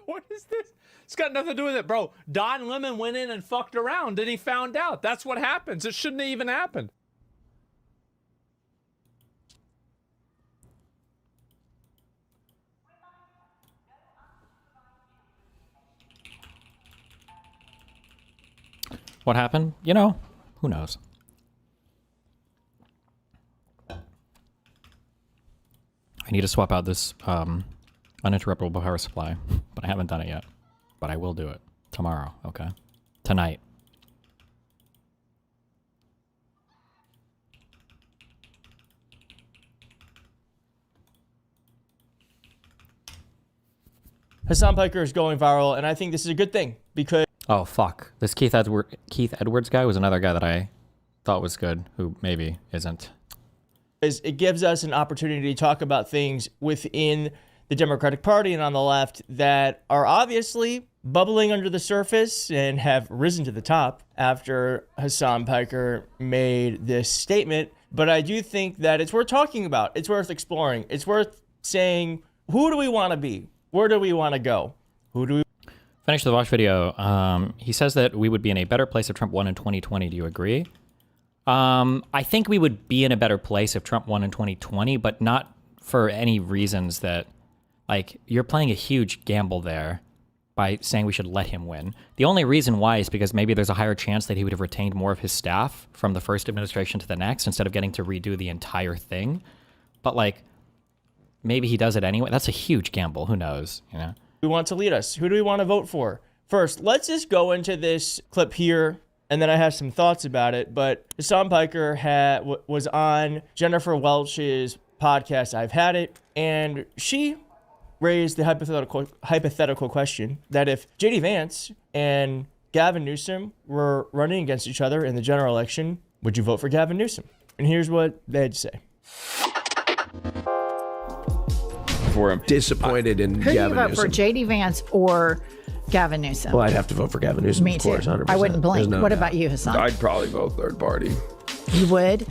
What is this? It's got nothing to do with it, bro. Don Lemon went in and fucked around, and he found out. That's what happens. It shouldn't have even happened. What happened? You know, who knows? I need to swap out this uninterruptible power supply, but I haven't done it yet. But I will do it tomorrow, okay? Tonight. Hassan Piker is going viral, and I think this is a good thing because... Oh, fuck. This Keith Edwards guy was another guy that I thought was good, who maybe isn't. It gives us an opportunity to talk about things within the Democratic Party and on the left that are obviously bubbling under the surface and have risen to the top after Hassan Piker made this statement. But I do think that it's worth talking about. It's worth exploring. It's worth saying, who do we want to be? Where do we want to go? Who do we... Finish the Vaush video. He says that we would be in a better place if Trump won in 2020. Do you agree? I think we would be in a better place if Trump won in 2020, but not for any reasons that, like, you're playing a huge gamble there by saying we should let him win. The only reason why is because maybe there's a higher chance that he would have retained more of his staff from the first administration to the next instead of getting to redo the entire thing. But, like, maybe he does it anyway. That's a huge gamble. Who knows, you know? Who want to lead us? Who do we want to vote for? First, let's just go into this clip here, and then I have some thoughts about it. But Hassan Piker was on Jennifer Welch's podcast, I've Had It, and she raised the hypothetical question that if J.D. Vance and Gavin Newsom were running against each other in the general election, would you vote for Gavin Newsom? And here's what they had to say. For him. Disappointed in Who Gavin do you vote Newsom. for, J.D. Vance or Gavin Newsom? Well, I'd have to vote for Gavin Newsom, Me of too. course, 100%. I wouldn't blink. No What doubt. about you, Hassan? I'd probably vote third party. You would?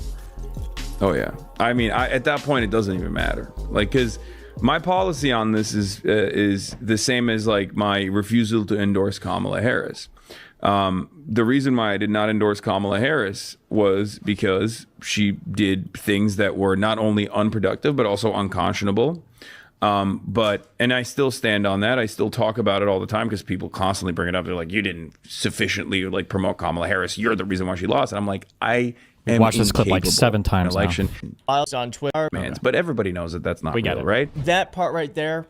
Oh yeah. I mean, at that point, it doesn't even matter. Like, because my policy on this is the same as like my refusal to endorse Kamala Harris. The reason why I did not endorse Kamala Harris was because she did things that were not only unproductive but also unconscionable. And I still stand on that. I still talk about it all the time because people constantly bring it up. They're like, you didn't sufficiently like promote Kamala Harris. You're the reason why she lost. And I'm like, I am Watched this clip like 7 times election. Files on Twitter. But everybody knows that that's not real, right? That part right there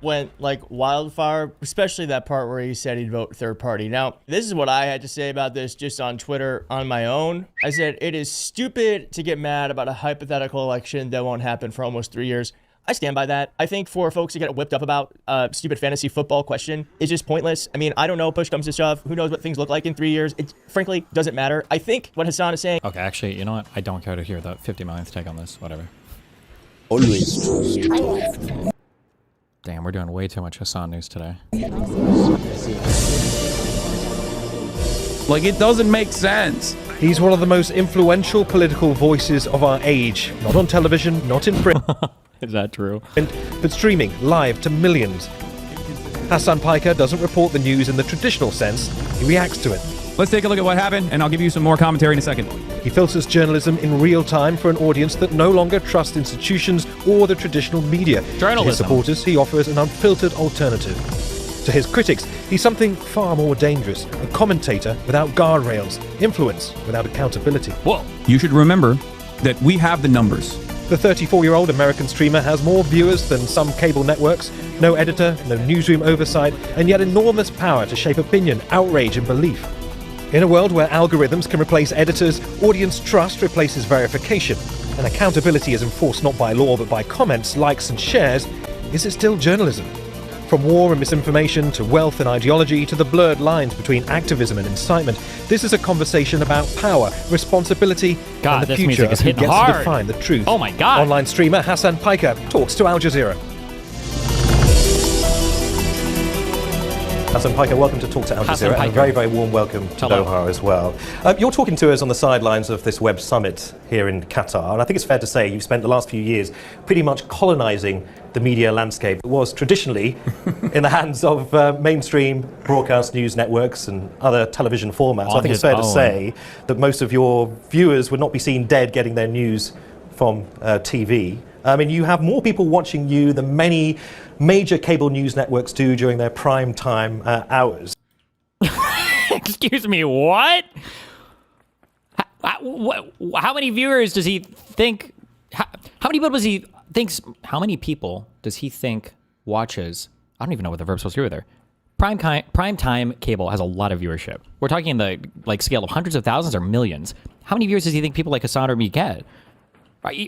went like wildfire, especially that part where he said he'd vote third party. Now, this is what I had to say about this just on Twitter on my own. I said, it is stupid to get mad about a hypothetical election that won't happen for almost 3 years. I stand by that. I think for folks to get whipped up about a stupid fantasy football question is just pointless. I mean, I don't know, push comes to shove. Who knows what things look like in 3 years? It frankly doesn't matter. I think what Hassan is saying... Okay, actually, you know what? I don't care to hear the 50 millionth take on this. Whatever. Always. Damn, we're doing way too much Hassan news today. Like, it doesn't make sense. He's one of the most influential political voices of our age. Not on television, not in print. Is that true? But streaming live to millions. Hassan Piker doesn't report the news in the traditional sense. He reacts to it. Let's take a look at what happened, and I'll give you some more commentary in a second. He filters journalism in real time for an audience that no longer trusts institutions or the traditional media. Journalism. To his supporters, he offers an unfiltered alternative. To his critics, he's something far more dangerous. A commentator without guardrails, influence without accountability. Whoa. You should remember that we have the numbers. The 34-year-old American streamer has more viewers than some cable networks, no editor, no newsroom oversight, and yet enormous power to shape opinion, outrage, and belief. In a world where algorithms can replace editors, audience trust replaces verification, and accountability is enforced not by law but by comments, likes, and shares, is it still journalism? From war and misinformation to wealth and ideology to the blurred lines between activism and incitement, this is a conversation about power, responsibility, God, and the this future music of is who hitting gets hard. to define the truth. Oh my God. Online streamer Hassan Piker talks to Al Jazeera. Hassan Piker, welcome to Talk to Al Hassan Jazeera, and a Piker. very, very warm welcome to Hello. Doha as well. You're talking to us on the sidelines of this web summit here in Qatar, and I think it's fair to say you've spent the last few years pretty much colonizing the media landscape. It was traditionally in the hands of mainstream broadcast news networks and other television formats. I think it's fair to say that most of your viewers would not be seen dead getting their news from TV. I mean, you have more people watching you than many major cable news networks do during their prime time hours. Excuse me, what? How many viewers does he think? How many people does he thinks? How many people does he think watches? I don't even know what the verb's supposed to do with there. Prime time cable has a lot of viewership. We're talking in the scale of hundreds of thousands or millions. How many viewers does he think people like Hassan or me get?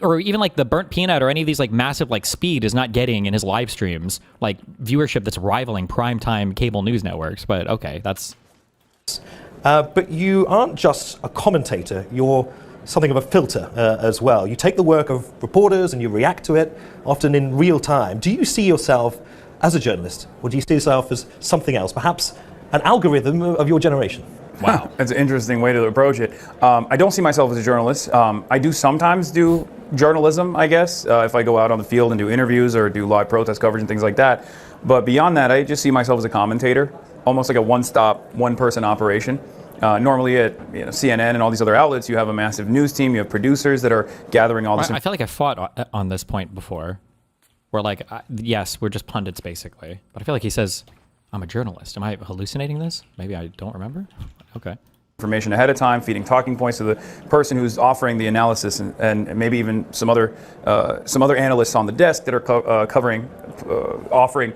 Or even the Burnt Peanut or any of these massive Speed is not getting in his live streams viewership that's rivaling primetime cable news networks. But okay, that's. But you aren't just a commentator, you're something of a filter as well. You take the work of reporters and you react to it, often in real time. Do you see yourself as a journalist, or do you see yourself as something else, perhaps an algorithm of your generation? Wow, that's an interesting way to approach it. I don't see myself as a journalist. I do sometimes do journalism, I guess, if I go out on the field and do interviews or do live protest coverage and things like that. But beyond that, I just see myself as a commentator, almost like a one-stop, one-person operation. Normally at CNN and all these other outlets, you have a massive news team, you have producers that are gathering all this. I feel like I fought on this point before. We're yes, we're just pundits basically. But I feel like he says, I'm a journalist. Am I hallucinating this? Maybe I don't remember. Okay. Information ahead of time, feeding talking points to the person who's offering the analysis, and maybe even some other analysts on the desk that are offering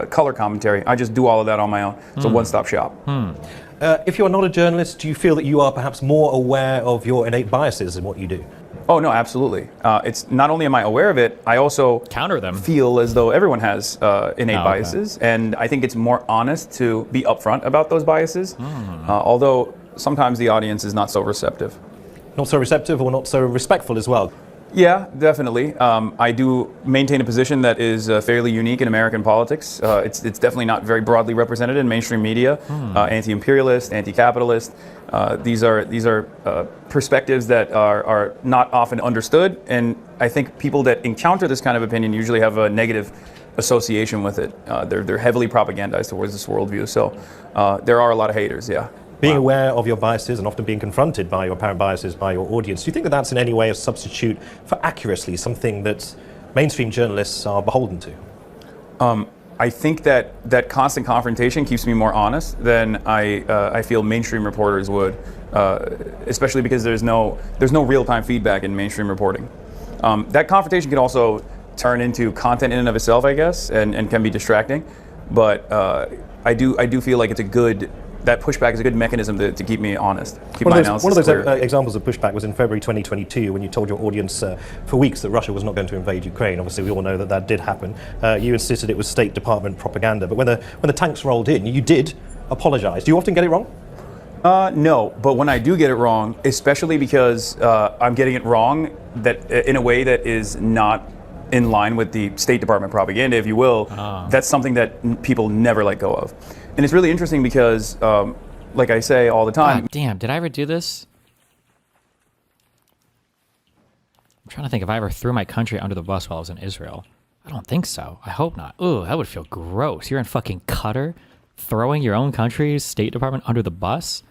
color commentary. I just do all of that on my own. It's a one-stop shop. If you're not a journalist, do you feel that you are perhaps more aware of your innate biases in what you do? Oh no, absolutely. It's not only am I aware of it, I also counter them. Feel as though everyone has innate biases, and I think it's more honest to be upfront about those biases. Although sometimes the audience is not so receptive. Not so receptive, or not so respectful as well. Yeah, definitely. I do maintain a position that is fairly unique in American politics. It's definitely not very broadly represented in mainstream media. Anti-imperialist, anti-capitalist. These are perspectives that are not often understood, and I think people that encounter this kind of opinion usually have a negative association with it. They're heavily propagandized towards this worldview. So there are a lot of haters. Yeah. Being aware of your biases and often being confronted by your apparent biases by your audience, do you think that that's in any way a substitute for accuracy, something that mainstream journalists are beholden to? I think that constant confrontation keeps me more honest than I feel mainstream reporters would, especially because there's no real-time feedback in mainstream reporting. That confrontation can also turn into content in and of itself, I guess, and can be distracting. But I do feel like that pushback is a good mechanism to keep me honest. One of those examples of pushback was in February 2022 when you told your audience for weeks that Russia was not going to invade Ukraine. Obviously, we all know that did happen. You insisted it was State Department propaganda. But when the tanks rolled in, you did apologize. Do you often get it wrong? No, but when I do get it wrong, especially because I'm getting it wrong that in a way that is not in line with the State Department propaganda, if you will, that's something that people never let go of. And it's really interesting because, like I say all the time... God damn, did I ever do this? I'm trying to think if I ever threw my country under the bus while I was in Israel. I don't think so. I hope not. Ooh, that would feel gross. You're in fucking Qatar, throwing your own country's State Department under the bus?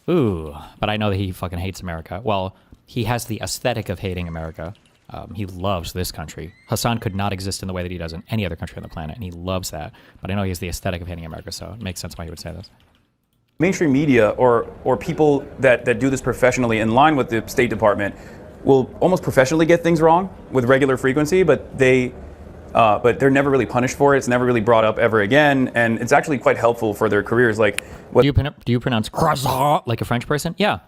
Ooh, but I know that he fucking hates America. Well, he has the aesthetic of hating America. He loves this country. Hassan could not exist in the way that he does in any other country on the planet, and he loves that. But I know he has the aesthetic of hating America, so it makes sense why he would say this. Mainstream media or people that do this professionally in line with the State Department will almost professionally get things wrong with regular frequency, but they're never really punished for it. It's never really brought up ever again, and it's actually quite helpful for their careers. Do you pronounce croissant like a French person? Yeah.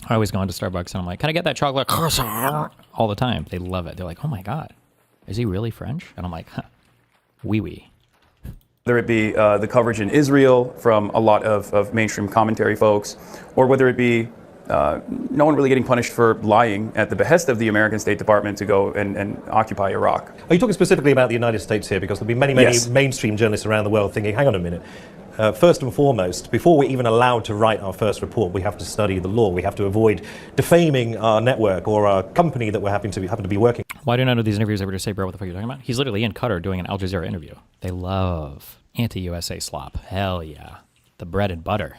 I always go into Starbucks and I'm like, can I get that chocolate croissant? All the time. They love it. They're like, oh my God, is he really French? And I'm like, oui. Whether it be the coverage in Israel from a lot of mainstream commentary folks, or whether it be no one really getting punished for lying at the behest of the American State Department to go and occupy Iraq. Are you talking specifically about the United States here? Because there'll be many Yes. mainstream journalists around the world thinking, hang on a minute, first and foremost, before we're even allowed to write our first report, we have to study the law. We have to avoid defaming our network or our company that we're happen to be working. Why do none of these interviews ever just say, bro, what the fuck are you talking about? He's literally in Qatar doing an Al Jazeera interview. They love anti-USA slop. Hell yeah. The bread and butter.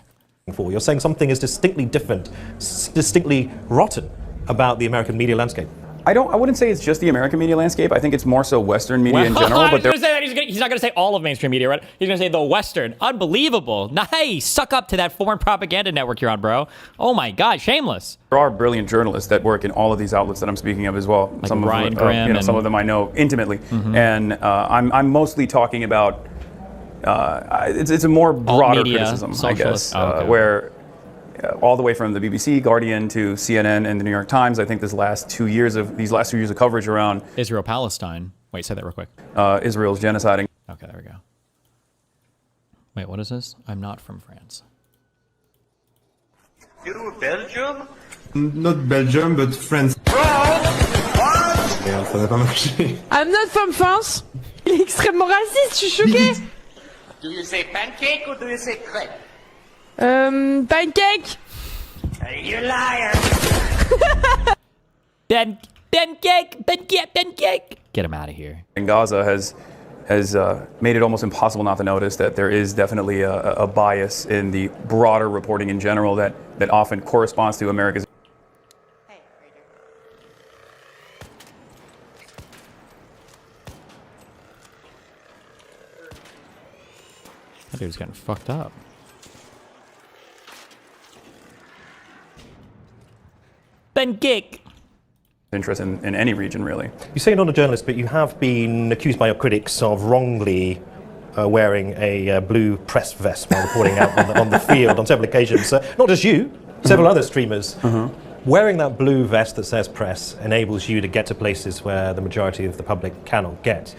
For. You're saying something is distinctly different, distinctly rotten about the American media landscape. I wouldn't say it's just the American media landscape. I think it's more so Western media in general. I was But going to say that. He's not going to say all of mainstream media, right? He's going to say the Western. Unbelievable. Nice. Suck up to that foreign propaganda network you're on, bro. Oh my God. Shameless. there are brilliant journalists that work in all of these outlets that I'm speaking of as well. Like some Ryan Graham, some of them I know intimately, and I'm mostly talking about. It's a more broader criticism, I guess, where all the way from the BBC, Guardian to CNN and the New York Times. I think these last 2 years of coverage around Israel-Palestine. Wait, say that real quick. Israel's genociding. Okay, there we go. Wait, what is this? I'm not from France. You're Belgium? Not Belgium, but France. I'm not from France. Il est extrêmement raciste, je suis choquée. Do you say pancake or do you say crepe? Pancake. You liar. Pancake. Get him out of here. And Gaza has made it almost impossible not to notice that there is definitely a bias in the broader reporting in general that often corresponds to America's. That dude's getting fucked up. Pancake. Interest in any region, really. You say you're not a journalist, but you have been accused by your critics of wrongly wearing a blue press vest while reporting out on the field on several occasions. Not just you, several other streamers. Wearing that blue vest that says press enables you to get to places where the majority of the public cannot get.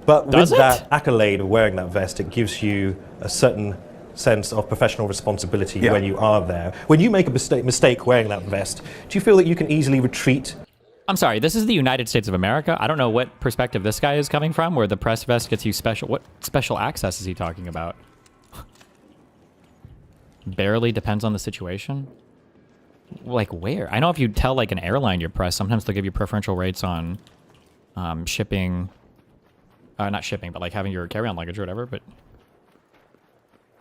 But with that accolade of wearing that vest, it gives you a certain sense of professional responsibility when you are there. When you make a mistake wearing that vest, do you feel that you can easily retreat? I'm sorry, this is the United States of America. I don't know what perspective this guy is coming from, where the press vest gets you special. What special access is he talking about? Barely depends on the situation. Like where? I know if you tell like an airline your press, sometimes they'll give you preferential rates on shipping. Not shipping, but like having your carry-on luggage or whatever, but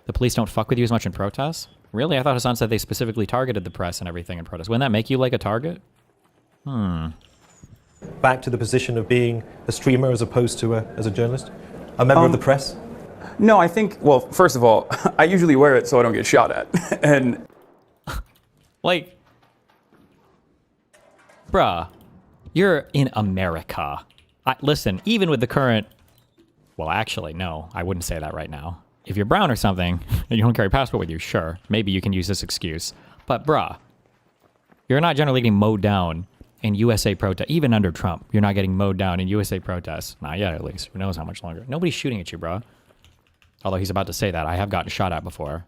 the police don't fuck with you as much in protests? Really? I thought Hassan said they specifically targeted the press and everything in protests. Wouldn't that make you like a target? Back to the position of being a streamer as opposed to as a journalist? A member of the press? No, I think, well, first of all, I usually wear it so I don't get shot at. And like, bruh, you're in America. Listen, even with the current... Well, actually, no, I wouldn't say that right now. If you're brown or something, and you don't carry a passport with you, sure, maybe you can use this excuse. But bruh, you're not generally getting mowed down in USA protests. Even under Trump, you're not getting mowed down in USA protests. Not yet, at least. Who knows how much longer. Nobody's shooting at you, bruh. Although he's about to say that. I have gotten shot at before.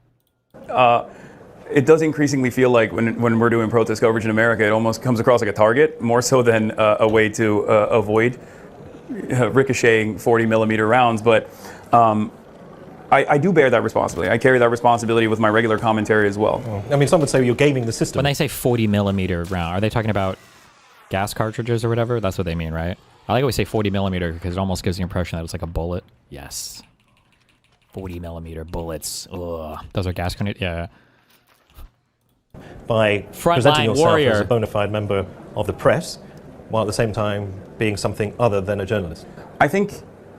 it does increasingly feel like when we're doing protest coverage in America, it almost comes across like a target, more so than a way to avoid ricocheting 40mm rounds. But I do bear that responsibility. I carry that responsibility with my regular commentary as well. I mean, some would say you're gaming the system. When they say 40mm round, are they talking about gas cartridges or whatever? That's what they mean, right? I like how we say 40mm because it almost gives the impression that it's like a bullet. Yes. 40mm bullets. Ugh. Those are gas grenades. Yeah. By presenting yourself as a bona fide member of the press, while at the same time being something other than a journalist. I think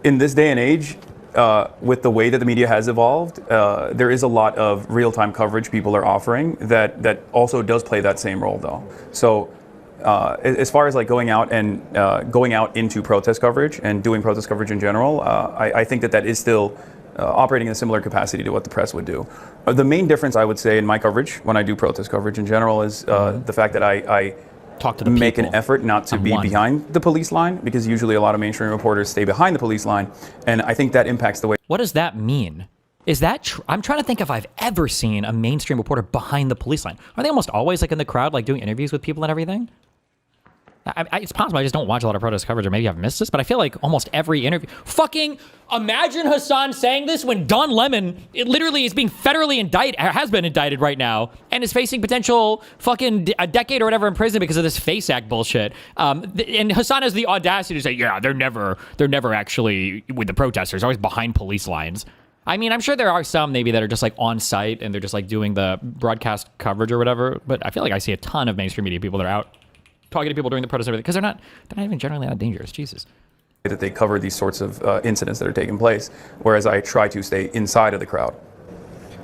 in this day and age, with the way that the media has evolved, there is a lot of real-time coverage people are offering that also does play that same role, though. So as far as like going out into protest coverage and doing protest coverage in general, I think that is still operating in a similar capacity to what the press would do. The main difference, I would say, in my coverage when I do protest coverage in general is the fact that I talk to the make people. an effort not to be behind the police line, because usually a lot of mainstream reporters stay behind the police line, and I think that impacts the way. What does that mean? Is that I'm trying to think if I've ever seen a mainstream reporter behind the police line. Are they almost always like in the crowd, like doing interviews with people and everything? It's possible I just don't watch a lot of protest coverage, or maybe I've missed this, but I feel like almost every interview... Fucking imagine Hassan saying this when Don Lemon literally is being federally indicted, has been indicted right now, and is facing potential fucking a decade or whatever in prison because of this FACE Act bullshit. And Hassan has the audacity to say, yeah, they're never actually with the protesters, always behind police lines. I mean, I'm sure there are some maybe that are just like on site and they're just like doing the broadcast coverage or whatever, but I feel like I see a ton of mainstream media people that are out talking to people during the protest and everything, because they're not even generally that dangerous. Jesus. That they cover these sorts of incidents that are taking place, whereas I try to stay inside of the crowd.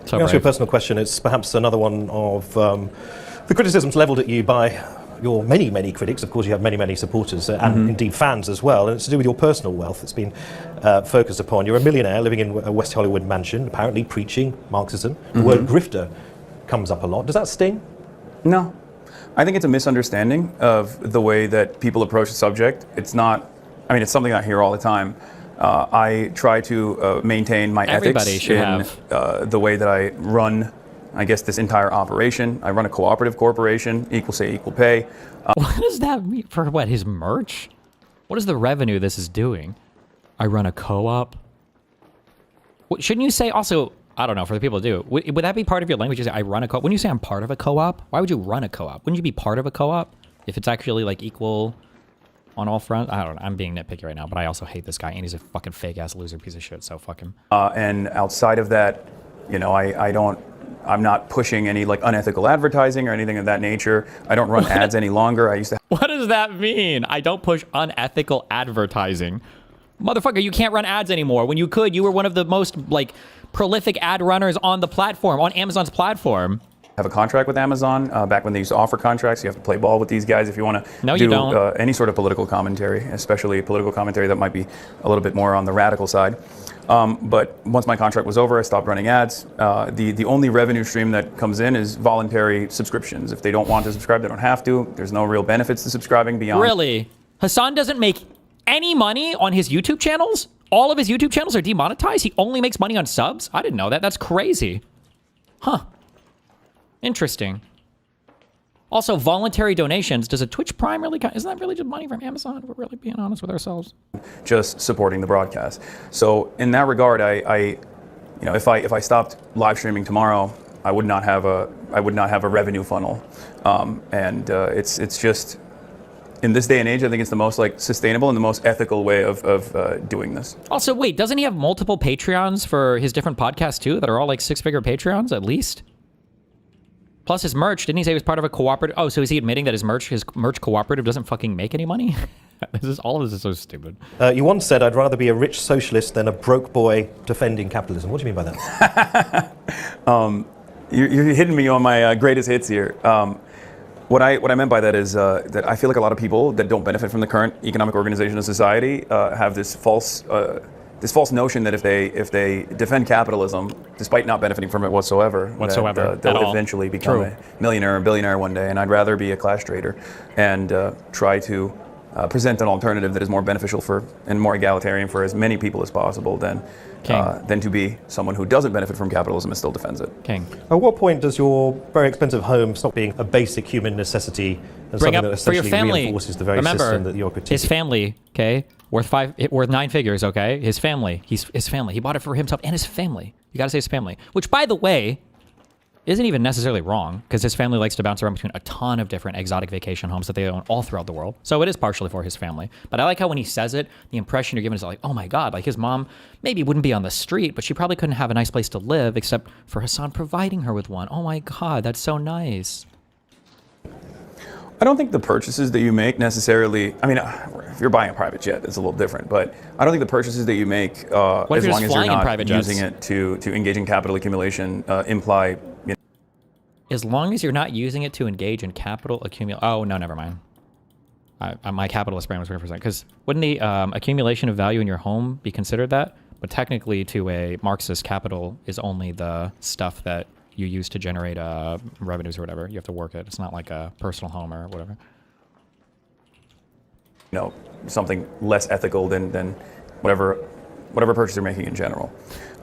So to ask you a personal question, it's perhaps another one of the criticisms leveled at you by your many, many critics. Of course, you have many, many supporters and indeed fans as well, and it's to do with your personal wealth. It's been focused upon. You're a millionaire living in a West Hollywood mansion, apparently preaching Marxism. The word grifter comes up a lot. Does that sting? No. I think it's a misunderstanding of the way that people approach the subject. It's not, I mean, it's something I hear all the time. I try to maintain my ethics in the way that I run, I guess, this entire operation. I run a cooperative corporation, equal say, equal pay. What does that mean for what, his merch? What is the revenue this is doing? I run a co-op. Shouldn't you say also, I don't know, for the people to do, would that be part of your language? You say, I run a co-op. When you say I'm part of a co-op, why would you run a co-op? Wouldn't you be part of a co-op if it's actually like equal on all fronts? I don't know. I'm being nitpicky right now, but I also hate this guy, and he's a fucking fake ass loser piece of shit. So fuck him. And outside of that, you know, I'm not pushing any like unethical advertising or anything of that nature. I don't run ads any longer. I used to. What does that mean? I don't push unethical advertising. Motherfucker, you can't run ads anymore. When you could, you were one of the most like prolific ad runners on the platform, on Amazon's platform. Have a contract with Amazon back when they used to offer contracts. You have to play ball with these guys if you want to do any sort of political commentary, especially political commentary that might be a little bit more on the radical side. But once my contract was over, I stopped running ads. The only revenue stream that comes in is voluntary subscriptions. If they don't want to subscribe, they don't have to. There's no real benefits to subscribing beyond. Really? Hassan doesn't make any money on his YouTube channels? All of his YouTube channels are demonetized? He only makes money on subs? I didn't know that. That's crazy. Huh. Interesting. Also, voluntary donations. Does a Twitch Prime really count? Isn't that really just money from Amazon? We're really being honest with ourselves. Just supporting the broadcast. So in that regard, you know, if I stopped live streaming tomorrow, I would not have a revenue funnel. It's just, in this day and age, I think it's the most like sustainable and the most ethical way of doing this. Also, wait, doesn't he have multiple Patreons for his different podcasts too that are all like six-figure Patreons at least? Plus his merch, didn't he say he was part of a cooperative? Oh, so is he admitting that his merch cooperative doesn't fucking make any money? All of this is so stupid. You once said, I'd rather be a rich socialist than a broke boy defending capitalism. What do you mean by that? You're hitting me on my greatest hits here. What I meant by that is that I feel like a lot of people that don't benefit from the current economic organization of society have this false notion that if they defend capitalism, despite not benefiting from it whatsoever, they'll eventually become a millionaire or billionaire one day. And I'd rather be a class trader and try to present an alternative that is more beneficial for and more egalitarian for as many people as possible than to be someone who doesn't benefit from capitalism and still defends it. King. At what point does your very expensive home stop being a basic human necessity and something that essentially reinforces the very system that you're critiquing? His family, okay, worth 9 figures, okay. His family, his family. He bought it for himself and his family. You got to say his family, which, by the way, isn't even necessarily wrong, because his family likes to bounce around between a ton of different exotic vacation homes that they own all throughout the world. So it is partially for his family. But I like how when he says it, the impression you're given is like, oh my God, like his mom maybe wouldn't be on the street, but she probably couldn't have a nice place to live except for Hassan providing her with one. Oh my God, that's so nice. I don't think the purchases that you make necessarily, I mean, if you're buying a private jet, it's a little different, but I don't think the purchases that you make, as long as you're not using it to engage in capital accumulation, imply... As long as you're not using it to engage in capital accumulation... Oh, no, never mind. My capitalist brain was 100%. Because wouldn't the accumulation of value in your home be considered that? But technically, to a Marxist, capital is only the stuff that you use to generate revenues or whatever. You have to work it. It's not like a personal home or whatever. You know, something less ethical than whatever whatever purchase you're making in general.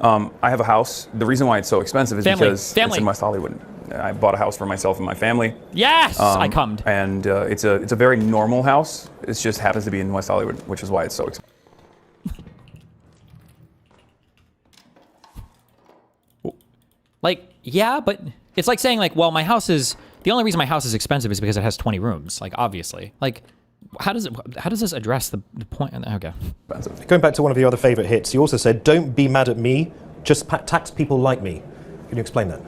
I have a house. The reason why it's so expensive is because it's in West Hollywood. I bought a house for myself and my family. Yes, I cummed. And it's a very normal house. It just happens to be in West Hollywood, which is why it's so expensive. Like, yeah, but it's like saying like, well, my house is, the only reason my house is expensive is because it has 20 rooms. Like, obviously. Like, how does this address the point? Okay. Going back to one of your other favorite hits, you also said, don't be mad at me, just tax people like me. Can you explain that?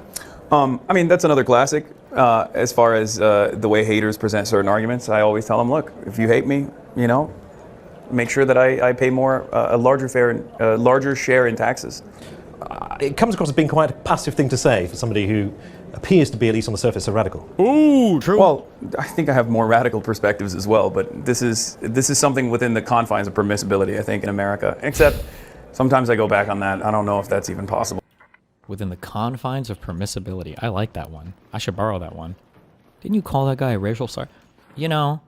I mean, that's another classic. As far as the way haters present certain arguments, I always tell them, look, if you hate me, you know, make sure that I pay more, a larger share in taxes. It comes across as being quite a passive thing to say for somebody who appears to be, at least on the surface, a radical. Ooh, true. Well, I think I have more radical perspectives as well, but this is something within the confines of permissibility, I think, in America. Except sometimes I go back on that. I don't know if that's even possible. Within the confines of permissibility. I like that one. I should borrow that one. Didn't you call that guy a racial slur? You know,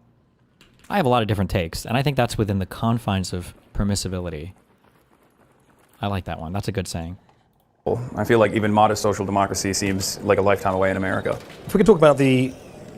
I have a lot of different takes, and I think that's within the confines of permissibility. I like that one. That's a good saying. I feel like even modest social democracy seems like a lifetime away in America. If we could talk about the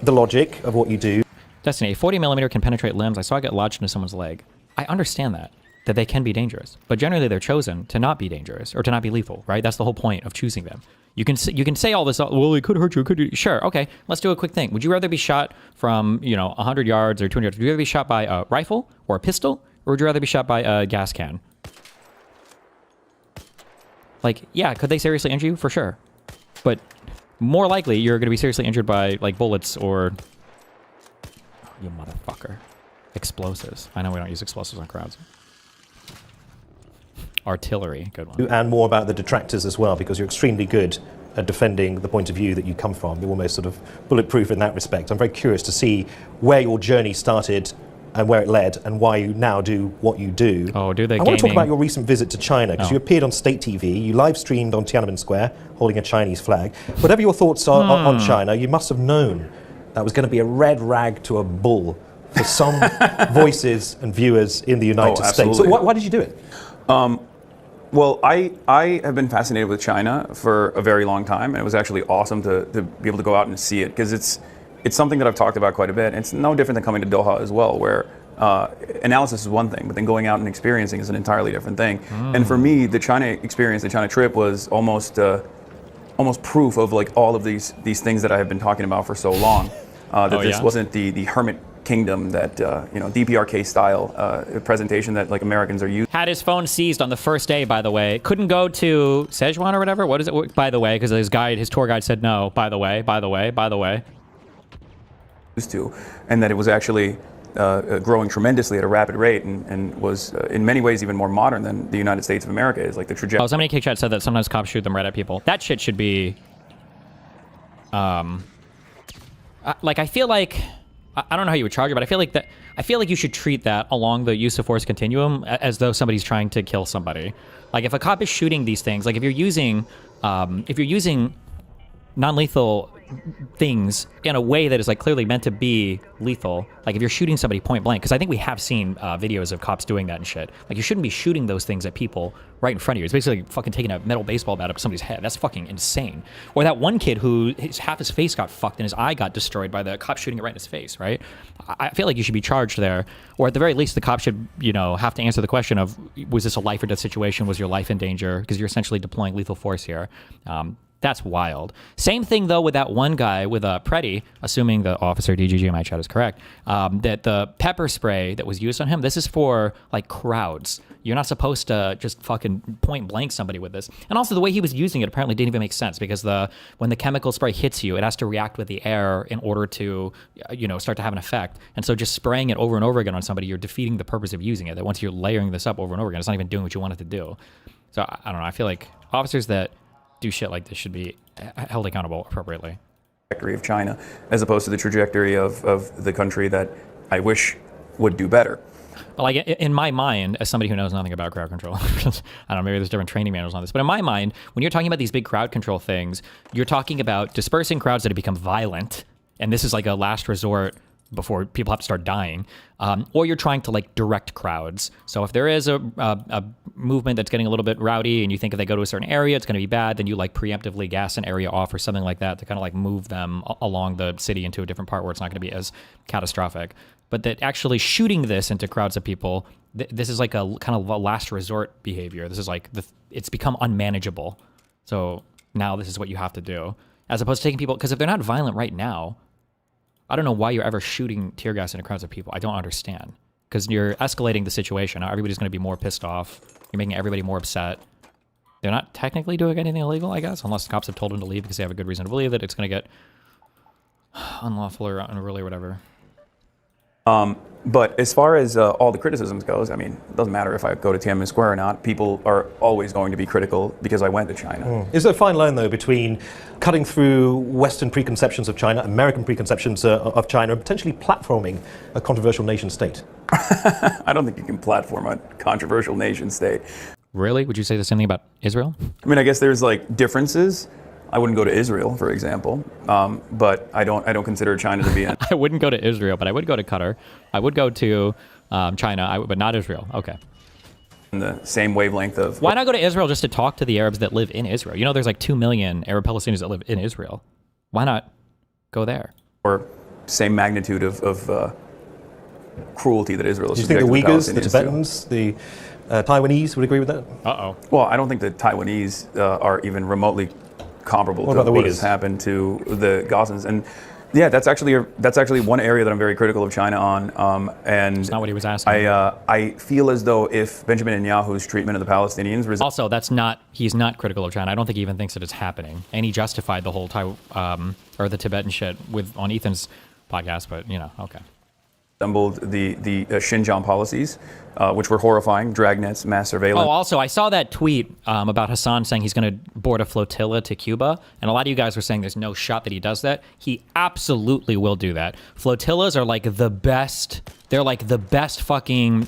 logic of what you do. Destiny, a 40mm can penetrate limbs. I saw it get lodged into someone's leg. I understand that they can be dangerous, but generally they're chosen to not be dangerous or to not be lethal, right? That's the whole point of choosing them. You can say all this, well, it could hurt you, it could. Sure, okay, let's do a quick thing. Would you rather be shot from, 100 yards or 200 yards? Would you rather be shot by a rifle or a pistol, or would you rather be shot by a gas can? Like, yeah, could they seriously injure you? For sure. But more likely, you're going to be seriously injured by, like, bullets or... Oh, you motherfucker. Explosives. I know we don't use explosives on crowds. Artillery, good one. And more about the detractors as well, because you're extremely good at defending the point of view that you come from. You're almost sort of bulletproof in that respect. I'm very curious to see where your journey started and where it led, and why you now do what you do. Oh, do the I want to talk about your recent visit to China, because you appeared on State TV, you live streamed on Tiananmen Square, holding a Chinese flag. Whatever your thoughts are on China, you must have known that was going to be a red rag to a bull for some voices and viewers in the United States. So why did you do it? Well, I have been fascinated with China for a very long time, and it was actually awesome to be able to go out and see it, because it's something that I've talked about quite a bit. It's no different than coming to Doha as well, where analysis is one thing, but then going out and experiencing is an entirely different thing. And for me, the China experience, the China trip, was almost proof of like all of these things that I have been talking about for so long. This wasn't the hermit kingdom that DPRK style presentation that like Americans are used. Had his phone seized on the first day, by the way. Couldn't go to Sichuan or whatever. What is it? By the way, because his tour guide said no. By the way. Used to, and that it was actually growing tremendously at a rapid rate, and was in many ways even more modern than the United States of America is. Like the trajectory. Oh, somebody in Kick Chat said that sometimes cops shoot them right at people. That shit should be. Like I feel like I don't know how you would charge it, but I feel like you should treat that along the use of force continuum as though somebody's trying to kill somebody. Like if a cop is shooting these things, like if you're using non-lethal things in a way that is like clearly meant to be lethal, like if you're shooting somebody point blank, because I think we have seen videos of cops doing that and shit. Like you shouldn't be shooting those things at people right in front of you. It's basically like fucking taking a metal baseball bat up somebody's head. That's fucking insane. Or that one kid who half his face got fucked and his eye got destroyed by the cop shooting it right in his face, right? I feel like you should be charged there, or at the very least the cop should, have to answer the question of, was this a life or death situation? Was your life in danger? Because you're essentially deploying lethal force here. That's wild. Same thing, though, with that one guy with a Preddy, assuming the officer DGG in my chat is correct, that the pepper spray that was used on him, this is for, like, crowds. You're not supposed to just fucking point blank somebody with this. And also, the way he was using it apparently didn't even make sense, because when the chemical spray hits you, it has to react with the air in order to, start to have an effect. And so just spraying it over and over again on somebody, you're defeating the purpose of using it. That once you're layering this up over and over again, it's not even doing what you want it to do. So, I don't know. I feel like officers that do shit like this should be held accountable appropriately. Trajectory of China, as opposed to the trajectory of the country that I wish would do better. Like in my mind, as somebody who knows nothing about crowd control, I don't know, maybe there's different training manuals on this, but in my mind, when you're talking about these big crowd control things, you're talking about dispersing crowds that have become violent, and this is like a last resort before people have to start dying, or you're trying to like direct crowds. So if there is a movement that's getting a little bit rowdy and you think if they go to a certain area it's going to be bad, then you like preemptively gas an area off or something like that to kind of like move them along the city into a different part where it's not going to be as catastrophic. But that actually shooting this into crowds of people, this is like a kind of a last resort behavior. This is like it's become unmanageable. So now this is what you have to do, as opposed to taking people, because if they're not violent right now, I don't know why you're ever shooting tear gas into crowds of people. I don't understand, because you're escalating the situation. Now everybody's going to be more pissed off. You're making everybody more upset. They're not technically doing anything illegal, I guess, unless the cops have told them to leave because they have a good reason to believe that it's going to get unlawful or unruly or whatever. But as far as all the criticisms goes, I mean, it doesn't matter if I go to Tiananmen Square or not. People are always going to be critical because I went to China. Is there a fine line, though, between cutting through Western preconceptions of China, American preconceptions of China, and potentially platforming a controversial nation state? I don't think you can platform a controversial nation state. Really? Would you say the same thing about Israel? I mean, I guess there's like differences. I wouldn't go to Israel, for example, but I don't consider China to be. I wouldn't go to Israel, but I would go to Qatar. I would go to China, but not Israel. Okay. In the same wavelength of. Why not go to Israel just to talk to the Arabs that live in Israel? You know, there's like 2 million Arab Palestinians that live in Israel. Why not go there? Or same magnitude of cruelty that Israel is. Do you think the Uyghurs, the Tibetans, the Taiwanese would agree with that? Uh-oh. Well, I don't think the Taiwanese are even remotely comparable to what has happened to the Gazans. And yeah, that's actually one area that I'm very critical of China on. And that's not what he was asking. I feel as though if Benjamin Netanyahu's treatment of the Palestinians also, he's not critical of China. I don't think he even thinks that it's happening. And he justified the whole or the Tibetan shit on Ethan's podcast, but you know, okay. Resembled the Xinjiang policies, which were horrifying, dragnets, mass surveillance. Oh, also, I saw that tweet about Hassan saying he's going to board a flotilla to Cuba, and a lot of you guys were saying there's no shot that he does that. He absolutely will do that. Flotillas are like the best. They're like the best fucking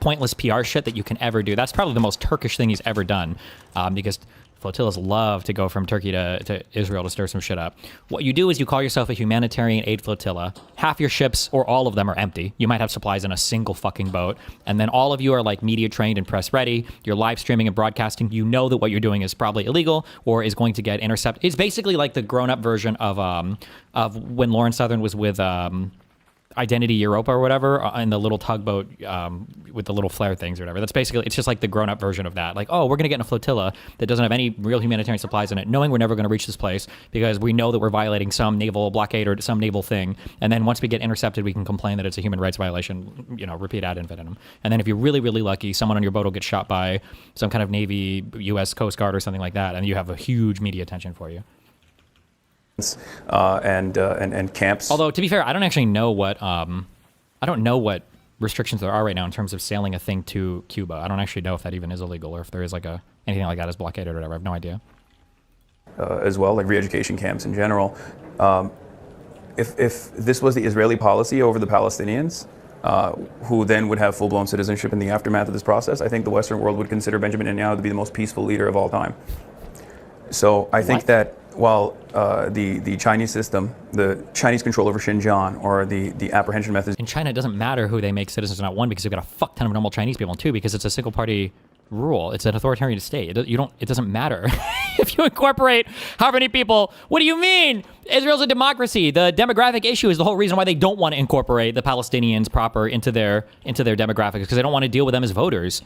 pointless PR shit that you can ever do. That's probably the most Turkish thing he's ever done, because flotillas love to go from Turkey to Israel to stir some shit up. What you do is you call yourself a humanitarian aid flotilla. Half your ships, or all of them, are empty. You might have supplies in a single fucking boat. And then all of you are like media trained and press ready. You're live streaming and broadcasting. You know that what you're doing is probably illegal or is going to get intercepted. It's basically like the grown-up version of when Lauren Southern was with Identity Europa or whatever, in the little tugboat with the little flare things or whatever. That's basically, it's just like the grown-up version of that. Like, oh, we're going to get in a flotilla that doesn't have any real humanitarian supplies in it, knowing we're never going to reach this place because we know that we're violating some naval blockade or some naval thing. And then once we get intercepted, we can complain that it's a human rights violation, you know, repeat ad infinitum. And then if you're really, really lucky, someone on your boat will get shot by some kind of Navy, U.S. Coast Guard or something like that, and you have a huge media attention for you. And camps. Although, to be fair, I don't actually know what restrictions there are right now in terms of sailing a thing to Cuba. I don't actually know if that even is illegal or if there is like anything like that is blockaded or whatever. I have no idea. As well, like re-education camps in general. If this was the Israeli policy over the Palestinians, who then would have full-blown citizenship in the aftermath of this process, I think the Western world would consider Benjamin Netanyahu to be the most peaceful leader of all time. So I think that while the Chinese system, the Chinese control over Xinjiang, or the apprehension methods in China, it doesn't matter who they make citizens or not. One, because you've got a fuck ton of normal Chinese people, and two, because it's a single party rule. It's an authoritarian state. It doesn't matter if you incorporate how many people. What do you mean? Israel's a democracy. The demographic issue is the whole reason why they don't want to incorporate the Palestinians proper into their demographics, because they don't want to deal with them as voters,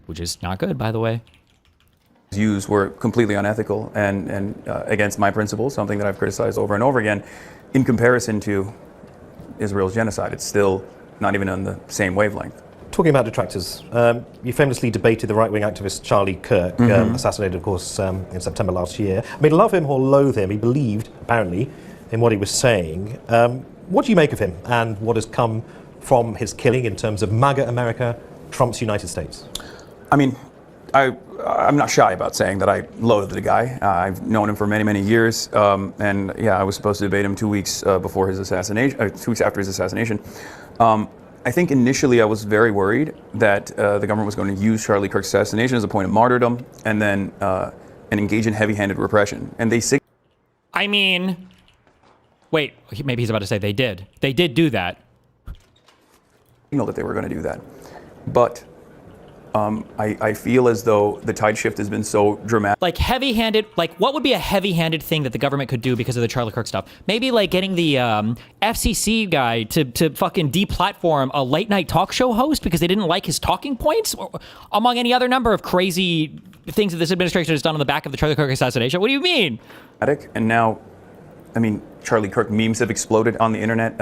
which is not good, by the way. Used were completely unethical and against my principles, something that I've criticized over and over again. In comparison to Israel's genocide, it's still not even on the same wavelength. Talking about detractors, you famously debated the right-wing activist Charlie Kirk, assassinated, of course, in September last year. I mean, love him or loathe him, he believed, apparently, in what he was saying. What do you make of him, and what has come from his killing in terms of MAGA America, Trump's United States? I mean, I'm not shy about saying that I loathe the guy. I've known him for many, many years, and yeah, I was supposed to debate him 2 weeks before his assassination, 2 weeks after his assassination. I think initially I was very worried that the government was going to use Charlie Kirk's assassination as a point of martyrdom, and then and engage in heavy-handed repression. And I mean, wait, maybe he's about to say they did. They did do that. signal that they were going to do that. But I feel as though the tide shift has been so dramatic. Like heavy-handed, like what would be a heavy-handed thing that the government could do because of the Charlie Kirk stuff? Maybe like getting the FCC guy to fucking deplatform a late-night talk show host because they didn't like his talking points, or, among any other number of crazy things that this administration has done on the back of the Charlie Kirk assassination. What do you mean? And now, I mean, Charlie Kirk memes have exploded on the internet.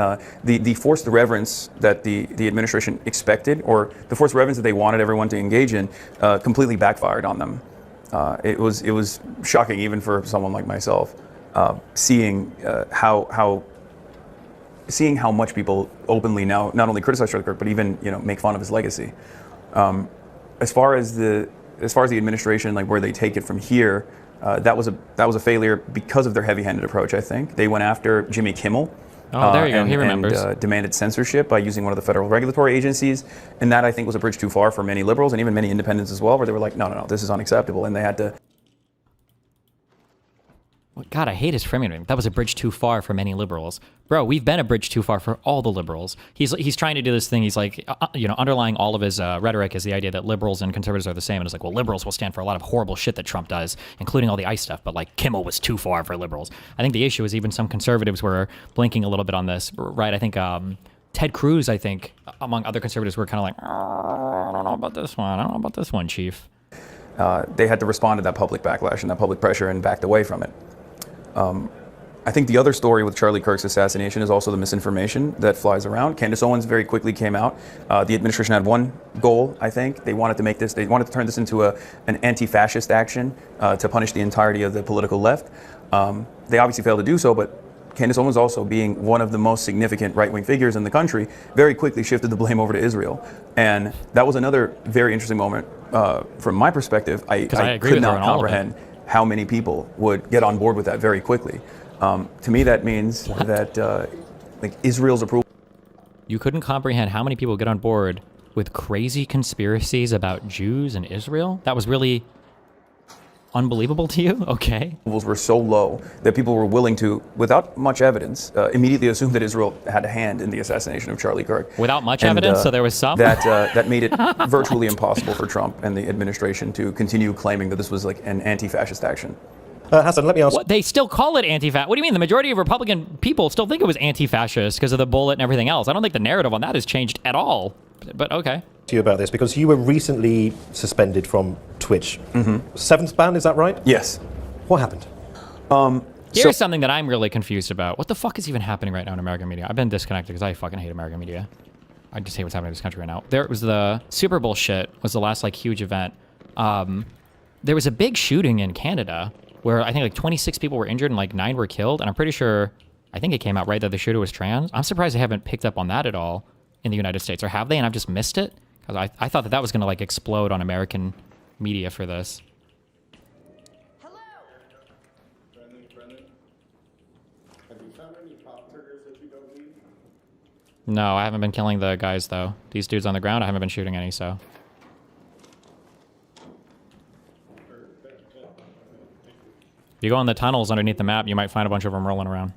The forced reverence that the administration expected, or the forced reverence that they wanted everyone to engage in, completely backfired on them. It was shocking even for someone like myself, seeing how much people openly now not only criticize Charlie Kirk but even make fun of his legacy. As far as the administration, like where they take it from here. That was a failure because of their heavy-handed approach. I think they went after Jimmy Kimmel. Oh, there you go. He remembers. And demanded censorship by using one of the federal regulatory agencies, and that I think was a bridge too far for many liberals and even many independents as well, where they were like, no, this is unacceptable, and they had to. God, I hate his framing. That was a bridge too far for many liberals. Bro, we've been a bridge too far for all the liberals. He's trying to do this thing. He's like, underlying all of his rhetoric is the idea that liberals and conservatives are the same. And it's like, well, liberals will stand for a lot of horrible shit that Trump does, including all the ICE stuff. But like, Kimmel was too far for liberals. I think the issue is even some conservatives were blinking a little bit on this, right? I think Ted Cruz, I think, among other conservatives, were kind of like, I don't know about this one. I don't know about this one, Chief. They had to respond to that public backlash and that public pressure and backed away from it. I think the other story with Charlie Kirk's assassination is also the misinformation that flies around. Candace Owens very quickly came out. The administration had one goal, I think. They wanted to turn this into an anti-fascist action to punish the entirety of the political left. They obviously failed to do so, but Candace Owens, also being one of the most significant right-wing figures in the country, very quickly shifted the blame over to Israel. And that was another very interesting moment from my perspective. I could not comprehend how many people would get on board with that very quickly. To me, that means that like Israel's approval. You couldn't comprehend how many people get on board with crazy conspiracies about Jews and Israel? That was really unbelievable to you? Okay. Levels were so low that people were willing to, without much evidence, immediately assume that Israel had a hand in the assassination of Charlie Kirk. Without much evidence, so there was some? That made it virtually impossible for Trump and the administration to continue claiming that this was like an anti-fascist action. Hassan, let me ask. What, they still call it anti-fascist. What do you mean? The majority of Republican people still think it was anti-fascist because of the bullet and everything else. I don't think the narrative on that has changed at all. But okay. To you about this, because you were recently suspended from Twitch. Seventh ban, is that right? Yes. What happened? Here's something that I'm really confused about. What the fuck is even happening right now in American media? I've been disconnected because I fucking hate American media. I just hate what's happening in this country right now. There was the Super Bowl shit was the last like huge event. There was a big shooting in Canada where I think like 26 people were injured and like 9 were killed. And I'm pretty sure, I think it came out right that the shooter was trans. I'm surprised they haven't picked up on that at all in the United States. Or have they and I've just missed it? Because I thought that was going to like explode on American media for this. Hello. Brendan, have you found any pop triggers that you don't need? No, I haven't been killing the guys though. These dudes on the ground, I haven't been shooting any, so. If you go in the tunnels underneath the map, you might find a bunch of them rolling around.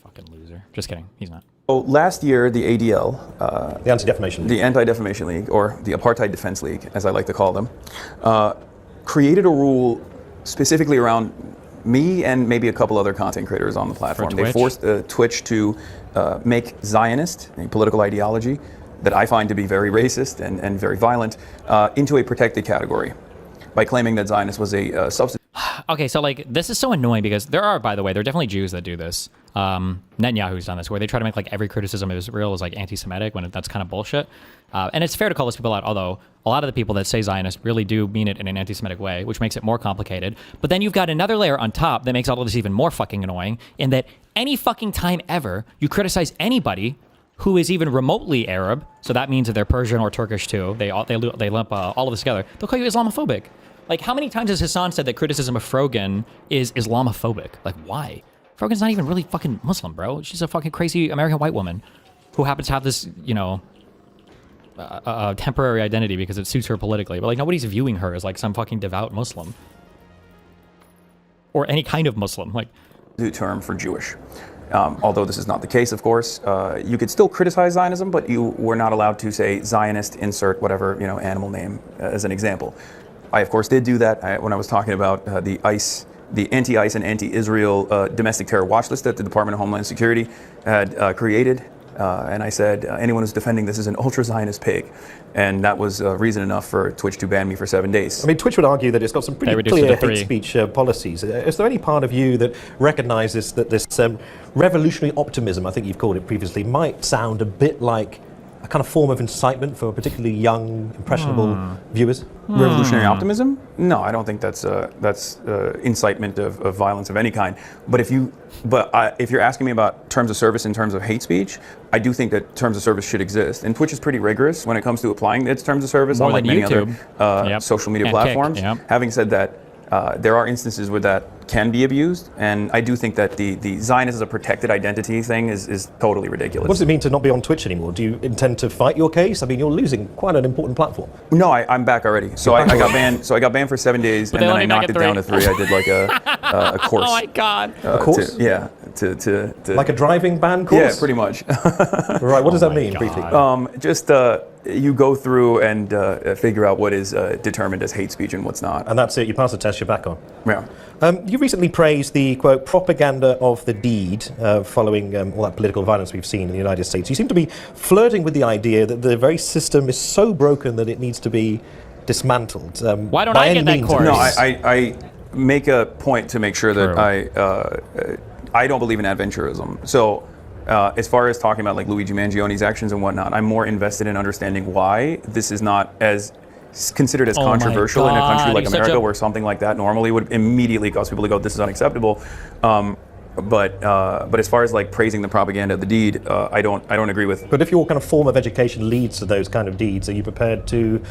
Fucking loser. Just kidding. He's not. So last year, the ADL, the Anti-Defamation League. The Anti-Defamation League, or the Apartheid Defense League, as I like to call them, created a rule specifically around me and maybe a couple other content creators on the platform. They forced Twitch to make Zionist, a political ideology that I find to be very racist and very violent, into a protected category by claiming that Zionist was a substitute. Okay, so like this is so annoying because there are, by the way, there are definitely Jews that do this. Netanyahu's done this, where they try to make like every criticism of Israel is like anti-Semitic when that's kind of bullshit. And it's fair to call those people out, although a lot of the people that say Zionist really do mean it in an anti-Semitic way, which makes it more complicated. But then you've got another layer on top that makes all of this even more fucking annoying, in that any fucking time ever you criticize anybody who is even remotely Arab, so that means that they're Persian or Turkish too. They lump all of this together. They'll call you Islamophobic. Like, how many times has Hassan said that criticism of Frogan is Islamophobic? Like, why? Frogan's not even really fucking Muslim, bro. She's a fucking crazy American white woman who happens to have this, you know, temporary identity because it suits her politically. But, like, nobody's viewing her as, like, some fucking devout Muslim. Or any kind of Muslim. Like, new term for Jewish. Although this is not the case, of course, you could still criticize Zionism, but you were not allowed to say Zionist, insert whatever animal name as an example. I, of course, did do that when I was talking about the anti-ICE and anti-Israel domestic terror watch list that the Department of Homeland Security had created. And I said, anyone who's defending this is an ultra-Zionist pig. And that was reason enough for Twitch to ban me for 7 days. I mean, Twitch would argue that it's got some pretty clear hate speech policies. Is there any part of you that recognizes that this revolutionary optimism, I think you've called it previously, might sound a bit like a kind of form of incitement for particularly young, impressionable viewers? Revolutionary optimism? No, I don't think that's incitement of violence of any kind. But if you're asking me about terms of service in terms of hate speech, I do think that terms of service should exist. And Twitch is pretty rigorous when it comes to applying its terms of service, unlike many other social media platforms. Having said that, there are instances where that can be abused, and I do think that the Zionist as a protected identity thing is totally ridiculous. What does it mean to not be on Twitch anymore? Do you intend to fight your case? I mean, you're losing quite an important platform. No, I'm back already. So I got banned. So I got banned for 7 days, and then I knocked it down to 3. I did like a course. Oh my God! A course? To like a driving ban course? Yeah, pretty much. Right. What does that mean, briefly? Just you go through and figure out what is determined as hate speech and what's not. And that's it. You pass the test. You're back on. Yeah. You recently praised the, quote, propaganda of the deed following all that political violence we've seen in the United States. You seem to be flirting with the idea that the very system is so broken that it needs to be dismantled. Why don't I get that course? No, I make a point to make sure that I don't believe in adventurism. So as far as talking about like Luigi Mangione's actions and whatnot, I'm more invested in understanding why this is not as considered as controversial in a country like America, where something like that normally would immediately cause people to go, this is unacceptable. But as far as like praising the propaganda of the deed, I don't agree with. But if your kind of form of education leads to those kind of deeds, are you prepared to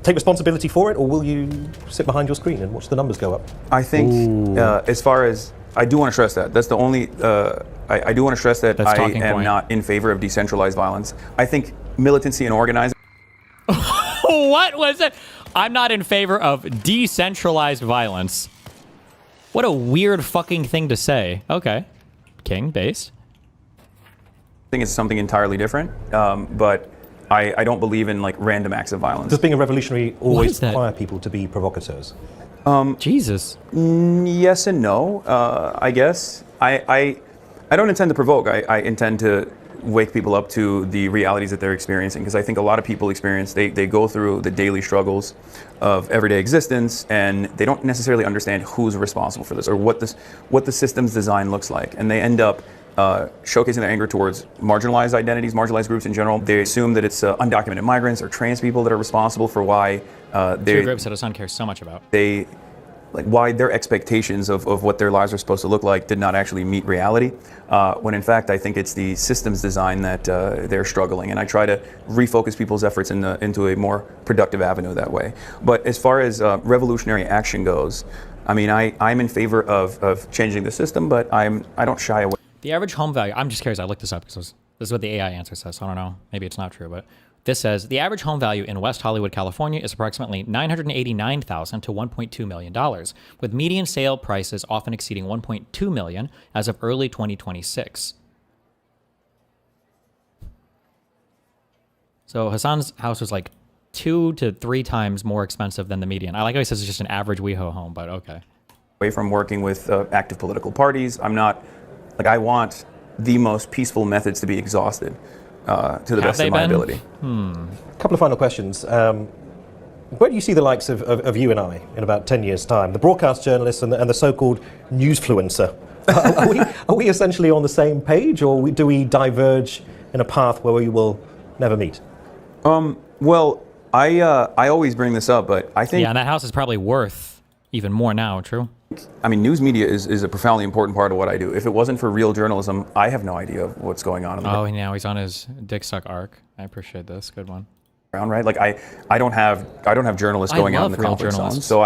take responsibility for it, or will you sit behind your screen and watch the numbers go up? I think as far as I do want to stress that that's the only I do want to stress that I am not in favor of decentralized violence. I think militancy and organizing. What was it? I'm not in favor of decentralized violence. What a weird fucking thing to say. Okay. King, based. I think it's something entirely different, but I don't believe in like random acts of violence. Does being a revolutionary always require people to be provocateurs? Jesus. Yes and no, I guess. I don't intend to provoke. I intend to wake people up to the realities that they're experiencing, because I think a lot of people experience, they go through the daily struggles of everyday existence, and they don't necessarily understand who's responsible for this or what the system's design looks like, and they end up showcasing their anger towards marginalized identities, marginalized groups in general. They assume that it's undocumented migrants or trans people that are responsible for why two groups that his son cares so much about. Why their expectations of what their lives are supposed to look like did not actually meet reality, when in fact I think it's the systems design that they're struggling, and I try to refocus people's efforts into a more productive avenue that way. But as far as revolutionary action goes, I mean, I'm in favor of changing the system, but I don't shy away. The average home value, I'm just curious, I looked this up because this is what the AI answer says, so I don't know, maybe it's not true, but this says the average home value in West Hollywood, California is approximately $989,000 to $1.2 million, with median sale prices often exceeding $1.2 million as of early 2026. So Hassan's house was like 2 to 3 times more expensive than the median. I like how he says it's just an average WeHo home, but okay. Away from working with active political parties, I'm not, like, I want the most peaceful methods to be exhausted. To the best of my ability. A couple of final questions. Where do you see the likes of you and I in about 10 years' time? The broadcast journalist and the so-called newsfluencer. Are we essentially on the same page, or do we diverge in a path where we will never meet? Well, I always bring this up, but I think... Yeah, and that house is probably worth even more now, true? I mean, news media is a profoundly important part of what I do. If it wasn't for real journalism, I have no idea what's going on. Oh, now he's on his dick suck arc. I appreciate this. Good one. Right? Like I don't have journalists going out in the comfort zone. So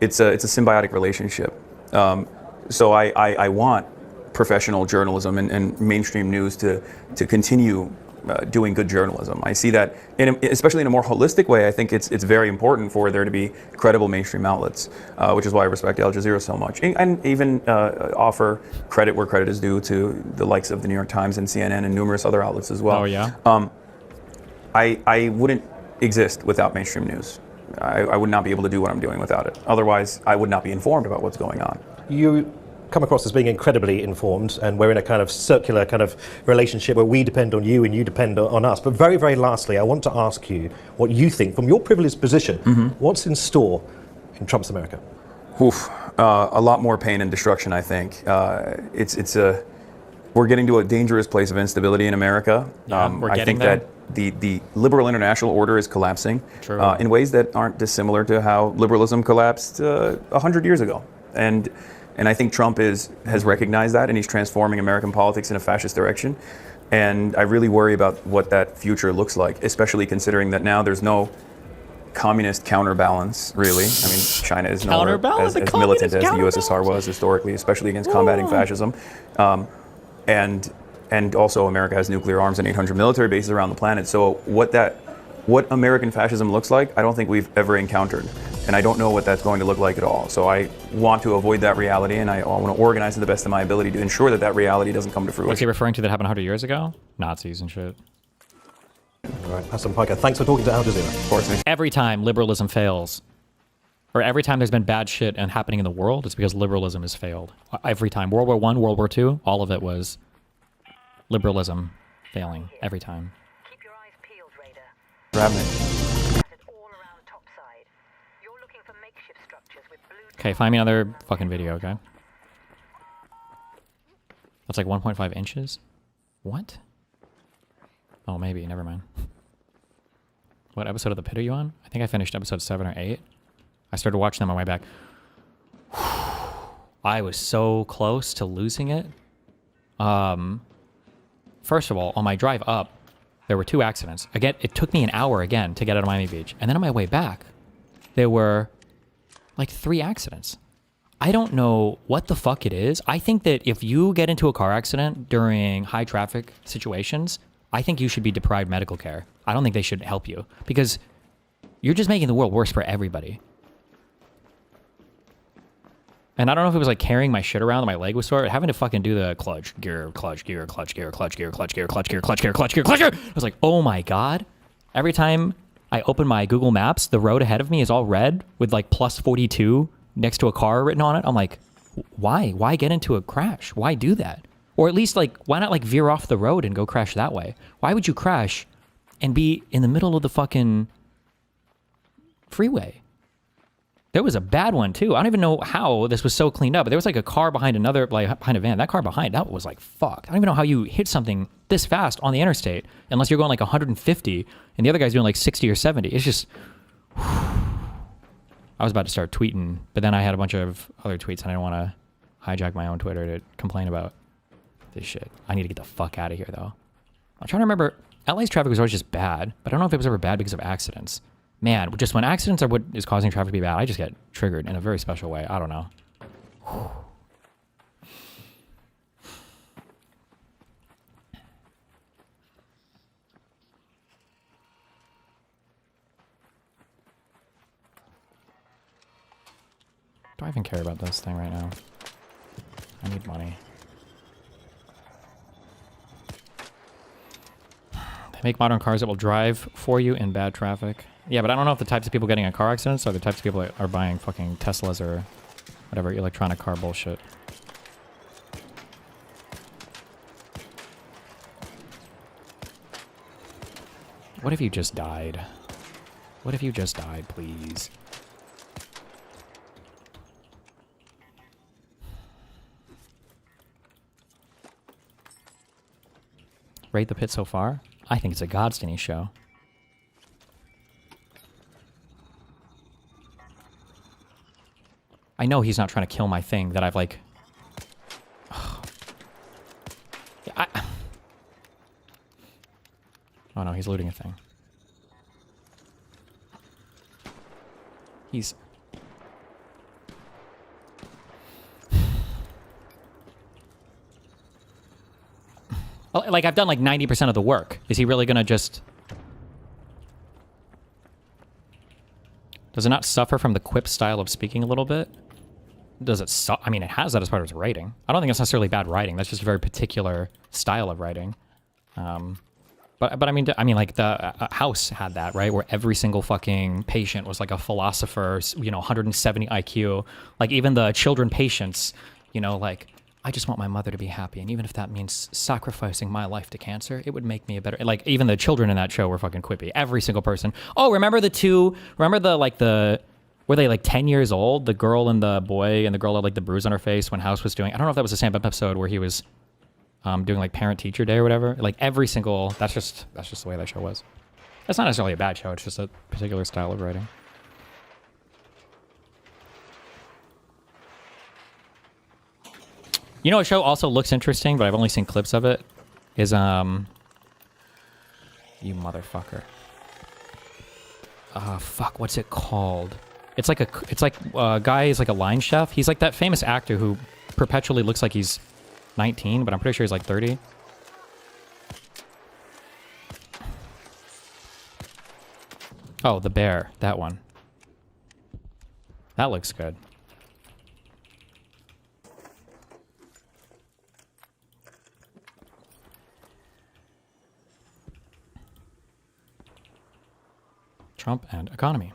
it's a symbiotic relationship. So I want professional journalism and mainstream news to continue doing good journalism. I see that, especially in a more holistic way. I think it's very important for there to be credible mainstream outlets, which is why I respect Al Jazeera so much, and even offer credit where credit is due to the likes of the New York Times and CNN and numerous other outlets as well. Oh yeah. I wouldn't exist without mainstream news. I would not be able to do what I'm doing without it. Otherwise, I would not be informed about what's going on. You come across as being incredibly informed, and we're in a kind of circular kind of relationship where we depend on you and you depend on us. But very, very lastly, I want to ask you what you think, from your privileged position, what's in store in Trump's America? Oof, a lot more pain and destruction, I think. We're getting to a dangerous place of instability in America. We're I getting think there. that the liberal international order is collapsing in ways that aren't dissimilar to how liberalism collapsed 100 years ago. And I think Trump has recognized that, and he's transforming American politics in a fascist direction. And I really worry about what that future looks like, especially considering that now there's no communist counterbalance, really. I mean, China is nowhere as militant as the USSR was historically, especially against combating fascism. And also America has nuclear arms and 800 military bases around the planet. So what American fascism looks like, I don't think we've ever encountered. And I don't know what that's going to look like at all. So I want to avoid that reality, and I want to organize to the best of my ability to ensure that that reality doesn't come to fruition. What's he referring to that happened 100 years ago? Nazis and shit. All right, Hassan Piker, thanks for talking to Al Jazeera. Of course. Every time liberalism fails, or every time there's been bad shit and happening in the world, it's because liberalism has failed. Every time. World War I, World War II, all of it was liberalism failing. Every time. Keep your eyes peeled, Raider. Grab me. All around topside. You're looking for makeshift structures with blue. Okay, find me another fucking video, okay? That's like 1.5 inches? What? Oh, maybe. Never mind. What episode of The Pit are you on? I think I finished episode 7 or 8. I started watching them on my way back. I was so close to losing it. First of all, on my drive up, there were 2 accidents. Again, it took me an hour again to get out of Miami Beach. And then on my way back, there were like 3 accidents. I don't know what the fuck it is. I think that if you get into a car accident during high traffic situations, I think you should be deprived medical care. I don't think they should help you because you're just making the world worse for everybody. And I don't know if it was like carrying my shit around and my leg was sore, having to fucking do the clutch, gear, clutch, gear, clutch, gear, clutch, gear, clutch, gear, clutch, gear, clutch, gear, clutch, gear, clutch, gear. I was like, oh my God. Every time I open my Google Maps, the road ahead of me is all red with like plus 42 next to a car written on it. I'm like, why? Why get into a crash? Why do that? Or at least like, why not like veer off the road and go crash that way? Why would you crash and be in the middle of the fucking freeway? There was a bad one too. I don't even know how this was so cleaned up, but there was like a car behind another, like behind a van. That car behind, that was like, fuck. I don't even know how you hit something this fast on the interstate unless you're going like 150 and the other guy's doing like 60 or 70. It's just, I was about to start tweeting, but then I had a bunch of other tweets and I didn't want to hijack my own Twitter to complain about this shit. I need to get the fuck out of here though. I'm trying to remember, LA's traffic was always just bad, but I don't know if it was ever bad because of accidents. Man, just when accidents are what is causing traffic to be bad, I just get triggered in a very special way. I don't know. Do I even care about this thing right now? I need money. They make modern cars that will drive for you in bad traffic. Yeah, but I don't know if the types of people getting in car accidents are the types of people that are buying fucking Teslas or whatever electronic car bullshit. What if you just died? What if you just died, please? Rate the Pit so far? I think it's a Godstinny show. I know he's not trying to kill my thing that I've like... Oh no, he's looting a thing. He's... Oh, like I've done like 90% of the work. Is he really gonna just? Does it not suffer from the quip style of speaking a little bit? Does it? I mean, it has that as part of its writing. I don't think it's necessarily bad writing. That's just a very particular style of writing. But I mean, like the House had that, right? Where every single fucking patient was like a philosopher, 170 IQ. Like even the children patients, like, I just want my mother to be happy, and even if that means sacrificing my life to cancer, it would make me a better. Like even the children in that show were fucking quippy. Every single person. Oh, remember were they like 10 years old? The girl and the boy, and the girl had like the bruise on her face when House was doing. I don't know if that was the same episode where he was doing like parent teacher day or whatever. Like every single. That's just the way that show was. That's not necessarily a bad show. It's just a particular style of writing. A show also looks interesting, but I've only seen clips of it. Is you motherfucker. Fuck, what's it called? It's like a guy is like a line chef. He's like that famous actor who perpetually looks like he's 19, but I'm pretty sure he's like 30. Oh, The Bear, that one. That looks good. Trump and economy.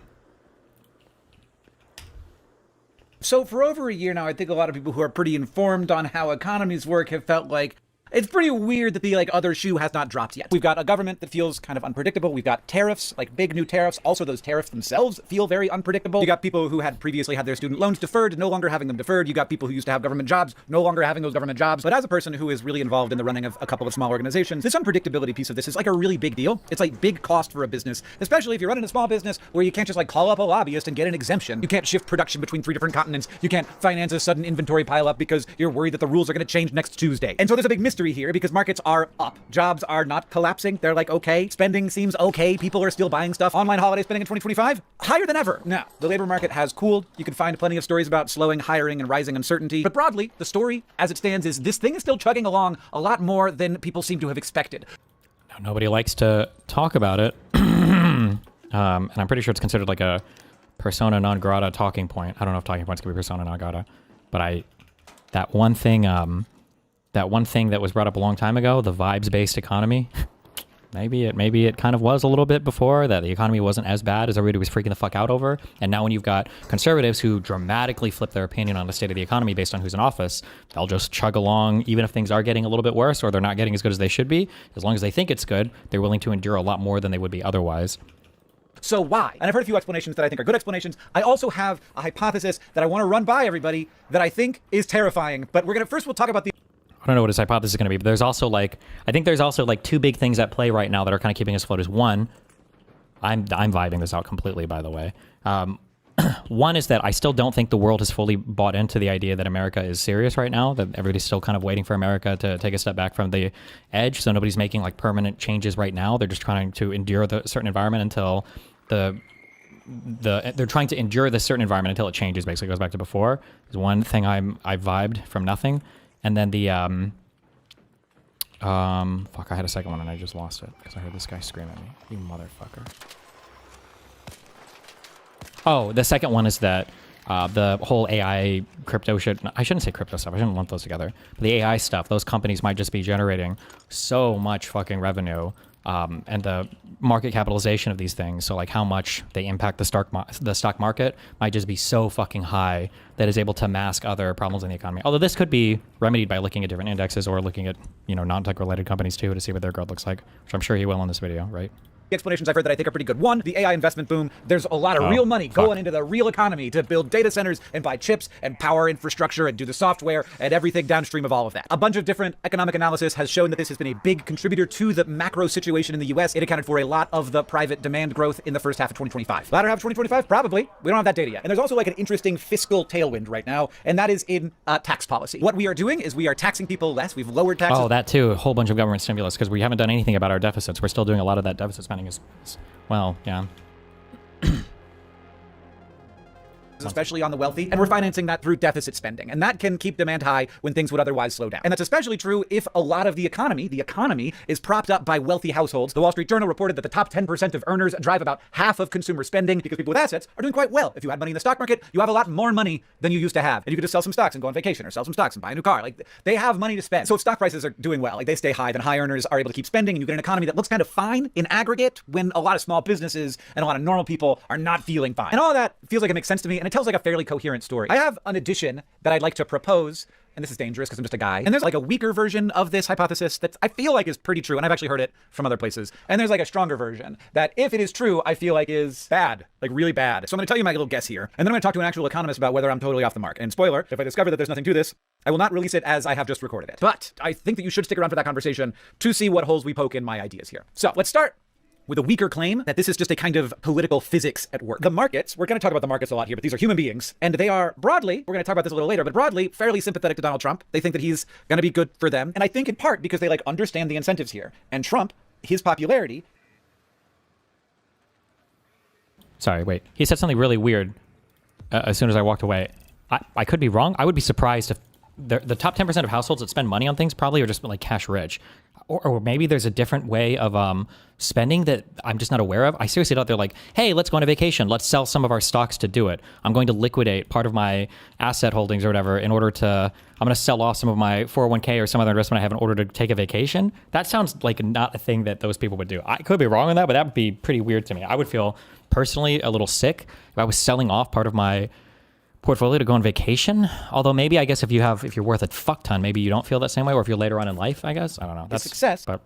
So for over a year now, I think a lot of people who are pretty informed on how economies work have felt like it's pretty weird that the other shoe has not dropped yet. We've got a government that feels kind of unpredictable. We've got tariffs, like big new tariffs. Also, those tariffs themselves feel very unpredictable. You got people who had previously had their student loans deferred, no longer having them deferred. You got people who used to have government jobs, no longer having those government jobs. But as a person who is really involved in the running of a couple of small organizations, this unpredictability piece of this is like a really big deal. It's like big cost for a business, especially if you're running a small business where you can't just like call up a lobbyist and get an exemption. You can't shift production between 3 different continents. You can't finance a sudden inventory pileup because you're worried that the rules are going to change next Tuesday. And so there's a big mystery here because markets are up. Jobs are not collapsing. They're like, okay. Spending seems okay. People are still buying stuff. Online holiday spending in 2025, higher than ever. Now, the labor market has cooled. You can find plenty of stories about slowing hiring and rising uncertainty. But broadly, the story as it stands is this thing is still chugging along a lot more than people seem to have expected. Now, nobody likes to talk about it. And I'm pretty sure it's considered like a persona non grata talking point. I don't know if talking points can be persona non grata, but that one thing that was brought up a long time ago, the vibes-based economy, maybe it kind of was a little bit before, that the economy wasn't as bad as everybody was freaking the fuck out over. And now when you've got conservatives who dramatically flip their opinion on the state of the economy based on who's in office, they'll just chug along even if things are getting a little bit worse or they're not getting as good as they should be. As long as they think it's good, they're willing to endure a lot more than they would be otherwise. So why? And I've heard a few explanations that I think are good explanations. I also have a hypothesis that I want to run by everybody that I think is terrifying. But we'll talk about the... I don't know what his hypothesis is going to be, but there's also I think there's also two big things at play right now that are kind of keeping us afloat. Is one, I'm vibing this out completely, by the way. One is that I still don't think the world has fully bought into the idea that America is serious right now, that everybody's still kind of waiting for America to take a step back from the edge. So nobody's making permanent changes right now. They're just trying to endure the certain environment until they're trying to endure this certain environment until it changes, basically goes back to before. Is one thing I vibed from nothing. And then the, fuck, I had a second one and I just lost it because I heard this guy scream at me. You motherfucker. Oh, the second one is that the whole AI crypto shit, I shouldn't say crypto stuff, I shouldn't lump those together. But the AI stuff, those companies might just be generating so much fucking revenue. And the market capitalization of these things, so how much they impact the stock market, might just be so fucking high that is able to mask other problems in the economy. Although this could be remedied by looking at different indexes or looking at non-tech related companies too to see what their growth looks like, which I'm sure he will in this video, right? Explanations I've heard that I think are pretty good. One, the AI investment boom. There's a lot of real money going into the real economy to build data centers and buy chips and power infrastructure and do the software and everything downstream of all of that. A bunch of different economic analysis has shown that this has been a big contributor to the macro situation in the US. It accounted for a lot of the private demand growth in the first half of 2025. Latter half of 2025? Probably. We don't have that data yet. And there's also an interesting fiscal tailwind right now, and that is in tax policy. What we are doing is we are taxing people less. We've lowered taxes. Oh, that too. A whole bunch of government stimulus, because we haven't done anything about our deficits. We're still doing a lot of that deficit spending well, yeah. especially on the wealthy, and we're financing that through deficit spending. And that can keep demand high when things would otherwise slow down. And that's especially true if a lot of the economy is propped up by wealthy households. The Wall Street Journal reported that the top 10% of earners drive about half of consumer spending because people with assets are doing quite well. If you had money in the stock market, you have a lot more money than you used to have. And you could just sell some stocks and go on vacation, or sell some stocks and buy a new car. Like, they have money to spend. So if stock prices are doing well, like they stay high, then high earners are able to keep spending, and you get an economy that looks kind of fine in aggregate when a lot of small businesses and a lot of normal people are not feeling fine. And all of that feels like it makes sense to me, and it tells like a fairly coherent story. I have an addition that I'd like to propose, and this is dangerous because I'm just a guy. And there's like a weaker version of this hypothesis that I feel like is pretty true, and I've actually heard it from other places. And there's like a stronger version that, if it is true, I feel like is bad, like really bad. So I'm going to tell you my little guess here, and then I'm going to talk to an actual economist about whether I'm totally off the mark. And spoiler, if I discover that there's nothing to this, I will not release it as I have just recorded it. But I think that you should stick around for that conversation to see what holes we poke in my ideas here. So let's start with a weaker claim that this is just a kind of political physics at work. The markets, we're going to talk about the markets a lot here, but these are human beings, and they are broadly, we're going to talk about this a little later, but broadly fairly sympathetic to Donald Trump. They think that he's going to be good for them. And I think in part because they like understand the incentives here. And Trump, his popularity. Sorry, wait. He said something really weird as soon as I walked away. I could be wrong. I would be surprised if the top 10% of households that spend money on things probably are just like cash rich. Or maybe there's a different way of spending that I'm just not aware of. I seriously thought they're like, hey, let's go on a vacation. Let's sell some of our stocks to do it. I'm going to liquidate part of my asset holdings or whatever in order to, I'm going to sell off some of my 401k or some other investment I have in order to take a vacation. That sounds like not a thing that those people would do. I could be wrong on that, but that would be pretty weird to me. I would feel personally a little sick if I was selling off part of my portfolio to go on vacation. Although maybe, I guess if you're worth a fuck ton, maybe you don't feel that same way, or if you're later on in life, I guess. I don't know. That's success. But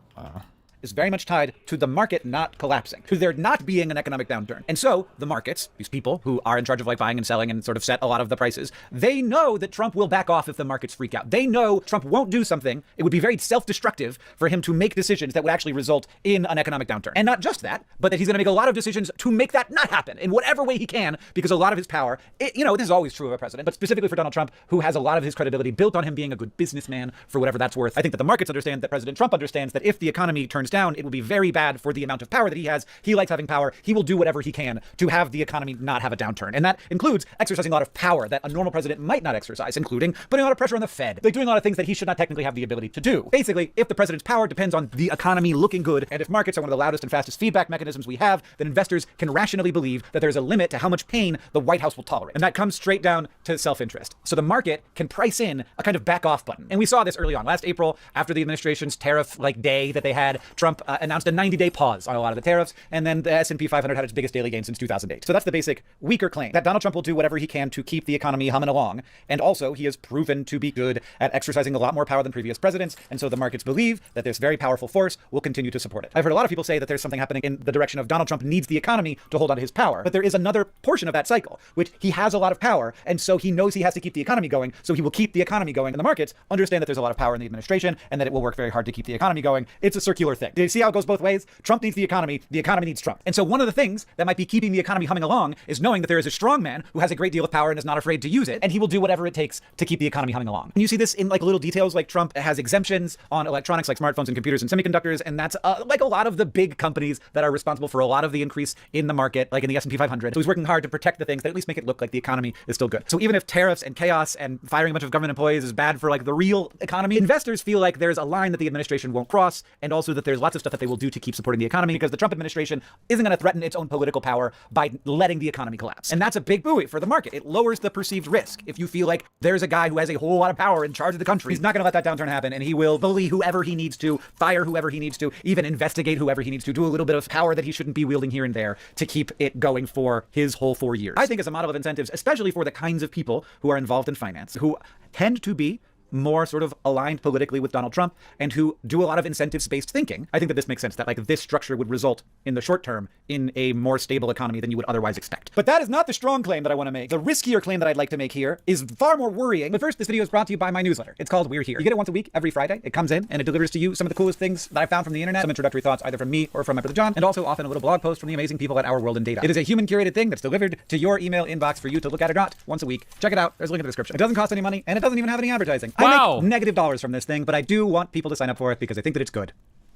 is very much tied to the market not collapsing, to there not being an economic downturn. And so the markets, these people who are in charge of like buying and selling and sort of set a lot of the prices, they know that Trump will back off if the markets freak out. They know Trump won't do something. It would be very self-destructive for him to make decisions that would actually result in an economic downturn. And not just that, but that he's going to make a lot of decisions to make that not happen in whatever way he can, because a lot of his power, this is always true of a president, but specifically for Donald Trump, who has a lot of his credibility built on him being a good businessman for whatever that's worth. I think that the markets understand that President Trump understands that if the economy turns down, it will be very bad for the amount of power that he has. He likes having power. He will do whatever he can to have the economy not have a downturn. And that includes exercising a lot of power that a normal president might not exercise, including putting a lot of pressure on the Fed. Like doing a lot of things that he should not technically have the ability to do. Basically, if the president's power depends on the economy looking good, and if markets are one of the loudest and fastest feedback mechanisms we have, then investors can rationally believe that there's a limit to how much pain the White House will tolerate. And that comes straight down to self-interest. So the market can price in a kind of back off button. And we saw this early on. Last April, after the administration's tariff day that they had, Trump announced a 90-day pause on a lot of the tariffs, and then the S&P 500 had its biggest daily gain since 2008. So that's the basic weaker claim, that Donald Trump will do whatever he can to keep the economy humming along, and also he has proven to be good at exercising a lot more power than previous presidents, and so the markets believe that this very powerful force will continue to support it. I've heard a lot of people say that there's something happening in the direction of Donald Trump needs the economy to hold on to his power, but there is another portion of that cycle, which he has a lot of power, and so he knows he has to keep the economy going, so he will keep the economy going, and the markets understand that there's a lot of power in the administration, and that it will work very hard to keep the economy going. It's a circular thing. Do you see how it goes both ways? Trump needs the economy needs Trump. And so one of the things that might be keeping the economy humming along is knowing that there is a strong man who has a great deal of power and is not afraid to use it, and he will do whatever it takes to keep the economy humming along. And you see this in like little details, like Trump has exemptions on electronics like smartphones and computers and semiconductors, and that's like a lot of the big companies that are responsible for a lot of the increase in the market, like in the S&P 500. So he's working hard to protect the things that at least make it look like the economy is still good. So even if tariffs and chaos and firing a bunch of government employees is bad for like the real economy, investors feel like there's a line that the administration won't cross, and also that there's lots of stuff that they will do to keep supporting the economy, because the Trump administration isn't going to threaten its own political power by letting the economy collapse. And that's a big buoy for the market. It lowers the perceived risk. If you feel like there's a guy who has a whole lot of power in charge of the country, he's not going to let that downturn happen, and he will bully whoever he needs to, fire whoever he needs to, even investigate whoever he needs to, do a little bit of power that he shouldn't be wielding here and there to keep it going for his whole 4 years. I think it's a model of incentives, especially for the kinds of people who are involved in finance, who tend to be more sort of aligned politically with Donald Trump and who do a lot of incentives-based thinking. I think that this makes sense, that like this structure would result in the short term in a more stable economy than you would otherwise expect. But that is not the strong claim that I want to make. The riskier claim that I'd like to make here is far more worrying. But first, this video is brought to you by my newsletter. It's called We're Here. You get it once a week, every Friday. It comes in and it delivers to you some of the coolest things that I found from the internet, some introductory thoughts either from me or from my brother John, and also often a little blog post from the amazing people at Our World in Data. It is a human-curated thing that's delivered to your email inbox for you to look at or not once a week. Check it out. There's a link in the description. It doesn't cost any money, and it doesn't even have any advertising. Wow. I make negative dollars from this thing, but I do want people to sign up for it because I think that it's good.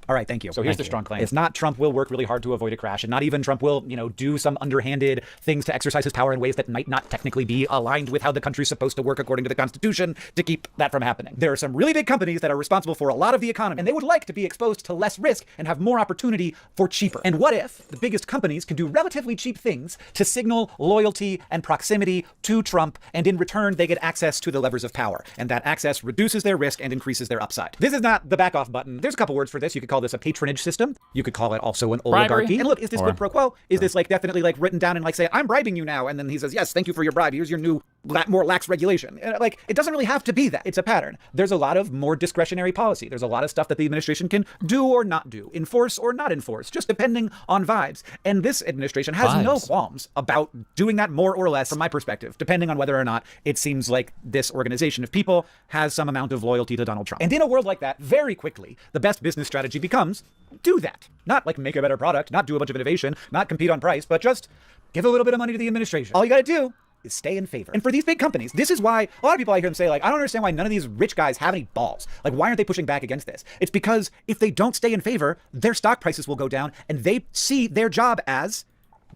All right, thank you. So here's the strong claim. It's not Trump will work really hard to avoid a crash, and not even Trump will, do some underhanded things to exercise his power in ways that might not technically be aligned with how the country's supposed to work according to the Constitution to keep that from happening. There are some really big companies that are responsible for a lot of the economy, and they would like to be exposed to less risk and have more opportunity for cheaper. And what if the biggest companies can do relatively cheap things to signal loyalty and proximity to Trump, and in return they get access to the levers of power, and that access reduces their risk and increases their upside. This is not the back off button. There's a couple words for this. You could call this a patronage system. You could call it also an oligarchy. Bribery. And look, is this quid pro quo? Is this definitely written down and say, I'm bribing you now? And then he says, yes, thank you for your bribe. Here's your new more lax regulation. It doesn't really have to be that. It's a pattern. There's a lot of more discretionary policy. There's a lot of stuff that the administration can do or not do, enforce or not enforce, just depending on vibes. And this administration has no qualms about doing that more or less, from my perspective, depending on whether or not it seems like this organization of people has some amount of loyalty to Donald Trump. And in a world like that, very quickly, the best business strategy becomes do that. Not make a better product, not do a bunch of innovation, not compete on price, but just give a little bit of money to the administration. All you gotta do is stay in favor. And for these big companies, this is why a lot of people I hear them say, I don't understand why none of these rich guys have any balls. Why aren't they pushing back against this? It's because if they don't stay in favor, their stock prices will go down, and they see their job as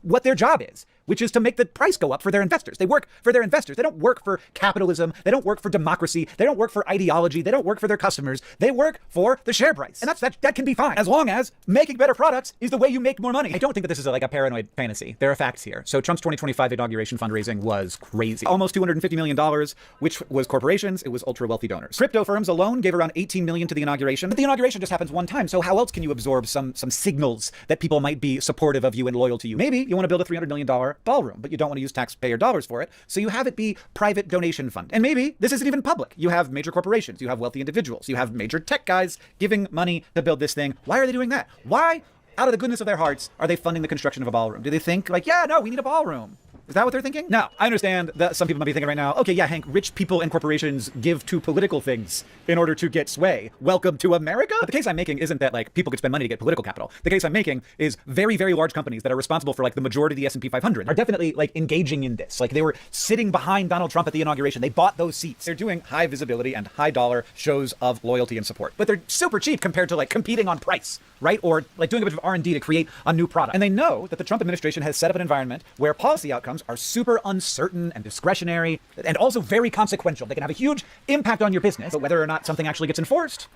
what their job is, which is to make the price go up for their investors. They work for their investors. They don't work for capitalism. They don't work for democracy. They don't work for ideology. They don't work for their customers. They work for the share price. And that can be fine, as long as making better products is the way you make more money. I don't think that this is a paranoid fantasy. There are facts here. So Trump's 2025 inauguration fundraising was crazy. Almost $250 million, which was corporations. It was ultra wealthy donors. Crypto firms alone gave around $18 million to the inauguration. But the inauguration just happens one time. So how else can you absorb some signals that people might be supportive of you and loyal to you? Maybe you want to build a $300 million ballroom, but you don't want to use taxpayer dollars for it, so you have it be private donation fund. And maybe this isn't even public. You have major corporations, you have wealthy individuals, you have major tech guys giving money to build this thing. Why are they doing that? Why, out of the goodness of their hearts, are they funding the construction of a ballroom? Do they think we need a ballroom? Is that what they're thinking? Now, I understand that some people might be thinking right now, okay, yeah, Hank, rich people and corporations give to political things in order to get sway. Welcome to America? But the case I'm making isn't that people could spend money to get political capital. The case I'm making is very, very large companies that are responsible for the majority of the S&P 500 are definitely engaging in this. They were sitting behind Donald Trump at the inauguration. They bought those seats. They're doing high visibility and high dollar shows of loyalty and support. But they're super cheap compared to competing on price, right? Or doing a bit of R&D to create a new product. And they know that the Trump administration has set up an environment where policy outcomes are super uncertain and discretionary and also very consequential. They can have a huge impact on your business, but whether or not something actually gets enforced,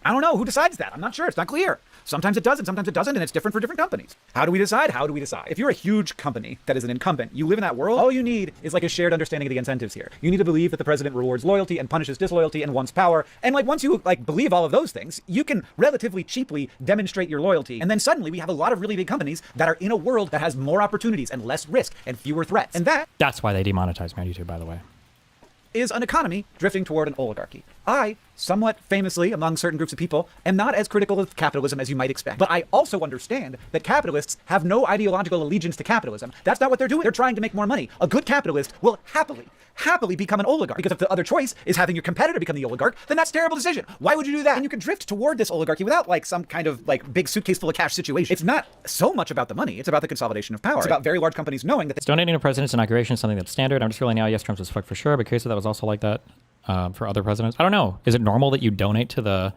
I don't know. Who decides that? I'm not sure. It's not clear. Sometimes it does and sometimes it doesn't, and it's different for different companies. How do we decide? If you're a huge company that is an incumbent, you live in that world, all you need is a shared understanding of the incentives here. You need to believe that the president rewards loyalty and punishes disloyalty and wants power. And once you believe all of those things, you can relatively cheaply demonstrate your loyalty. And then suddenly we have a lot of really big companies that are in a world that has more opportunities and less risk and fewer threats. And that's why they demonetized me on YouTube, by the way. Is an economy drifting toward an oligarchy. I, somewhat famously among certain groups of people, am not as critical of capitalism as you might expect. But I also understand that capitalists have no ideological allegiance to capitalism. That's not what they're doing. They're trying to make more money. A good capitalist will happily become an oligarch. Because if the other choice is having your competitor become the oligarch, then that's a terrible decision. Why would you do that? And you can drift toward this oligarchy without some kind of big suitcase full of cash situation. It's not so much about the money. It's about the consolidation of power. It's about very large companies knowing that donating to president's inauguration is something that's standard. I'm just really now, yes, Trump's was fucked for sure, but curious if that was also like that for other presidents. I don't know. Is it normal that you donate to the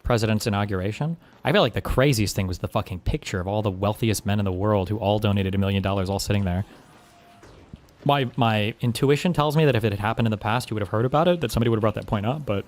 president's inauguration? I feel like the craziest thing was the fucking picture of all the wealthiest men in the world who all donated $1 million all sitting there. My intuition tells me that if it had happened in the past, you would have heard about it, that somebody would have brought that point up, but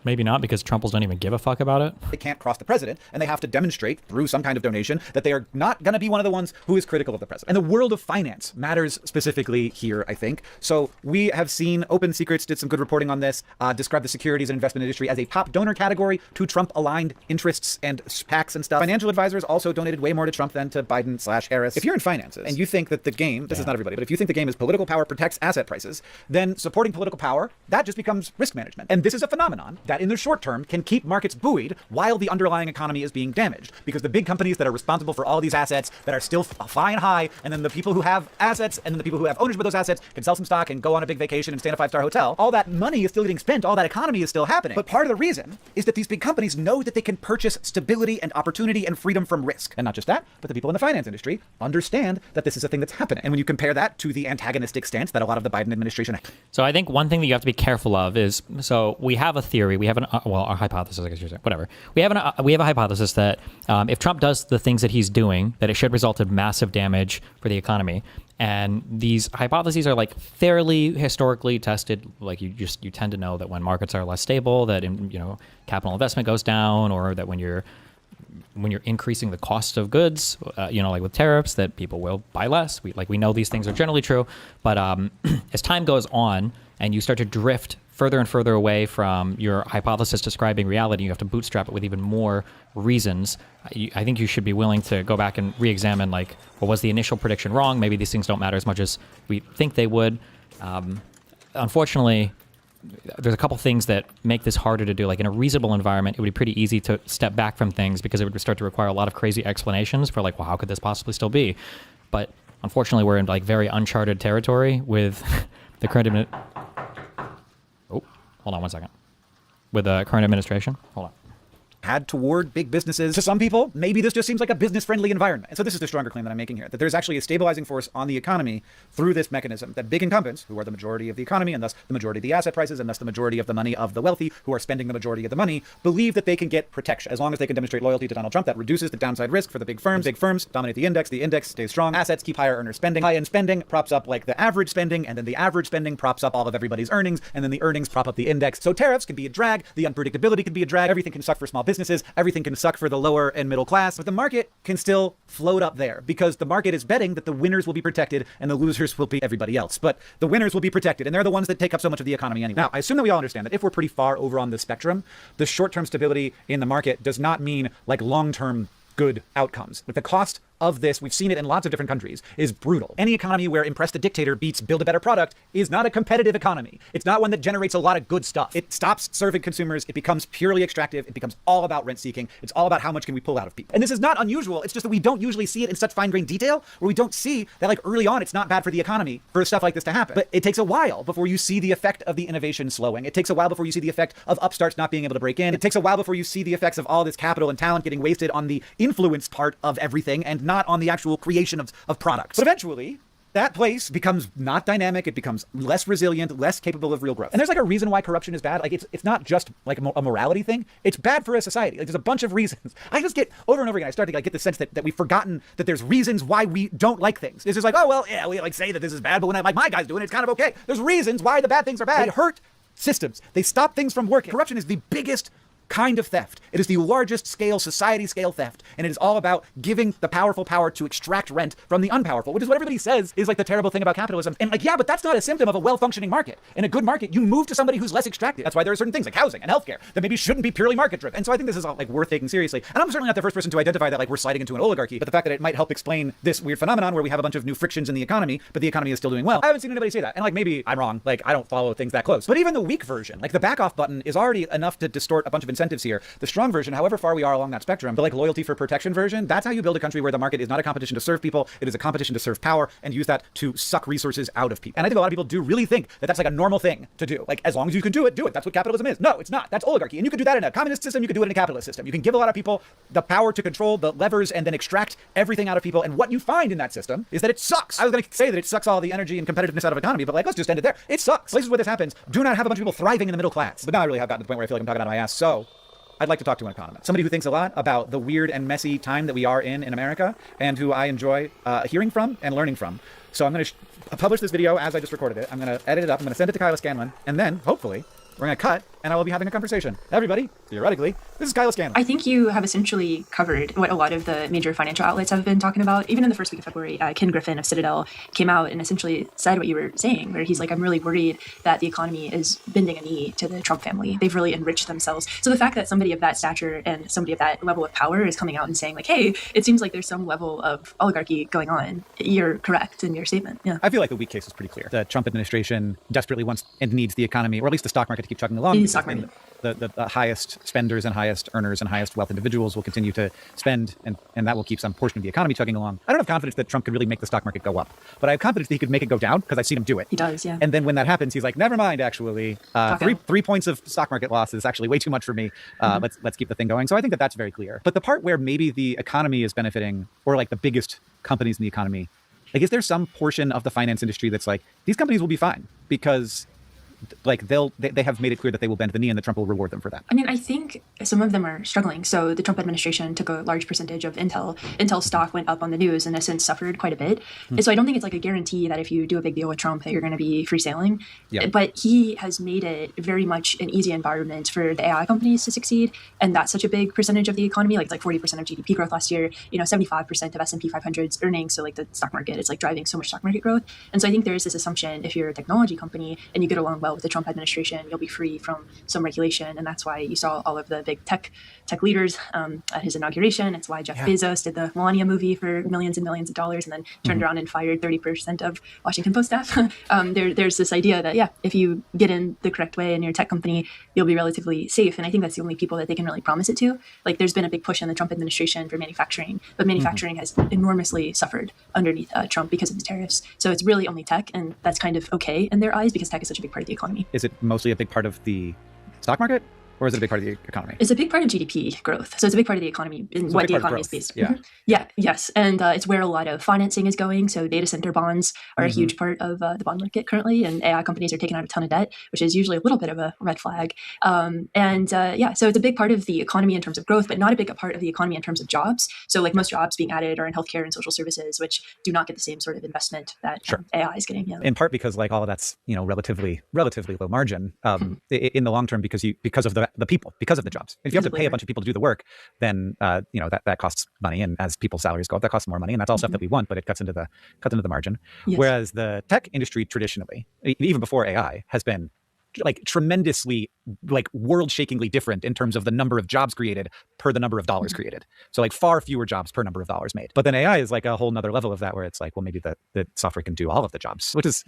maybe not, because Trumples don't even give a fuck about it. They can't cross the president, and they have to demonstrate through some kind of donation that they are not going to be one of the ones who is critical of the president. And the world of finance matters specifically here, I think. So we have seen Open Secrets did some good reporting on this, described the securities and investment industry as a top donor category to Trump-aligned interests and PACs and stuff. Financial advisors also donated way more to Trump than to Biden/Harris. If you're in finances and you think that the game, this is not everybody, but if you think the game is political power protects asset prices, then supporting political power, that just becomes risk management. And this is a phenomenon that in the short term can keep markets buoyed while the underlying economy is being damaged, because the big companies that are responsible for all of these assets that are still flying high, and then the people who have assets and then the people who have ownership of those assets can sell some stock and go on a big vacation and stay in a 5-star hotel. All that money is still getting spent. All that economy is still happening. But part of the reason is that these big companies know that they can purchase stability and opportunity and freedom from risk. And not just that, but the people in the finance industry understand that this is a thing that's happening. And when you compare that to the antagonistic stance that a lot of the Biden administration has. So I think one thing that you have to be careful of is, so we have a theory, we have our hypothesis, I guess you're saying, whatever. We have a hypothesis that if Trump does the things that he's doing, that it should result in massive damage for the economy. And these hypotheses are like fairly historically tested. Like you tend to know that when markets are less stable, that capital investment goes down, or that when you're increasing the cost of goods, like with tariffs, that people will buy less. We know these things are generally true, but as time goes on and you start to drift further and further away from your hypothesis describing reality, you have to bootstrap it with even more reasons. I think you should be willing to go back and re-examine, was the initial prediction wrong? Maybe these things don't matter as much as we think they would. Unfortunately, there's a couple things that make this harder to do. Like in a reasonable environment, it would be pretty easy to step back from things because it would start to require a lot of crazy explanations for how could this possibly still be? But unfortunately, we're in very uncharted territory with the current hold on one second. With the current administration, hold on. Had toward big businesses. To some people, maybe this just seems like a business-friendly environment. And so this is the stronger claim that I'm making here, that there's actually a stabilizing force on the economy through this mechanism, that big incumbents, who are the majority of the economy, and thus the majority of the asset prices, and thus the majority of the money of the wealthy, who are spending the majority of the money, believe that they can get protection. As long as they can demonstrate loyalty to Donald Trump, that reduces the downside risk for the big firms. Big firms dominate the index stays strong, assets keep higher earner spending. High-end spending props up the average spending, and then the average spending props up all of everybody's earnings, and then the earnings prop up the index. So tariffs can be a drag, the unpredictability can be a drag, everything can suck for small businesses, everything can suck for the lower and middle class, but the market can still float up there because the market is betting that the winners will be protected and the losers will be everybody else. But the winners will be protected, and they're the ones that take up so much of the economy anyway. Now, I assume that we all understand that if we're pretty far over on the spectrum, the short-term stability in the market does not mean long-term good outcomes. But the cost of this, we've seen it in lots of different countries, is brutal. Any economy where impress the dictator beats build a better product is not a competitive economy. It's not one that generates a lot of good stuff. It stops serving consumers. It becomes purely extractive. It becomes all about rent seeking. It's all about how much can we pull out of people. And this is not unusual. It's just that we don't usually see it in such fine-grained detail, where we don't see that early on it's not bad for the economy for stuff like this to happen. But it takes a while before you see the effect of the innovation slowing. It takes a while before you see the effect of upstarts not being able to break in. It takes a while before you see the effects of all this capital and talent getting wasted on the influence part of everything and not on the actual creation of products. But eventually, that place becomes not dynamic. It becomes less resilient, less capable of real growth. And there's a reason why corruption is bad. It's not just a morality thing. It's bad for a society. There's a bunch of reasons. I just get over and over again, I start to get the sense that we've forgotten that there's reasons why we don't like things. It's just we say that this is bad, but when my guy's doing it, it's kind of okay. There's reasons why the bad things are bad. They hurt systems. They stop things from working. Corruption is the biggest kind of theft. It is the largest scale, society scale theft. And it is all about giving the powerful power to extract rent from the unpowerful, which is what everybody says is the terrible thing about capitalism. And but that's not a symptom of a well-functioning market. In a good market, you move to somebody who's less extractive. That's why there are certain things like housing and healthcare that maybe shouldn't be purely market driven. And so I think this is all worth taking seriously. And I'm certainly not the first person to identify that we're sliding into an oligarchy, but the fact that it might help explain this weird phenomenon where we have a bunch of new frictions in the economy, but the economy is still doing well. I haven't seen anybody say that. And maybe I'm wrong. I don't follow things that close. But even the weak version, the back off button is already enough to distort a bunch of incentives here. The strong version, however far we are along that spectrum, the loyalty for protection version, that's how you build a country where the market is not a competition to serve people, it is a competition to serve power and use that to suck resources out of people. And I think a lot of people do really think that that's a normal thing to do. As long as you can do it, do it. That's what capitalism is. No, it's not. That's oligarchy. And you can do that in a communist system, you can do it in a capitalist system. You can give a lot of people the power to control the levers and then extract everything out of people. And what you find in that system is that it sucks. I was going to say that it sucks all the energy and competitiveness out of economy, but let's just end it there. It sucks. Places where this happens do not have a bunch of people thriving in the middle class. But now I really have gotten to the point where I feel like I'm talking out of my ass. So I'd like to talk to an economist, somebody who thinks a lot about the weird and messy time that we are in America, and who I enjoy hearing from and learning from. So I'm going to publish this video as I just recorded it. I'm going to edit it up. I'm going to send it to Kyla Scanlon, and then hopefully we're going to cut, and I will be having a conversation. Everybody, theoretically, this is Kyla Scanlon. I think you have essentially covered what a lot of the major financial outlets have been talking about. Even in the first week of February, Ken Griffin of Citadel came out and essentially said what you were saying, where he's I'm really worried that the economy is bending a knee to the Trump family. They've really enriched themselves. So the fact that somebody of that stature and somebody of that level of power is coming out and saying hey, it seems like there's some level of oligarchy going on, you're correct in your statement. Yeah. I feel like the weak case is pretty clear. The Trump administration desperately wants and needs the economy, or at least the stock market, to keep chugging along. The highest spenders and highest earners and highest wealth individuals will continue to spend, and that will keep some portion of the economy chugging along. I don't have confidence that Trump could really make the stock market go up, but I have confidence that he could make it go down because I've seen him do it. He does, yeah. And then when that happens, he's never mind, actually, 3 points of stock market loss is actually way too much for me. Let's keep the thing going. So I think that that's very clear. But the part where maybe the economy is benefiting, or the biggest companies in the economy, is there some portion of the finance industry that's these companies will be fine because like they have made it clear that they will bend the knee and that Trump will reward them for that? I mean, I think some of them are struggling. So the Trump administration took a large percentage of Intel. Intel stock went up on the news and has since suffered quite a bit. And so I don't think it's like a guarantee that if you do a big deal with Trump that you're going to be free sailing. Yeah. But he has made it very much an easy environment for the AI companies to succeed. And that's such a big percentage of the economy, like 40% of GDP growth last year, 75% of S&P 500's earnings. So like the stock market, it's like driving so much stock market growth. And so I think there is this assumption if you're a technology company and you get along well with the Trump administration, you'll be free from some regulation. And that's why you saw all of the big tech leaders at his inauguration. It's why Jeff Bezos did the Melania movie for millions and millions of dollars and then turned around and fired 30% of Washington Post staff. There's this idea that, if you get in the correct way in your tech company, you'll be relatively safe. And I think that's the only people that they can really promise it to. Like there's been a big push in the Trump administration for manufacturing, but manufacturing has enormously suffered underneath Trump because of the tariffs. So it's really only tech, and that's kind of okay in their eyes because tech is such a big part of the economy. Is it mostly a big part of the stock market? Or is it a big part of the economy? It's a big part of GDP growth. So it's a big part of the economy in what the economy is based. Yeah. Yeah. Yes. And it's where a lot of financing is going. So data center bonds are a huge part of the bond market currently. And AI companies are taking out a ton of debt, which is usually a little bit of a red flag. So it's a big part of the economy in terms of growth, but not a big part of the economy in terms of jobs. So like most jobs being added are in healthcare and social services, which do not get the same sort of investment that AI is getting. Yeah. In part because like all of that's, relatively low margin in the long term because of the people, because of the jobs. If you have to pay a bunch of people to do the work, then that costs money, and as people's salaries go up, that costs more money, and that's all stuff that we want, but it cuts into the margin. Yes. Whereas the tech industry traditionally, even before AI, has been like tremendously like world-shakingly different in terms of the number of jobs created per the number of dollars created. So like far fewer jobs per number of dollars made. But then AI is like a whole nother level of that where it's like, well, maybe the software can do all of the jobs, which is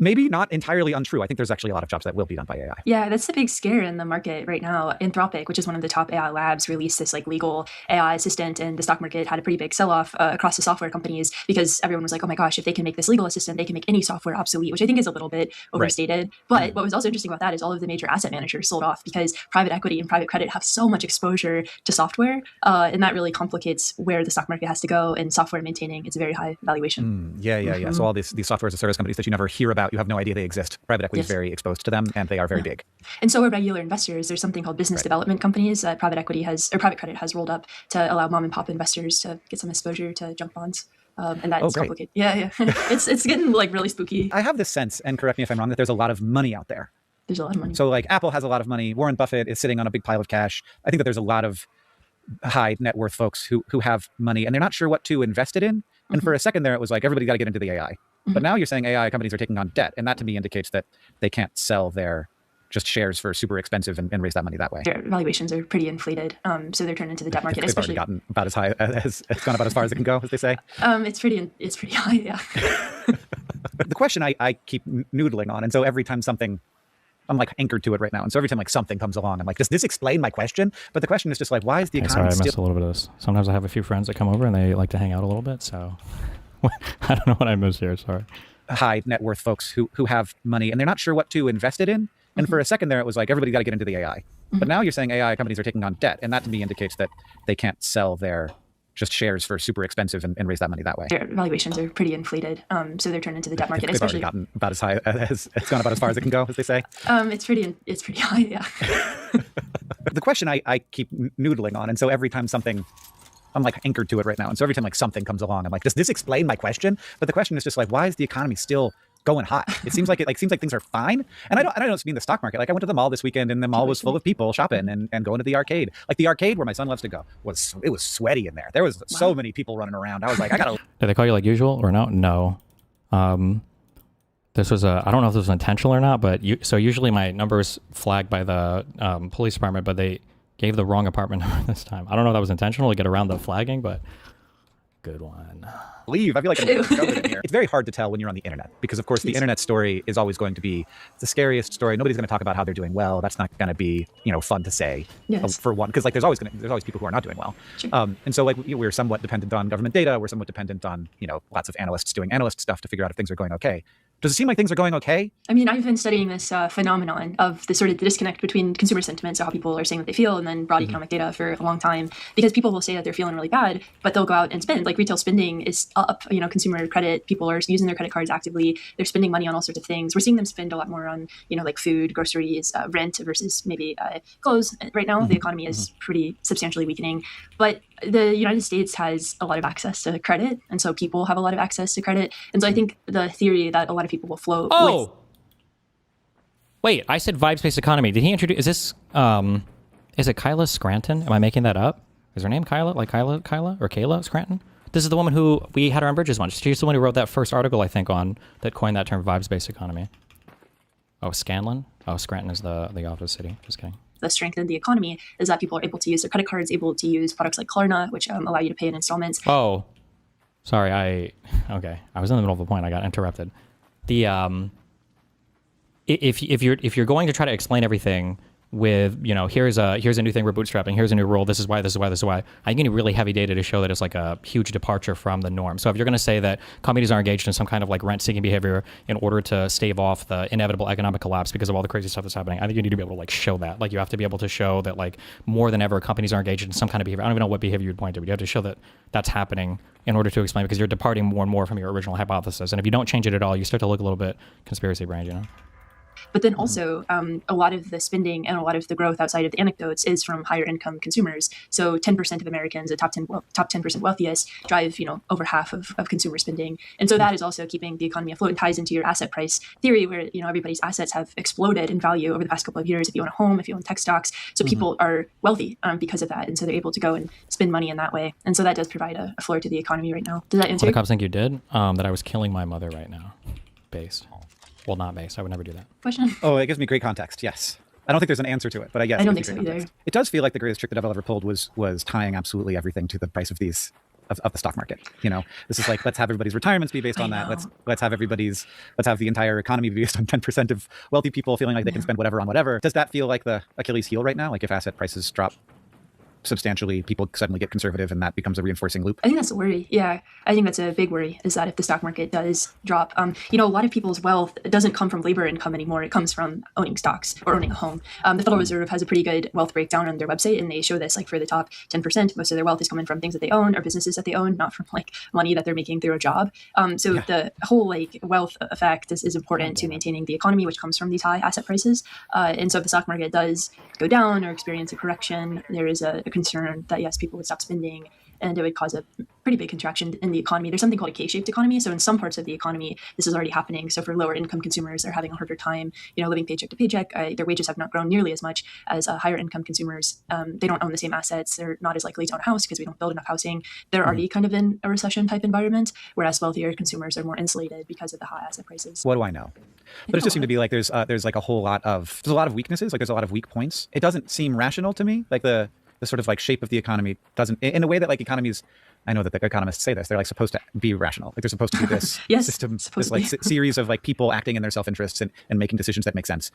maybe not entirely untrue. I think there's actually a lot of jobs that will be done by AI. Yeah, that's the big scare in the market right now. Anthropic, which is one of the top AI labs, released this like legal AI assistant, and the stock market had a pretty big sell-off across the software companies because everyone was like, oh my gosh, if they can make this legal assistant, they can make any software obsolete, which I think is a little bit overstated. Right. But what was also interesting about that is all of the major asset managers sold off because private equity and private credit have so much exposure to software, and that really complicates where the stock market has to go, and software maintaining its a very high valuation. Yeah. So all these software as a service companies that you never hear about, you have no idea they exist. Private equity is very exposed to them, and they are very big. And so are regular investors. There's something called business development companies that private credit has rolled up to allow mom and pop investors to get some exposure to junk bonds. And that's complicated. Yeah. It's getting like really spooky. I have this sense, and correct me if I'm wrong, that there's a lot of money out there. There's a lot of money. So like Apple has a lot of money. Warren Buffett is sitting on a big pile of cash. I think that there's a lot of high net worth folks who have money and they're not sure what to invest it in. And for a second there, it was like, everybody got to get into the AI. But now you're saying AI companies are taking on debt. And that to me indicates that they can't sell their just shares for super expensive and raise that money that way. Their valuations are pretty inflated. So they're turned into the debt market. They've already gotten about as high as it's gone about as far as it can go, as they say. It's pretty high, yeah. The question I keep noodling on, and so every time something, I'm like anchored to it right now. And so every time like something comes along, I'm like, does this explain my question? But the question is just like, why is the economy Sorry, I missed a little bit of this. Sometimes I have a few friends that come over and they like to hang out a little bit. So I don't know what I missed here. Sorry. High net worth folks who have money and they're not sure what to invest it in. And for a second there, it was like, everybody got to get into the AI. But now you're saying AI companies are taking on debt. And that to me indicates that they can't sell their just shares for super expensive and raise that money that way. Their valuations are pretty inflated. So they're turned into the debt market. They've already gotten about as high as it's gone about as far as it can go, as they say. It's pretty high, yeah. The question I keep noodling on, and so every time something, I'm like anchored to it right now. And so every time like something comes along, I'm like, does this explain my question? But the question is just like, why is the economy still going hot? It seems like things are fine. And I don't just mean the stock market. Like I went to the mall this weekend and the mall was full of people shopping and going to the arcade. Like the arcade where my son loves to go it was sweaty in there. There was so many people running around. I was like, I gotta. Did they call you like usual or no? No. This was I don't know if this was intentional or not, but so usually my number is flagged by the police department, but they gave the wrong apartment number this time. I don't know if that was intentional to get around the flagging, but good one. Leave. I feel like I'm in here. It's very hard to tell when you're on the internet because, of course, the internet story is always going to be the scariest story. Nobody's going to talk about how they're doing well. That's not going to be, fun to say for one, because like there's always people who are not doing well. Sure. And so like we're somewhat dependent on government data. We're somewhat dependent on lots of analysts doing analyst stuff to figure out if things are going okay. Does it seem like things are going okay? I mean, I've been studying this phenomenon of the sort of disconnect between consumer sentiment, so how people are saying what they feel, and then broad economic data for a long time. Because people will say that they're feeling really bad, but they'll go out and spend. Like retail spending is up. You know, consumer credit, people are using their credit cards actively. They're spending money on all sorts of things. We're seeing them spend a lot more on, you know, like food, groceries, rent versus maybe clothes. Right now, the economy is pretty substantially weakening. But the United States has a lot of access to credit, and so people have a lot of access to credit. And so I think the theory that a lot of people will float with... Wait, I said vibes-based economy. Did he introduce... Is it Kyla Scranton? Am I making that up? Is her name Kyla? Like Kyla? Or Kayla Scranton? This is the woman who we had her on Bridges once. She's the one who wrote that first article, I think, that coined that term vibes-based economy. Oh, Scanlon? Oh, Scranton is the office city. Just kidding. The strength of the economy is that people are able to use their credit cards, able to use products like Klarna, which allow you to pay in installments. Oh, sorry. Okay. I was in the middle of a point. I got interrupted. The if you're going to try to explain everything with, you know, here's a new thing we're bootstrapping, here's a new rule, this is why, I think you need really heavy data to show that it's like a huge departure from the norm. So if you're going to say that companies are engaged in some kind of like rent-seeking behavior in order to stave off the inevitable economic collapse because of all the crazy stuff that's happening, I think you need to be able to like show that. Like you have to be able to show that like more than ever companies are engaged in some kind of behavior. I don't even know what behavior you'd point to, but you have to show that that's happening in order to explain, because you're departing more and more from your original hypothesis. And if you don't change it at all, you start to look a little bit conspiracy brained, you know? But then also, a lot of the spending and a lot of the growth outside of the anecdotes is from higher income consumers. So 10% of Americans, the top 10% wealthiest, drive, you know, over half of consumer spending. And so that is also keeping the economy afloat and ties into your asset price theory, where, you know, everybody's assets have exploded in value over the past couple of years. If you own a home, if you own tech stocks, so people are wealthy because of that. And so they're able to go and spend money in that way. And so that does provide a floor to the economy right now. Does that answer? What the cops think you did? That I was killing my mother right now. Based. Well, not based. I would never do that. Question? Oh, it gives me great context. Yes. I don't think there's an answer to it, but I guess I don't think so either. It does feel like the greatest trick the devil ever pulled was tying absolutely everything to the price of these of the stock market. You know, this is like, let's have everybody's retirements be based on that. Let's have the entire economy be based on 10% of wealthy people feeling like they can spend whatever on whatever. Does that feel like the Achilles heel right now? Like if asset prices drop substantially, people suddenly get conservative and that becomes a reinforcing loop? I think that's a worry. Yeah, I think that's a big worry, is that if the stock market does drop, you know, a lot of people's wealth doesn't come from labor income anymore. It comes from owning stocks or owning a home. The Federal Reserve has a pretty good wealth breakdown on their website, and they show this, like for the top 10%, most of their wealth is coming from things that they own or businesses that they own, not from like money that they're making through a job. The whole like wealth effect is important to maintaining the economy, which comes from these high asset prices. And so if the stock market does go down or experience a correction, there is a concern that yes, people would stop spending and it would cause a pretty big contraction in the economy. There's something called a K-shaped economy. So in some parts of the economy, this is already happening. So for lower income consumers, they're having a harder time, you know, living paycheck to paycheck. Their wages have not grown nearly as much as higher income consumers. They don't own the same assets. They're not as likely to own a house because we don't build enough housing. They're already kind of in a recession type environment, whereas wealthier consumers are more insulated because of the high asset prices. What do I know? But it just seemed to be like there's like a lot of weaknesses. Like there's a lot of weak points. It doesn't seem rational to me. Like the sort of like shape of the economy doesn't, in a way that like economies, I know that the economists say this, they're like supposed to be rational. Like they're supposed to be this system, this like series of like people acting in their self-interests and making decisions that make sense.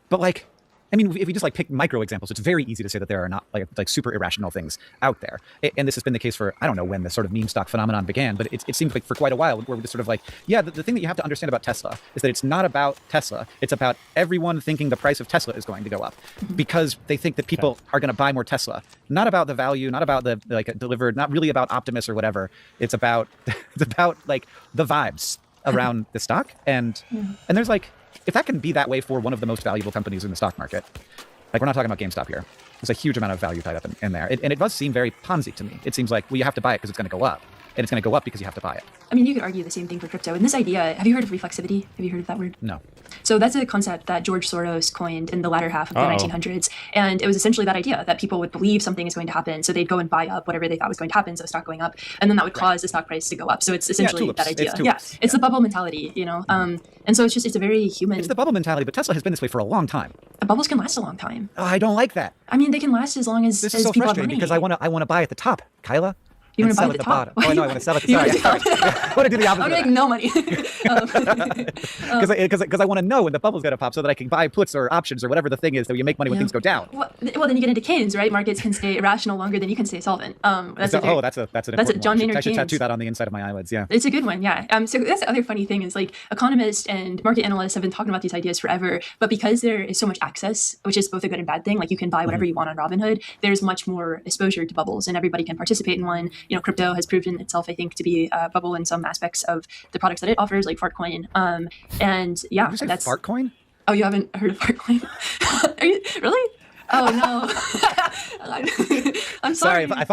But like, I mean, if we just like pick micro examples, it's very easy to say that there are not like super irrational things out there. And this has been the case for, I don't know when the sort of meme stock phenomenon began, but it seemed like for quite a while where we're just sort of like, yeah, the thing that you have to understand about Tesla is that it's not about Tesla. It's about everyone thinking the price of Tesla is going to go up because they think that people are going to buy more Tesla. Not about the value, not about the like delivered, not really about Optimus or whatever. It's about like the vibes around the stock. And there's like, if that can be that way for one of the most valuable companies in the stock market, like we're not talking about GameStop here, there's a huge amount of value tied up in there. And it does seem very Ponzi to me. It seems like, well, you have to buy it because it's going to go up. And it's going to go up because you have to buy it. I mean, you could argue the same thing for crypto. And this idea, have you heard of reflexivity? Have you heard of that word? No. So that's a concept that George Soros coined in the latter half of the 1900s. And it was essentially that idea that people would believe something is going to happen. So they'd go and buy up whatever they thought was going to happen. So stock going up. And then that would cause the stock price to go up. So it's essentially that idea. It's the bubble mentality, you know? And so it's a very human. It's the bubble mentality, but Tesla has been this way for a long time. Bubbles can last a long time. I don't like that. I mean, they can last as long as this is so people frustrating have money. Because I want to buy at the top, Kyla. You want to buy sell at at the the top. bottom. Oh, no, I want to sell at the You top. wanna sell- I want to do the I opposite. want to make no money. Because I want to know when the bubble's going to pop so that I can buy puts or options or whatever the thing is that you make money when things go down. Well, then you get into Keynes, right? Markets can stay irrational longer than you can stay solvent. That's an important John Maynard I should Keynes. tattoo that on the inside of my eyelids. Yeah. It's a good one, yeah. So that's the other funny thing is like economists and market analysts have been talking about these ideas forever, but because there is so much access, which is both a good and bad thing, like you can buy whatever you want on Robinhood, there's much more exposure to bubbles and everybody can participate in one. You know, crypto has proven itself, I think, to be a bubble in some aspects of the products that it offers, like Fartcoin. And yeah, Did you say that's Fartcoin? Oh, you haven't heard of Fartcoin? Are you really? Oh no. I'm sorry. Sorry, I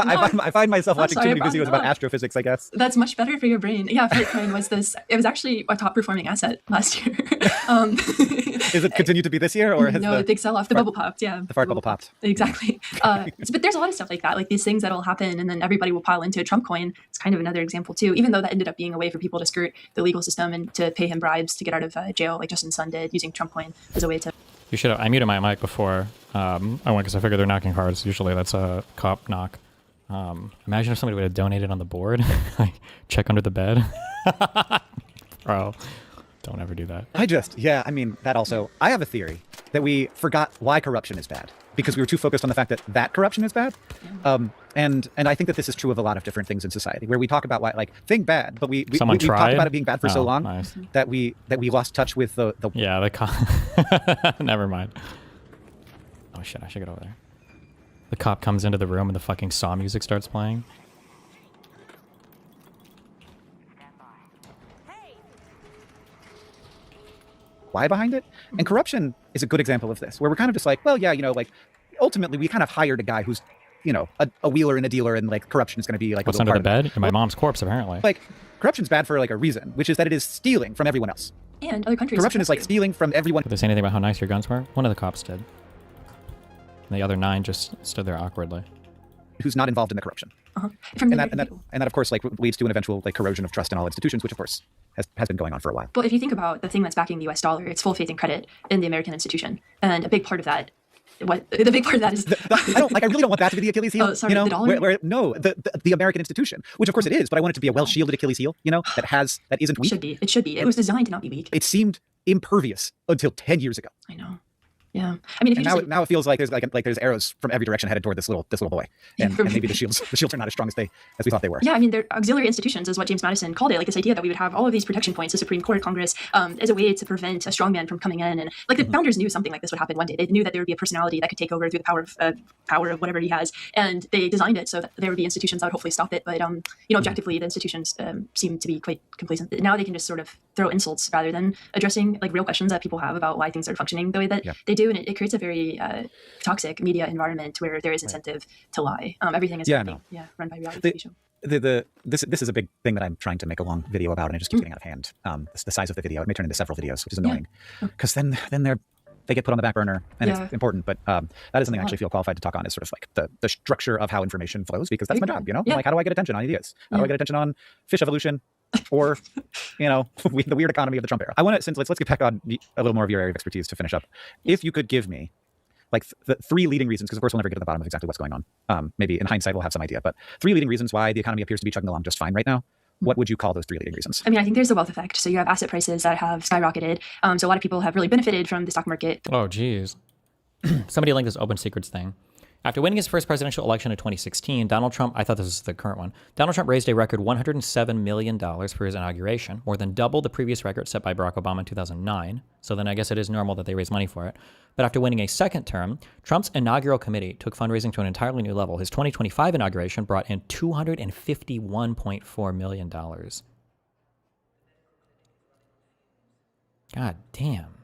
find myself I'm watching sorry too many about videos about that. astrophysics, I guess. That's much better for your brain. Yeah, Fartcoin was this. It was actually a top performing asset last year. Is it continued to be this year, or has no, the big sell off? The bubble popped. Yeah, the fart bubble popped. Exactly. But there's a lot of stuff like that, like these things that'll happen, and then everybody will pile into a Trump coin. It's kind of another example too. Even though that ended up being a way for people to skirt the legal system and to pay him bribes to get out of jail, like Justin Sun did, using Trump coin as a way to. You should have. I muted my mic before I went because I figured they're knocking cards. Usually that's a cop knock. Imagine if somebody would have donated on the board. Like, check under the bed. Bro, don't ever do that. I mean, that also, I have a theory that we forgot why corruption is bad because we were too focused on the fact that corruption is bad. And I think that this is true of a lot of different things in society where we talk about why, like, thing bad, but we talked about it being bad for so long that we lost touch with the yeah, the never mind. Oh shit, I should get over there. The cop comes into the room and the fucking Saw music starts playing. why behind it. And corruption is a good example of this, where we're kind of just like, well, yeah, you know, like ultimately we kind of hired a guy who's, you know, a wheeler and a dealer, and like corruption is going to be like what's a under part the of bed? In my mom's corpse, apparently. Like corruption's bad for like a reason, which is that it is stealing from everyone else. And other countries. Corruption is like stealing from everyone. Did they say anything about how nice your guns were? One of the cops did. And the other 9 just stood there awkwardly. Who's not involved in the corruption. And that of course like leads to an eventual like corrosion of trust in all institutions, which of course has been going on for a while. Well, if you think about the thing that's backing the US dollar, it's full faith and credit in the American institution. And a big part of that, the big part of that is I really don't want that to be the Achilles heel. Oh, sorry, you know, the dollar? No, the American institution, which of course it is, but I want it to be a well-shielded Achilles heel, you know, that isn't weak. It should be. It was designed to not be weak. It seemed impervious until 10 years ago. I know. Yeah, I mean, if you now it feels like there's arrows from every direction headed toward this little boy, and maybe the shields are not as strong as we thought they were. Yeah, I mean, they're auxiliary institutions, is what James Madison called it. Like this idea that we would have all of these protection points, the Supreme Court, Congress, as a way to prevent a strongman from coming in. And like the founders knew something like this would happen one day. They knew that there would be a personality that could take over through the power of whatever he has, and they designed it so that there would be institutions that would hopefully stop it. But you know, objectively, the institutions seem to be quite complacent. Now they can just sort of throw insults rather than addressing like real questions that people have about why things are functioning the way that they do, and it creates a very toxic media environment where there is incentive to lie. Everything is run by reality TV show. This is a big thing that I'm trying to make a long video about, and it just keeps getting out of hand. The size of the video, it may turn into several videos, which is annoying, because then they get put on the back burner, and it's important. But that is something I actually feel qualified to talk on, is sort of like the structure of how information flows, because that's my job, you know? Like, how do I get attention on ideas? How do I get attention on fish evolution? Or, you know, the weird economy of the Trump era. I want to, let's get back on a little more of your area of expertise to finish up. If you could give me like the 3 leading reasons, because of course we'll never get to the bottom of exactly what's going on. Maybe in hindsight we'll have some idea, but 3 leading reasons why the economy appears to be chugging along just fine right now. What would you call those 3 leading reasons? I mean, I think there's the wealth effect. So you have asset prices that have skyrocketed. So a lot of people have really benefited from the stock market. Oh, geez. Somebody linked this Open Secrets thing. After winning his first presidential election in 2016, Donald Trump, I thought this was the current one, Donald Trump raised a record $107 million for his inauguration, more than double the previous record set by Barack Obama in 2009. So then I guess it is normal that they raise money for it. But after winning a second term, Trump's inaugural committee took fundraising to an entirely new level. His 2025 inauguration brought in $251.4 million. God damn.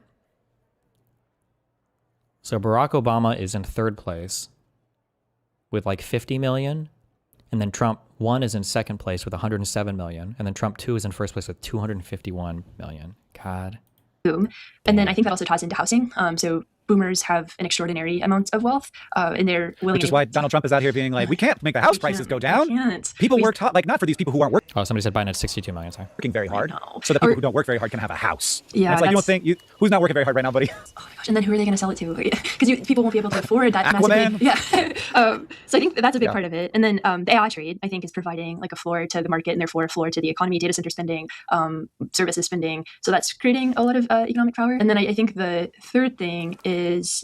So Barack Obama is in third place with like 50 million, and then Trump 1 is in second place with 107 million, and then Trump 2 is in first place with 251 million. God. Boom. And then I think that also ties into housing. So boomers have an extraordinary amount of wealth, and they're willing. Which is why Donald Trump is out here being like, we can't make the house prices go down. People worked hard, like not for these people who aren't working. Oh, somebody said Biden at 62 million. Sorry. Working very hard, so that people who don't work very hard can have a house. Yeah, and it's like you don't think who's not working very hard right now, buddy? Oh my gosh! And then who are they going to sell it to? Because people won't be able to afford that massive. Yeah. So I think that's a big part of it. And then the AI trade, I think, is providing like a floor to the market and therefore a floor to the economy, data center spending, services spending. So that's creating a lot of economic power. And then I think the third thing is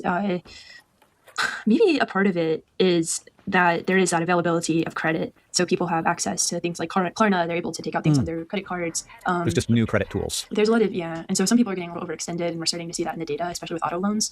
maybe a part of it is that there is that availability of credit. So people have access to things like Klarna. They're able to take out things on their credit cards. There's just new credit tools. There's a lot of, and so some people are getting a little overextended, and we're starting to see that in the data, especially with auto loans.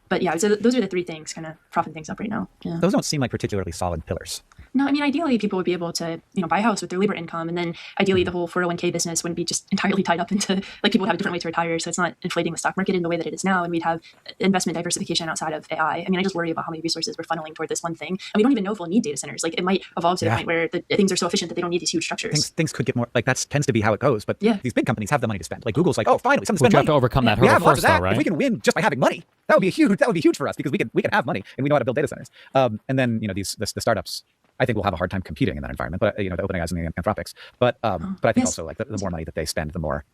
But yeah, so those are the three things kind of propping things up right now. Yeah. Those don't seem like particularly solid pillars. No, I mean, ideally people would be able to, buy a house with their labor income. And then ideally the whole 401k business wouldn't be just entirely tied up into, like, people would have a different way to retire. So it's not inflating the stock market in the way that it is now. And we'd have investment diversification outside of AI. I mean, I just worry about how many resources we're funneling toward this one thing. And we don't even know if we'll need data centers. Like, it might evolve to the point where things are so efficient that they don't need these huge structures. Things could get more, like, that tends to be how it goes. But these big companies have the money to spend. Like Google's like, oh, finally, something to spend money. You have to overcome that hurdle first, though, right? If we can win just by having money, that would be huge for us, because we can have money and we know how to build data centers. And then, the startups, I think we'll have a hard time competing in that environment, but the OpenAI's and the Anthropics. But I think also, like, the more money that they spend, the more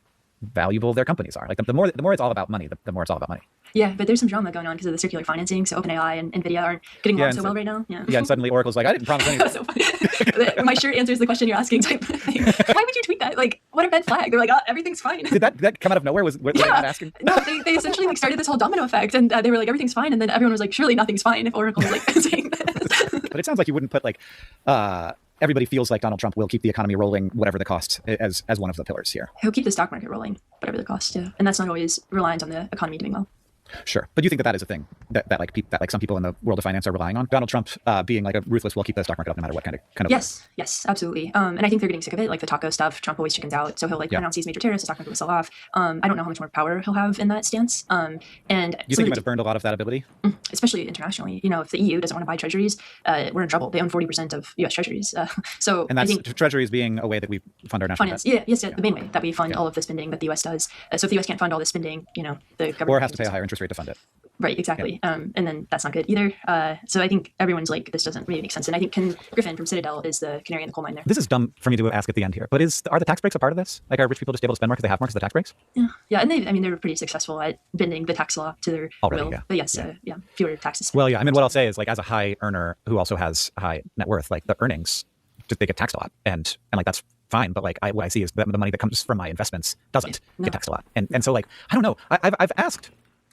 valuable their companies are. Like, the more it's all about money, the more it's all about money. Yeah, but there's some drama going on because of the circular financing. So OpenAI and NVIDIA aren't getting along so well right now. Yeah, and suddenly Oracle's like, I didn't promise anything. So funny. My shirt answers the question you're asking type of thing. Why would you tweet that? Like, what a red flag. They're like, everything's fine. Did that come out of nowhere? Were they not asking? No, they essentially like started this whole domino effect, and they were like, everything's fine. And then everyone was like, surely nothing's fine if Oracle was like saying this. But it sounds like you wouldn't put like, everybody feels like Donald Trump will keep the economy rolling, whatever the cost, as one of the pillars here. He'll keep the stock market rolling, whatever the cost, yeah. And that's not always reliant on the economy doing well. Sure, but do you think that is a thing that some people in the world of finance are relying on? Donald Trump being like a ruthless, will keep the stock market up no matter what kind of. Yes, absolutely. And I think they're getting sick of it, like the taco stuff. Trump always chickens out, so he'll announce these major tariffs, the stock market will sell off. I don't know how much more power he'll have in that stance. And you think he might have burned a lot of that ability, especially internationally. If the EU doesn't want to buy treasuries, we're in trouble. They own 40% of U.S. treasuries. And that's treasuries being a way that we fund our national debt. The main way that we fund all of the spending that the U.S. does. So if the U.S. can't fund all the spending, the government or has to pay a higher interest rate to fund it. Right, exactly. And then that's not good either. So I think everyone's like, this doesn't really make sense. And I think Ken Griffin from Citadel is the canary in the coal mine there. This is dumb for me to ask at the end here, but are the tax breaks a part of this? Like, are rich people just able to spend more because they have more because of the tax breaks? Yeah, and they were pretty successful at bending the tax law to their will. But yes, fewer taxes. Well, yeah, I mean, what I'll say is, like, as a high earner who also has high net worth, like, the earnings, they get taxed a lot. And like, that's fine, but like, what I see is the money that comes from my investments doesn't get taxed a lot. And so, like, I don't know. I've asked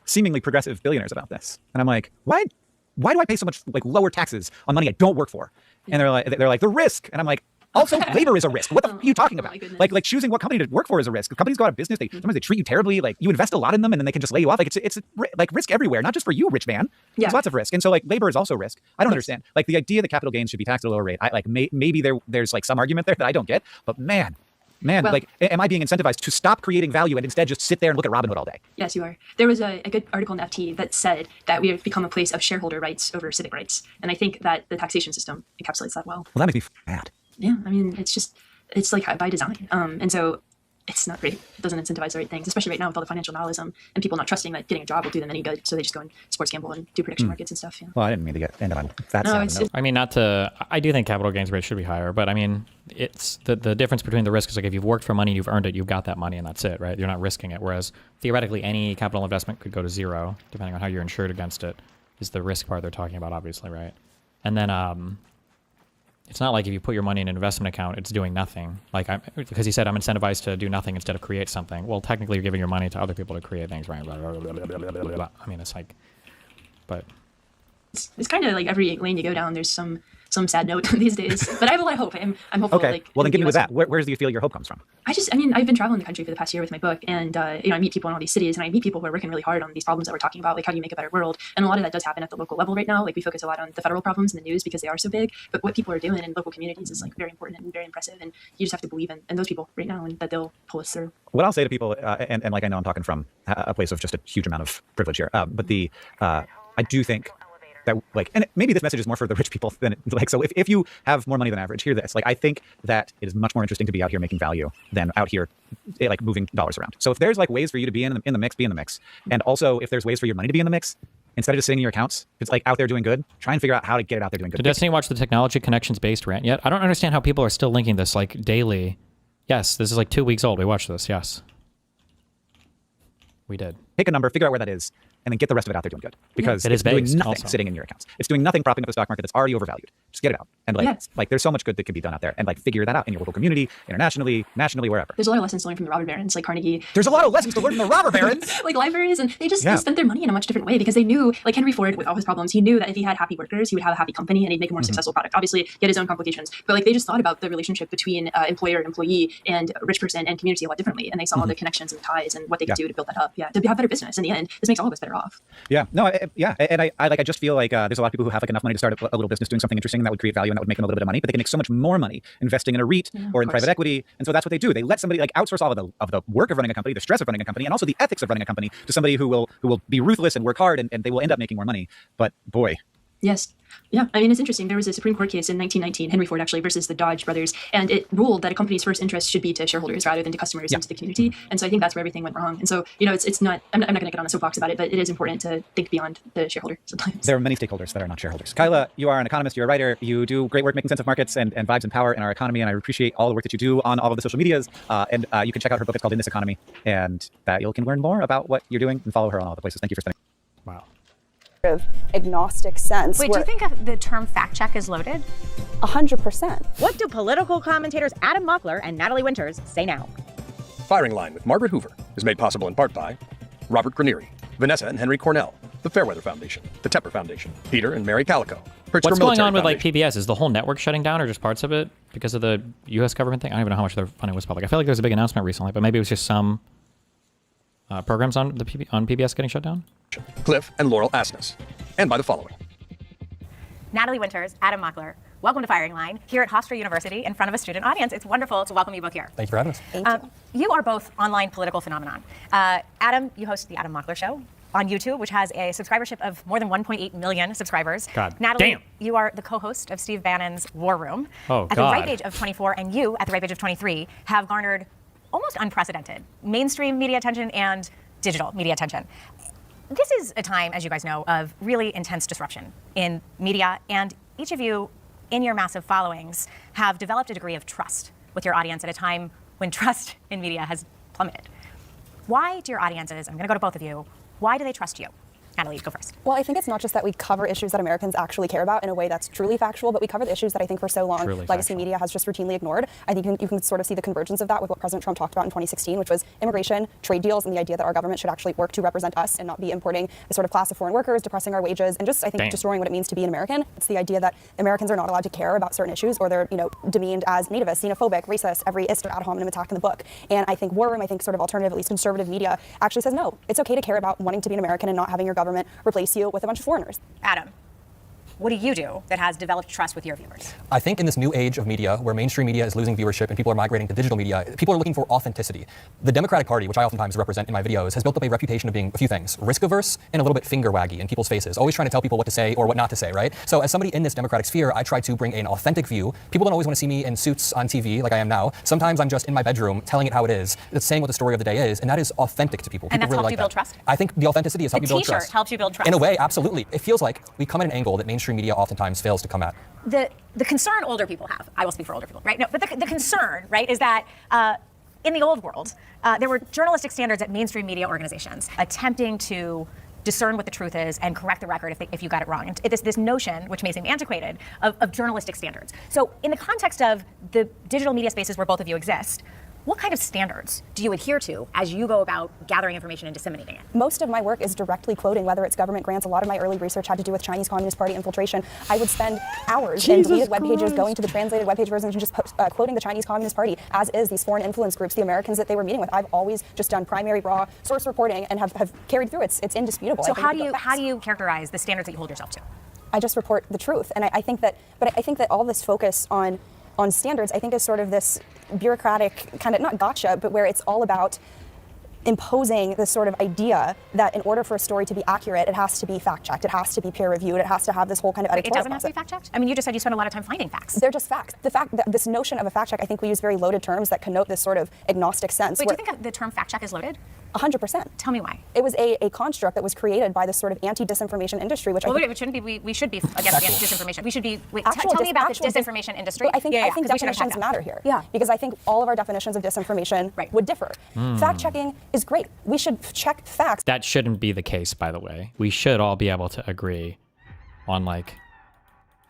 seemingly progressive billionaires about this, and I'm like, why do I pay so much, like, lower taxes on money I don't work for? And they're like the risk, and I'm like, also labor is a risk. What the f are you talking about? Like choosing what company to work for is a risk. If companies go out of business, sometimes they treat you terribly. Like, you invest a lot in them and then they can just lay you off. Like, it's like risk everywhere, not just for you, rich man. There's lots of risk. And so, like, labor is also risk. I don't understand. Like, the idea that capital gains should be taxed at a lower rate, maybe there's like some argument there that I don't get, but man, like, am I being incentivized to stop creating value and instead just sit there and look at Robinhood all day? Yes, you are. There was a good article in FT that said that we have become a place of shareholder rights over civic rights. And I think that the taxation system encapsulates that well. Well, that makes me mad. Yeah, I mean, it's like by design. And so it's not great. It doesn't incentivize the right things, especially right now with all the financial nihilism and people not trusting that getting a job will do them any good. So they just go and sports gamble and do prediction markets and stuff. Yeah. Well, I didn't mean to get into that. I mean, I do think capital gains rates should be higher, but I mean, it's the difference between the risk is, like, if you've worked for money, you've earned it, you've got that money, and that's it, right? You're not risking it. Whereas theoretically, any capital investment could go to zero, depending on how you're insured against it, is the risk part they're talking about, obviously, right? And then, it's not like if you put your money in an investment account, it's doing nothing. Like, because he said I'm incentivized to do nothing instead of create something. Well, technically, you're giving your money to other people to create things, right? I mean, it's like, but it's kind of like every lane you go down, there's some sad note these days. But I have a lot of hope. I'm hopeful. Okay. Like, well, then give me with that. Where do you feel your hope comes from? I've been traveling the country for the past year with my book, and I meet people in all these cities, and I meet people who are working really hard on these problems that we're talking about, like how do you make a better world? And a lot of that does happen at the local level right now. Like, we focus a lot on the federal problems in the news because they are so big, but what people are doing in local communities is, like, very important and very impressive, and you just have to believe in those people right now and that they'll pull us through. What I'll say to people, and like, I know I'm talking from a place of just a huge amount of privilege here, but I do think that, like, and maybe this message is more for the rich people than, like, so if you have more money than average, hear this. Like, I think that it is much more interesting to be out here making value than out here, like, moving dollars around. So if there's, like, ways for you to be in the mix, be in the mix. And also, if there's ways for your money to be in the mix, instead of just sitting in your accounts, if it's like out there doing good, try and figure out how to get it out there doing good. Did Destiny watch the technology connections based rant yet? I don't understand how people are still linking this like daily. Yes, this is like 2 weeks old. We watched this. Yes, we did. Pick a number, figure out where that is, and then get the rest of it out there doing good. Because It is it's doing based nothing also. sitting in your accounts. It's doing nothing propping up the stock market that's already overvalued. Just get it out. And like there's so much good that can be done out there. And like figure that out in your local community, internationally, nationally, wherever. There's a lot of lessons to learn from the robber barons, like Carnegie. There's a lot of lessons to learn from the robber barons. Like libraries, and they spent their money in a much different way because they knew, like Henry Ford with all his problems, he knew that if he had happy workers, he would have a happy company and he'd make a more successful product. Obviously, he had his own complications, but like they just thought about the relationship between employer and employee and rich person and community a lot differently. And they saw the connections and ties and what they could do to build that up. Yeah, to have better business in the end. This makes all of us better off. Yeah, no, and I just feel like there's a lot of people who have like enough money to start a little business doing something interesting that would create value and that would make them a little bit of money, but they can make so much more money investing in a REIT or in private equity, and so that's what they do. They let somebody like outsource all of the work of running a company, the stress of running a company, and also the ethics of running a company to somebody who will be ruthless and work hard, and they will end up making more money. But boy. Yes. Yeah, I mean, it's interesting. There was a Supreme Court case in 1919, Henry Ford actually, versus the Dodge brothers, and it ruled that a company's first interest should be to shareholders rather than to customers and to the community. And so I think that's where everything went wrong. And so, it's not, I'm not going to get on a soapbox about it, but it is important to think beyond the shareholder sometimes. There are many stakeholders that are not shareholders. Kyla, you are an economist, you're a writer, you do great work making sense of markets and vibes and power in our economy, and I appreciate all the work that you do on all of the social medias. And you can check out her book. It's called In This Economy, and that you can learn more about what you're doing and follow her on all the places. Thank you for spending. Wow. Of agnostic sense. Wait, do you think the term fact check is loaded? 100%. What do political commentators Adam Mockler and Natalie Winters say now? Firing Line with Margaret Hoover is made possible in part by Robert Granieri, Vanessa and Henry Cornell, the Fairweather Foundation, the Tepper Foundation, Peter and Mary Calico. What's going on with like PBS? Is the whole network shutting down or just parts of it because of the U.S. government thing? I don't even know how much their funding was public. I feel like there was a big announcement recently, but maybe it was just some programs on PBS getting shut down. Cliff and Laurel Asness, and by the following. Natalie Winters, Adam Mockler, welcome to Firing Line here at Hofstra University in front of a student audience. It's wonderful to welcome you both here. Thank you for having us. Thank you. You are both online political phenomenon. Adam, you host the Adam Mockler Show on YouTube, which has a subscribership of more than 1.8 million subscribers. God Natalie, damn. you are the co-host of Steve Bannon's War Room. Oh, at the ripe age of 24, and you, at the ripe age of 23, have garnered almost unprecedented mainstream media attention and digital media attention. This is a time, as you guys know, of really intense disruption in media, and each of you, in your massive followings, have developed a degree of trust with your audience at a time when trust in media has plummeted. Why do your audiences, I'm going to go to both of you, why do they trust you? Natalie, go first. Well, I think it's not just that we cover issues that Americans actually care about in a way that's truly factual, but we cover the issues that I think for so long legacy media has just routinely ignored. I think you can sort of see the convergence of that with what President Trump talked about in 2016, which was immigration, trade deals, and the idea that our government should actually work to represent us and not be importing a sort of class of foreign workers, depressing our wages, and just, I think, destroying what it means to be an American. It's the idea that Americans are not allowed to care about certain issues, or they're, demeaned as nativist, xenophobic, racist, every ist or ad hominem attack in the book. And I think War Room, I think sort of alternative, at least conservative media, actually says, no, it's okay to care about wanting to be an American and not having your government replace you with a bunch of foreigners. Adam, what do you do that has developed trust with your viewers? I think in this new age of media, where mainstream media is losing viewership and people are migrating to digital media, people are looking for authenticity. The Democratic Party, which I oftentimes represent in my videos, has built up a reputation of being a few things: risk-averse and a little bit finger-waggy in people's faces, always trying to tell people what to say or what not to say, right? So as somebody in this Democratic sphere, I try to bring an authentic view. People don't always want to see me in suits on TV like I am now. Sometimes I'm just in my bedroom telling it how it is, saying what the story of the day is, and that is authentic to people. And that's really helped you build trust? I think the authenticity has helped me build trust. The t-shirt helped you build trust? In a way, absolutely. It feels like we come at an angle that mainstream media oftentimes fails to come at. The concern older people have, I will speak for older people, right? No, but the concern, right, is that in the old world, there were journalistic standards at mainstream media organizations attempting to discern what the truth is and correct the record if you got it wrong. And it's this notion, which may seem antiquated, of journalistic standards. So in the context of the digital media spaces where both of you exist, what kind of standards do you adhere to as you go about gathering information and disseminating it? Most of my work is directly quoting, whether it's government grants. A lot of my early research had to do with Chinese Communist Party infiltration. I would spend hours in deleted web pages going to the translated web page versions and just quoting the Chinese Communist Party, as is these foreign influence groups, the Americans that they were meeting with. I've always just done primary raw source reporting and have carried through. It's indisputable. So how do you characterize the standards that you hold yourself to? I just report the truth. And I think that all this focus on standards, I think, is sort of this bureaucratic kind of, not gotcha, but where it's all about imposing this sort of idea that in order for a story to be accurate, it has to be fact-checked, it has to be peer-reviewed, it has to have this whole kind of editorial It doesn't have to be fact-checked? I mean, you just said you spend a lot of time finding facts. They're just facts. The fact that this notion of a fact-check, I think we use very loaded terms that connote this sort of agnostic sense. Wait, do you think the term fact-check is loaded? 100%. Tell me why. It was a construct that was created by this sort of anti-disinformation industry, which it shouldn't be. We should be against disinformation. We should be. Tell me about this disinformation industry. I think definitions matter here. Yeah. Because I think all of our definitions of disinformation would differ. Fact checking is great. We should check facts. That shouldn't be the case, by the way. We should all be able to agree on like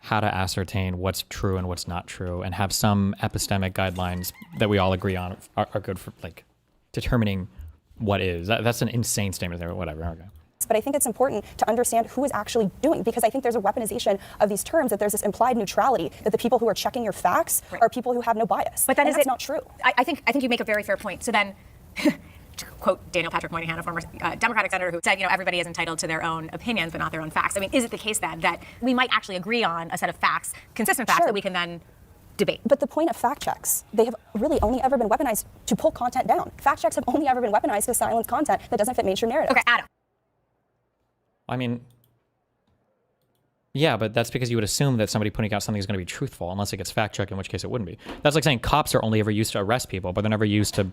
how to ascertain what's true and what's not true, and have some epistemic guidelines that we all agree on are good for like determining what is. That's an insane statement there, but whatever. Okay. But I think it's important to understand who is actually doing, because I think there's a weaponization of these terms, that there's this implied neutrality, that the people who are checking your facts are people who have no bias. But then that's not true. I think you make a very fair point. So then, to quote Daniel Patrick Moynihan, a former Democratic senator, who said, everybody is entitled to their own opinions, but not their own facts. I mean, is it the case then that we might actually agree on a set of facts, consistent facts, that we can then debate? But the point of fact checks, they have really only ever been weaponized to pull content down. Fact checks have only ever been weaponized to silence content that doesn't fit mainstream narrative. Okay, Adam. I mean, yeah, but that's because you would assume that somebody putting out something is going to be truthful, unless it gets fact checked, in which case it wouldn't be. That's like saying cops are only ever used to arrest people, but they're never used to,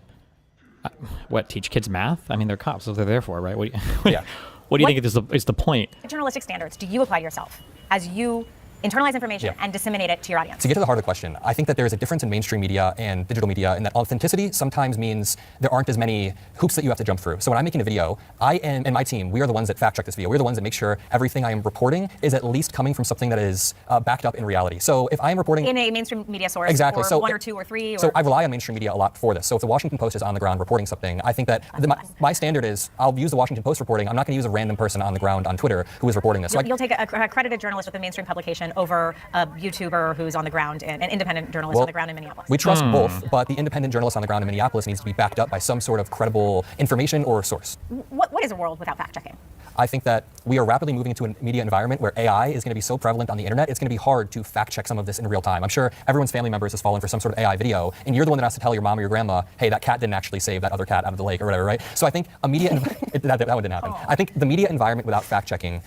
teach kids math? I mean, they're cops, so they're there for, right? What do you think is the point? Journalistic standards do you apply to yourself as you internalize information and disseminate it to your audience? To get to the heart of the question, I think that there is a difference in mainstream media and digital media in that authenticity sometimes means there aren't as many hoops that you have to jump through. So when I'm making a video, I and my team, we are the ones that fact check this video. We're the ones that make sure everything I am reporting is at least coming from something that is backed up in reality. So if I am reporting in a mainstream media source, exactly, or so one or two or three, so I rely on mainstream media a lot for this. So if the Washington Post is on the ground reporting something, I think that my standard is I'll use the Washington Post reporting. I'm not going to use a random person on the ground on Twitter who is reporting this. So you'll take a accredited journalist with a mainstream publication over a YouTuber who's on the ground, and an independent journalist on the ground in Minneapolis. We trust both, but the independent journalist on the ground in Minneapolis needs to be backed up by some sort of credible information or source. What is a world without fact-checking? I think that we are rapidly moving into a media environment where AI is going to be so prevalent on the internet, it's going to be hard to fact-check some of this in real time. I'm sure everyone's family members has fallen for some sort of AI video, and you're the one that has to tell your mom or your grandma, hey, that cat didn't actually save that other cat out of the lake or whatever, right? So I think a media, that one didn't happen. I think the media environment without fact-checking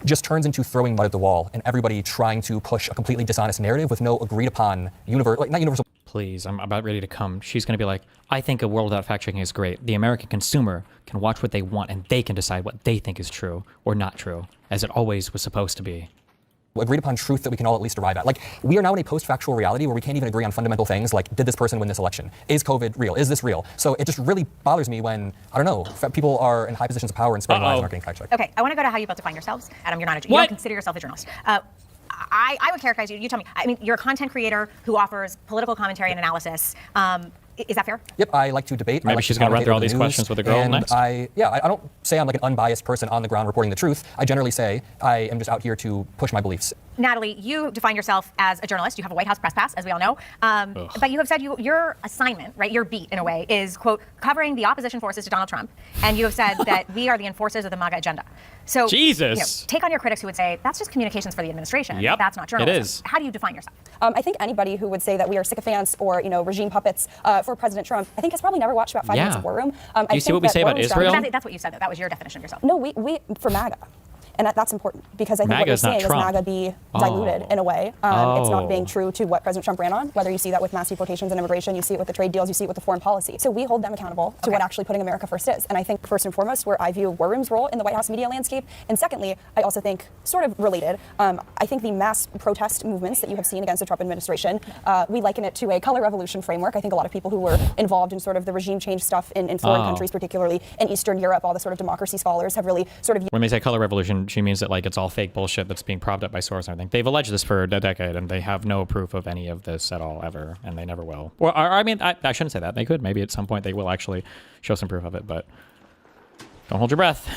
just turns into throwing mud at the wall and everybody trying to push a completely dishonest narrative with no agreed upon not universal. Please, I'm about ready to come. She's going to be like, I think a world without fact-checking is great. The American consumer can watch what they want and they can decide what they think is true or not true, as it always was supposed to be. Agreed upon truth that we can all at least arrive at. Like, we are now in a post-factual reality where we can't even agree on fundamental things like, did this person win this election? Is COVID real? Is this real? So it just really bothers me when, I don't know, people are in high positions of power and spreading lies and aren't getting fact-checked. Okay, I want to go to how you both define yourselves. Adam, you're not you don't consider yourself a journalist. I would characterize you tell me, I mean, you're a content creator who offers political commentary and analysis. Is that fair? Yep, I like to debate. Maybe she's going to run through all these questions with the girl next. I don't say I'm like an unbiased person on the ground reporting the truth. I generally say I am just out here to push my beliefs. Natalie, you define yourself as a journalist. You have a White House press pass, as we all know. But you have said your assignment, right, your beat in a way, is, quote, covering the opposition forces to Donald Trump. And you have said that we are the enforcers of the MAGA agenda. So, Jesus. Take on your critics who would say, that's just communications for the administration. Yep, that's not journalism. It is. How do you define yourself? I think anybody who would say that we are sycophants or, regime puppets for President Trump, I think has probably never watched about 5 minutes of War Room. Do you see what we say about Israel? That's what you said, though. That was your definition of yourself. No, we for MAGA. And that's important, because I think what you're saying is MAGA be diluted in a way. It's not being true to what President Trump ran on, whether you see that with mass deportations and immigration, you see it with the trade deals, you see it with the foreign policy. So we hold them accountable to what actually putting America first is. And I think first and foremost, where I view War Room's role in the White House media landscape. And secondly, I also think, sort of related, I think the mass protest movements that you have seen against the Trump administration, we liken it to a color revolution framework. I think a lot of people who were involved in sort of the regime change stuff in foreign countries, particularly in Eastern Europe, all the sort of democracy scholars have really sort of... When they say color revolution, she means that like it's all fake bullshit that's being propped up by sources and everything. They've alleged this for a decade, and they have no proof of any of this at all, ever, and they never will. Or I mean, I shouldn't say that. They could. Maybe at some point they will actually show some proof of it, but don't hold your breath.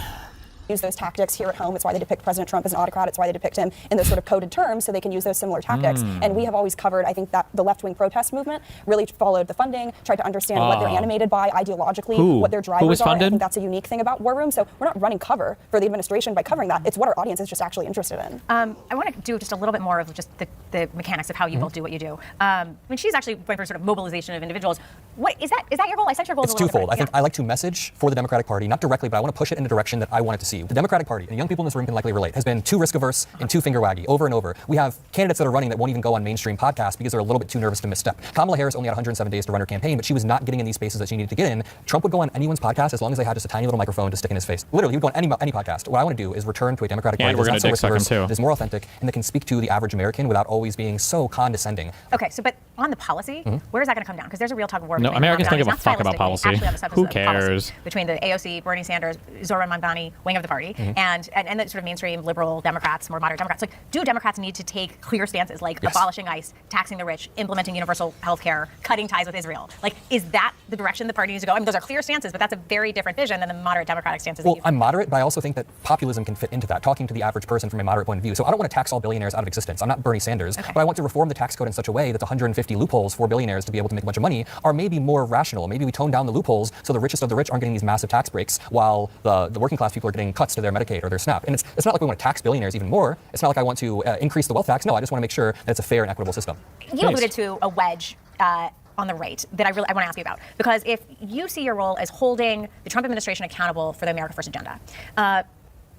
Use those tactics here at home. It's why they depict President Trump as an autocrat. It's why they depict him in those sort of coded terms, so they can use those similar tactics. And we have always covered, I think, that the left-wing protest movement really followed the funding, tried to understand what they're animated by ideologically, what their drivers are. I think that's a unique thing about War Room. So we're not running cover for the administration by covering that. It's what our audience is just actually interested in. I want to do just a little bit more of just the mechanics of how you both do what you do. I mean, she's actually going for sort of mobilization of individuals. What is that your goal? I sense your goal is twofold. I think I like to message for the Democratic Party, not directly, but I want to push it in a direction that I want it to see. AOC, the Democratic Party, and young people in this room can likely relate, has been too risk-averse and too finger-waggy over and over. We have candidates that are running that won't even go on mainstream podcasts because they're a little bit too nervous to misstep. Kamala Harris only had 107 days to run her campaign, but she was not getting in these spaces that she needed to get in. Trump would go on anyone's podcast as long as they had just a tiny little microphone to stick in his face. Literally, he would go on any podcast. What I want to do is return to a Democratic Party that's not so risk-averse, that is more authentic, and that can speak to the average American without always being so condescending. Okay, so but on the policy, where is that going to come down? Because there's a real tug of war. No, Americans don't give a fuck about policy. Who Policy cares? between the AOC, Bernie Sanders, Zohran Mamdani wing of the party, and the sort of mainstream liberal Democrats, more moderate Democrats. Like, do Democrats need to take clear stances like abolishing ICE, taxing the rich, implementing universal health care, cutting ties with Israel? Like, is that the direction the party needs to go? I mean, those are clear stances, but that's a very different vision than the moderate Democratic stances. Well, I'm moderate, but I also think that populism can fit into that, talking to the average person from a moderate point of view. So I don't want to tax all billionaires out of existence. I'm not Bernie Sanders, but I want to reform the tax code in such a way that the 150 loopholes for billionaires to be able to make a bunch of money are maybe more rational. Maybe we tone down the loopholes so the richest of the rich aren't getting these massive tax breaks while the working class people are getting cuts to their Medicaid or their SNAP. And it's not like we want to tax billionaires even more. It's not like I want to increase the wealth tax. No, I just want to make sure that it's a fair and equitable system. You alluded to a wedge on the right that I want to ask you about, because if you see your role as holding the Trump administration accountable for the America First agenda,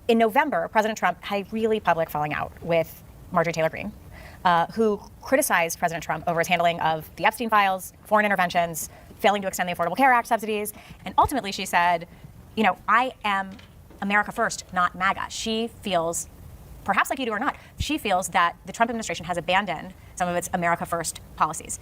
in November, President Trump had a really public falling out with Marjorie Taylor Greene, who criticized President Trump over his handling of the Epstein files, foreign interventions, failing to extend the Affordable Care Act subsidies, and ultimately she said, you know, I am America First, not MAGA. She feels, perhaps like you do or not, she feels that the Trump administration has abandoned some of its America First policies.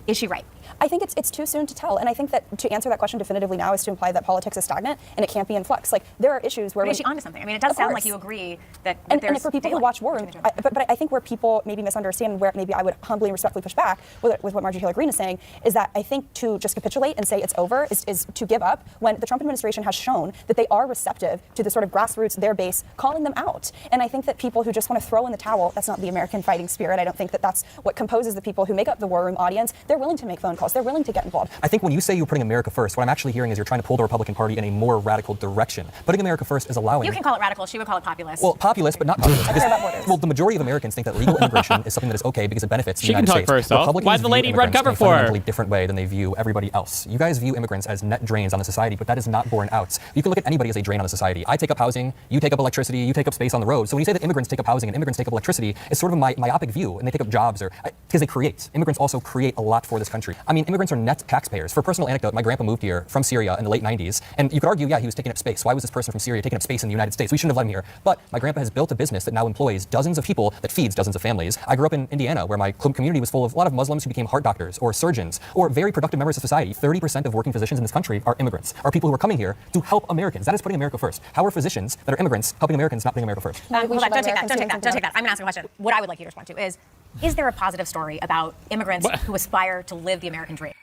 Is she right? I think it's too soon to tell. And I think that to answer that question definitively now is to imply that politics is stagnant and it can't be in flux. Like, there are issues where... But is she onto something? I mean, it does sound like you agree that and for people who watch War Room, but I think where people maybe misunderstand, where maybe I would humbly and respectfully push back with what Marjorie Taylor Greene is saying, is that I think to just capitulate and say it's over is to give up when the Trump administration has shown that they are receptive to the sort of grassroots, their base, calling them out. And I think that people who just want to throw in the towel, that's not the American fighting spirit. I don't think that that's what composes the people who make up the War Room audience. They're willing to make phone calls. They're willing to get involved. I think when you say you're putting America first, what I'm actually hearing is you're trying to pull the Republican Party in a more radical direction. Putting America first is allowing... You can call it radical. She would call it populist. Well, populist, but not populist. Well, the majority of Americans think that legal immigration is something that is okay because it benefits the United States. She can talk first, though. Republicans Why is the lady red cover for her? in a fundamentally different way than they view everybody else. You guys view immigrants as net drains on the society, but that is not borne out. You can look at anybody as a drain on the society. I take up housing, you take up electricity, you take up space on the road. So when you say that immigrants take up housing and immigrants take up electricity, it's sort of a myopic view, and they take up jobs because they create. Immigrants also create a lot for this country. I mean, immigrants are net taxpayers. For a personal anecdote, my grandpa moved here from Syria in the late 90s, and you could argue, yeah, he was taking up space. Why was this person from Syria taking up space in the United States? We shouldn't have let him here. But my grandpa has built a business that now employs dozens of people, that feeds dozens of families. I grew up in Indiana, where my community was full of a lot of Muslims who became heart doctors or surgeons or very productive members of society. 30% of working physicians in this country are immigrants, are people who are coming here to help Americans. That is putting America first. How are physicians that are immigrants helping Americans not putting America first? Hold on, don't take that. I'm going to ask a question. What I would like you to respond to is there a positive story about immigrants who aspire to live the American dream?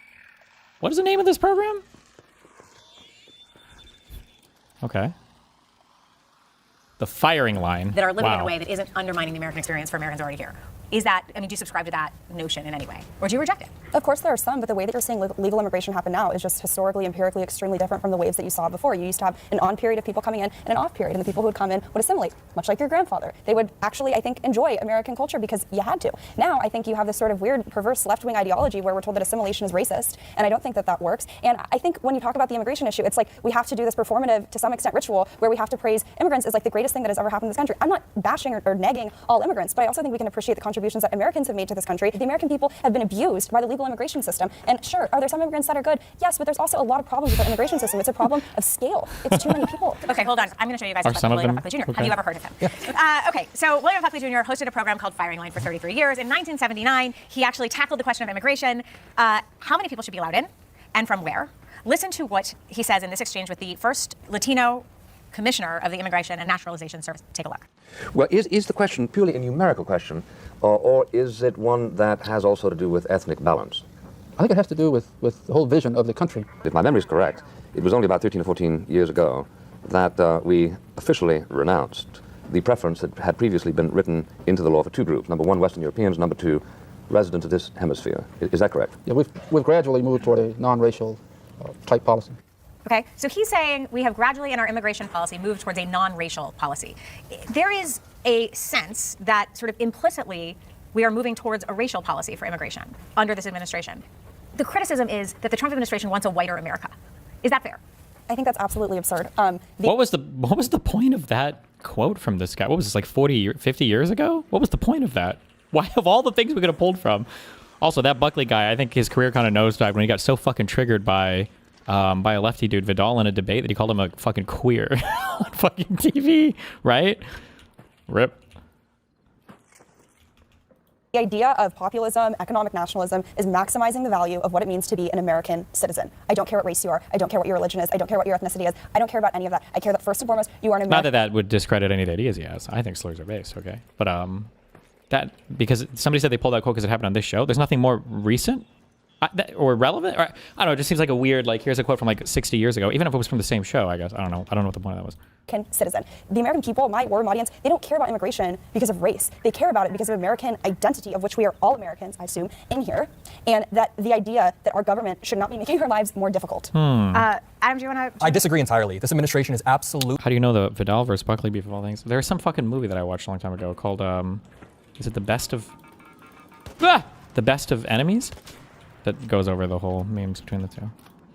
What is the name of this program? Okay. The firing line. That are living in a way that isn't undermining the American experience for Americans already here. Is that, I mean, do you subscribe to that notion in any way? Or do you reject it? Of course there are some, but the way that you're seeing legal immigration happen now is just historically, empirically extremely different from the waves that you saw before. You used to have an on period of people coming in and an off period, and the people who would come in would assimilate, much like your grandfather. They would actually, I think, enjoy American culture because you had to. Now, I think you have this sort of weird, perverse left-wing ideology where we're told that assimilation is racist, and I don't think that that works. And I think when you talk about the immigration issue, it's like we have to do this performative, to some extent, ritual where we have to praise immigrants as like the greatest thing that has ever happened in this country. I'm not bashing or negging all immigrants, but I also think we can appreciate the contributions that Americans have made to this country. The American people have been abused by the legal immigration system. And sure, are there some immigrants that are good? Yes, but there's also a lot of problems with the immigration system. It's a problem of scale. It's too many people. Okay, hold on. I'm going to show you guys William Buckley Jr. Okay. Have you ever heard of him? Yeah. Okay, so William Buckley Jr. hosted a program called Firing Line for 33 years. In 1979, he actually tackled the question of immigration. How many people should be allowed in and from where? Listen to what he says in this exchange with the first Latino Commissioner of the Immigration and Naturalization Service. Take a look. Well, is the question purely a numerical question, or is it one that has also to do with ethnic balance? I think it has to do with the whole vision of the country. If my memory is correct, it was only about 13 or 14 years ago that we officially renounced the preference that had previously been written into the law for two groups. Number one, Western Europeans. Number two, residents of this hemisphere. Is that correct? Yeah, we've gradually moved toward a non-racial type policy. Okay, so he's saying we have gradually in our immigration policy moved towards a non-racial policy. There is a sense that sort of implicitly we are moving towards a racial policy for immigration under this administration. The criticism is that the Trump administration wants a whiter America. Is that fair? I think that's absolutely absurd. What was the point of that quote from this guy? What was this, like 50 years ago? What was the point of that? Why, of all the things we could have pulled from? Also, that Buckley guy, I think his career kind of nosedived when he got so fucking triggered by a lefty dude, Vidal, in a debate that he called him a fucking queer on fucking TV, right? Rip. The idea of populism, economic nationalism, is maximizing the value of what it means to be an American citizen. I don't care what race you are. I don't care what your religion is. I don't care what your ethnicity is. I don't care about any of that. I care that first and foremost, you are an American. Not that that would discredit any of the ideas he has. I think slurs are based, okay? But that, because somebody said they pulled that quote because it happened on this show. There's nothing more recent or relevant. Or, I don't know. It just seems like a weird, like, here's a quote from like 60 years ago. Even if it was from the same show, I guess. I don't know. I don't know what the point of that was. Citizen. The American people, my warm audience, they don't care about immigration because of race. They care about it because of American identity, of which we are all Americans, I assume, in here, and that the idea that our government should not be making our lives more difficult. Adam, do you want to? I disagree entirely. This administration is absolute. How do you know the Vidal versus Buckley beef of all things? There's some fucking movie that I watched a long time ago called, is it The Best of Enemies? That goes over the whole memes between the two.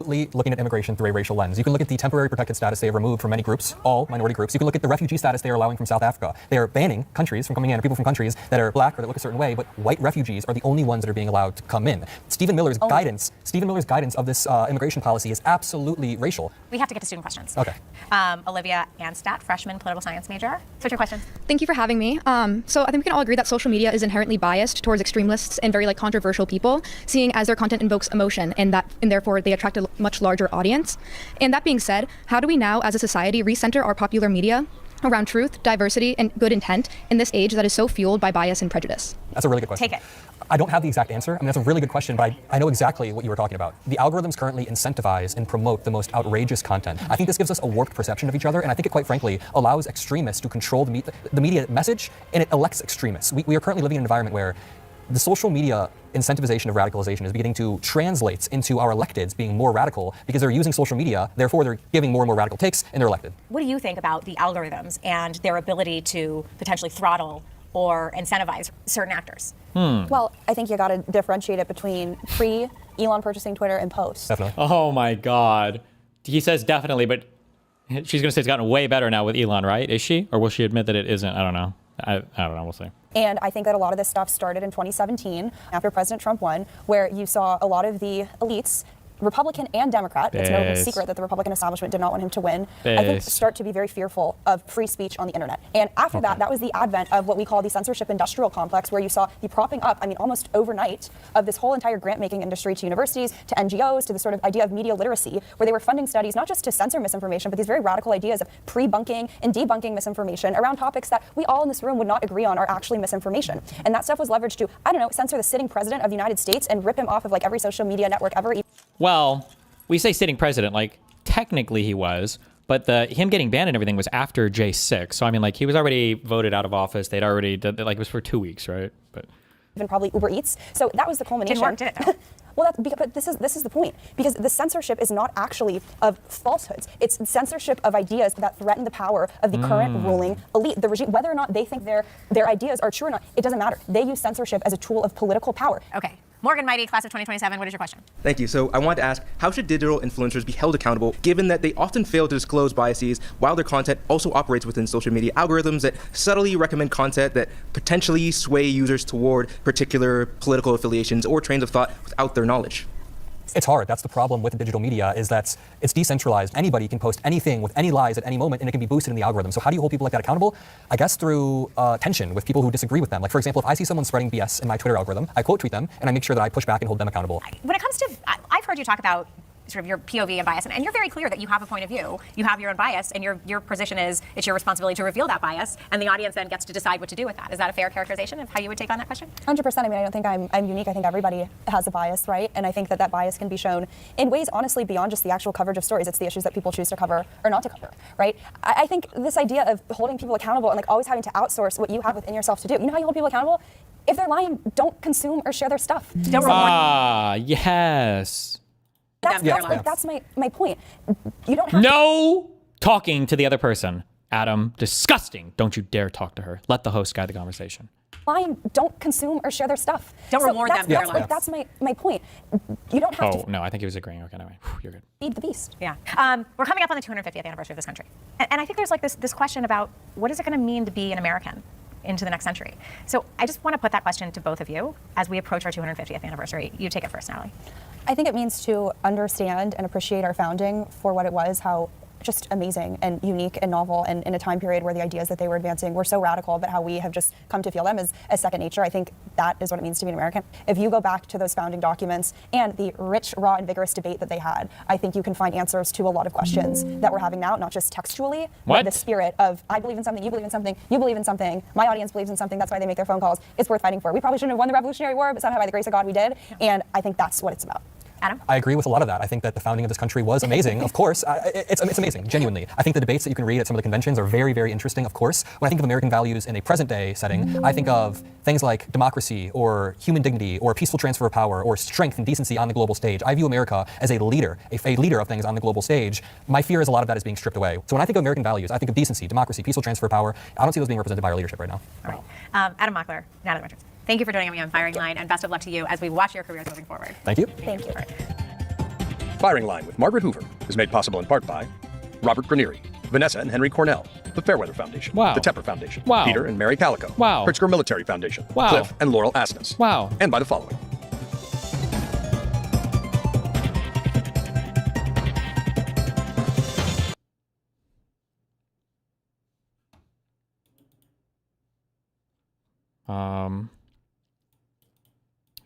Looking at immigration through a racial lens. You can look at the temporary protected status they have removed from many groups, all minority groups. You can look at the refugee status they are allowing from South Africa. They are banning countries from coming in, or people from countries that are black or that look a certain way, but white refugees are the only ones that are being allowed to come in. Stephen Miller's guidance of this immigration policy is absolutely racial. We have to get to student questions. Okay. Olivia Anstadt, freshman political science major. So what's your question? Thank you for having me. So I think we can all agree that social media is inherently biased towards extremists and very controversial people, seeing as their content invokes emotion and therefore they attract a much larger audience. And that being said, how do we now as a society recenter our popular media around truth, diversity, and good intent in this age that is so fueled by bias and prejudice? That's a really good question. Take it. I don't have the exact answer. I mean, that's a really good question, but I know exactly what you were talking about. The algorithms currently incentivize and promote the most outrageous content. I think this gives us a warped perception of each other, and I think it, quite frankly, allows extremists to control the media message, and it elects extremists. We are currently living in an environment where the social media incentivization of radicalization is beginning to translate into our electeds being more radical because they're using social media, therefore they're giving more and more radical takes, and they're elected. What do you think about the algorithms and their ability to potentially throttle or incentivize certain actors? Well, I think you got to differentiate it between pre-Elon purchasing Twitter and post. Definitely. Oh my God. He says definitely, but she's going to say it's gotten way better now with Elon, right? Is she? Or will she admit that it isn't? I don't know. I don't know. We'll see. And I think that a lot of this stuff started in 2017 after President Trump won, where you saw a lot of the elites, Republican and Democrat, it's no secret that the Republican establishment did not want him to win, I think start to be very fearful of free speech on the internet. And after that was the advent of what we call the censorship industrial complex, where you saw the propping up, I mean, almost overnight, of this whole entire grant-making industry to universities, to NGOs, to the sort of idea of media literacy, where they were funding studies not just to censor misinformation, but these very radical ideas of pre-bunking and debunking misinformation around topics that we all in this room would not agree on are actually misinformation. And that stuff was leveraged to, I don't know, censor the sitting president of the United States and rip him off of like every social media network ever. Well, we say sitting president, like technically he was, but him getting banned and everything was after J6. So I mean, like he was already voted out of office. They'd already did, like it was for 2 weeks, right? But even probably Uber Eats. So that was the culmination. Didn't work, did it, though? Well, but this is the point, because the censorship is not actually of falsehoods. It's censorship of ideas that threaten the power of the current ruling elite, the regime. Whether or not they think their ideas are true or not, it doesn't matter. They use censorship as a tool of political power. Okay. Morgan Mighty, class of 2027, what is your question? Thank you. So I wanted to ask, how should digital influencers be held accountable, given that they often fail to disclose biases while their content also operates within social media algorithms that subtly recommend content that potentially sway users toward particular political affiliations or trains of thought without their knowledge? It's hard. That's the problem with digital media, is that it's decentralized. Anybody can post anything with any lies at any moment, and it can be boosted in the algorithm. So how do you hold people like that accountable? I guess through tension with people who disagree with them. Like, for example, if I see someone spreading BS in my Twitter algorithm, I quote tweet them, and I make sure that I push back and hold them accountable. When it comes to, I've heard you talk about sort of your POV and bias, and you're very clear that you have a point of view. You have your own bias, and your position is it's your responsibility to reveal that bias, and the audience then gets to decide what to do with that. Is that a fair characterization of how you would take on that question? 100%. I mean, I don't think I'm unique. I think everybody has a bias, right? And I think that bias can be shown in ways, honestly, beyond just the actual coverage of stories. It's the issues that people choose to cover or not to cover, right? I think this idea of holding people accountable and like always having to outsource what you have within yourself to do. You know how you hold people accountable? If they're lying, don't consume or share their stuff. Yes. That's my point. You don't have no talking to the other person Adam, disgusting. Don't you dare talk to her. Let the host guide the conversation. Line, don't consume or share their stuff. Don't reward them for their lives. That's my point. You don't have to. Oh, no, I think he was agreeing. Okay, anyway, you're good. Feed the beast. Yeah. We're coming up on the 250th anniversary of this country. And I think there's like this question about what is it going to mean to be an American into the next century? So I just want to put that question to both of you as we approach our 250th anniversary. You take it first, Natalie. I think it means to understand and appreciate our founding for what it was, how just amazing and unique and novel, and in a time period where the ideas that they were advancing were so radical, but how we have just come to feel them as second nature. I think that is what it means to be an American. If you go back to those founding documents and the rich, raw, and vigorous debate that they had, I think you can find answers to a lot of questions that we're having now, not just textually, but the spirit of, I believe in something, you believe in something, you believe in something, my audience believes in something, that's why they make their phone calls. It's worth fighting for. We probably shouldn't have won the Revolutionary War, but somehow by the grace of God we did, and I think that's what it's about. Adam? I agree with a lot of that. I think that the founding of this country was amazing. Of course, it's amazing, genuinely. I think the debates that you can read at some of the conventions are very, very interesting, of course. When I think of American values in a present day setting, I think of things like democracy or human dignity or peaceful transfer of power or strength and decency on the global stage. I view America as a leader, a leader of things on the global stage. My fear is a lot of that is being stripped away. So when I think of American values, I think of decency, democracy, peaceful transfer of power. I don't see those being represented by our leadership right now. All right. Adam Mockler, Natalie Richards. Thank you for joining me on Firing Line, and best of luck to you as we watch your careers moving forward. Thank you. Thank you. All right. Firing Line with Margaret Hoover is made possible in part by Robert Granieri, Vanessa and Henry Cornell, the Fairweather Foundation, Wow. the Tepper Foundation, Wow. Peter and Mary Calico, Wow. Pritzker Military Foundation, Wow. Cliff and Laurel Asmus, Wow. and by the following.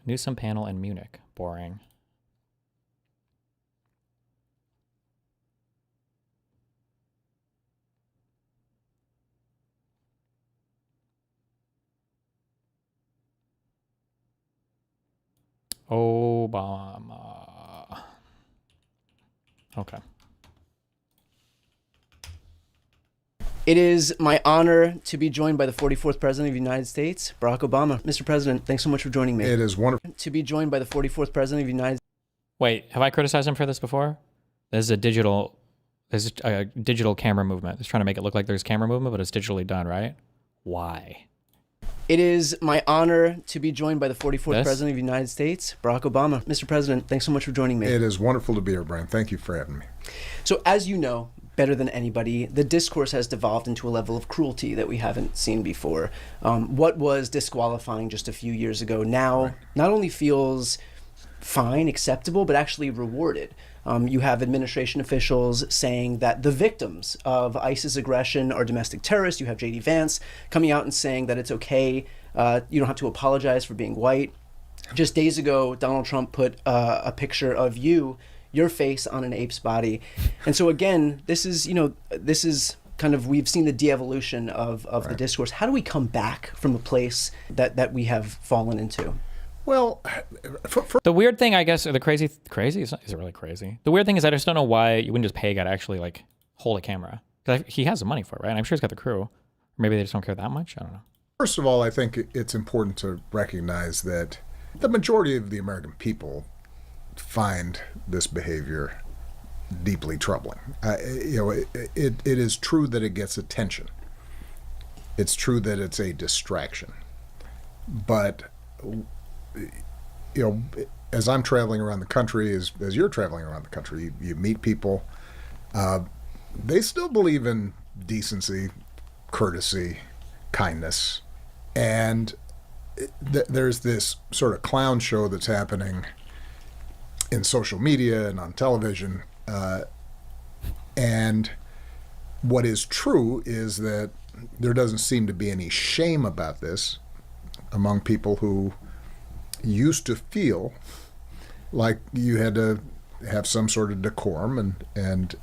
Newsom panel in Munich. Boring. Obama. Okay. It is my honor to be joined by the 44th President of the United States, Barack Obama. Mr. President, thanks so much for joining me. It is wonderful. To be joined by the 44th President of the United States. Wait, have I criticized him for this before? There's a digital camera movement. It's trying to make it look like there's camera movement, but it's digitally done, right? Why? It is my honor to be joined by the 44th President of the United States, Barack Obama. Mr. President, thanks so much for joining me. It is wonderful to be here, Brian. Thank you for having me. So as you know, better than anybody, the discourse has devolved into a level of cruelty that we haven't seen before. What was disqualifying just a few years ago now not only feels fine, acceptable, but actually rewarded. You have administration officials saying that the victims of ISIS aggression are domestic terrorists. You have J.D. Vance coming out and saying that it's okay. You don't have to apologize for being white. Just days ago, Donald Trump put a picture of your face on an ape's body. And so again, this is kind of, we've seen the de-evolution of the discourse. How do we come back from a place that we have fallen into? Well, the weird thing, I guess, or the crazy, is it really crazy? The weird thing is I just don't know why you wouldn't just pay a guy to actually like hold a camera. Because he has the money for it, right? And I'm sure he's got the crew. Or maybe they just don't care that much. I don't know. First of all, I think it's important to recognize that the majority of the American people find this behavior deeply troubling. It is true that it gets attention. It's true that it's a distraction. But as I'm traveling around the country, as you're traveling around the country, you meet people. They still believe in decency, courtesy, kindness, and there's this sort of clown show that's happening in social media and on television. And what is true is that there doesn't seem to be any shame about this among people who used to feel like you had to have some sort of decorum and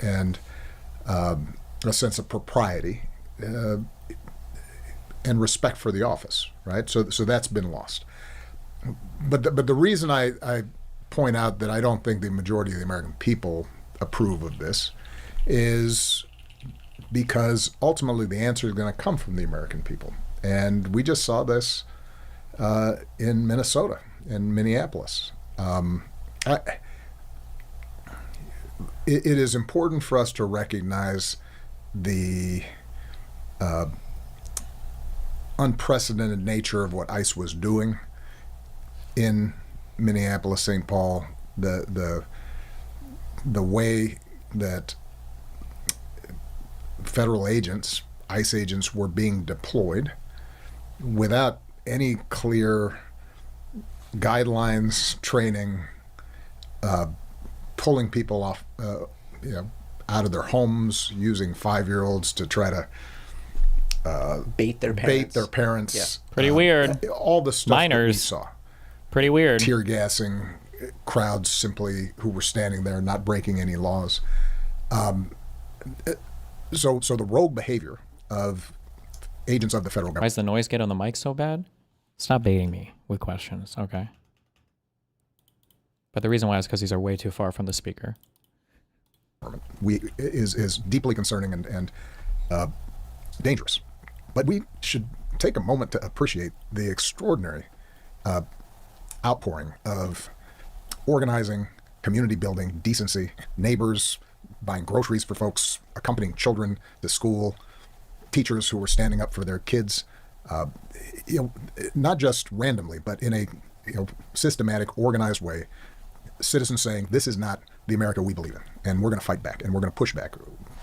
a sense of propriety and respect for the office, right? So that's been lost. But the reason I point out that I don't think the majority of the American people approve of this is because ultimately the answer is going to come from the American people. And we just saw this in Minnesota, in Minneapolis. It is important for us to recognize the unprecedented nature of what ICE was doing in Minneapolis, St. Paul, the way that federal agents, ICE agents, were being deployed without any clear guidelines, training, pulling people off, out of their homes, using 5-year-olds to try to bait their parents. Yeah. Pretty weird. All the stuff Minors. that we saw. Pretty weird. Tear gassing crowds simply who were standing there, not breaking any laws. So the rogue behavior of agents of the federal government. Why does the noise get on the mic so bad? Stop baiting me with questions. Okay. But the reason why is because these are way too far from the speaker. Is deeply concerning and dangerous. But we should take a moment to appreciate the extraordinary outpouring of organizing, community building, decency, neighbors buying groceries for folks, accompanying children to school, teachers who were standing up for their kids, not just randomly, but in a systematic, organized way. Citizens saying, this is not the America we believe in, and we're going to fight back, and we're going to push back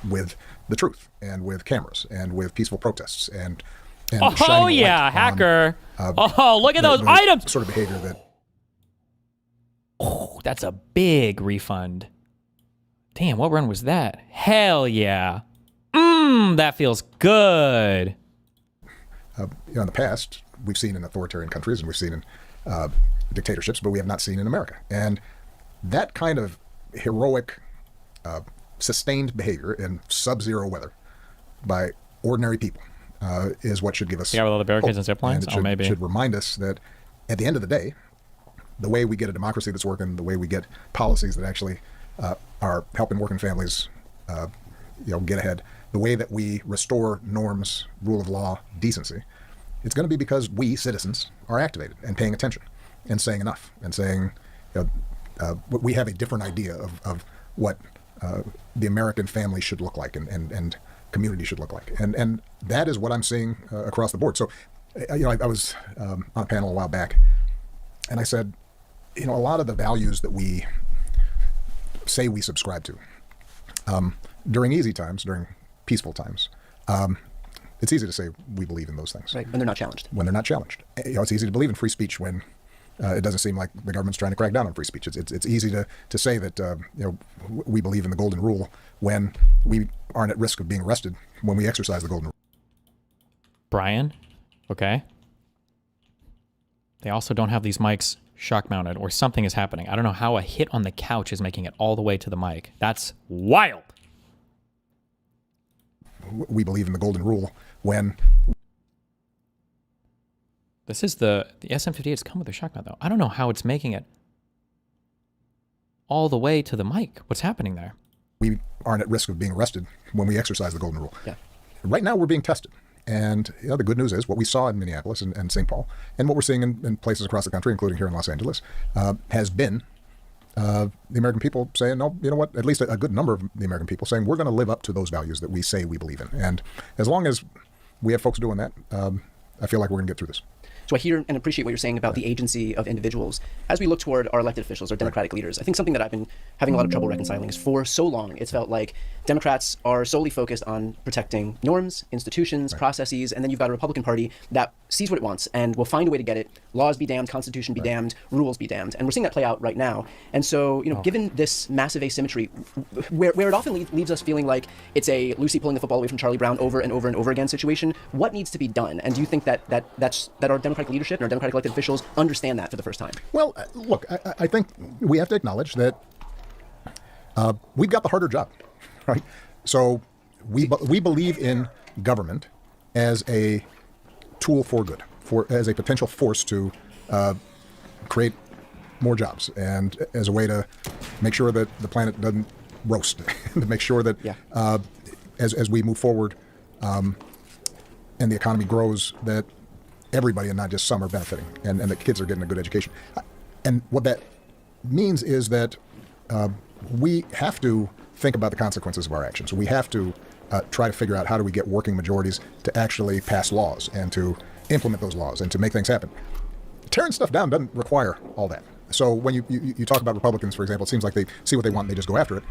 with the truth, and with cameras, and with peaceful protests, and oh yeah, hacker! Look at those items. Sort of behavior that. Oh, that's a big refund. Damn, what run was that? Hell yeah! That feels good. In the past, we've seen in authoritarian countries, and we've seen in dictatorships, but we have not seen in America, and that kind of heroic, sustained behavior in sub-zero weather by ordinary people is what should give us. Yeah, with all the barricades and zip lines. It should remind us that at the end of the day, the way we get a democracy that's working, the way we get policies that actually are helping working families, get ahead, the way that we restore norms, rule of law, decency, it's going to be because we citizens are activated and paying attention and saying enough and saying, we have a different idea of what the American family should look like and community should look like. And that is what I'm seeing across the board. So, I was on a panel a while back, and I said, a lot of the values that we say we subscribe to, during easy times, during peaceful times, it's easy to say we believe in those things. Right, when they're not challenged. When they're not challenged. It's easy to believe in free speech when it doesn't seem like the government's trying to crack down on free speech. It's easy to say that we believe in the golden rule when we aren't at risk of being arrested when we exercise the golden rule. Brian, okay. They also don't have these mics shock mounted, or something is happening. I don't know how a hit on the couch is making it all the way to the mic. That's wild. We believe in the golden rule when. This is the SM58's come with a shock mount though. I don't know how it's making it all the way to the mic. What's happening there? We aren't at risk of being arrested when we exercise the golden rule. Yeah. Right now we're being tested. And the good news is what we saw in Minneapolis and St. Paul, and what we're seeing in places across the country, including here in Los Angeles, has been the American people saying, no, you know what, at least a good number of the American people saying, we're going to live up to those values that we say we believe in. And as long as we have folks doing that, I feel like we're going to get through this. So I hear and appreciate what you're saying about the agency of individuals. As we look toward our elected officials, our democratic leaders, I think something that I've been having a lot of trouble reconciling is for so long, it's felt like Democrats are solely focused on protecting norms, institutions, processes, and then you've got a Republican Party that sees what it wants and will find a way to get it. Laws be damned, Constitution be damned, rules be damned. And we're seeing that play out right now. And so, given this massive asymmetry, where it often leaves us feeling like it's a Lucy pulling the football away from Charlie Brown over and over and over again situation, what needs to be done? And do you think that our Democratic leadership and our Democratic elected officials understand that for the first time? Well, look, I think we have to acknowledge that we've got the harder job, right? So we believe in government as a tool for good, as a potential force to create more jobs, and as a way to make sure that the planet doesn't roast, to make sure that as we move forward and the economy grows, that everybody and not just some are benefiting, and that kids are getting a good education. And what that means is that we have to think about the consequences of our actions. We have to try to figure out how do we get working majorities to actually pass laws and to implement those laws and to make things happen. Tearing stuff down doesn't require all that. So when you talk about Republicans, for example, it seems like they see what they want and they just go after it.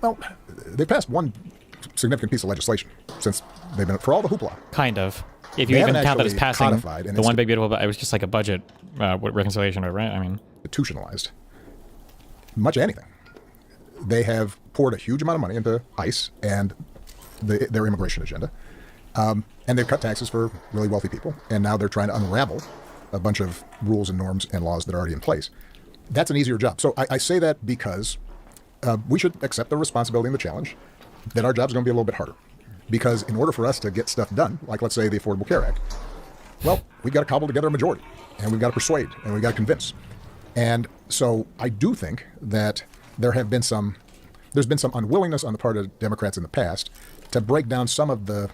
Well, they passed one significant piece of legislation since they've been, for all the hoopla. Kind of. If you even count that as passing the one big beautiful, it was just like a budget reconciliation, right? I mean, institutionalized much anything. They have poured a huge amount of money into ICE and their immigration agenda, and they've cut taxes for really wealthy people. And now they're trying to unravel a bunch of rules and norms and laws that are already in place. That's an easier job. So I say that because we should accept the responsibility and the challenge that our job's going to be a little bit harder. Because in order for us to get stuff done, like let's say the Affordable Care Act, well, we've got to cobble together a majority, and we've got to persuade, and we've got to convince. And so I do think that there's been some unwillingness on the part of Democrats in the past to break down some of the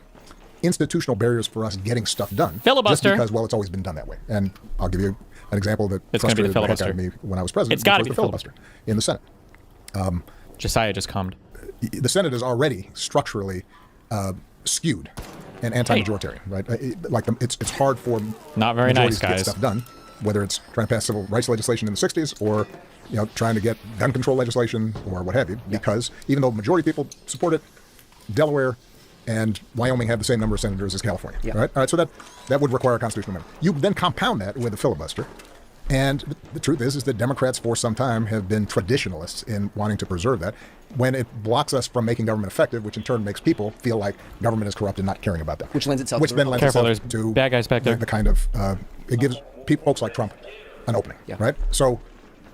institutional barriers for us getting stuff done. Filibuster. Just because, well, it's always been done that way. And I'll give you an example that frustrated the heck out of me when I was president. It's got to be the filibuster in the Senate. Josiah just calmed. The Senate is already structurally skewed and anti-majoritarian, right? It's hard for not very nice to get stuff done, whether it's trying to pass civil rights legislation in the 60s or trying to get gun control legislation or what have you, because even though the majority of people support it, Delaware and Wyoming have the same number of senators as California, right? All right, so that would require a constitutional amendment. You then compound that with a filibuster, and the truth is that Democrats for some time have been traditionalists in wanting to preserve that when it blocks us from making government effective, which in turn makes people feel like government is corrupt and not caring about them. Which lends itself to bad guys back there. The kind of, it gives folks like Trump an opening, right? So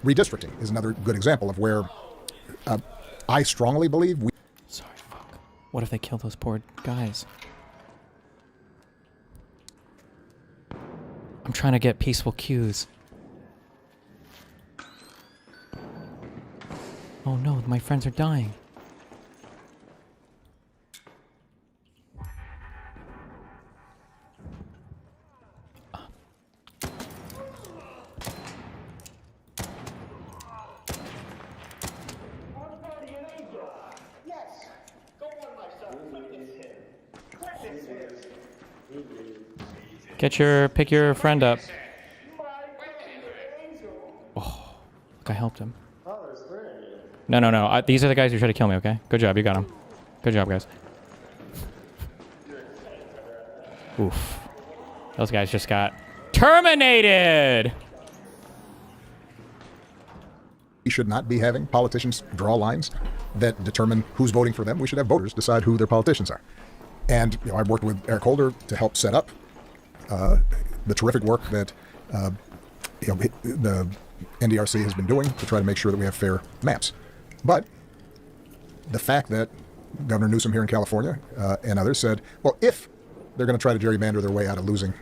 redistricting is another good example of where I strongly believe we... Sorry, fuck. What if they kill those poor guys? I'm trying to get peaceful cues. Oh no, my friends are dying. Pick your friend up. Oh, look, I helped him. No. These are the guys who tried to kill me, okay? Good job, you got him. Good job, guys. Oof. Those guys just got terminated! We should not be having politicians draw lines that determine who's voting for them. We should have voters decide who their politicians are. And I've worked with Eric Holder to help set up the terrific work that the NDRC has been doing to try to make sure that we have fair maps. But the fact that Governor Newsom here in California and others said, well, if they're going to try to gerrymander their way out of losing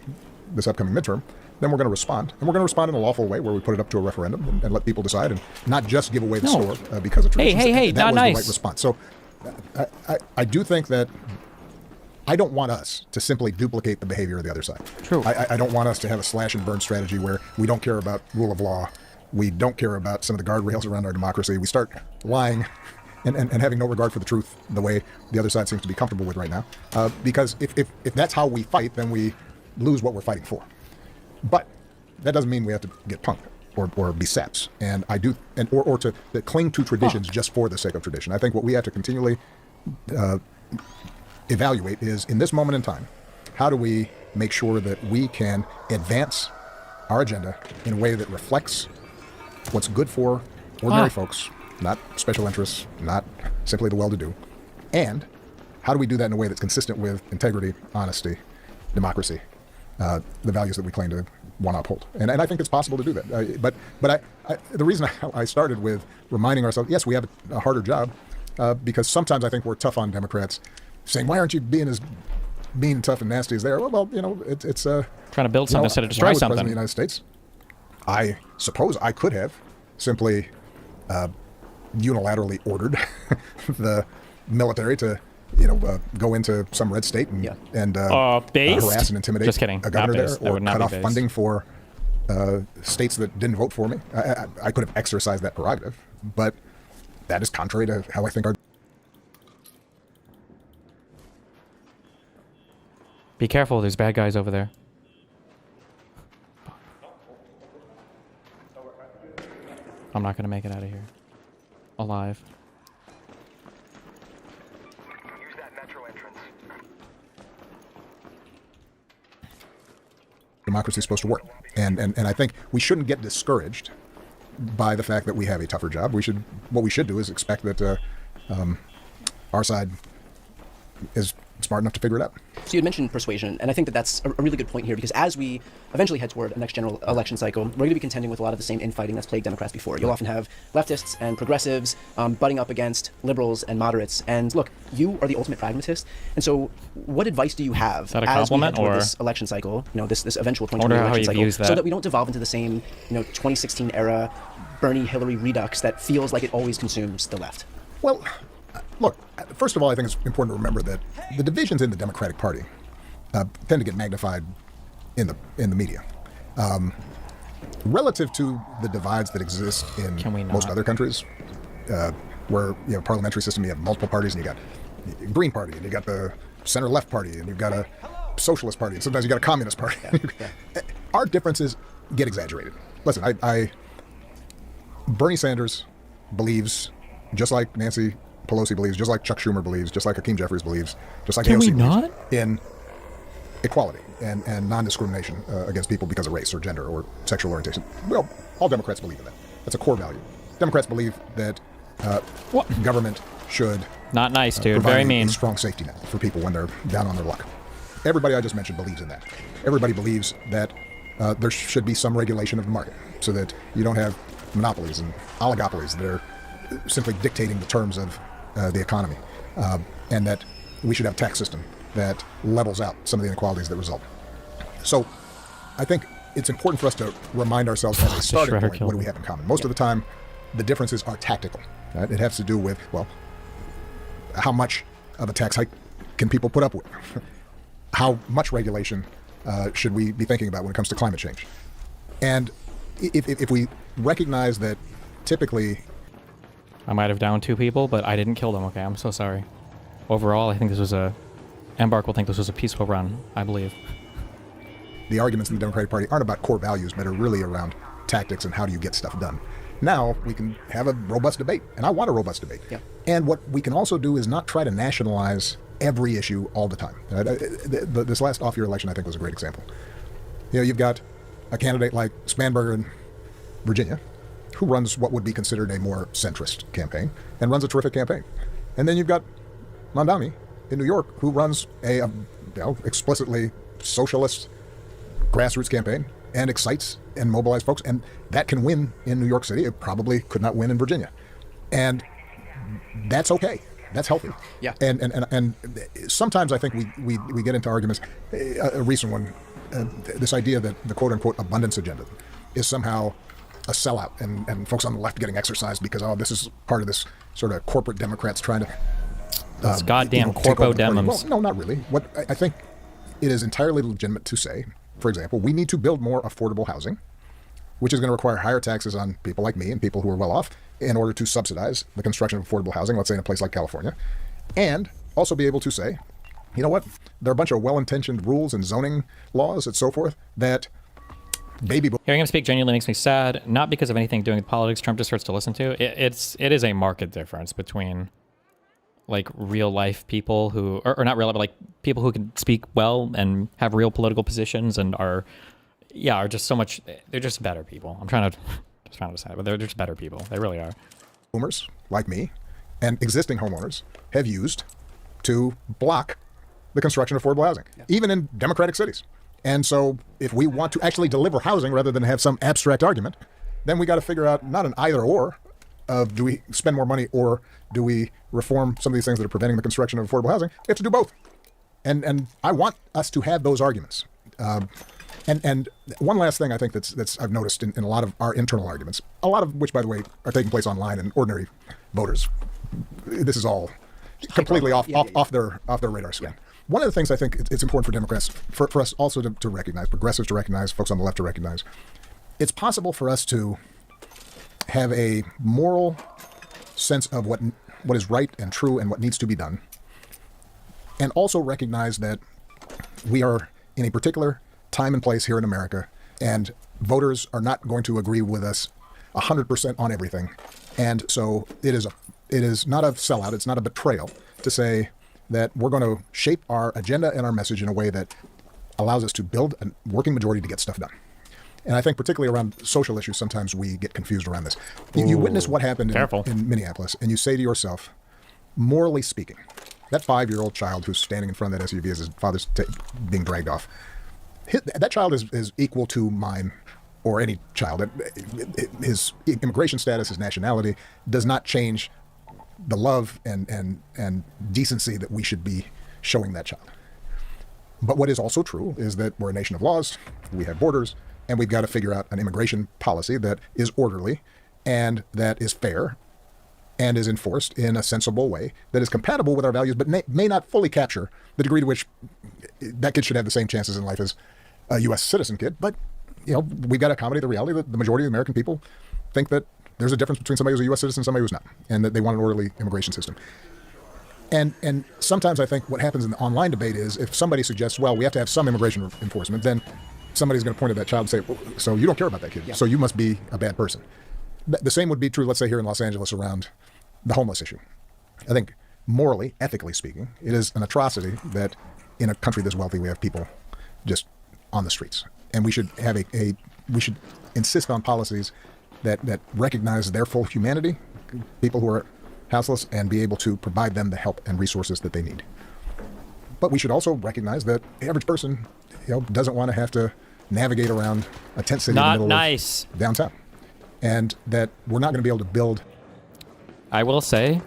this upcoming midterm, then we're going to respond. And we're going to respond in a lawful way where we put it up to a referendum and let people decide and not just give away the store because of traditions. Hey, that not was nice. the right response. So I do think that I don't want us to simply duplicate the behavior of the other side. True. I don't want us to have a slash and burn strategy where we don't care about rule of law. We don't care about some of the guardrails around our democracy. We start lying and having no regard for the truth the way the other side seems to be comfortable with right now. Because if that's how we fight, then we lose what we're fighting for. But that doesn't mean we have to get punked or be saps. And I do, or to cling to traditions just for the sake of tradition. I think what we have to continually evaluate is, in this moment in time, how do we make sure that we can advance our agenda in a way that reflects what's good for ordinary folks, not special interests, not simply the well-to-do, and how do we do that in a way that's consistent with integrity, honesty, democracy, the values that we claim to want to uphold. And I think it's possible to do that. But the reason I started with reminding ourselves, yes, we have a harder job, because sometimes I think we're tough on Democrats, saying, why aren't you being as mean, tough, and nasty as they are? Well, it's trying to build something instead of destroy something. President of the United States, I suppose I could have simply unilaterally ordered the military to, go into some red state and harass and intimidate Just kidding. a governor Not there, or cut off based. funding for states that didn't vote for me. I could have exercised that prerogative, but that is contrary to how I think our... Be careful, there's bad guys over there. I'm not gonna make it out of here alive. Democracy is supposed to work. And I think we shouldn't get discouraged by the fact that we have a tougher job. What we should do is expect that our side is smart enough to figure it out. So you had mentioned persuasion, and I think that that's a really good point here, because as we eventually head toward a next general election cycle, we're going to be contending with a lot of the same infighting that's plagued Democrats before. You'll often have leftists and progressives butting up against liberals and moderates. And look, you are the ultimate pragmatist. And so what advice do you have Is that a as we head compliment, toward or this election cycle, this eventual I wonder 2020 how election he cycle, views so that. that we don't devolve into the same 2016 era Bernie Hillary redux that feels like it always consumes the left? Well, look, first of all, I think it's important to remember that the divisions in the Democratic Party tend to get magnified in the media. Relative to the divides that exist in most other countries, where you have a parliamentary system, you have multiple parties, and you got Green Party, and you got the center-left party, and you've got a socialist party, and sometimes you got a communist party. Our differences get exaggerated. Listen, Bernie Sanders believes, just like Nancy Pelosi believes, just like Chuck Schumer believes, just like Hakeem Jeffries believes, just like AOC believes, in equality and non-discrimination against people because of race or gender or sexual orientation. Well, all Democrats believe in that. That's a core value. Democrats believe that government should not nice, dude. provide Very mean. a strong safety net for people when they're down on their luck. Everybody I just mentioned believes in that. Everybody believes that there should be some regulation of the market so that you don't have monopolies and oligopolies that are simply dictating the terms of the economy, and that we should have a tax system that levels out some of the inequalities that result. So I think it's important for us to remind ourselves as a starting point, what do we have in common? Most of the time, the differences are tactical. Right? It has to do with, well, how much of a tax hike can people put up with? How much regulation should we be thinking about when it comes to climate change? And if we recognize that typically... I might have downed 2 people, but I didn't kill them. Okay, I'm so sorry. Overall, I think this was Embark will think this was a peaceful run, I believe. The arguments in the Democratic Party aren't about core values, but are really around tactics and how do you get stuff done. Now we can have a robust debate, and I want a robust debate. Yeah. And what we can also do is not try to nationalize every issue all the time. This last off-year election, I think, was a great example. You've got a candidate like Spanberger in Virginia, who runs what would be considered a more centrist campaign, and runs a terrific campaign. And then you've got Mondani in New York, who runs a explicitly socialist grassroots campaign and excites and mobilizes folks, and that can win in New York City. It probably could not win in Virginia. And that's okay. That's healthy. Yeah. And sometimes I think we get into arguments. A recent one, this idea that the quote-unquote abundance agenda is somehow a sellout, and folks on the left getting exercised because, this is part of this sort of corporate Democrats trying to Those goddamn corpo dems. Well, no, not really. What I think it is entirely legitimate to say, for example, we need to build more affordable housing, which is going to require higher taxes on people like me and people who are well off in order to subsidize the construction of affordable housing, let's say in a place like California, and also be able to say, you know what, there are a bunch of well-intentioned rules and zoning laws and so forth that Hearing him speak genuinely makes me sad, not because of anything doing with politics Trump just hurts to listen to. It is a marked difference between like real life people who, or not real life, but like people who can speak well and have real political positions and are just so much, they're just better people. I'm trying to say, but they're just better people. They really are. Boomers like me and existing homeowners have used to block the construction of affordable housing, even in democratic cities. And so if we want to actually deliver housing rather than have some abstract argument, then we got to figure out not an either or of do we spend more money or do we reform some of these things that are preventing the construction of affordable housing. We have to do both. And I want us to have those arguments. And one last thing I think that's I've noticed in a lot of our internal arguments, a lot of which, by the way, are taking place online and ordinary voters. This is all completely off their radar screen. One of the things I think it's important for Democrats, for us also to recognize, progressives to recognize, folks on the left to recognize, it's possible for us to have a moral sense of what is right and true and what needs to be done, and also recognize that we are in a particular time and place here in America, and voters are not going to agree with us 100% on everything. And so it is not a sellout, it's not a betrayal to say that we're going to shape our agenda and our message in a way that allows us to build a working majority to get stuff done. And I think particularly around social issues, sometimes we get confused around this. You witness what happened in Minneapolis, and you say to yourself, morally speaking, that 5-year-old child who's standing in front of that SUV as his father's being dragged off, that child is equal to mine or any child. His immigration status, his nationality, does not change the love and decency that we should be showing that child. But what is also true is that we're a nation of laws, we have borders, and we've got to figure out an immigration policy that is orderly and that is fair and is enforced in a sensible way that is compatible with our values, but may not fully capture the degree to which that kid should have the same chances in life as a U.S. citizen kid. But, we've got to accommodate the reality that the majority of the American people think that there's a difference between somebody who's a U.S. citizen and somebody who's not, and that they want an orderly immigration system. And sometimes I think what happens in the online debate is if somebody suggests, well, we have to have some immigration enforcement, then somebody's going to point at that child and say, well, so you don't care about that kid, so you must be a bad person. The same would be true, let's say, here in Los Angeles around the homeless issue. I think morally, ethically speaking, it is an atrocity that in a country this wealthy we have people just on the streets. And we should have we should insist on policies that recognize their full humanity, people who are houseless, and be able to provide them the help and resources that they need. But we should also recognize that the average person, doesn't want to have to navigate around a tent city in the middle of downtown, and that we're not going to be able to build. I will say,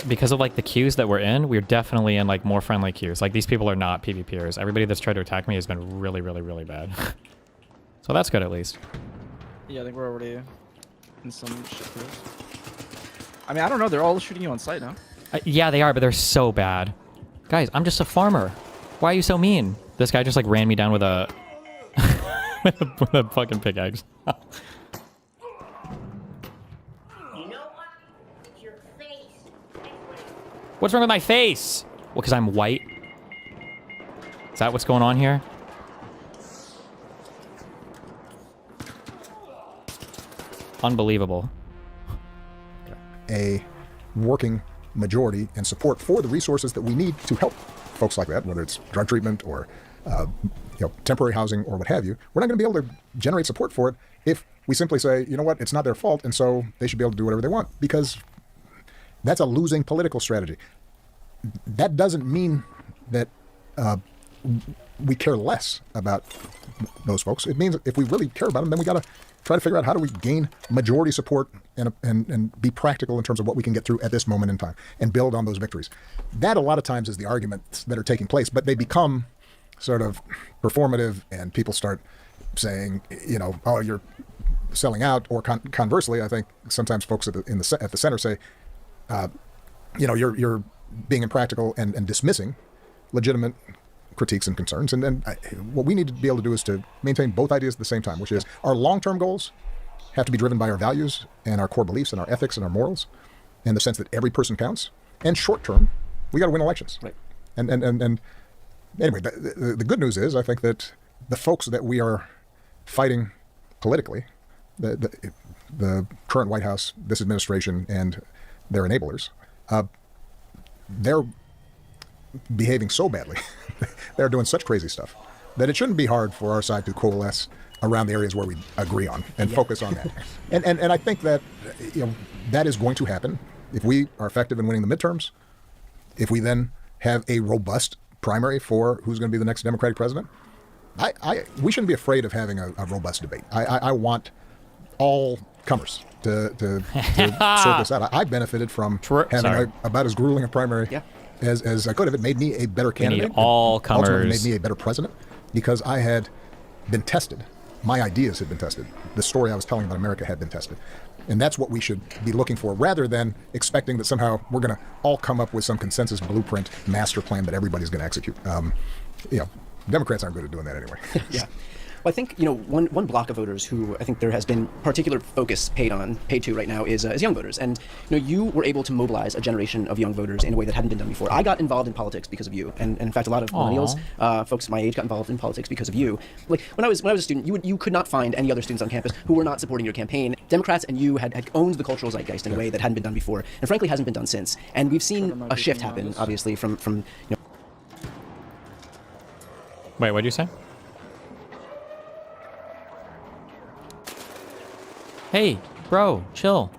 because of the queues that we're in, we're definitely in more friendly queues. These people are not PvPers. Everybody that's tried to attack me has been really, really, really bad. So that's good at least. Yeah, I think we're already in some shit. I mean, I don't know. They're all shooting you on sight now. Yeah, they are, but they're so bad. Guys, I'm just a farmer. Why are you so mean? This guy just ran me down with a with a fucking pickaxe. What's wrong with my face? Well, because I'm white. Is that what's going on here? Unbelievable. A working majority and support for the resources that we need to help folks like that, whether it's drug treatment or temporary housing or what have you. We're not going to be able to generate support for it if we simply say, you know what, it's not their fault, and so they should be able to do whatever they want, because that's a losing political strategy. That doesn't mean that we care less about those folks. It means if we really care about them, then we got to try to figure out how do we gain majority support and be practical in terms of what we can get through at this moment in time and build on those victories. That a lot of times is the arguments that are taking place, but they become sort of performative, and people start saying, oh, you're selling out, or conversely, I think sometimes folks at the center say, you're being impractical and dismissing legitimate critiques and concerns. And what we need to be able to do is to maintain both ideas at the same time, which is our long-term goals have to be driven by our values and our core beliefs and our ethics and our morals, in the sense that every person counts. And short-term, we got to win elections. Right. And anyway, the good news is, I think that the folks that we are fighting politically, the current White House, this administration, and their enablers, they're behaving so badly, they're doing such crazy stuff, that it shouldn't be hard for our side to coalesce around the areas where we agree on and focus on that. And I think that that is going to happen if we are effective in winning the midterms, if we then have a robust primary for who's going to be the next Democratic president. We shouldn't be afraid of having a robust debate. I want all comers to sort this out. I benefited from having about as grueling a primary as I could have. It made me a better candidate. Need all comers. Ultimately made me a better president, because I had been tested. My ideas had been tested. The story I was telling about America had been tested. And that's what we should be looking for, rather than expecting that somehow we're going to all come up with some consensus blueprint master plan that everybody's going to execute. Democrats aren't good at doing that anyway. Yeah. Well, I think, you know, one block of voters who I think there has been particular focus paid to right now is young voters. And, you know, you were able to mobilize a generation of young voters in a way that hadn't been done before. I got involved in politics because of you. And in fact, a lot of millennials, folks my age, got involved in politics because of you. Like, when I was a student, you could not find any other students on campus who were not supporting your campaign. Democrats and you had owned the cultural zeitgeist in a way that hadn't been done before, and frankly hasn't been done since. And we've seen a shift happen, obviously, from you know. Wait, what did you say? Hey, bro, chill.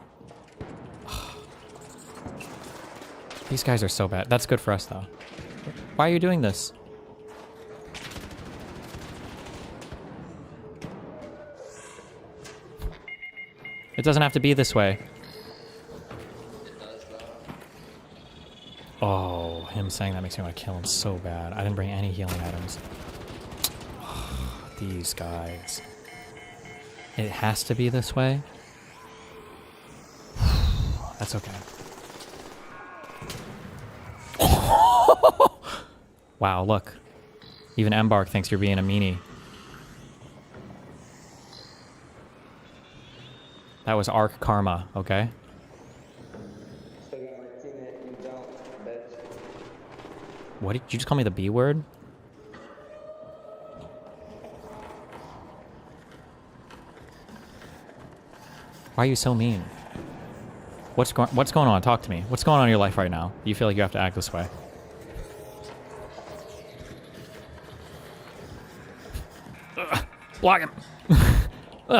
These guys are so bad. That's good for us, though. Why are you doing this? It doesn't have to be this way. Oh, him saying that makes me want to kill him so bad. I didn't bring any healing items. These guys. It has to be this way? That's okay. Wow, look. Even Embark thinks you're being a meanie. That was Arc Karma, okay? What did you just call me the B word? Why are you so mean? What's going on? Talk to me. What's going on in your life right now? You feel like you have to act this way? Block him. Do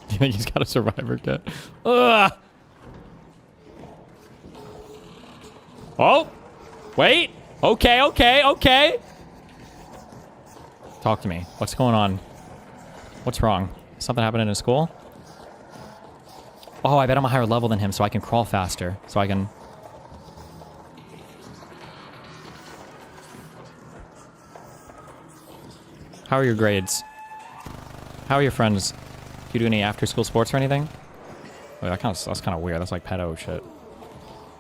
you think he's got a survivor kit? Oh, wait. Okay. Talk to me. What's going on? What's wrong? Something happening in school? Oh, I bet I'm a higher level than him, so I can crawl faster. So I can... How are your grades? How are your friends? Do you do any after-school sports or anything? Wait, that's kind of weird. That's like pedo shit.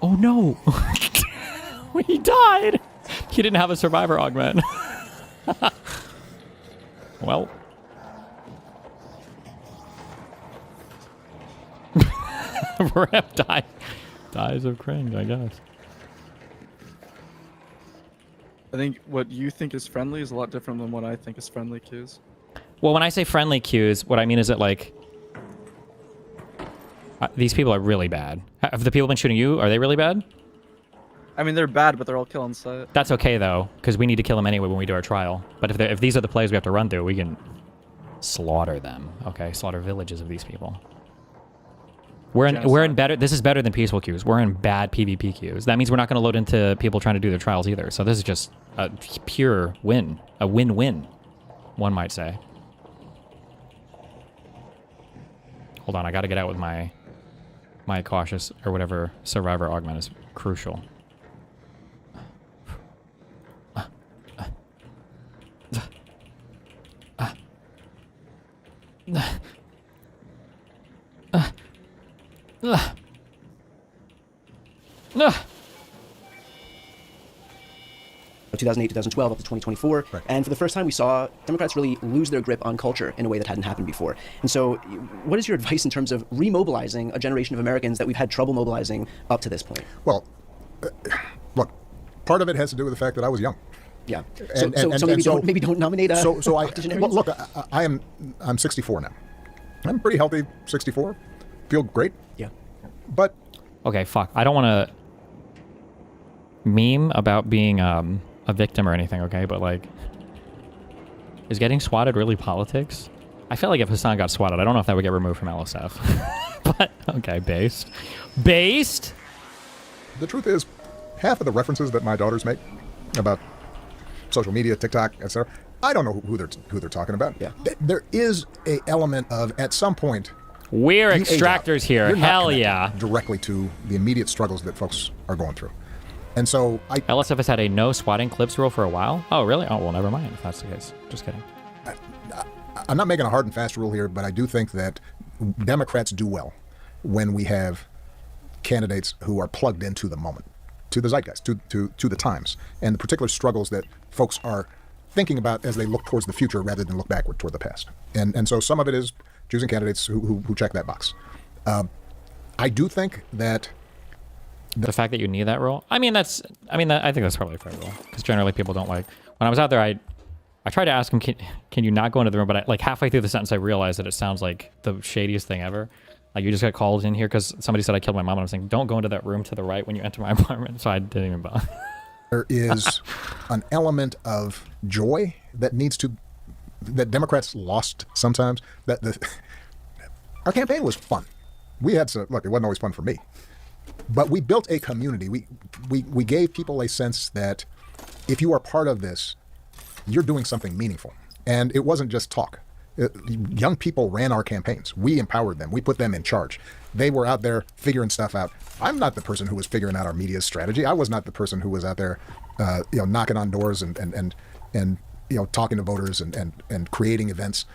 Oh no! He died! He didn't have a survivor augment. Well. Rep dies of cringe, I guess. I think what you think is friendly is a lot different than what I think is friendly cues. Well, when I say friendly cues, what I mean is that, like, these people are really bad. Have the people been shooting you? Are they really bad? I mean, they're bad, but they're all kill on sight. That's okay, though, because we need to kill them anyway when we do our trial. But if these are the plays we have to run through, we can slaughter them, okay? Slaughter villages of these people. We're in better. This is better than peaceful queues. We're in bad PvP queues. That means we're not going to load into people trying to do their trials either. So this is just a pure win, a win-win, one might say. Hold on, I got to get out with my cautious or whatever survivor augment is crucial. Ugh. 2008, 2012, up to 2024. Right. And for the first time, we saw Democrats really lose their grip on culture in a way that hadn't happened before. And so what is your advice in terms of remobilizing a generation of Americans that we've had trouble mobilizing up to this point? Well, look, part of it has to do with the fact that I was young. Yeah. So maybe don't nominate a well, look, I'm 64 now. I'm pretty healthy, 64. Feel great. Yeah. But okay, fuck. I don't want to meme about being a victim or anything, okay? But, like, is getting swatted really politics? I feel like if Hassan got swatted, I don't know if that would get removed from LSF. But, okay, based. Based? The truth is, half of the references that my daughters make about social media, TikTok, etc., I don't know who they're talking about. Yeah. There is a element of, at some point, we're extractors here. Hell yeah. Directly to the immediate struggles that folks are going through. And so LSF has had a no swatting clips rule for a while. Oh, really? Oh, well, never mind if that's the case. Just kidding. I'm not making a hard and fast rule here, but I do think that Democrats do well when we have candidates who are plugged into the moment, to the zeitgeist, to the times, and the particular struggles that folks are thinking about as they look towards the future rather than look backward toward the past. And so some of it is choosing candidates who check that box. I do think that the fact that you need that role, I think that's probably a fair rule, because generally people don't like. When I was out there, I tried to ask him, can you not go into the room? But like halfway through the sentence, I realized that it sounds like the shadiest thing ever. Like, you just got called in here because somebody said I killed my mom, and I was saying, don't go into that room to the right when you enter my apartment. So I didn't even bother. There is an element of joy that Democrats lost sometimes. Our campaign was fun. We had some, look, it wasn't always fun for me, but we built a community. We gave people a sense that if you are part of this, you're doing something meaningful. And it wasn't just talk. Young people ran our campaigns. We empowered them. We put them in charge. They were out there figuring stuff out. I'm not the person who was figuring out our media strategy. I was not the person who was out there, knocking on doors and talking to voters and creating events.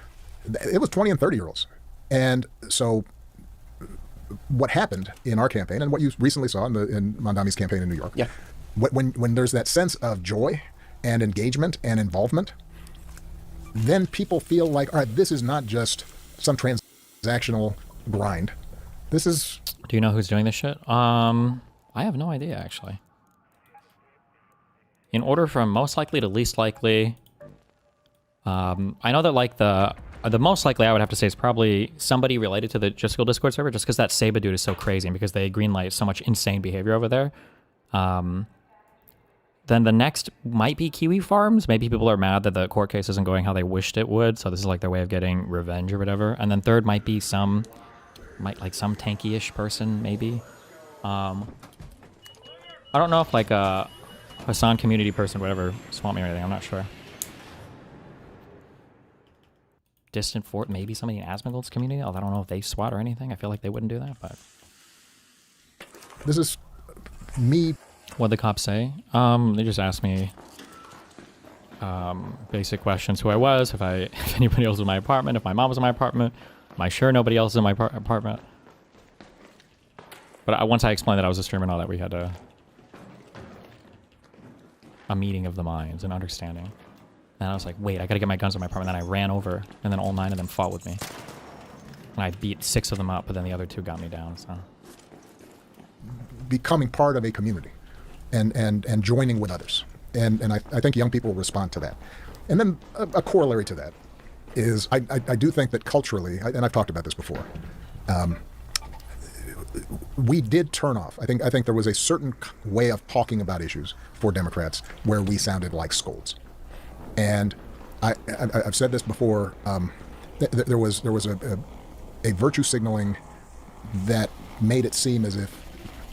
It was 20 and 30-year-olds. And so what happened in our campaign, and what you recently saw in Mondami's campaign in New York, when there's that sense of joy and engagement and involvement, then people feel like, all right, this is not just some transactional grind. This is... Do you know who's doing this shit? I have no idea, actually. In order from most likely to least likely, I know that like the most likely I would have to say is probably somebody related to the Justical Discord server, just because that Saba dude is so crazy and because they greenlight so much insane behavior over there. Then the next might be Kiwi Farms. Maybe people are mad that the court case isn't going how they wished it would, so this is like their way of getting revenge or whatever. And then third might be some tanky-ish person, maybe. I don't know if like a Hassan community person would ever swamp me or anything. I'm not sure. Distant Fort, maybe somebody in Asmongold's community. I don't know if they SWAT or anything. I feel like they wouldn't do that, but... This is me... What'd the cops say? They just asked me basic questions: who I was, if anybody else was in my apartment, if my mom was in my apartment, am I sure nobody else is in my apartment? But once I explained that I was a streamer and all that, we had a meeting of the minds and understanding. And I was like, wait, I gotta get my guns in my apartment. Then I ran over, and then all 9 of them fought with me. And I beat 6 of them up, but then the other 2 got me down, so... Becoming part of a community. And joining with others. And I think young people will respond to that. And then a corollary to that is I do think that culturally, and I've talked about this before, we did turn off. I think there was a certain way of talking about issues for Democrats where we sounded like scolds. And I've said this before, there was a virtue signaling that made it seem as if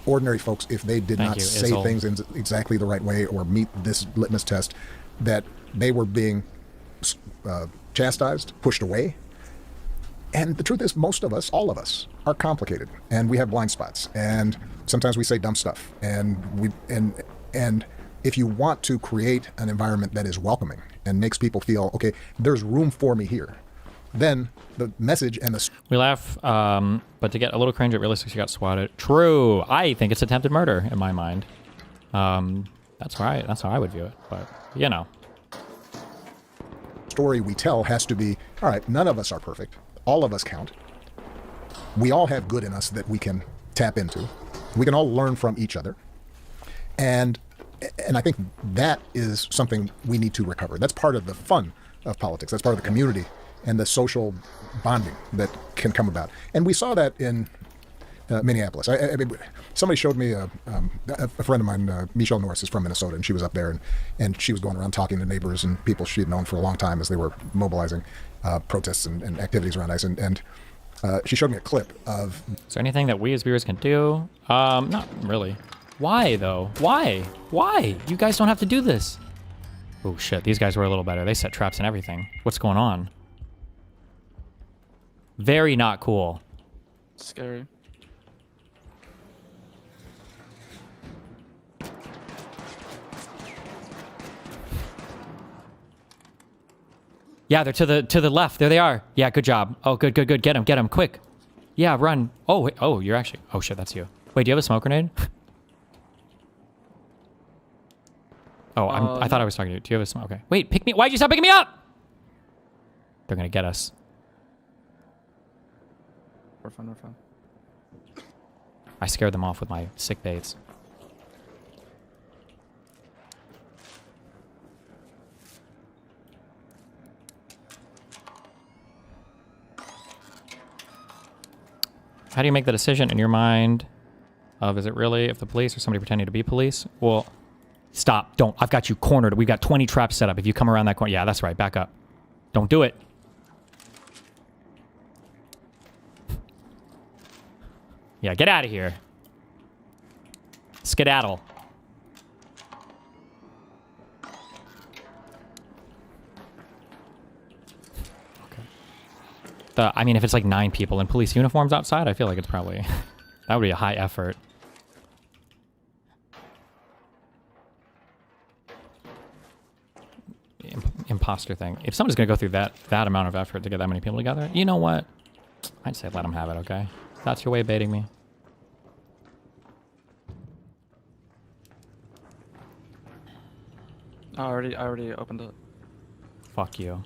ordinary folks, if they did not say things in exactly the right way or meet this litmus test, that they were being chastised, pushed away. And the truth is, most of us, all of us, are complicated, and we have blind spots, and sometimes we say dumb stuff. And if you want to create an environment that is welcoming and makes people feel, okay, there's room for me here, then the message and the... We laugh, but to get a little cringe, it really sucks you got swatted. True. I think it's attempted murder in my mind. That's how I would view it, but, you know. Story we tell has to be, all right, none of us are perfect. All of us count. We all have good in us that we can tap into. We can all learn from each other. And I think that is something we need to recover. That's part of the fun of politics. That's part of the community and the social bonding that can come about. And we saw that in Minneapolis. I mean, somebody showed me a friend of mine, Michelle Norris, is from Minnesota, and she was up there, and she was going around talking to neighbors and people she had known for a long time as they were mobilizing protests and activities around ICE. And she showed me a clip of... Is there anything that we as viewers can do? Not really. Why, though? Why? Why? You guys don't have to do this. Oh, shit. These guys were a little better. They set traps and everything. What's going on? Very not cool. Scary. Yeah, they're to the left. There they are. Yeah, good job. Oh, good. Get him, quick. Yeah, run. Oh, wait. Oh, you're actually... Oh, shit, that's you. Wait, do you have a smoke grenade? Oh, I thought I was talking to you. Do you have a smoke? Okay. Wait, pick me. Why'd you stop picking me up? They're gonna get us. We're fine, we're fine. I scared them off with my sick baits. How do you make the decision in your mind of, is it really if the police or somebody pretending to be police? Well, stop. Don't. I've got you cornered. We've got 20 traps set up. If you come around that corner. Yeah, that's right. Back up. Don't do it. Yeah, get out of here. Skedaddle. I mean, if it's like 9 people in police uniforms outside, I feel like it's probably... that would be a high effort. Imposter thing. If someone's going to go through that amount of effort to get that many people together, you know what? I'd say let them have it, okay? That's your way of baiting me. I already opened it. Fuck you.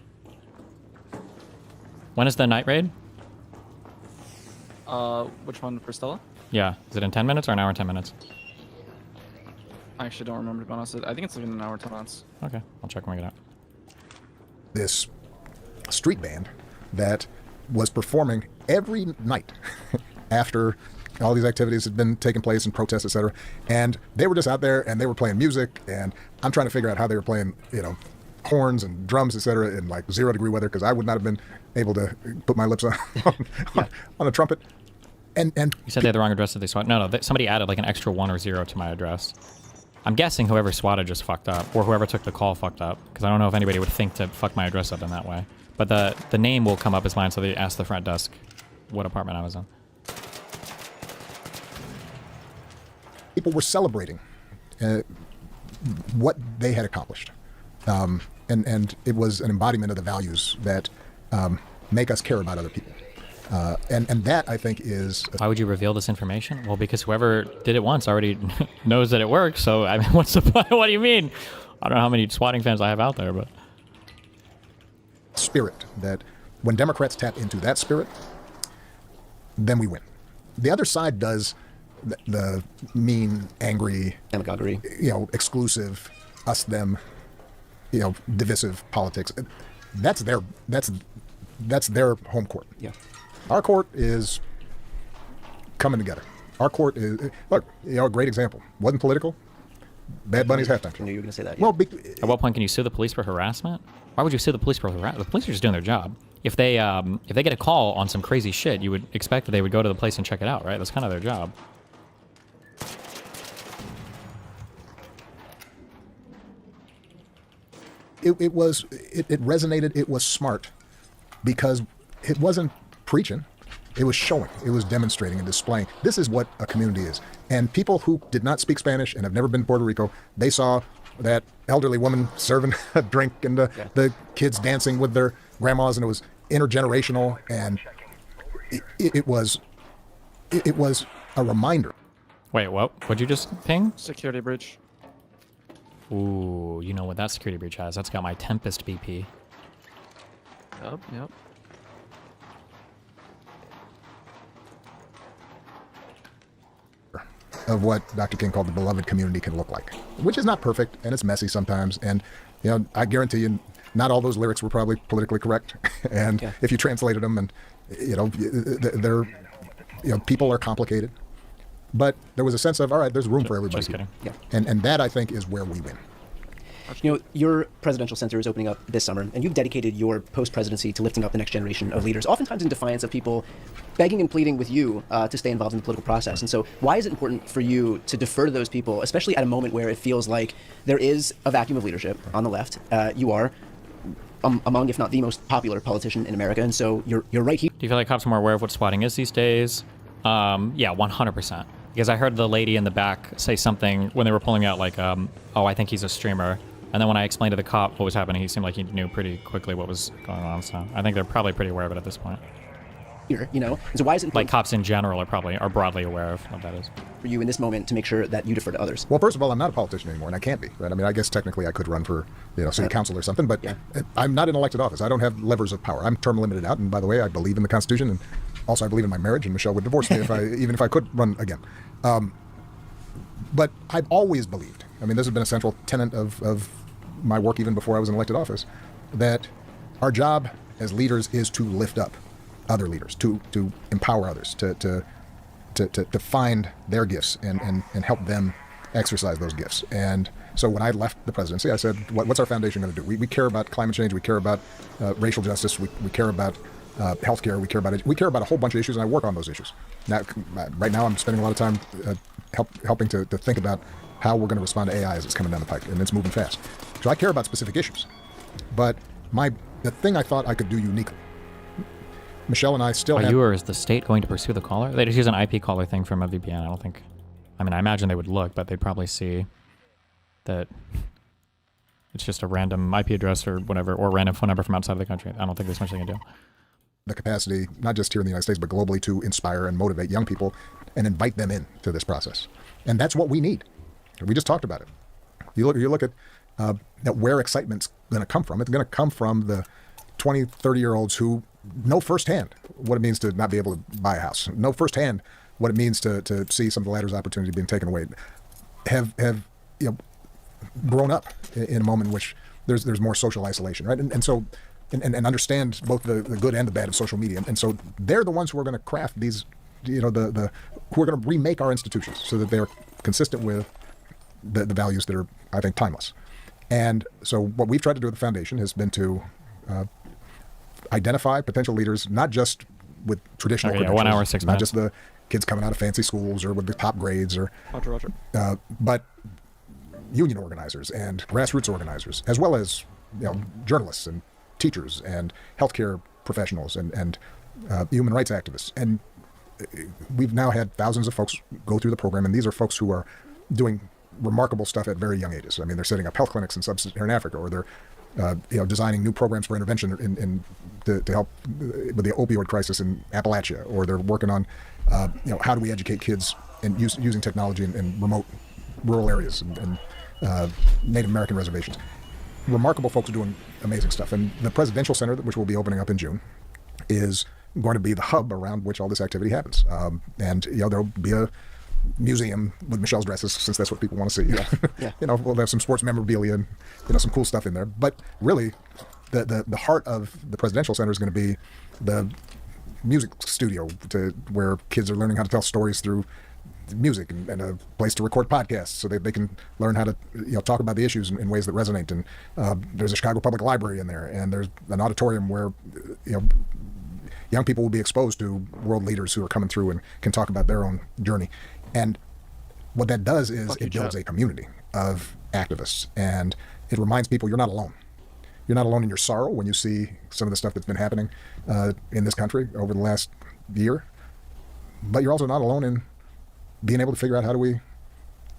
When is the night raid? Which one for Stella? Yeah. Is it in 10 minutes or an hour and 10 minutes? I actually don't remember, to be honest. I think it's like in an hour, 10 minutes. Okay, I'll check when we get out. This street band that was performing every night after all these activities had been taking place and protests, etc. And they were just out there and they were playing music, and I'm trying to figure out how they were playing, you know, horns and drums, etc. in like 0-degree weather, because I would not have been able to put my lips on a trumpet. And you said they had the wrong address that they swatted. No, somebody added like an extra 1 or 0 to my address. I'm guessing whoever swatted just fucked up, or whoever took the call fucked up, because I don't know if anybody would think to fuck my address up in that way. But the name will come up as mine, so they asked the front desk what apartment I was in. People were celebrating what they had accomplished. And it was an embodiment of the values that make us care about other people. And that, I think, is... Why would you reveal this information? Well, because whoever did it once already knows that it works, so, I mean, what's the point? What do you mean? I don't know how many swatting fans I have out there, but... Spirit, that when Democrats tap into that spirit, then we win. The other side does the mean, angry... demagoguery. You know, exclusive, us, them, you know, divisive politics. That's their home court. Yeah. Our court is coming together. Our court is, look, you know, a great example. Wasn't political. Bad Bunny's halftime show. I knew you were going to say that. Well, at what point can you sue the police for harassment? Why would you sue the police for harassment? The police are just doing their job. If they get a call on some crazy shit, you would expect that they would go to the place and check it out, right? That's kind of their job. It resonated. It was smart because it wasn't preaching. It was showing. It was demonstrating and displaying. This is what a community is. And people who did not speak Spanish and have never been to Puerto Rico, they saw that elderly woman serving a drink and the kids dancing with their grandmas, and it was intergenerational, and it was a reminder. Wait, what? What'd you just ping? Security breach. Ooh, you know what that security breach has? That's got my Tempest BP. Yep. Of what Dr. King called the beloved community can look like, which is not perfect, and it's messy sometimes. And, you know, I guarantee you, not all those lyrics were probably politically correct. And if you translated them, and, you know, they're, you know, people are complicated. But there was a sense of, all right, there's room for everybody. Just kidding. Yeah. And that, I think, is where we win. You know, your presidential center is opening up this summer, and you've dedicated your post-presidency to lifting up the next generation of leaders, oftentimes in defiance of people begging and pleading with you to stay involved in the political process. And so why is it important for you to defer to those people, especially at a moment where it feels like there is a vacuum of leadership on the left? You are among, if not the most popular politician in America, and so you're right here. Do you feel like cops are more aware of what swatting is these days? Yeah, 100%. Because I heard the lady in the back say something when they were pulling out, like, oh, I think he's a streamer. And then when I explained to the cop what was happening, he seemed like he knew pretty quickly what was going on. So I think they're probably pretty aware of it at this point. Here, you know, so why is it important? Like cops in general are broadly aware of what that is. for you in this moment to make sure that you defer to others? Well, first of all, I'm not a politician anymore, and I can't be. Right? I mean, I guess technically I could run for city council or something, but I'm not in elected office. I don't have levers of power. I'm term limited out, and by the way, I believe in the Constitution, and also I believe in my marriage, and Michelle would divorce me even if I could run again. But I've always believed, I mean, this has been a central tenet of my work even before I was in elected office, that our job as leaders is to lift up other leaders, to empower others, to find their gifts and help them exercise those gifts. And so when I left the presidency, I said, what's our foundation going to do? We care about climate change, we care about racial justice, we care about healthcare, we care about a whole bunch of issues, and I work on those issues. Now, right now, I'm spending a lot of time helping to think about how we're going to respond to AI as it's coming down the pike, and it's moving fast. So I care about specific issues, but the thing I thought I could do uniquely, Michelle and I still have... you or is the state going to pursue the caller? They just use an IP caller thing from a VPN. I don't think... I mean, I imagine they would look, but they'd probably see that it's just a random IP address or whatever, or random phone number from outside of the country. I don't think there's much they can do. The capacity, not just here in the United States, but globally, to inspire and motivate young people and invite them into this process. And that's what we need. We just talked about it. You look at where excitement's going to come from. It's going to come from the 20, 30-year-olds who know firsthand what it means to not be able to buy a house, know firsthand what it means to see some of the ladder's opportunity being taken away, have grown up in a moment in which there's more social isolation, right? And so understand both the good and the bad of social media. And so they're the ones who are going to craft these, who are going to remake our institutions so that they're consistent with the values that are, I think, timeless. And so what we've tried to do with the foundation has been to identify potential leaders, not just with traditional credentials, 1 hour, 6 minutes. not just the kids coming out of fancy schools or with the top grades, or Roger. But union organizers and grassroots organizers, as well as journalists and teachers and healthcare professionals and human rights activists. And we've now had thousands of folks go through the program, and these are folks who are doing remarkable stuff at very young ages. I mean, they're setting up health clinics in sub-Saharan Africa, or they're designing new programs for intervention to help with the opioid crisis in Appalachia, or they're working on how do we educate kids and using technology in remote rural areas and Native American reservations. Remarkable folks are doing amazing stuff. And the Presidential Center, which will be opening up in June, is going to be the hub around which all this activity happens. And there'll be a museum with Michelle's dresses, since that's what people want to see. Yeah. We'll have some sports memorabilia and some cool stuff in there. But really, the heart of the Presidential Center is going to be the music studio, where kids are learning how to tell stories through music, and a place to record podcasts so that they can learn how to talk about the issues in ways that resonate. And there's a Chicago Public Library in there, and there's an auditorium where young people will be exposed to world leaders who are coming through and can talk about their own journey. And what that does is it builds a community of activists, and it reminds people you're not alone. You're not alone in your sorrow when you see some of the stuff that's been happening in this country over the last year, but you're also not alone in being able to figure out how do we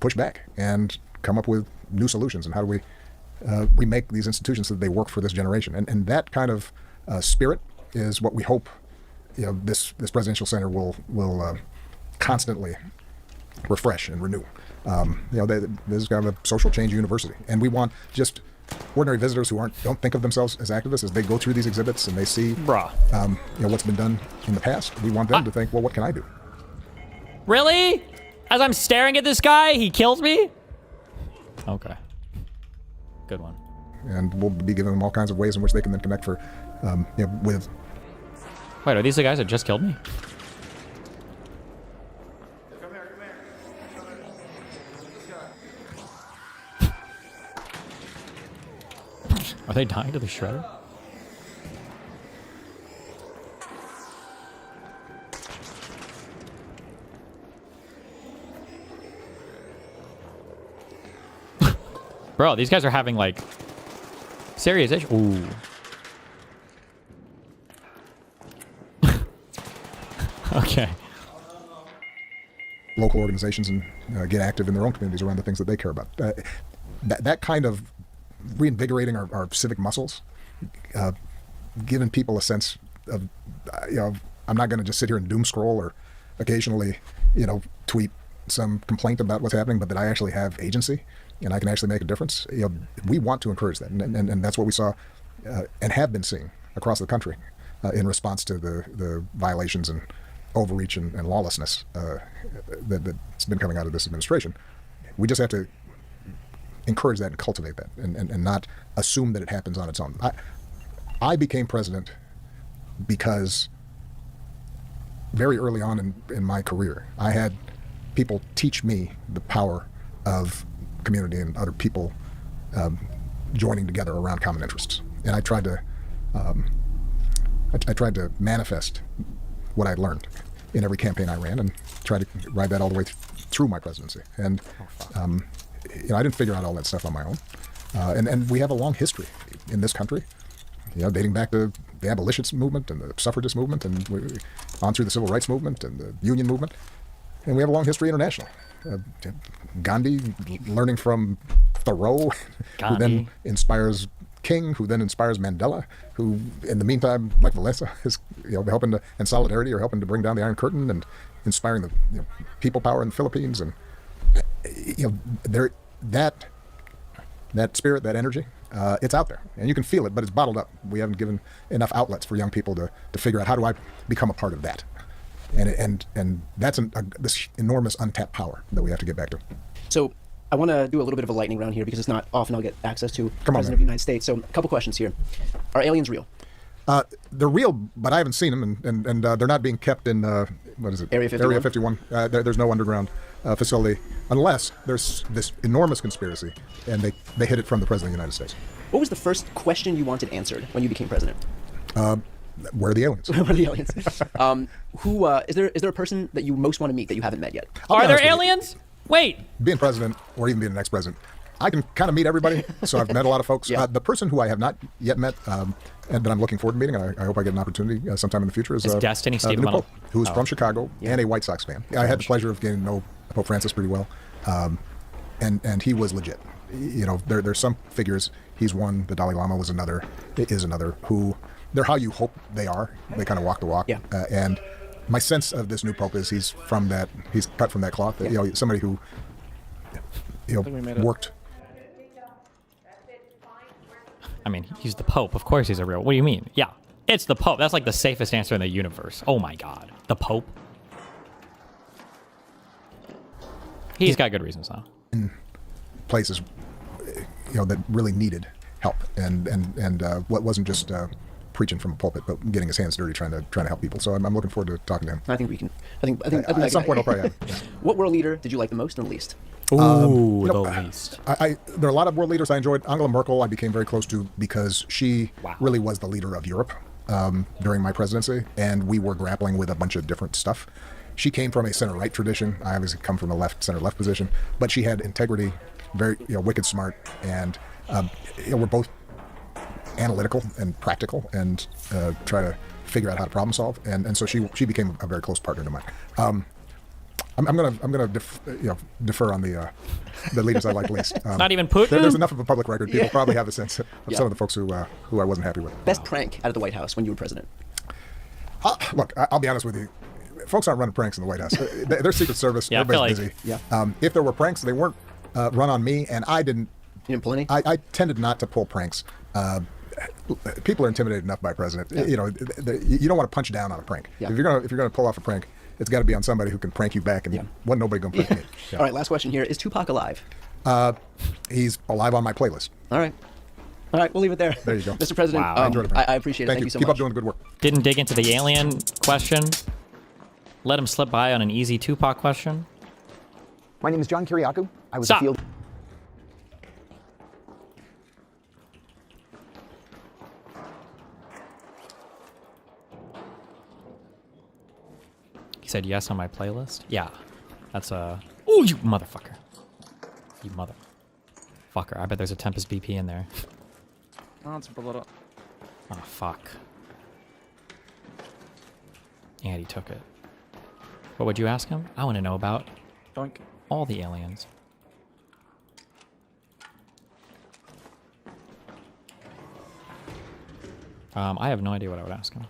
push back and come up with new solutions, and how do we remake these institutions so that they work for this generation. And that kind of spirit is what we hope this Presidential Center will constantly refresh and renew. This is kind of a social change university, and we want just ordinary visitors who don't think of themselves as activists, as they go through these exhibits and they see what's been done in the past. We want them to think, well, what can I do? Really? As I'm staring at this guy, he kills me? Okay. Good one. And we'll be giving them all kinds of ways in which they can then connect with... Wait, are these the guys that just killed me? Are they dying to the shredder? Bro, these guys are having like serious issues. Ooh. Okay. Local organizations and get active in their own communities around the things that they care about. That kind of reinvigorating our civic muscles, giving people a sense of, I'm not going to just sit here and doom scroll or occasionally, tweet some complaint about what's happening, but that I actually have agency and I can actually make a difference. We want to encourage that, and that's what we saw and have been seeing across the country in response to the violations and overreach and lawlessness that's been coming out of this administration. We just have to encourage that and cultivate that, and not assume that it happens on its own. I became president because very early on in my career, I had people teach me the power of community and other people joining together around common interests. And I tried to manifest what I learned in every campaign I ran, and try to ride that all the way through my presidency. And I didn't figure out all that stuff on my own. And we have a long history in this country, dating back to the abolitionist movement and the suffragist movement, and on through the civil rights movement and the union movement. And we have a long history internationally. Gandhi learning from Thoreau, who then inspires King, who then inspires Mandela, who in the meantime, like Wlech, is helping to, and Solidarity are helping to bring down the Iron Curtain and inspiring the people power in the Philippines. And that spirit, that energy, it's out there, and you can feel it, but it's bottled up. We haven't given enough outlets for young people to figure out, how do I become a part of that? And that's this enormous untapped power that we have to get back to. So I want to do a little bit of a lightning round here, because it's not often I'll get access to the President of the United States. So a couple questions here. Are aliens real? They're real, but I haven't seen them, and they're not being kept in, what is it? Area 51? Area 51. There's no underground facility, unless there's this enormous conspiracy, and they hid it from the President of the United States. What was the first question you wanted answered when you became president? Where are the aliens? Where are the aliens? Is there a person that you most want to meet that you haven't met yet? Are there aliens? Wait. Being president, or even being an ex-president, I can kind of meet everybody, so I've met a lot of folks. The person who I have not yet met, and that I'm looking forward to meeting, and I hope I get an opportunity sometime in the future, is Destiny the new Pope, who is from Chicago and a White Sox fan. I had the pleasure of getting to know Pope Francis pretty well, and he was legit. There's some figures. He's one. The Dalai Lama was another. Is another. Who they're how you hope they are. They kind of walk the walk. And my sense of this new Pope is he's from that. He's cut from that cloth. Somebody who worked. I mean, he's the Pope. Of course he's a real. What do you mean? Yeah, it's the Pope. That's like the safest answer in the universe. Oh my God, the Pope. He's got good reasons, though. In places, that really needed help, and what wasn't just preaching from a pulpit, but getting his hands dirty, trying to help people. So I'm looking forward to talking to him. I think we can. I think at some point I'll probably have. Yeah. What world leader did you like the most and the least? The least. There are a lot of world leaders I enjoyed. Angela Merkel I became very close to, because she really was the leader of Europe during my presidency, and we were grappling with a bunch of different stuff. She came from a center-right tradition. I obviously come from a center-left position, but she had integrity, very wicked smart, and we're both analytical and practical, and try to figure out how to problem solve. And so she became a very close partner to mine. I'm gonna defer on the leaders I like least. Not even Putin. There's enough of a public record. People probably have a sense of some of the folks who I wasn't happy with. Best prank out of the White House when you were president? Look, I'll be honest with you. Folks aren't running pranks in the White House. They're Secret Service. Everybody's busy. If there were pranks, they weren't run on me, and I didn't. You didn't pull any? I tended not to pull pranks. People are intimidated enough by a president. You don't want to punch down on a prank. If you're gonna pull off a prank, it's got to be on somebody who can prank you back, and wasn't nobody going to prank me. All right, last question here. Is Tupac alive? He's alive on my playlist. All right, we'll leave it there. There you go. Mr. President, I enjoyed it. I appreciate it. Thank you so much. Keep up doing the good work. Didn't dig into the alien question. Let him slip by on an easy Tupac question. My name is John Kiriakou. I was a field... He said yes on my playlist? Yeah. That's a... Ooh, you motherfucker. You motherfucker. I bet there's a Tempest BP in there. Oh, it's a little... Oh, fuck. And he took it. What would you ask him? I want to know about Dunk. All the aliens. I have no idea what I would ask him.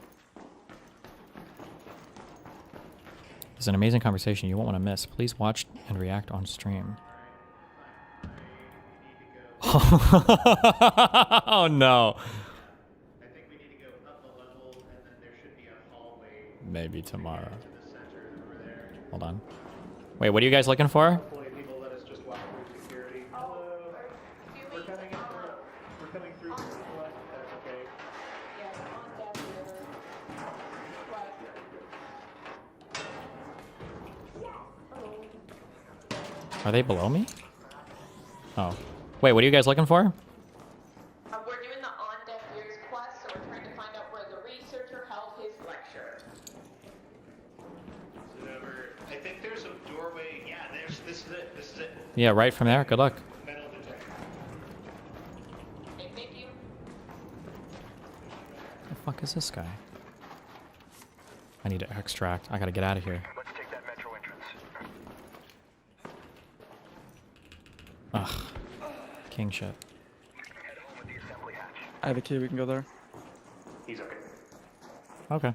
is an amazing conversation you won't want to miss. Please watch and react on stream. Oh no. Maybe tomorrow. Hold on. Wait, what are you guys looking for? Are they below me? Oh. Wait, what are you guys looking for? We're doing the On Deaf Ears quest, so we're trying to find out where the researcher held his lecture. I think there's a doorway. Yeah, this is it. This is it. Yeah, right from there. Good luck. Metal detector. Okay, thank you. The fuck is this guy? I need to extract. I gotta get out of here. Let's take that metro entrance. Ugh. King shit. I have a key, we can go there. He's okay. Okay.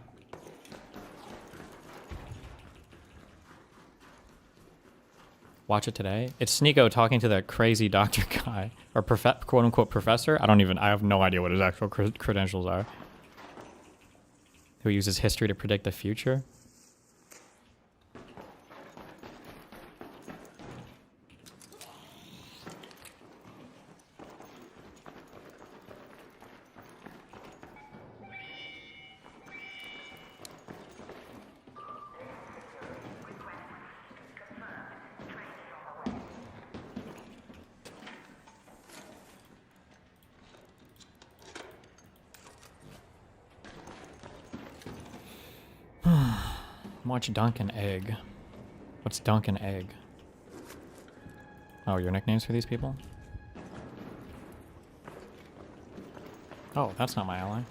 Watch it today. It's Sneeko talking to the crazy doctor guy, or quote unquote professor. I have no idea what his actual credentials are. Who uses history to predict the future. Watch Dunkin' Egg. What's Dunkin' Egg? Oh, your nicknames for these people? Oh, that's not my ally.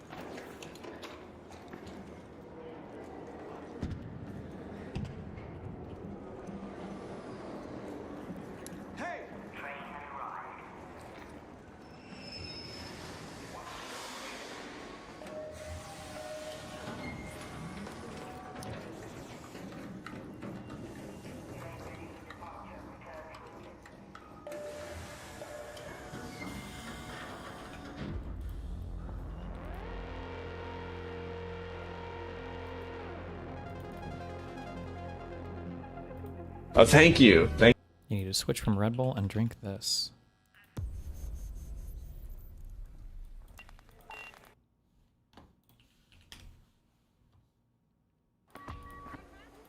Oh, thank you. You need to switch from Red Bull and drink this.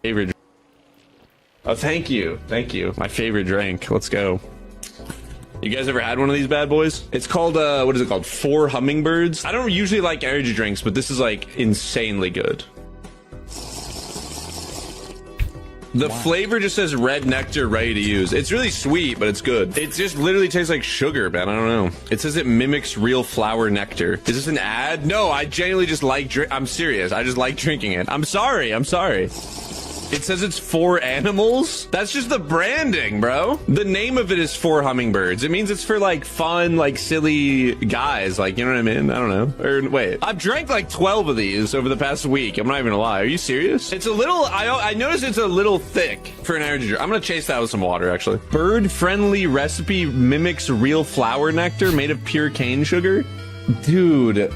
Favorite. Oh, thank you. Thank you. My favorite drink. Let's go. You guys ever had one of these bad boys? It's called, what is it called? 4 Hummingbirds. I don't usually like energy drinks, but this is like insanely good. The flavor just says red nectar ready to use. It's really sweet, but it's good. It just literally tastes like sugar, man. I don't know. It says it mimics real flower nectar. Is this an ad? No, I genuinely just like I'm serious. I just like drinking it. I'm sorry. I'm sorry. It says it's 4 animals? That's just the branding, bro. The name of it is 4 Hummingbirds. It means it's for like fun, like silly guys. Like, you know what I mean? I don't know. Or wait, I've drank like 12 of these over the past week. I'm not even gonna lie. Are you serious? It's a little, I noticed it's a little thick for an energy drink. I'm gonna chase that with some water, actually. Bird-friendly recipe mimics real flower nectar made of pure cane sugar? Dude,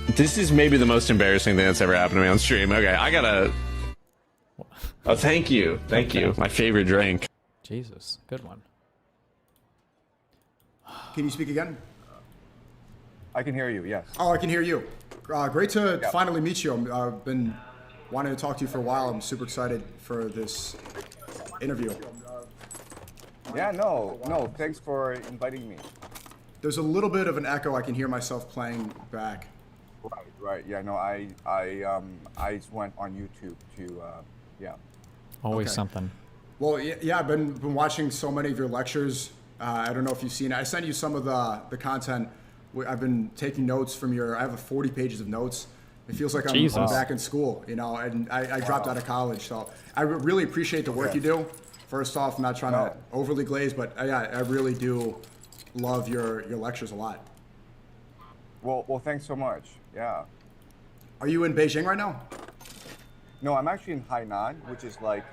this is maybe the most embarrassing thing that's ever happened to me on stream. Okay, I gotta... Oh, thank you. Thank you. My favorite drink. Jesus, good one. Can you speak again? I can hear you, yes. Oh, I can hear you. Great to finally meet you. I've been wanting to talk to you for a while. I'm super excited for this interview. Yeah, no, thanks for inviting me. There's a little bit of an echo. I can hear myself playing back. Right. Yeah, no, I went on YouTube to, yeah. Always something. Well, yeah, I've been watching so many of your lectures. I don't know if you've seen it. I sent you some of the content. I've been taking notes from I have 40 pages of notes. It feels like I'm back in school, you know, and I dropped out of college. So I really appreciate the work you do. First off, I'm not trying to overly glaze, but I really do love your lectures a lot. Well, thanks so much. Yeah. Are you in Beijing right now? No, I'm actually in Hainan, which is like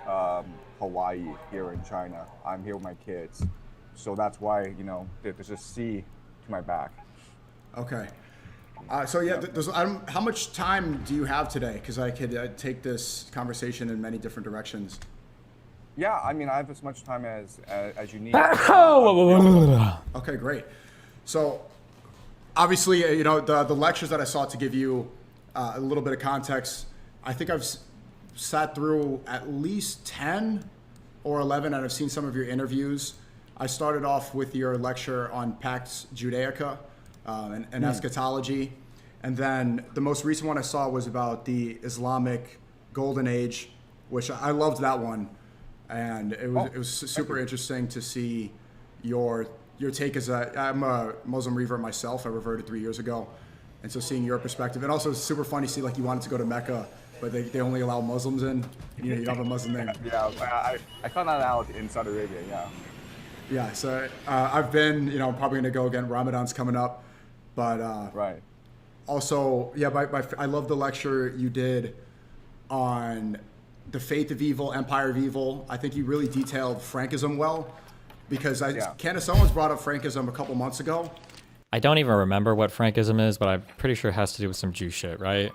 Hawaii here in China. I'm here with my kids. So that's why, you know, there's a sea to my back. Okay. So yeah, how much time do you have today? Because I could take this conversation in many different directions. Yeah, I mean, I have as much time as you need. Okay, great. So obviously, you know, the lectures that I sought to give you a little bit of context, I think I've sat through at least 10 or 11, and I've seen some of your interviews. I started off with your lecture on Pax Judaica and eschatology. And then the most recent one I saw was about the Islamic Golden Age, which I loved that one. And it was super interesting to see your take as I'm a Muslim revert myself. I reverted 3 years ago. And so seeing your perspective, and also it's super funny to see like you wanted to go to Mecca, but they only allow Muslims in. You know, you don't have a Muslim name. Yeah, I found that out in Saudi Arabia, yeah. Yeah, so I've been, you know, I'm probably gonna go again. Ramadan's coming up, but right. Also, yeah, I love the lecture you did on the faith of evil, empire of evil. I think you really detailed Frankism well, because Candace Owens brought up Frankism a couple months ago. I don't even remember what Frankism is, but I'm pretty sure it has to do with some Jew shit, right?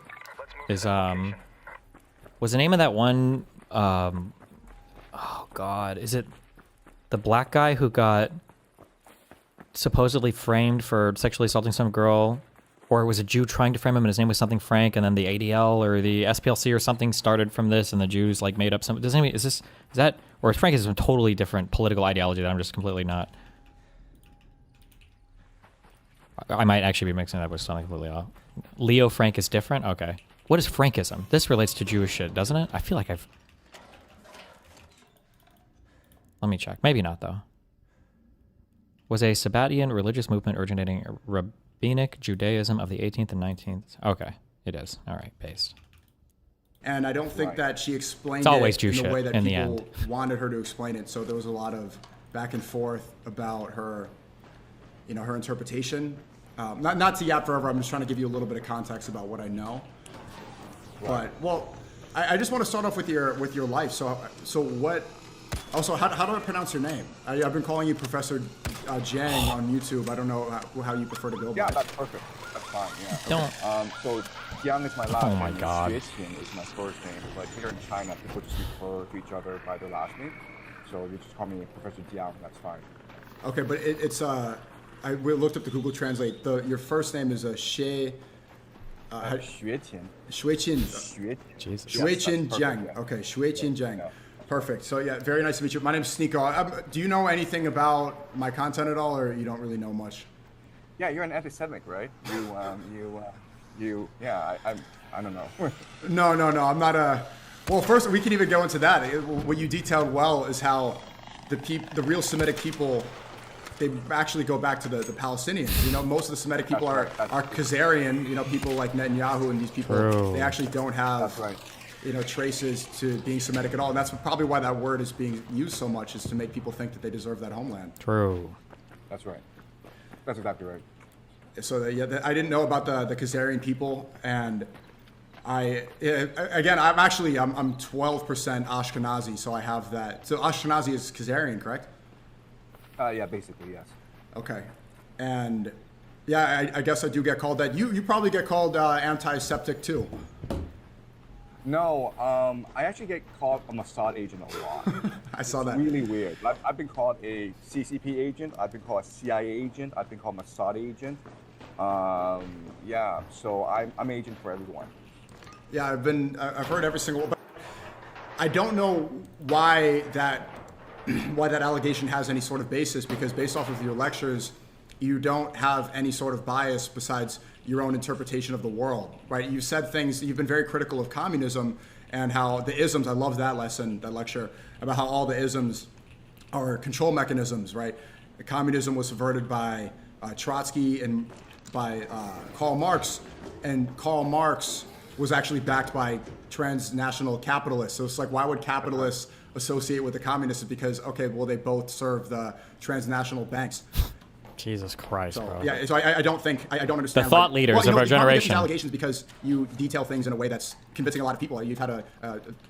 Was the name of that one, oh God, is it the black guy who got supposedly framed for sexually assaulting some girl? Or it was a Jew trying to frame him and his name was something Frank, and then the ADL or the SPLC or something started from this, and the Jews like made up some, is that, or is Frankism a totally different political ideology that I'm just completely not? I might actually be mixing it up with something completely off. Leo Frank is different? Okay. What is Frankism? This relates to Jewish shit, doesn't it? I feel like I've... Let me check. Maybe not, though. Was a Sabbatian religious movement originating Rabbinic Judaism of the 18th and 19th. Okay, it is. All right, paste. And I don't think that she explained it in the way that people end. wanted her to explain it. So there was a lot of back and forth about her, you know, her interpretation. Not to yap forever. I'm just trying to give you a little bit of context about what I know. Right. But well, I just want to start off with your life. So what? Also, how do I pronounce your name? I've been calling you Professor Jiang on YouTube. I don't know how you prefer to go. Yeah, that's perfect. That's fine. Yeah. Don't. So Jiang is my last name. Oh my God. Xueqin is my first name. But here in China, people just refer to each other by their last name. So you just call me Professor Jiang. That's fine. Okay, but we looked up the Google Translate. Your first name is Xueqin. Xueqin. Jesus. Xueqin Jiang. Okay, Xueqin Jiang. Yeah. Perfect. So yeah, very nice to meet you. My name's Sneeko. Do you know anything about my content at all, or you don't really know much? Yeah, you're an anti-Semitic, right? Yeah, I don't know. No, I'm not a. Well, first we can even go into that. What you detailed well is how the real Semitic people, they actually go back to the Palestinians. You know, most of the Semitic people are Khazarian. You know, people like Netanyahu and these people. True. They actually don't have. You know, traces to being Semitic at all. And that's probably why that word is being used so much, is to make people think that they deserve that homeland. True. That's right. That's exactly right. So I didn't know about the Khazarian people, and I'm 12% Ashkenazi, so I have that. So Ashkenazi is Khazarian, correct? Yeah, basically, yes. Okay. And yeah, I guess I do get called that. You probably get called anti-Septic too. No, I actually get called a Mossad agent a lot. I saw that. Really weird. I've been called a CCP agent. I've been called a CIA agent. I've been called Mossad agent. Yeah, so I'm agent for everyone. Yeah, I've heard every single one. But I don't know why that allegation has any sort of basis, because based off of your lectures, you don't have any sort of bias besides your own interpretation of the world, right? You've said things, you've been very critical of communism and how the isms, I love that lecture, about how all the isms are control mechanisms, right? Communism was subverted by Trotsky and by Karl Marx, and Karl Marx was actually backed by transnational capitalists. So it's like, why would capitalists associate with the communists? Because, okay, well, they both serve the transnational banks. Jesus Christ, bro. Yeah, so I don't think I don't understand. The thought leaders of our generation. You get these allegations because you detail things in a way that's convincing a lot of people. You've had a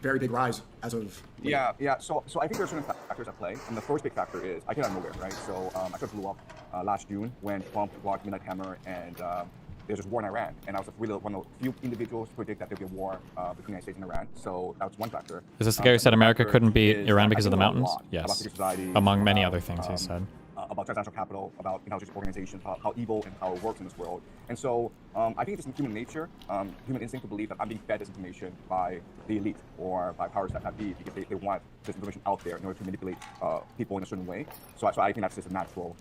very big rise as of late. Yeah. So I think there are certain factors at play, and the first big factor is I came out of nowhere, right? So I sort of blew up last June when Trump blocked Midnight Hammer and there's this war in Iran, and I was really one of the few individuals to predict that there'd be a war between the United States and Iran. So that was one factor. Is this the guy who said America couldn't beat Iran because of the mountains? Yes. Among many other things he said. About transnational capital, about intelligence organizations, how evil and power works in this world. And so I think it's in human nature, human instinct to believe that I'm being fed this information by the elite or by powers that be because they want this information out there in order to manipulate people in a certain way. So I think that's just a natural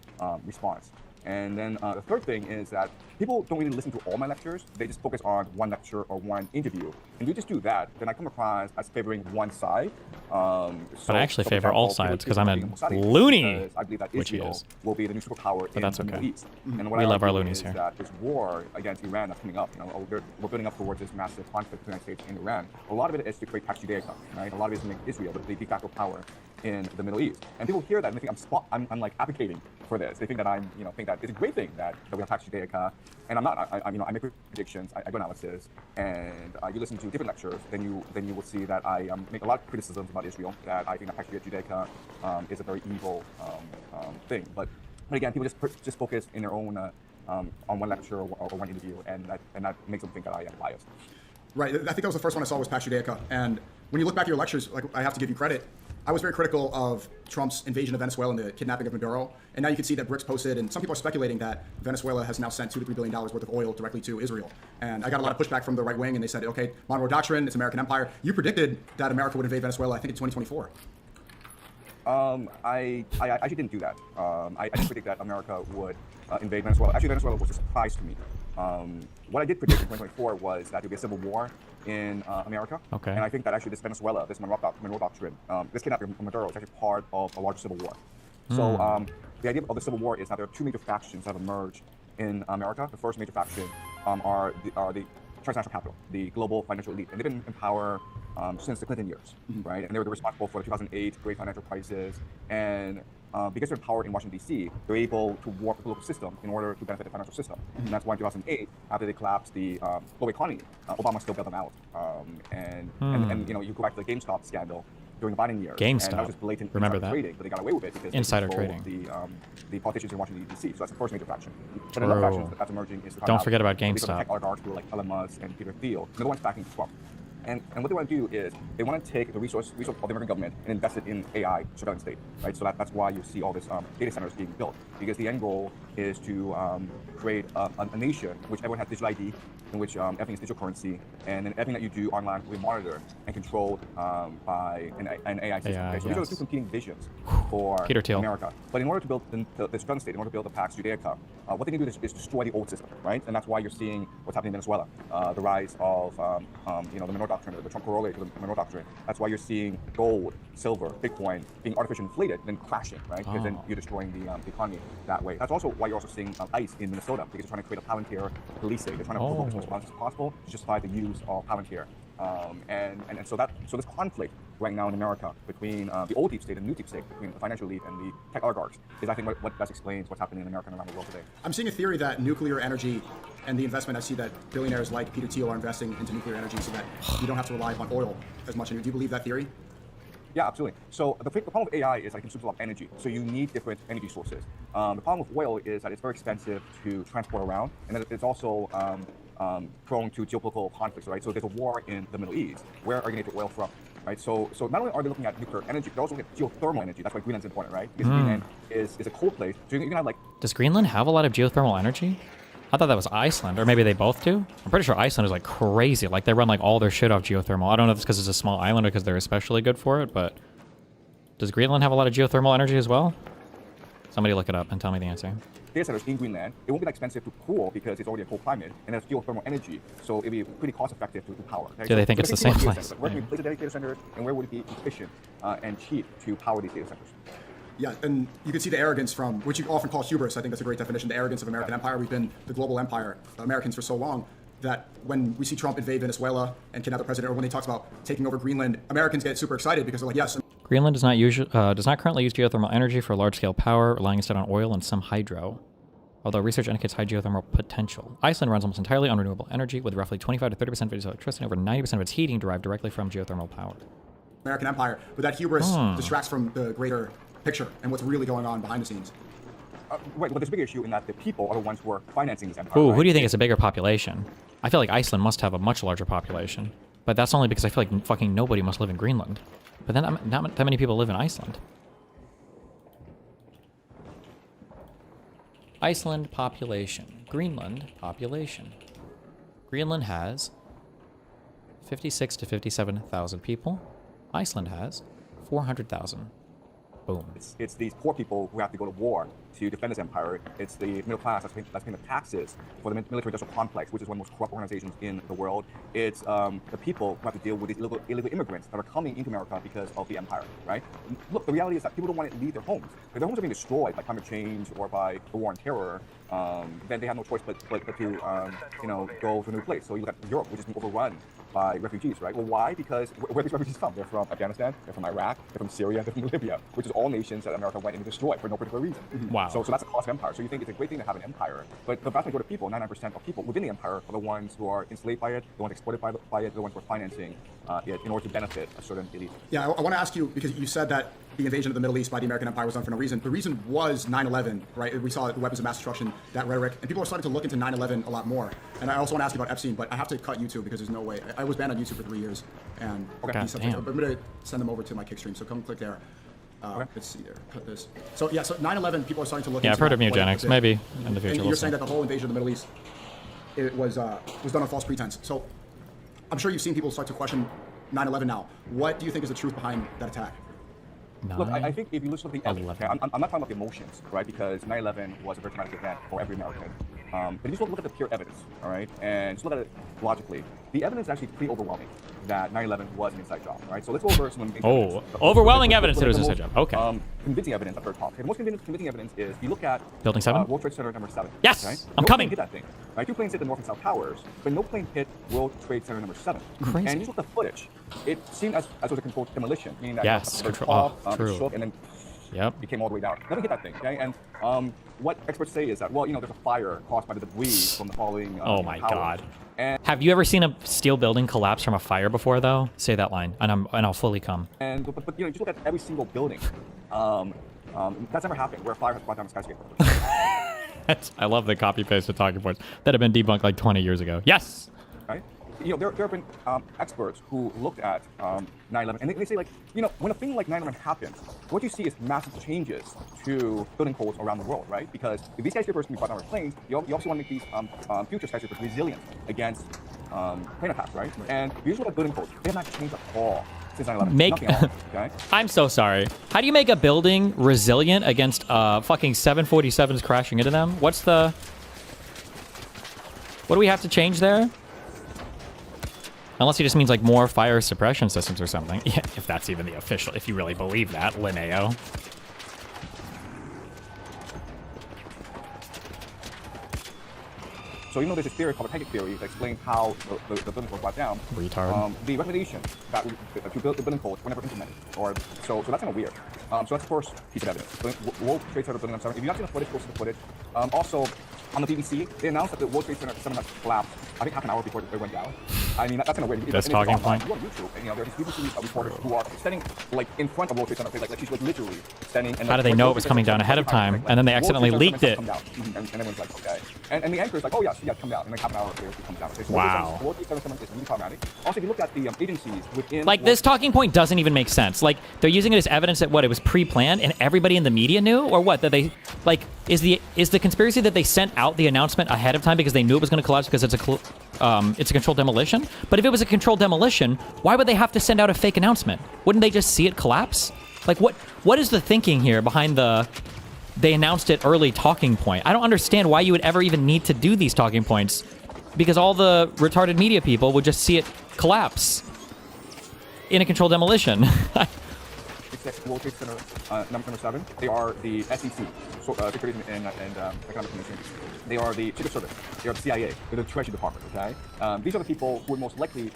response. And then the third thing is that people don't really listen to all my lectures. They just focus on one lecture or one interview. And if you just do that, then I come across as favoring one side. But I actually favor all sides because I'm a loony, I believe that which Israel will be the new superpower in the Middle East. And what we I love our argue loonies is here. that this war against Iran that's coming up, we're building up towards this massive conflict between the United States and Iran. A lot of it is to create Pax Judaica, right? A lot of it is to make Israel the de facto power in the Middle East. And people hear that and they think I'm like advocating for this. They think that I'm, think that it's a great thing that we have Pax Judaica, and I'm not. I make predictions, I do analysis, and you listen to different lectures, then you will see that I make a lot of criticisms about Israel. That I think that Pax Judaica is a very evil thing. But again, people just focus in their own on one lecture or one interview, and that makes them think that I am biased. Right. I think that was the first one I saw was Pax Judaica, and when you look back at your lectures, like I have to give you credit. I was very critical of Trump's invasion of Venezuela and the kidnapping of Maduro. And now you can see that Bricks posted, and some people are speculating that Venezuela has now sent $2 to $3 billion worth of oil directly to Israel. And I got a lot of pushback from the right wing, and they said, okay, Monroe Doctrine, it's American empire. You predicted that America would invade Venezuela, I think in 2024. I actually didn't do that. I didn't predict that America would invade Venezuela. Actually, Venezuela was a surprise to me. What I did predict in 2024 was that there would be a civil war in America. Okay. And I think that actually this Venezuela, this Monroe Doctrine, this kidnapping of Maduro is actually part of a larger civil war. So the idea of the civil war is that there are two major factions that have emerged in America. The first major faction are the transnational capital, the global financial elite. And they've been in power since the Clinton years, right? And they were responsible for the 2008 great financial crisis. And because they're in power in Washington, D.C., they're able to warp the political system in order to benefit the financial system. And that's why in 2008, after they collapsed the global economy, Obama still bailed them out. And you go back to the GameStop scandal during the Biden years. GameStop. And that was just blatant Remember insider that? trading, but they got away with it because insider they trading. The politicians in Washington, D.C. So that's the first major faction. But another faction that's emerging is the Don't forget about These are GameStop. tech oligarchs who are like Elon Musk and Peter Thiel. They're the ones backing Trump. And what they want to do is they want to take the resource of the American government and invest it in AI surveillance state, right? So that's why you see all this data centers being built, because the end goal is to create a nation in which everyone has digital ID, in which everything is digital currency, and then everything that you do online will be monitored and controlled by an AI system. Okay? So these are the two competing visions for America. But in order to build the surveillance state, in order to build the Pax Judaica, what they can do is destroy the old system, right? And that's why you're seeing what's happening in Venezuela, the rise of the Monroe Doctrine, the Trump corollary to the Monroe Doctrine. That's why you're seeing gold, silver, Bitcoin being artificially inflated, then crashing, right? Because then you're destroying the economy that way. That's also why you're also seeing ICE in Minnesota, because they're trying to create a Palantir police state. They're trying to provoke as much response as possible to justify the use of Palantir. And so this conflict right now in America between the old deep state and the new deep state, between the financial elite and the tech oligarchs, is I think what best explains what's happening in America and around the world today. I'm seeing a theory that nuclear energy and the investment, I see that billionaires like Peter Thiel are investing into nuclear energy so that you don't have to rely on oil as much. Do you believe that theory? Yeah, absolutely. So the problem with AI is that it consumes a lot of energy. So you need different energy sources. The problem with oil is that it's very expensive to transport around, and that it's also prone to geopolitical conflicts, right? So there's a war in the Middle East. Where are you going to get oil from, right? So not only are they looking at nuclear energy, they're also looking at geothermal energy. That's why Greenland's important, right? Because Greenland is a cold place. So you're going to have like... Does Greenland have a lot of geothermal energy? I thought that was Iceland, or maybe they both do. I'm pretty sure Iceland is like crazy. Like they run like all their shit off geothermal. I don't know if it's because it's a small island or because they're especially good for it, but does Greenland have a lot of geothermal energy as well? Somebody look it up and tell me the answer. Data centers in Greenland, it won't be that expensive to cool because it's already a cold climate, and there's geothermal energy, so it'll be pretty cost-effective to power. Okay? Do they think it's the same place? Where can we place the data centers, and where would it be efficient and cheap to power these data centers? Yeah, and you can see the arrogance from, which you often call hubris. I think that's a great definition, the arrogance of American empire. We've been the global empire, Americans, for so long that when we see Trump invade Venezuela and kidnap the president, or when he talks about taking over Greenland, Americans get super excited because they're like, yes. Greenland does not currently use geothermal energy for large-scale power, relying instead on oil and some hydro. although research indicates high geothermal potential. Iceland runs almost entirely on renewable energy, with roughly 25 to 30% of its electricity and over 90% of its heating derived directly from geothermal power. American empire, but that hubris distracts from the greater picture and what's really going on behind the scenes. Right, but there's a big issue in that the people are the ones who are financing this empire. Ooh, right? who do you think is a bigger population? I feel like Iceland must have a much larger population, but that's only because I feel like fucking nobody must live in Greenland. But then not that many people live in Iceland. Iceland population. Greenland population. Greenland has 56 to 57,000 people. Iceland has 400,000. Boom. It's these poor people who have to go to war to defend this empire. It's the middle class that's paying the taxes for the military-industrial complex, which is one of the most corrupt organizations in the world. It's the people who have to deal with these illegal immigrants that are coming into America because of the empire, right? Look, the reality is that people don't want to leave their homes. If their homes are being destroyed by climate change or by the war on terror, then they have no choice but to go to a new place. So you look at Europe, which is being overrun by refugees, right? Well, why? Because where these refugees come? They're from Afghanistan, they're from Iraq, they're from Syria, they're from Libya, which is all nations that America went and destroyed for no particular reason. Wow. So that's a cost of empire. So you think it's a great thing to have an empire, but the vast majority of people, 99% of people within the empire, are the ones who are enslaved by it, the ones exploited by it, the ones who are financing it in order to benefit a certain elite. Yeah, I want to ask you, because you said that the invasion of the Middle East by the American empire was done for no reason. The reason was 9/11, right? We saw the weapons of mass destruction, that rhetoric, and people are starting to look into 9/11 a lot more. And I also want to ask you about Epstein, but I have to cut YouTube because there's no way. I was banned on YouTube for 3 years, and I'm going to send them over to my Kickstream, so come click there. Let's see there. Cut this. So yeah, so 9/11, people are starting to look. Yeah, into I've heard of eugenics. Maybe in the future. And you're saying that the whole invasion of the Middle East, it was done on false pretense. So I'm sure you've seen people start to question 9/11 now. What do you think is the truth behind that attack? Look, I think if you listen to the evidence, okay, I'm not talking about the emotions, right? Because 9/11 was a very traumatic event for every American. But if you just look at the pure evidence, all right, and just look at it logically, the evidence is actually pretty overwhelming that 9/11 was an inside job, right? So let's go over some evidence. Overwhelming evidence that it was an inside job. Okay. Convincing evidence at third top. Okay, the most convincing evidence is if you look at Building 7? World Trade Center number 7. Yes, right? I'm coming. Hit that thing. Right? 2 planes hit the North and South Towers, but no plane hit World Trade Center number 7. Crazy. And you look at the footage, it seemed as it was a controlled demolition, meaning that yes, it shook and then became all the way down. Never hit that thing, okay? And what experts say is that, well, there's a fire caused by the debris from the falling oh my towers. God. And have you ever seen a steel building collapse from a fire before, though? Say that line, and I'll fully come. But you just look at every single building. That's never happened where a fire has brought down a skyscraper. I love the copy-paste of talking points that have been debunked like 20 years ago. Yes! Right? There have been experts who looked at 9/11, and they say, like, when a thing like 9/11 happens, what you see is massive changes to building codes around the world, right? Because if these skyscrapers can be brought down with planes, you also want to make these future skyscrapers resilient against plane attacks, right? And if you just look at building codes, they have not changed at all since 9/11. Nothing at all, okay? I'm so sorry. How do you make a building resilient against fucking 747s crashing into them? What do we have to change there? Unless he just means like more fire suppression systems or something. Yeah, if that's even the official, if you really believe that, Linneo. So even though there's a theory called the pancake theory that explains how the building codes brought down, retard. The recommendation that to build the building codes were never implemented, so that's kind of weird. So that's the first piece of evidence. World Trade Center building 7. If you've not seen the footage, go see the footage. Also, on the BBC, they announced that the World Trade Center 7 collapsed, I think half an hour before it went down. I mean, that's kind of weird. That's talking point. You go on YouTube, and there are these BBC reporters who are standing like in front of World Trade Center, like she's like literally standing. And how do they know it was coming down ahead of time, and then they accidentally leaked it? And everyone's like, okay. And the anchor is like, oh yeah, come down. And like half an hour later, it comes down. Okay, so wow. World Trade Center is really problematic. Also, if you look at the agencies within, like this talking point doesn't even make sense. Like they're using it as evidence that what it was pre-planned and everybody in the media knew, or what? That they like is the conspiracy that they sent out the announcement ahead of time because they knew it was going to collapse because it's a controlled demolition. But if it was a controlled demolition, why would they have to send out a fake announcement? Wouldn't they just see it collapse? Like what is the thinking here behind they announced it early talking point? I don't understand why you would ever even need to do these talking points, because all the retarded media people would just see it collapse in a controlled demolition. World Trade Center number 7. They are the SEC, Securities and Economic Commission. They are the Secret Service. They are the CIA. They're the Treasury Department. Okay, these are the people who are most likely.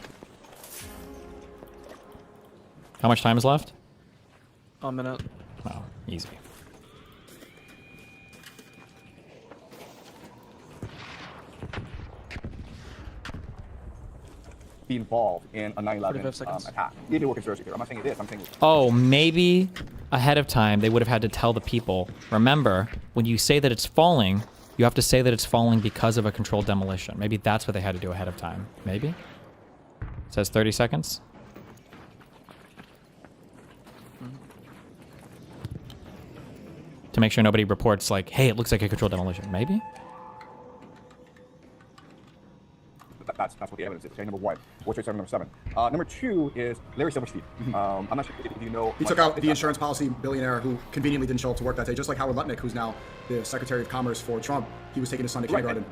How much time is left? A minute. Oh, easy. be involved in a 9/11 attack. If it were conspiracy theory. I'm not saying it is. I'm saying. Oh, maybe ahead of time they would have had to tell the people. Remember, when you say that it's falling, you have to say that it's falling because of a controlled demolition. Maybe that's what they had to do ahead of time. Maybe? It says 30 seconds. To make sure nobody reports like, hey, it looks like a controlled demolition. Maybe? That's what the evidence is. Okay, number one. World Trade Center number 7. Number 2 is Larry Silverstein. I'm not sure if you know. He took out the insurance policy billionaire who conveniently didn't show up to work that day, just like Howard Lutnick, who's now the Secretary of Commerce for Trump. He was taking his son to kindergarten.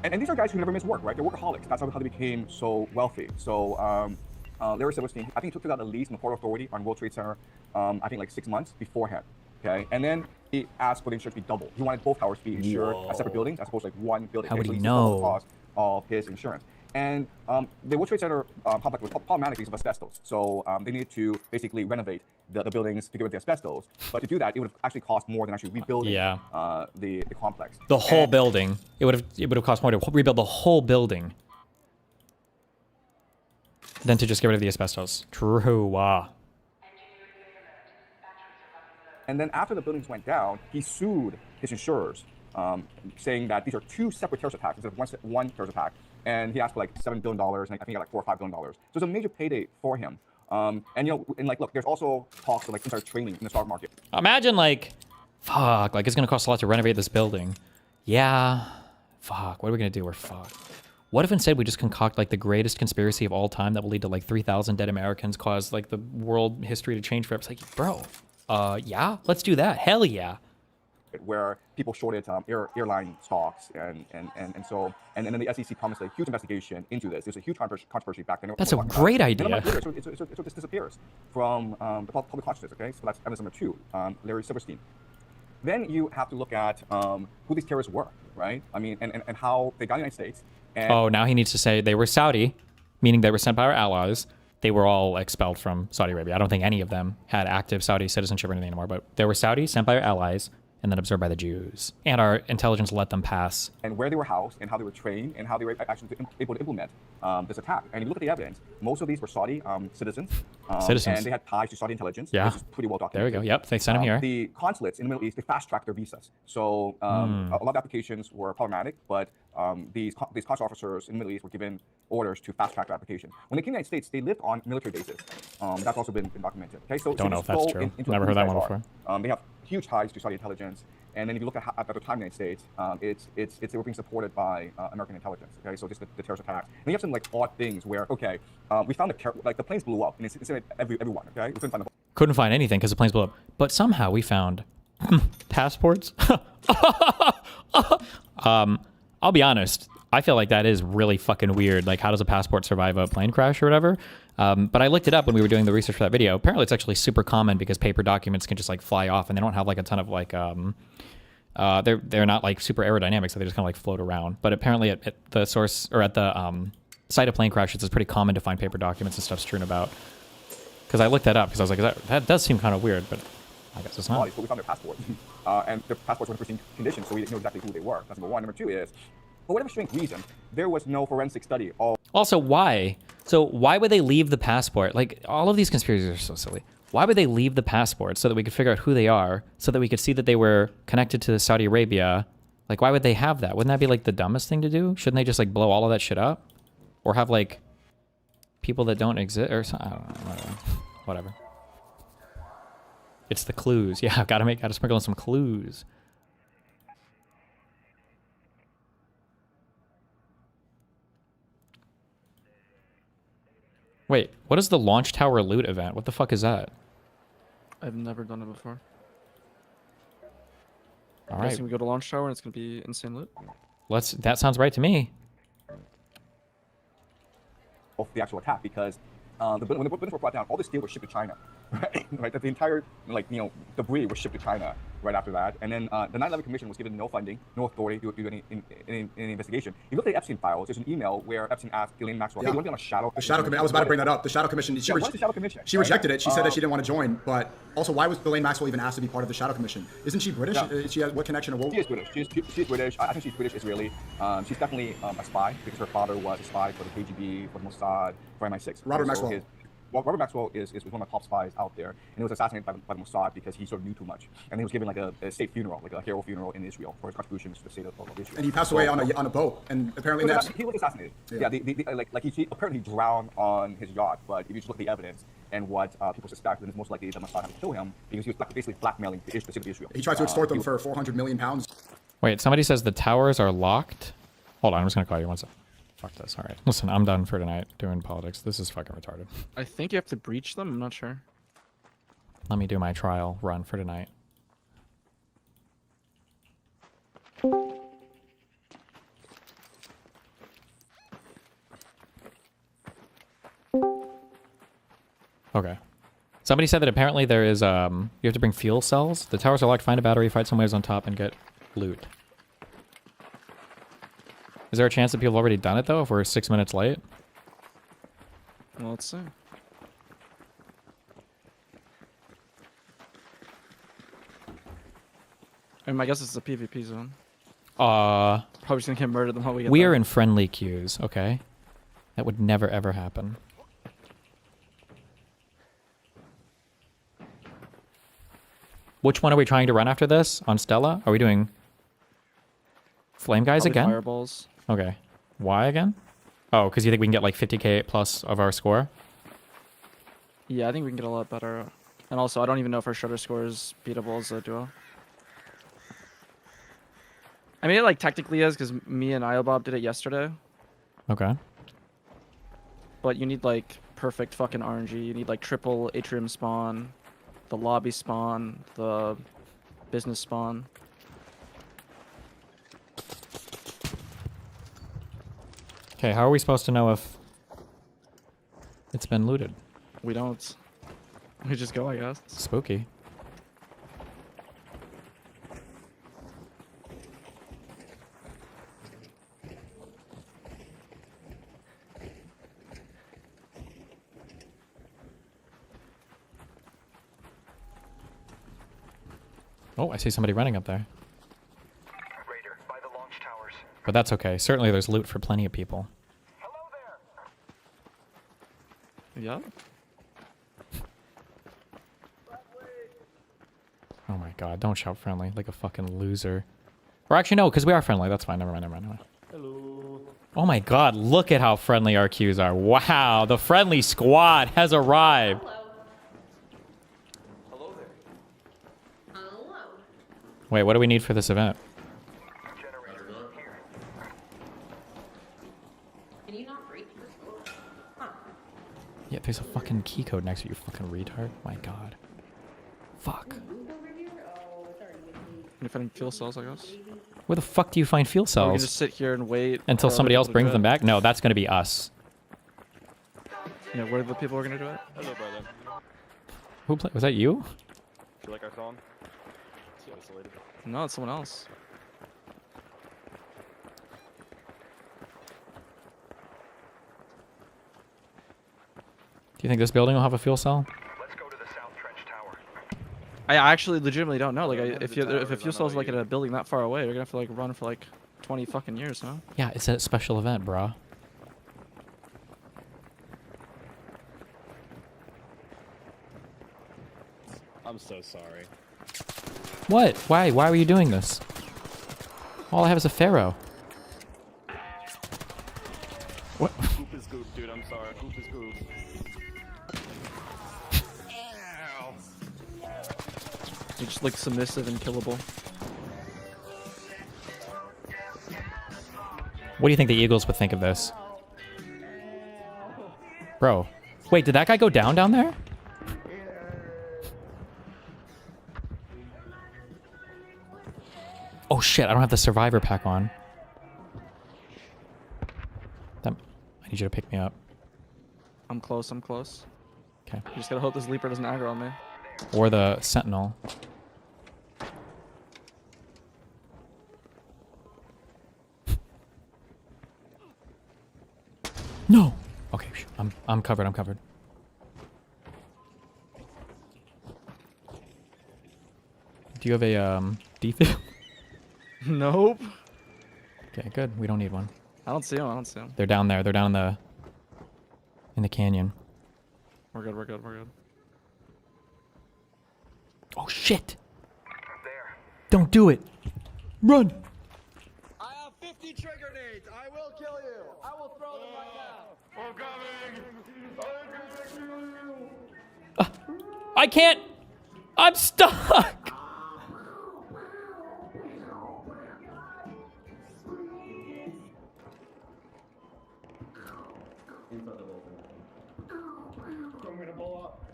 And these are guys who never miss work, right? They're workaholics. That's how they became so wealthy. So Larry Silverstein, I think he took out a lease from the Port Authority on World Trade Center, I think like 6 months beforehand. Okay, and then he asked for the insurance to be doubled. He wanted both towers to be insured as separate buildings, as opposed to like one building. How would so he he know? the cost of his insurance. And the World Trade Center complex was problematic because of asbestos. So they needed to basically renovate the buildings to get rid of the asbestos. But to do that, it would have actually cost more than actually rebuilding the complex. The whole building. It would have cost more to rebuild the whole building than to just get rid of the asbestos. True. And then after the buildings went down, he sued his insurers, saying that these are 2 separate terrorist attacks instead of one terrorist attack. And he asked for like $7 billion, and I think he got like $4 or $5 billion. So it's a major payday for him. And you know, and like, look, there's also talks of like insider trading in the stock market. Imagine like, fuck, like it's gonna cost a lot to renovate this building. Yeah, fuck, what are we gonna do? We're fucked. What if instead we just concoct like the greatest conspiracy of all time that will lead to like 3,000 dead Americans, cause like the world history to change forever? It's like, bro, yeah, let's do that. Hell yeah. Where people shorted airline stocks and then the SEC promised a huge investigation into this. There's a huge controversy back then. That's a great idea. So this disappears from the public consciousness. Okay, so that's evidence number 2. Larry Silverstein. Then you have to look at who these terrorists were, right? I mean, and how they got in the United States. And oh, now he needs to say they were Saudi, meaning they were sent by our allies. They were all expelled from Saudi Arabia. I don't think any of them had active Saudi citizenship or anything anymore, but they were Saudi, sent by our allies, and then absorbed by the Jews. And our intelligence let them pass. And where they were housed, and how they were trained, and how they were actually able to implement this attack. And if you look at the evidence, most of these were Saudi citizens. And they had ties to Saudi intelligence. Yeah. Which is pretty well documented. There we go. Yep, they sent them here. The consulates in the Middle East, they fast-tracked their visas. So a lot of applications were problematic, but these consular officers in the Middle East were given orders to fast-track their application. When they came to the United States, they lived on military bases. That's also been documented. Okay, so don't know if that's true. Never heard that one before. They have huge ties to Saudi intelligence. And then if you look at the time in the United States, they were being supported by American intelligence. Okay, so just the terrorist attacks. And you have some like odd things where we found the planes blew up and it's everyone. Okay, we couldn't find anything because the planes blew up. But somehow we found passports. I'll be honest. I feel like that is really fucking weird. Like, how does a passport survive a plane crash or whatever? But I looked it up when we were doing the research for that video. Apparently, it's actually super common because paper documents can just like fly off, and they don't have like a ton of like they're not like super aerodynamic, so they just kind of like float around. But apparently, at the source or at the site of plane crashes, it's pretty common to find paper documents and stuff strewn about. Because I looked that up because I was like, that does seem kind of weird, but I guess it's not. So we found their passports, and their passports were in pristine condition, so we didn't know exactly who they were. That's number 1. Number 2 is, for whatever strange reason, there was no forensic study. Also, why? So why would they leave the passport? Like, all of these conspiracies are so silly. Why would they leave the passport so that we could figure out who they are, so that we could see that they were connected to Saudi Arabia? Like, why would they have that? Wouldn't that be like the dumbest thing to do? Shouldn't they just like blow all of that shit up? Or have like people that don't exist or something? I don't know. Whatever. It's the clues. Yeah, gotta sprinkle in some clues. Wait, what is the launch tower loot event? What the fuck is that? I've never done it before. All right. We go to launch tower and it's gonna be insane loot. That sounds right to me. Of the actual attack, because when the buildings were brought down, all the steel was shipped to China. right? That the entire debris was shipped to China right after that, and then the 9/11 Commission was given no funding, no authority to do any investigation. You look at the Epstein files. There's an email where Epstein asked Ghislaine Maxwell, "Hey, you want to be on a shadow?" The shadow commission. I was about to bring that up. The shadow commission. What is the shadow commission? She rejected it. She said that she didn't want to join. But also, why was Ghislaine Maxwell even asked to be part of the shadow commission? Isn't she British? Yeah. She has what connection to? She is British. She's British. I think she's British Israeli. She's definitely a spy because her father was a spy for the KGB, for the Mossad, for MI6. Robert Maxwell. Robert Maxwell is one of the top spies out there, and he was assassinated by the Mossad because he sort of knew too much, and he was given like a state funeral, like a hero funeral in Israel for his contributions to the state of Israel. And he passed away on a boat, and apparently he was assassinated. Yeah, he apparently drowned on his yacht. But if you just look at the evidence and what people suspect, then it's most likely the Mossad had to kill him because he was basically blackmailing the city of Israel. He tried to extort them for 400 million pounds. Wait, somebody says the towers are locked. Hold on, I'm just gonna call you one second. Fuck this. All right. Listen, I'm done for tonight doing politics. This is fucking retarded. I think you have to breach them. I'm not sure. Let me do my trial run for tonight. Okay. Somebody said that apparently there is, you have to bring fuel cells. The towers are locked. Find a battery, fight some waves on top, and get loot. Is there a chance that people have already done it, though, if we're 6 minutes late? Well, let's see. I mean, my guess it's a PvP zone. Probably just gonna get murdered the moment we get We there. are in friendly queues, okay? That would never, ever happen. Which one are we trying to run after this? On Stella? Are we doing Flame Guys Probably again? Fireballs. Okay. Why again? Oh, because you think we can get like 50k plus of our score? Yeah, I think we can get a lot better. And also, I don't even know if our Shredder score is beatable as a duo. I mean, it like technically is because me and Bob did it yesterday. Okay. But you need like perfect fucking RNG. You need like triple atrium spawn, the lobby spawn, the business spawn. Okay, how are we supposed to know if it's been looted? We don't. We just go, I guess. Spooky. Oh, I see somebody running up there. Raider, by the launch towers. But that's okay. Certainly there's loot for plenty of people. Yeah. Oh my god, don't shout friendly like a fucking loser. Or actually no, because we are friendly. That's fine. Never mind, never mind, never mind. Hello. Oh my god, look at how friendly our queues are. Wow, the friendly squad has arrived. Hello there. Hello. Wait, what do we need for this event? Can you not reach this door? Huh. Yeah, there's a fucking key code next to you, fucking retard. My god. Fuck. Can you find fuel cells, I guess? Where the fuck do you find fuel Or we cells? can just sit here and wait Until for somebody other else people to brings do them it. back? No, that's gonna be us. Yeah, where the people are gonna do it? Hello, brother. Who played? Was that you? Do you like our song? It's isolated. No, it's someone else. Do you think this building will have a fuel cell? I actually legitimately don't know. Like, if a fuel cell's like in a building that far away, you're gonna have to like run for like 20 fucking years, no? Yeah, it's a special event, brah. I'm so sorry. What? Why? Why were you doing this? All I have is a pharaoh. What? Goop is goop, dude. I'm sorry. Goop is goop. You're just like submissive and killable. What do you think the Eagles would think of this? Bro. Wait, did that guy go down there? Oh shit, I don't have the survivor pack on. I need you to pick me up. I'm close, I'm close. Okay. You just gotta hope this Leaper doesn't aggro on me. Or the Sentinel. No. Okay, I'm covered. I'm covered. Do you have a defib? Nope. Okay, good. We don't need one. I don't see him. I don't see him. They're down there. They're down in the canyon. We're good. We're good. We're good. Oh shit! Don't do it. Run. I have 50 trigger nades. I will kill you. I will throw them right now. I'm coming. I'm gonna kill you. I can't. I'm stuck. I'm gonna blow up.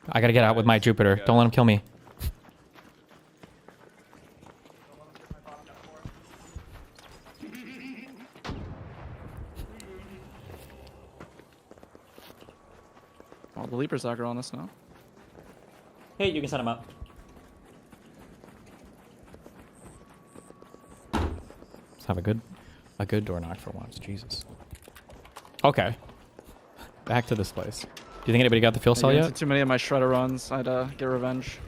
I gotta get out with my Jupiter. Don't let him kill me. Oh, the Leaper's aggro on us now. Hey, you can set him up. Let's have a good door knock for once. Jesus. Okay. Back to this place. Do you think anybody got the fuel cell yet? Too many of my shredder runs. I'd get revenge.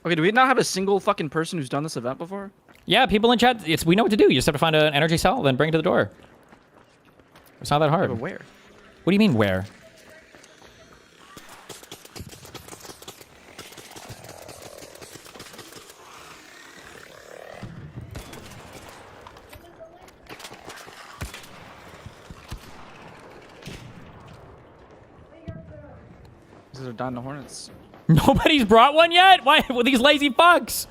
Okay, do we not have a single fucking person who's done this event before? Yeah, people in chat. We know what to do. You just have to find an energy cell, then bring it to the door. It's not that hard. Yeah, but where? What do you mean where? These are down to Hornets. Nobody's brought one yet? Why? Well, these lazy fucks.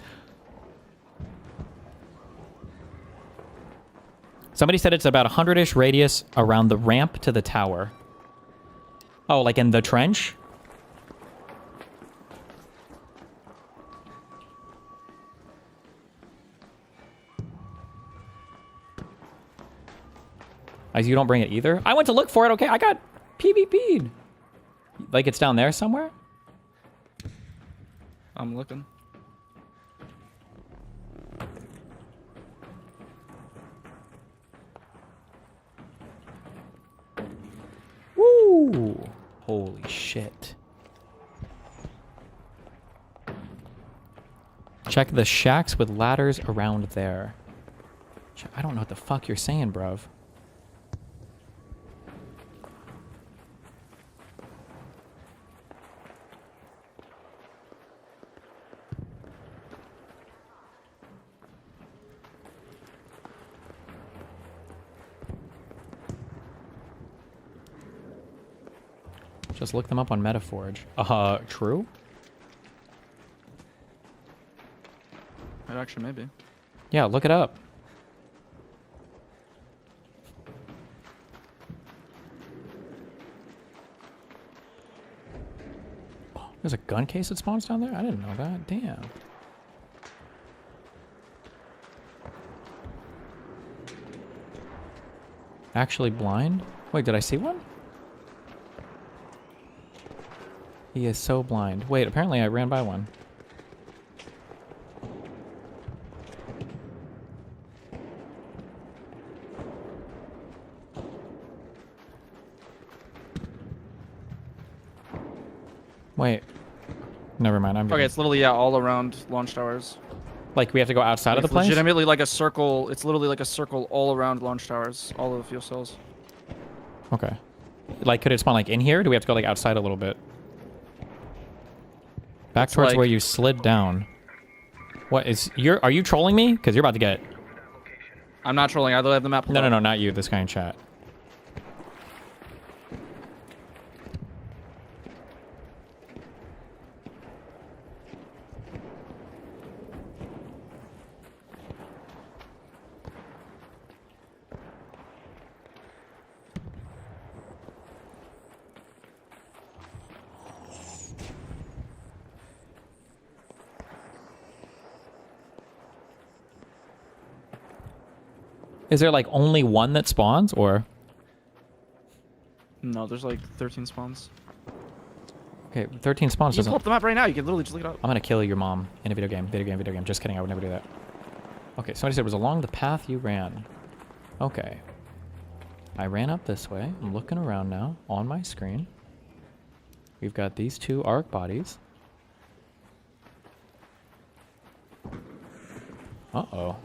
Somebody said it's about 100-ish radius around the ramp to the tower. Oh, like in the trench? As you don't bring it either? I went to look for it. Okay, I got PvP'd. Like it's down there somewhere? I'm looking. Woo! Holy shit. Check the shacks with ladders around there. I don't know what the fuck you're saying, bruv. Just look them up on Metaforge. True? It actually may be. Yeah, look it up. There's a gun case that spawns down there? I didn't know that. Damn. Actually blind? Wait, did I see one? He is so blind. Wait, apparently I ran by one. Wait. Never mind. I'm Okay, it's literally, yeah, all around launch towers. Like we have to go outside of the place? Legitimately like a circle. It's literally like a circle all around launch towers. All of the fuel cells. Okay. Like, could it spawn like in here? Or do we have to go like outside a little bit? Back It's towards like- where you slid down. What is are you trolling me? Because you're about to get. I'm not trolling. I literally have the map. No, not you. This guy in chat. Is there like only one that spawns, or? No, there's like 13 spawns. Okay, 13 spawns You doesn't... pull up the map right now. You can literally just look it up. I'm gonna kill your mom in a video game. Video game. Just kidding, I would never do that. Okay, somebody said it was along the path you ran. Okay. I ran up this way. I'm looking around now on my screen. We've got these two arc bodies. Uh-oh.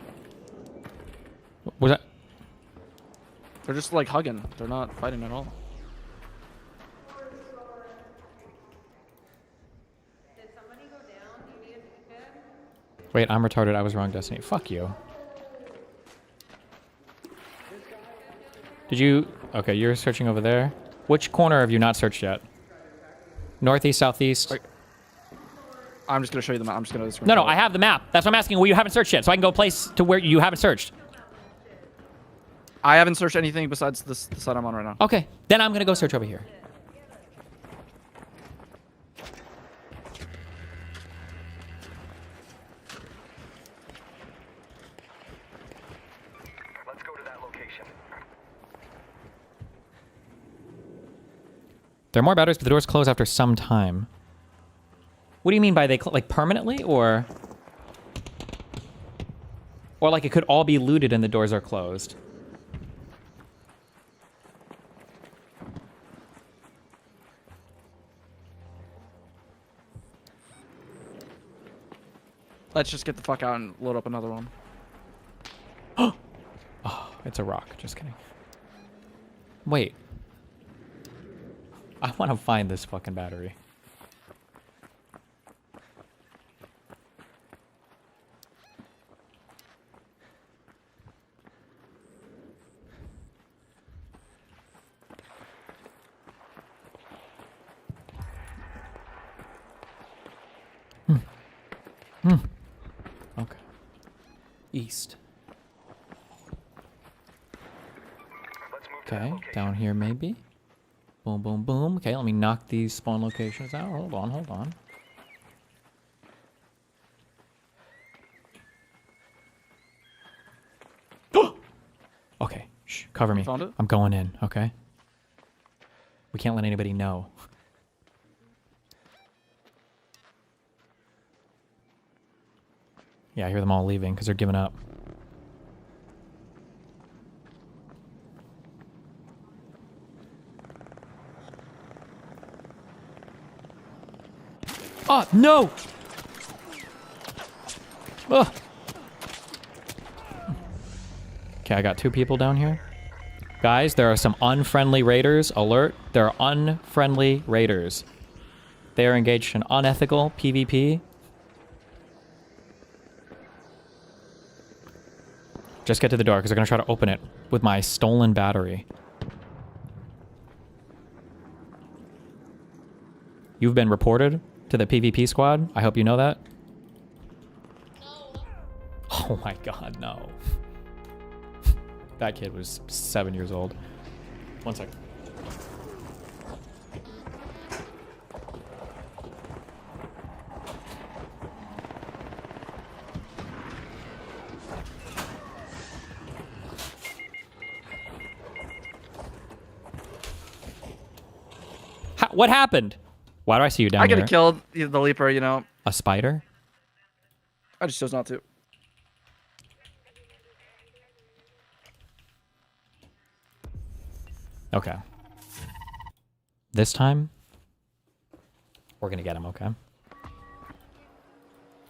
What was that? They're just like hugging. They're not fighting at all. Wait, I'm retarded. I was wrong, Destiny. Fuck you. Did you... Okay, you're searching over there. Which corner have you not searched yet? Northeast, southeast? Wait. I'm just going to show you the map. I'm just going to... No, I have the map. That's what I'm asking. Well, you haven't searched yet, so I can go place to where you haven't searched. I haven't searched anything besides the site I'm on right now. Okay, then I'm going to go search over here. Let's go to that location. There are more batteries, but the doors close after some time. What do you mean by they like permanently, or like it could all be looted and the doors are closed? Let's just get the fuck out and load up another one. Oh, it's a rock. Just kidding. Wait. I want to find this fucking battery. Okay. East. Okay, down here maybe. Boom, boom, boom. Okay, let me knock these spawn locations out. Hold on. Okay, shh, cover me. Found it? I'm going in, okay? We can't let anybody know. Yeah, I hear them all leaving because they're giving up. Oh, no! Ugh. Okay, I got two people down here. Guys, there are some unfriendly raiders. Alert, there are unfriendly raiders. They are engaged in unethical PvP. Just get to the door, because they're going to try to open it with my stolen battery. You've been reported to the PvP squad. I hope you know that. No. Oh my god, no. That kid was 7 years old. 1 second. What happened? Why do I see you down here? I could have killed the Leaper, you know. A spider? I just chose not to. Okay. This time, we're gonna get him, okay? Are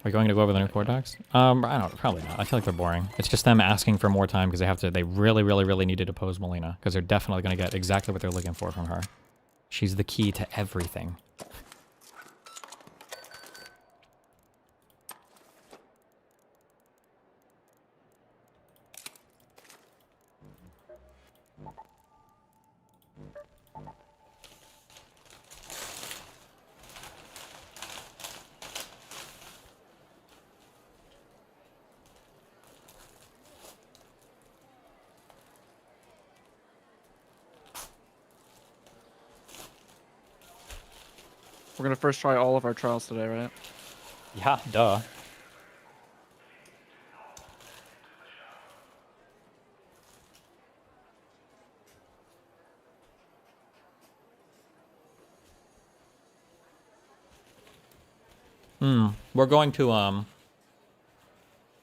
we going to go over the new core docs? I don't, probably not. I feel like they're boring. It's just them asking for more time because they really need to depose Melina because they're definitely gonna get exactly what they're looking for from her. She's the key to everything. We're gonna first try all of our trials today, right? Yeah, duh. We're going to, you want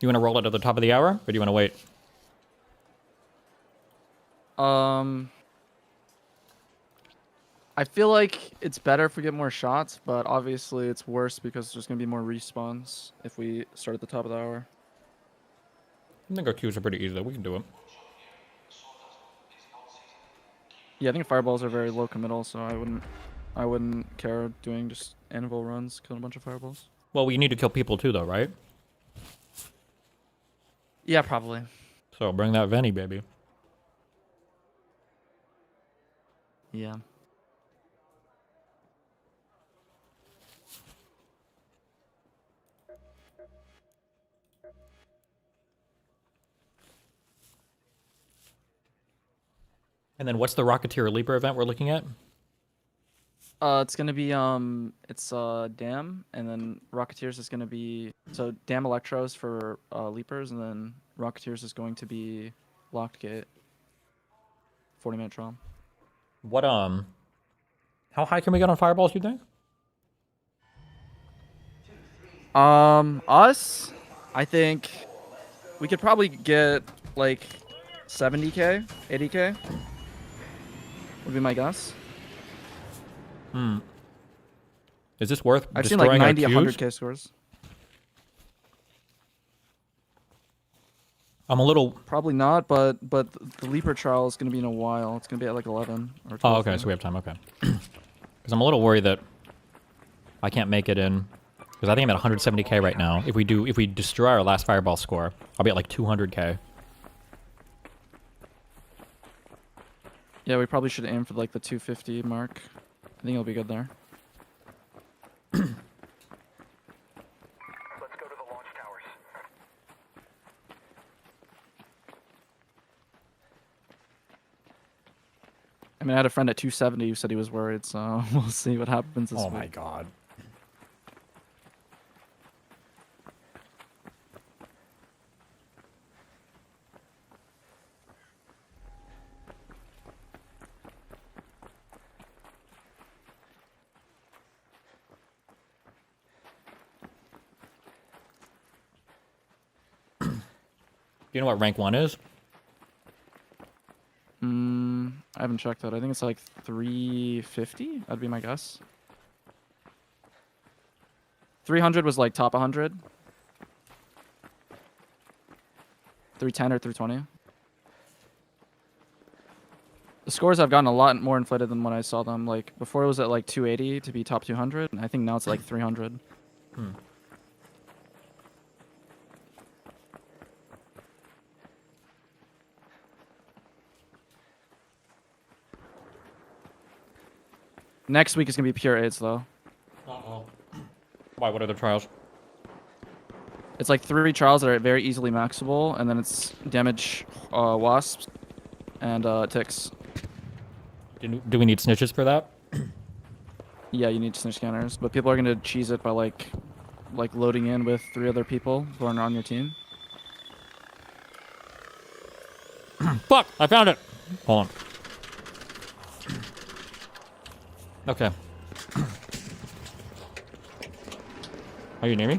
to roll it at the top of the hour, or do you want to wait? I feel like it's better if we get more shots, but obviously it's worse because there's going to be more respawns if we start at the top of the hour. I think our queues are pretty easy, though. We can do it. Yeah, I think fireballs are very low committal, so I wouldn't care doing just anvil runs, killing a bunch of fireballs. Well, we need to kill people too, though, right? Yeah, probably. So bring that Venny, baby. Yeah. And then what's the Rocketeer Leaper event we're looking at? It's gonna be it's Dam, and then Rocketeers is gonna be Dam Electros for Leapers, and then Rocketeers is going to be Locked Gate. 40-minute trial. What how high can we get on fireballs, you think? Us, I think we could probably get like 70k, 80k. Would be my guess. Is this worth I've seen like 90, 100k scores. I'm a little... Probably not, but the Leaper trial is going to be in a while. It's going to be at like 11 or 12. Oh, okay, so we have time, okay. Because I'm a little worried that I can't make it in. Because I think I'm at 170k right now. If we destroy our last fireball score, I'll be at like 200k. Yeah, we probably should aim for like the 250 mark. I think it'll be good there. Let's go to the launch towers. I mean, I had a friend at 270 who said he was worried, so we'll see what happens this week. Oh my god. Do you know what rank 1 is? I haven't checked that. I think it's like 350. That'd be my guess. 300 was like top 100. 310 or 320. The scores have gotten a lot more inflated than when I saw them. Like before it was at like 280 to be top 200, and I think now it's like 300. Next week is gonna be pure AIDS though. Uh-oh. Why? What are the trials? It's like 3 trials that are very easily maxable, and then it's damage wasps and ticks. Do we need snitches for that? Yeah, you need snitch scanners, but people are gonna cheese it by like loading in with 3 other people who are on your team. Fuck! I found it. Hold on. Okay. Are you near me?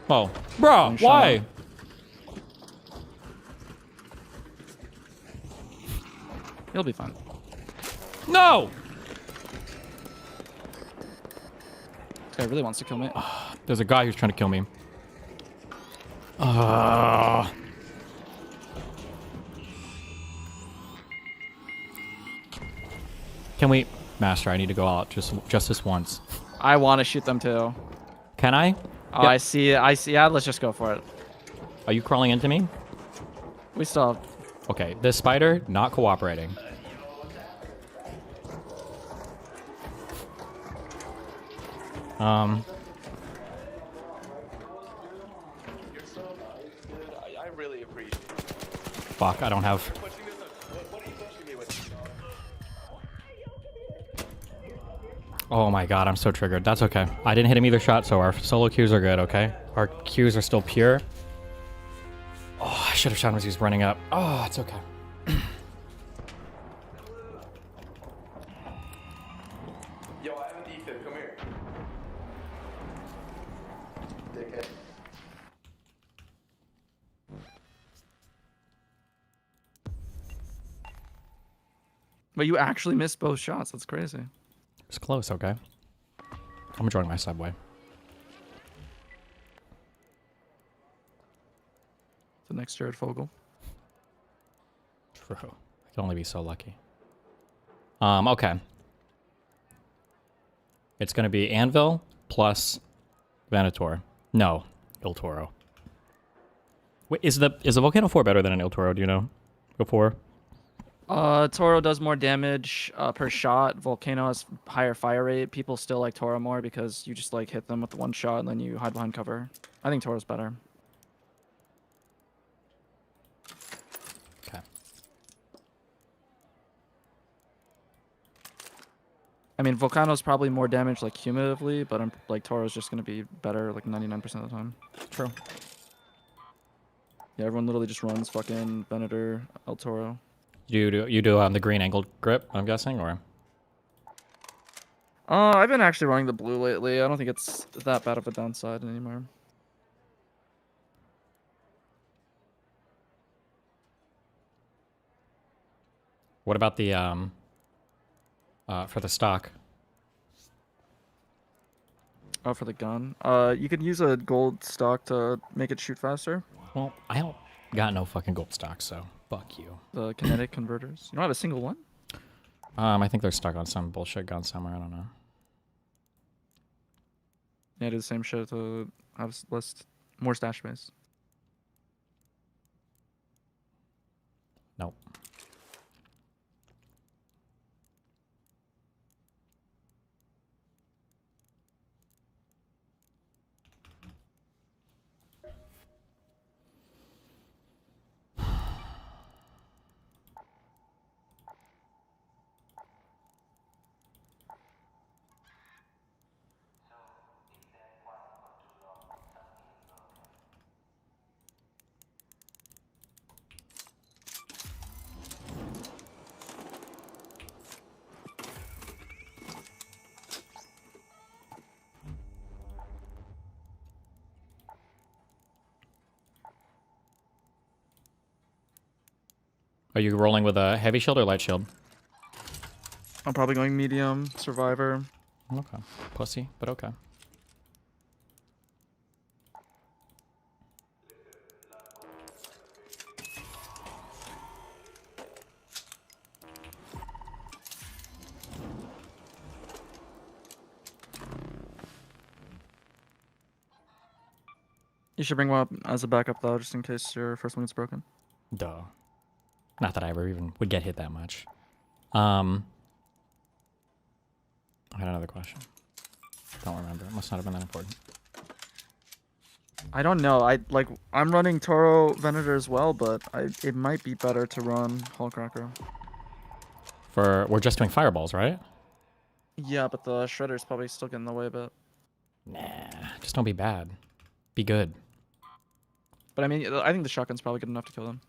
Oh, bro, why? You'll be fine. No! This guy really wants to kill me. There's a guy who's trying to kill me. Can we... Master, I need to go out just this once. I want to shoot them too. Can I? Oh, yep. I see. Yeah, let's just go for it. Are you crawling into me? We still have... Okay, this spider, not cooperating. You're so nice, dude. I really appreciate it. Fuck, I don't have... What are you pushing me with? Oh my god, I'm so triggered. That's okay. I didn't hit him either shot, so our solo Qs are good, okay? Our Qs are still pure. Oh, I should have shot him as he's running up. Oh, it's okay. Yo, I have a defib. Come here. dickhead. But you actually missed both shots. That's crazy. It's close, okay. I'm enjoying my Subway. The next Jared Fogle. True. I can only be so lucky. Okay. It's going to be Anvil plus Venator. No, Il Toro. Wait, is the Volcano 4 better than an Il Toro? Do you know? Before? Toro does more damage per shot. Volcano has higher fire rate. People still like Toro more because you just like hit them with one shot and then you hide behind cover. I think Toro's better. Okay. I mean, Volcano's probably more damage like cumulatively, but I'm like Toro's just gonna be better like 99% of the time. True. Yeah, everyone literally just runs fucking Venator, El Toro. You do the green angled grip, I'm guessing, or? I've been actually running the blue lately. I don't think it's that bad of a downside anymore. What about the for the stock? Oh, for the gun? You could use a gold stock to make it shoot faster. Well, I don't got no fucking gold stock, so fuck you. The kinetic converters. You don't have a single one? I think they're stuck on some bullshit gun somewhere. I don't know. Yeah, do the same shit to have more stash space. Nope. Are you rolling with a heavy shield or light shield? I'm probably going medium, survivor. Okay. Pussy, but okay. You should bring one up as a backup though, just in case your first one gets broken. Duh. Not that I ever even would get hit that much. I had another question. Don't remember. It must not have been that important. I don't know. I'm running Toro Venator as well, but it might be better to run Hullcracker. We're just doing fireballs, right? Yeah, but the Shredder's probably still getting in the way a bit. Nah, just don't be bad. Be good. But I mean, I think the shotgun's probably good enough to kill them.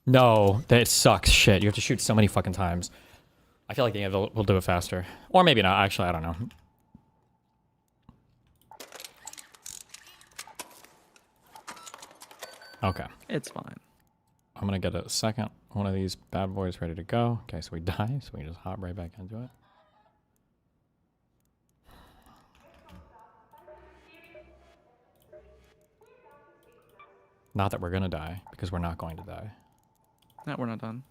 No, that sucks shit. You have to shoot so many fucking times. I feel like the Anvil will do it faster. Or maybe not. Actually, I don't know. Okay. It's fine. I'm going to get a second one of these bad boys ready to go. Okay, so we die, so we can just hop right back into it. Not that we're going to die, because we're not going to die. No, we're not done.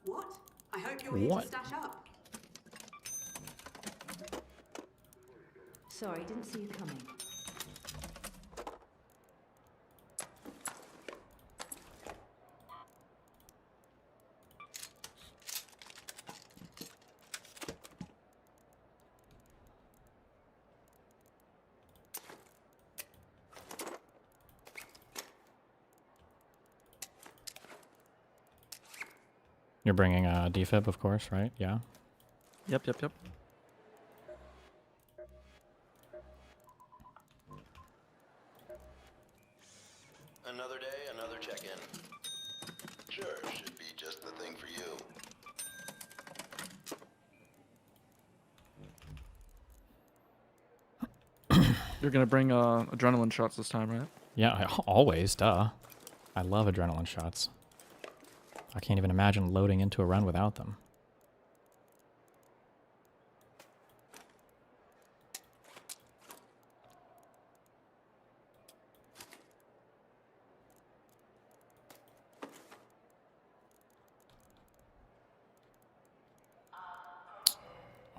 What? I hope you're here What? to stash up. Sorry, didn't see you coming. You're bringing defib, of course, right? Yeah. Yep. Another day, another check-in. Sure, should be just the thing for you. You're gonna bring adrenaline shots this time, right? Yeah, always, duh. I love adrenaline shots. I can't even imagine loading into a run without them.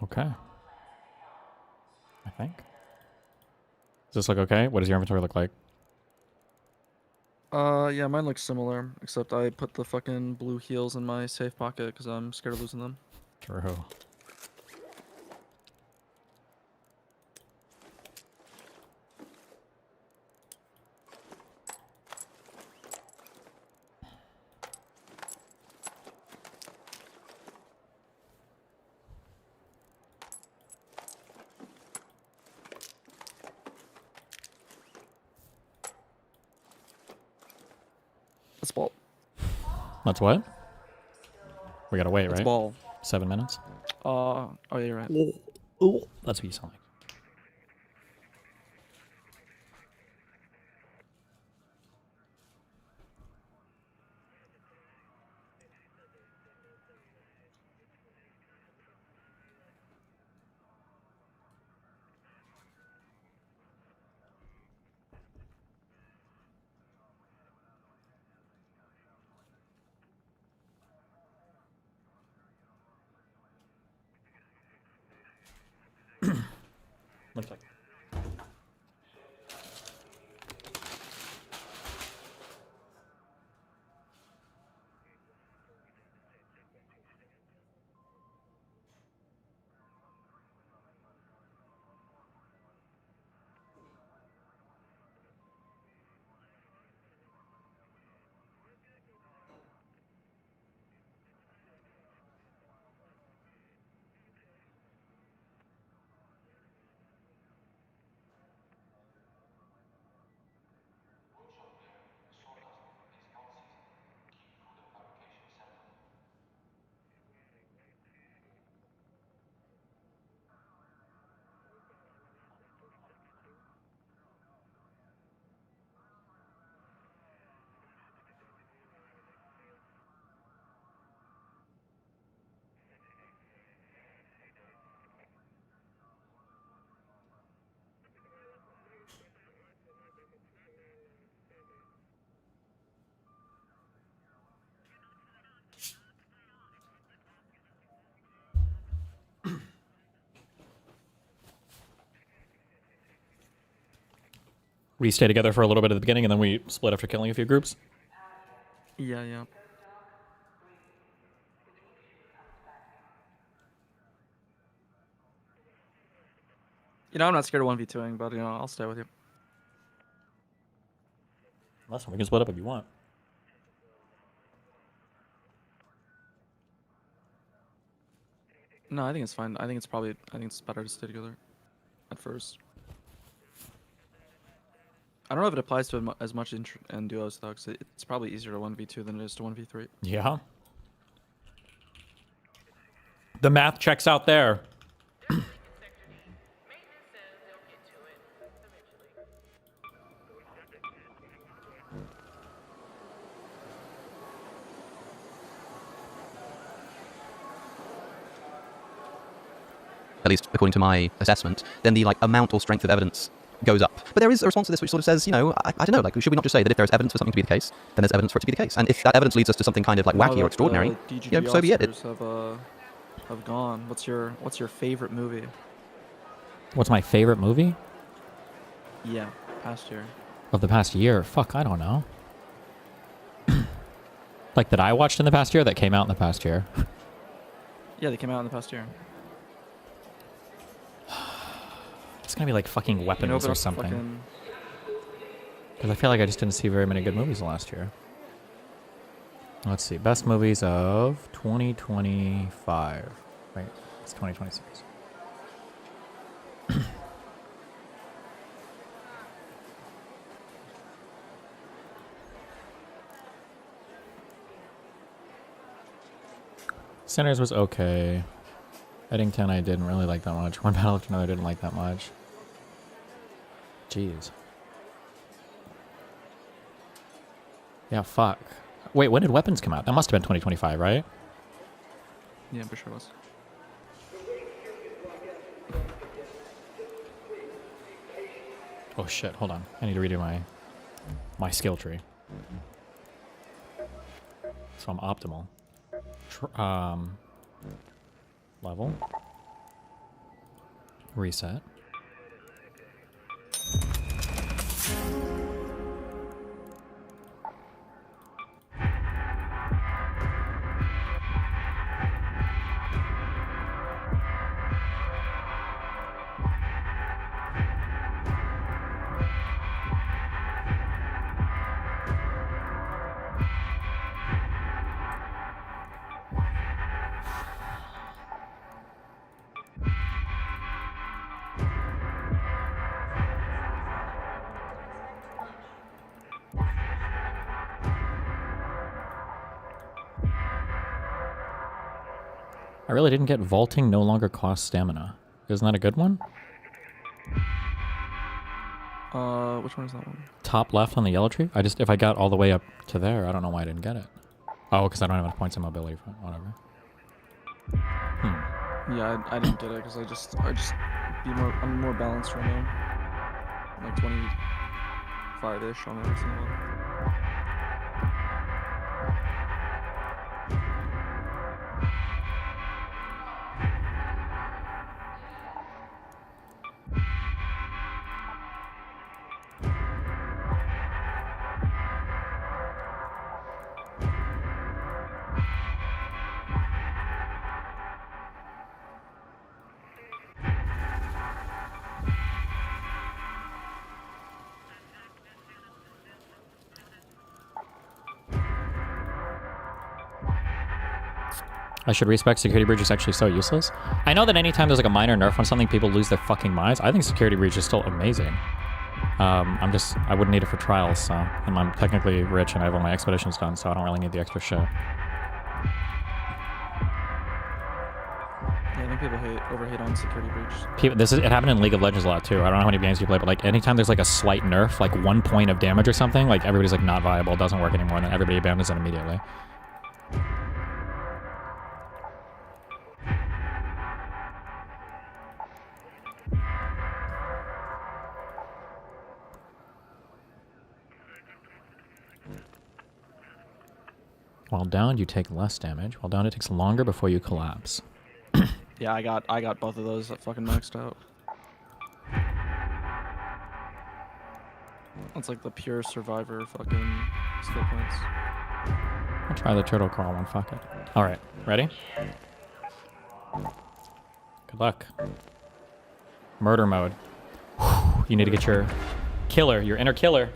Okay. I think. Does this look okay? What does your inventory look like? Yeah, mine looks similar, except I put the fucking blue heels in my safe pocket because I'm scared of losing them. True. That's ball. That's what? We gotta wait, That's right? ball. 7 minutes? Oh yeah, you're right. That's what you sound like. Looks like. We stay together for a little bit at the beginning and then we split after killing a few groups? Yeah. You know, I'm not scared of 1v2ing, but, you know, I'll stay with you. Listen, we can split up if you want. No, I think it's fine. I think it's better to stay together at first. I don't know if it applies to as much in duos, though, because it's probably easier to 1v2 than it is to 1v3. Yeah. The math checks out there. At least according to my assessment, then the amount or strength of evidence goes up. But there is a response to this which sort of says, you know, I don't know, should we not just say that if there's evidence for something to be the case, then there's evidence for it to be the case? And if that evidence leads us to something kind of wacky or extraordinary, you know, so be it. Have gone. What's your favorite movie? What's my favorite movie? Yeah, past year. Of the past year? Fuck, I don't know. That I watched in the past year, that came out in the past year. Yeah, they came out in the past year. It's gonna be fucking Weapons or something. Because I feel like I just didn't see very many good movies last year. Let's see. Best movies of 2025. Wait, it's 2026. Sinners was okay. Eddington I didn't really like that much. One Battle After Another I didn't like that much. Jeez. Yeah, fuck. Wait, when did Weapons come out? That must have been 2025, right? Yeah, I'm pretty sure it was. Oh shit, hold on. I need to redo my skill tree. So I'm optimal. Level. Reset. I really didn't get vaulting no longer costs stamina. Isn't that a good one? Which one is that one? Top left on the yellow tree? If I got all the way up to there, I don't know why I didn't get it. Oh, because I don't have enough points in mobility for it. Whatever. Yeah, I didn't get it because I'm more balanced right now. Like 25-ish on every single one. I should respect Security Breach is actually so useless. I know that anytime there's like a minor nerf on something, people lose their fucking minds. I think Security Breach is still amazing. I wouldn't need it for trials, so. And I'm technically rich and I have all my expeditions done, so I don't really need the extra shit. Yeah, I think people overhate on Security Breach. It happened in League of Legends a lot too. I don't know how many games you play, but like anytime there's like a slight nerf, like 1 point of damage or something, like everybody's like not viable, it doesn't work anymore, and then everybody abandons it immediately. While downed, you take less damage. While downed, it takes longer before you collapse. Yeah, I got both of those fucking maxed out. That's like the pure survivor fucking skill points. I'll try the turtle crawl one, fuck it. Alright, ready? Good luck. Murder mode. You need to get your killer, your inner killer.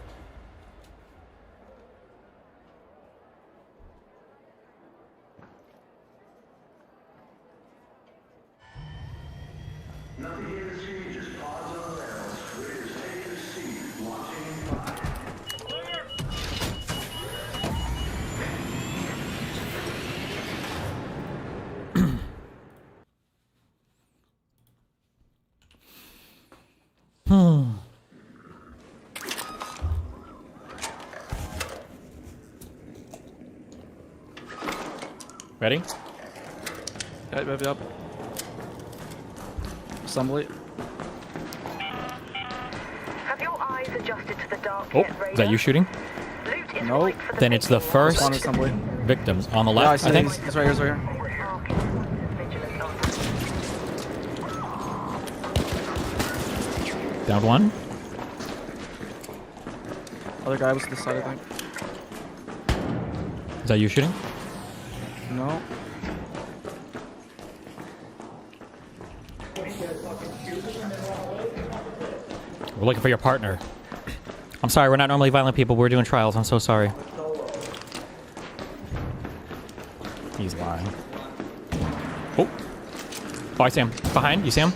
Ready? Yep. Assembly. Have your eyes adjusted to the dark Oh, is that you shooting? Nope. Then it's the first victims on the left, I think. It's right here. Down one. Other guy was to the side, I think. Is that you shooting? No. We're looking for your partner. I'm sorry, we're not normally violent people. We're doing trials. I'm so sorry. He's lying. Oh. Oh, I see him. Behind. You see him?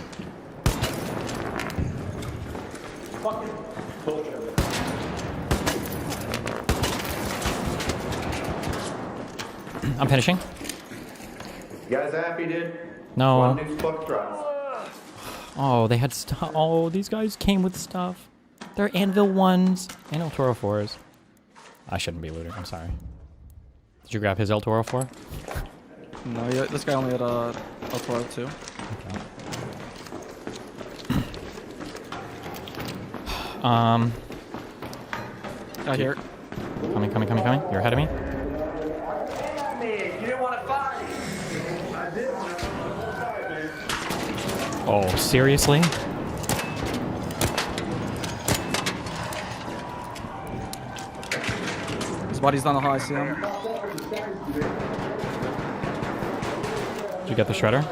I'm finishing. You guys happy, dude? No. One new fuck trials. Oh, they had stuff. Oh, these guys came with stuff. They're Anvil 1s and El Toro 4s. I shouldn't be looting. I'm sorry. Did you grab his El Toro 4? No, yeah, this guy only had El Toro 2. Okay. I hear it. Coming. You're ahead of me. You didn't want to fight. I did want to fight, man. Oh, seriously? His body's down the hall, I see him. Did you get the shredder?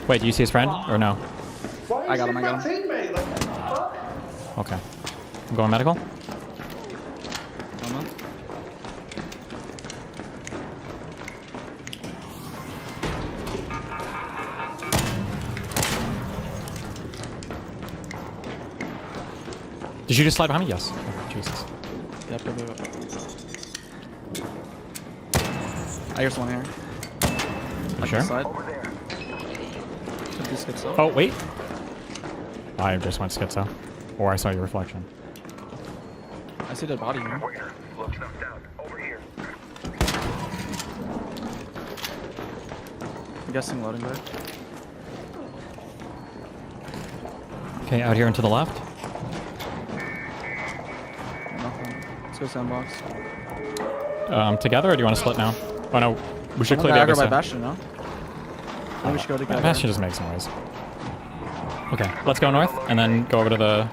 Wait, do you see his friend or no? I got him. Okay. I'm going medical. Did you just slide behind me? Yes. Oh, Jesus. Yep. I hear someone here. You sure? Side. Oh, wait. I just went schizo. Or I saw your reflection. I see dead body here. I'm guessing loading back. Okay, out here and to the left. Nothing. Let's go sandbox. Together, or do you want to split now? Oh no, we should clear the other side. Bastion, no? Then we should go together. Bastion just makes noise. Okay, let's go north and then go over to the.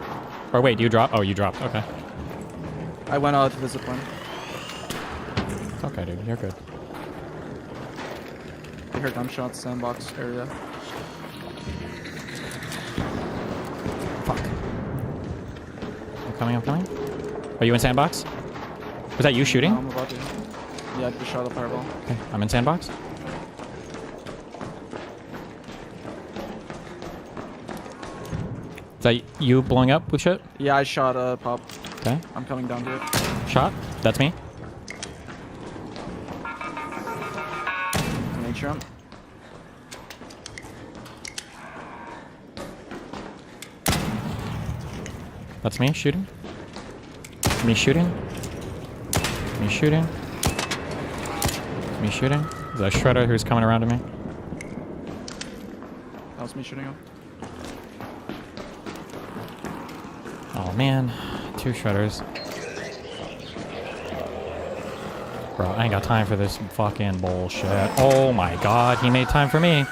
Or wait, do you drop? Oh, you dropped. Okay. I went out to the zipline. It's okay, dude. You're good. I heard gunshots, sandbox area. Fuck. I'm coming. Are you in sandbox? Was that you shooting? No, I'm about to. Yeah, I just shot a fireball. Okay, I'm in sandbox. Is that you blowing up with shit? Yeah, I shot a pop. Okay. I'm coming down to it. Shot? That's me. Make sure I'm. That's me shooting. Me shooting. Me shooting. Me shooting. There's a shredder who's coming around to me. That was me shooting him. Oh man, 2 shredders. Bro, I ain't got time for this fucking bullshit. Oh my god, he made time for me.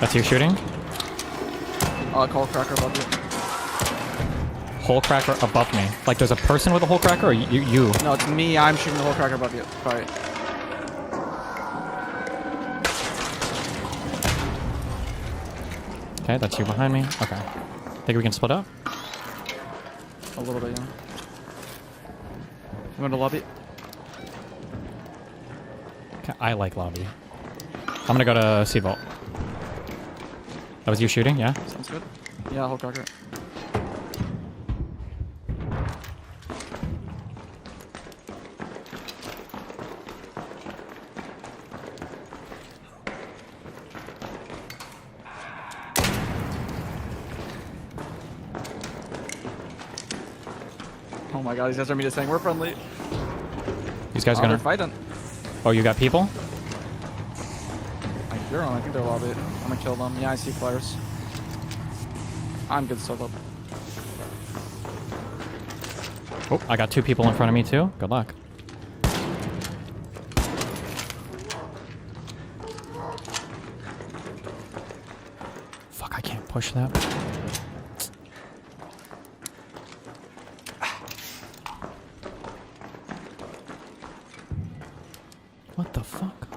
That's you shooting? Hole cracker above you. Hole cracker above me. Like there's a person with a hole cracker or you? No, it's me. I'm shooting the hole cracker above you. Sorry. Okay, that's you behind me. Okay. Think we can split up? A little bit, yeah. I'm going to lobby. Okay, I like lobby. I'm gonna go to C-Vault. That was you shooting, yeah? Sounds good. Yeah, hole cracker. Oh my god, these guys are me just saying we're friendly. These guys are gonna they're fighting. Oh, you got people? I hear them. I think they're lobby. I'm gonna kill them. Yeah, I see flares. I'm good solo. Oh, I got 2 people in front of me too. Good luck. Fuck, I can't push that. What the fuck?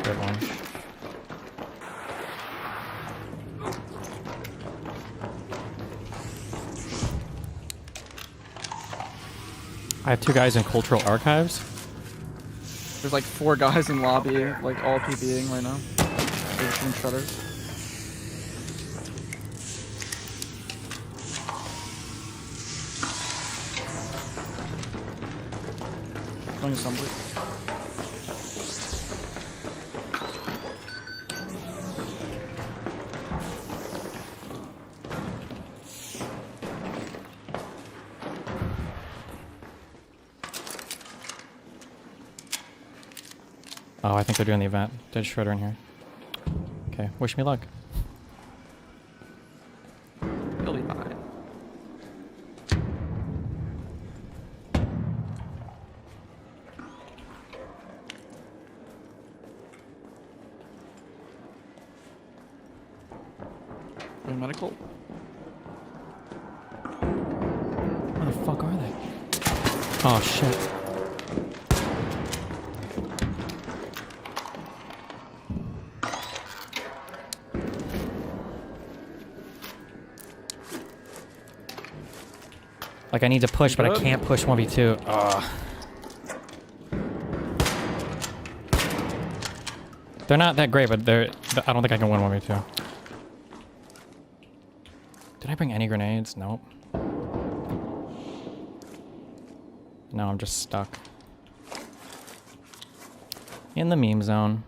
Good one. I have 2 guys in cultural archives. There's like 4 guys in lobby, like all PBing right now. They're shooting shutters. Going assembly. Oh, I think they're doing the event. Dead Shredder in here. Okay, wish me luck. He'll be fine. Doing medical. Where the fuck are they? Oh shit. Like, I need to push, but I can't push 1v2. Ugh. They're not that great, but I don't think I can win 1v2. Did I bring any grenades? Nope. No, I'm just stuck. In the meme zone.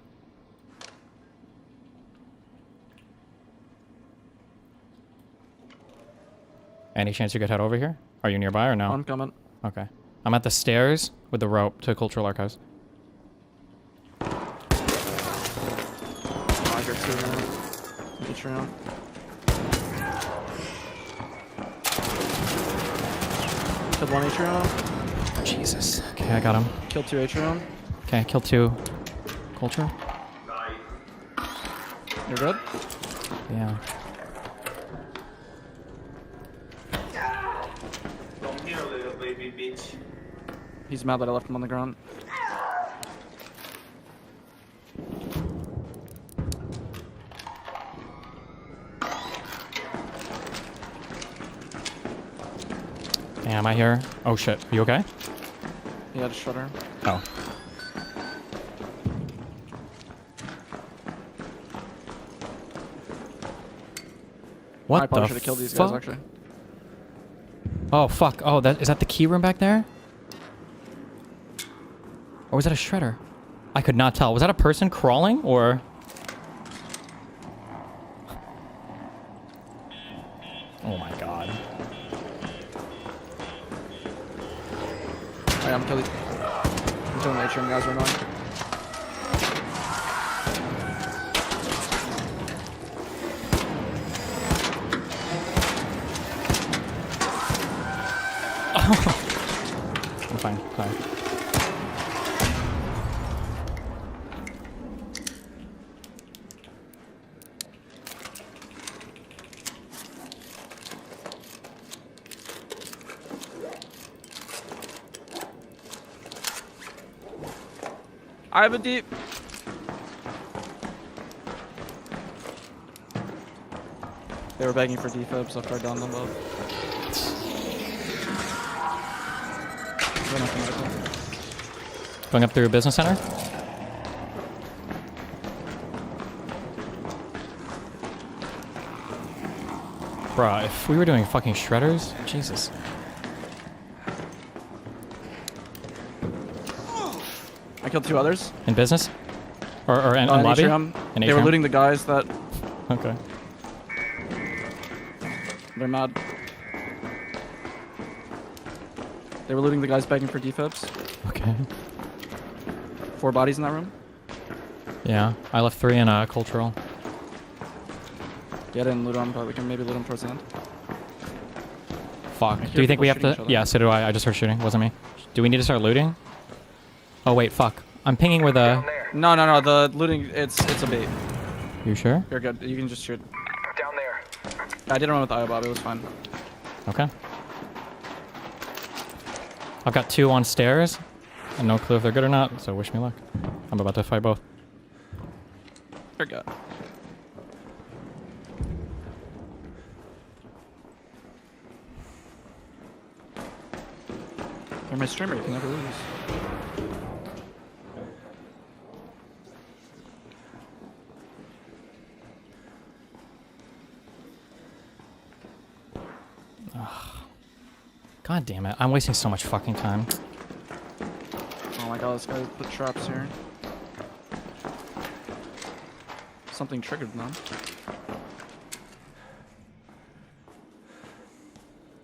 Any chance you could head over here? Are you nearby or no? I'm coming. Okay. I'm at the stairs with the rope to Cultural Archives. I got 2 now. Each round. Killed 1 H round. Jesus. Okay, I got him. Killed 2 H round. Okay, killed 2 Culture. You're good? Yeah. He's mad that I left him on the ground. Am I here? Oh shit. Are you okay? He had a shutter. Oh. What I probably the should have killed these fuck? guys actually. Oh fuck. Oh, is that the key room back there? Or was that a shredder? I could not tell. Was that a person crawling or? Oh my god. Alright, I'm killing the atrium guys right now. I'm fine. Sorry. I have a deep. They were begging for defib, so I tried down them both. Going up through a business center? Bruh, if we were doing fucking shredders, Jesus. I killed 2 others. In business? Or in lobby? Atrium. In They were atrium? looting the guys that... Okay. They're mad. They were looting the guys begging for defibs. Okay. 4 bodies in that room. Yeah, I left 3 in cultural. Yeah, I didn't loot them, but we can maybe loot them towards the end. Fuck. Do you think we have to? Yeah, so do I. I just heard shooting. Wasn't me. Do we need to start looting? Oh wait, fuck. I'm pinging with a... No. The looting, it's a bait. You sure? You're good. You can just shoot. Down there. I didn't run with the IOBOB. It was fine. Okay. I've got 2 on stairs. And no clue if they're good or not, so wish me luck. I'm about to fight both. You're good. You're my streamer, you can never lose. God damn it. I'm wasting so much fucking time. Oh my god, this guy put traps here. Something triggered them.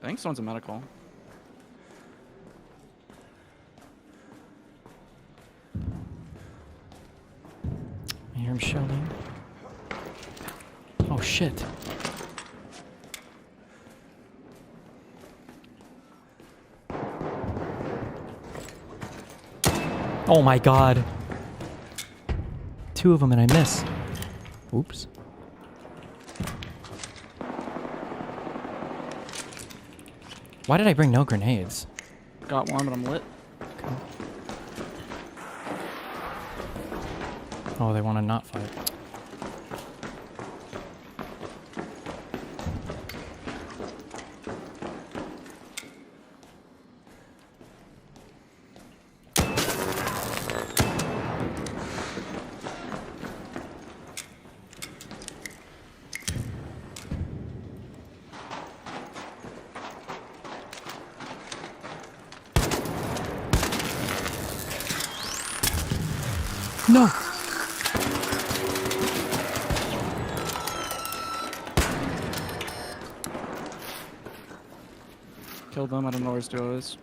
I think someone's a medical. I hear him shouting. Oh shit. Oh my god. 2 of them and I miss. Oops. Why did I bring no grenades? Got one, but I'm lit. Okay. Oh, they want to not fight. No. Killed them. I don't know where his duo is.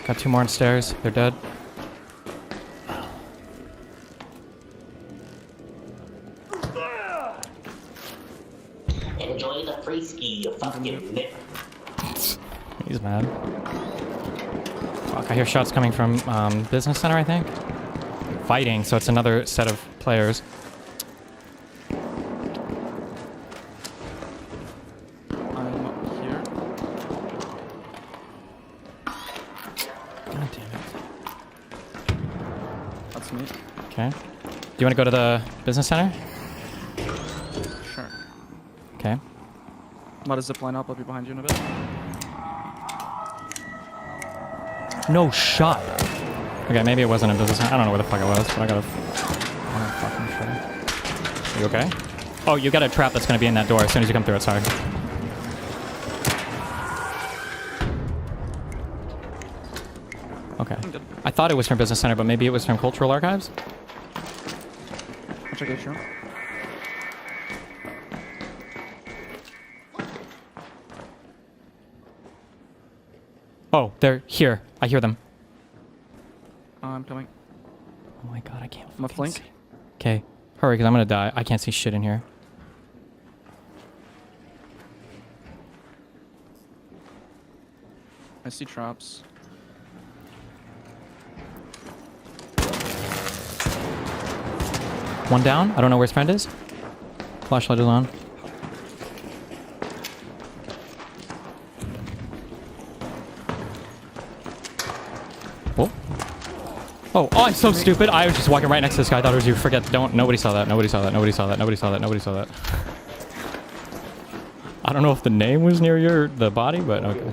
Got 2 more on stairs. They're dead. Enjoy the free ski, you fucking nip. He's mad. Fuck, I hear shots coming from Business Center, I think. Fighting, so it's another set of players. I'm up here. God damn it. That's me. Okay. Do you want to go to the Business Center? Sure. Okay. I'm about to zip line up. I'll be behind you in a bit. No shot. Okay, maybe it wasn't a Business Center. I don't know where the fuck it was, but I gotta fucking sure. You okay? Oh, you got a trap that's gonna be in that door as soon as you come through it, sorry. Okay. I thought it was from Business Center, but maybe it was from Cultural Archives? I'll check it, sure. Oh, they're here. I hear them. I'm coming. Oh my god, I can't I'm a flank. Okay, hurry, because I'm gonna die. I can't see shit in here. I see traps. One down. I don't know where his friend is. Flashlight is on. Oh. Oh, I'm so stupid. I was just walking right next to this guy. I thought it was you. Forget. Don't. Nobody saw that. Nobody saw that. Nobody saw that. Nobody saw that. Nobody saw that. I don't know if the name was near the body, but okay.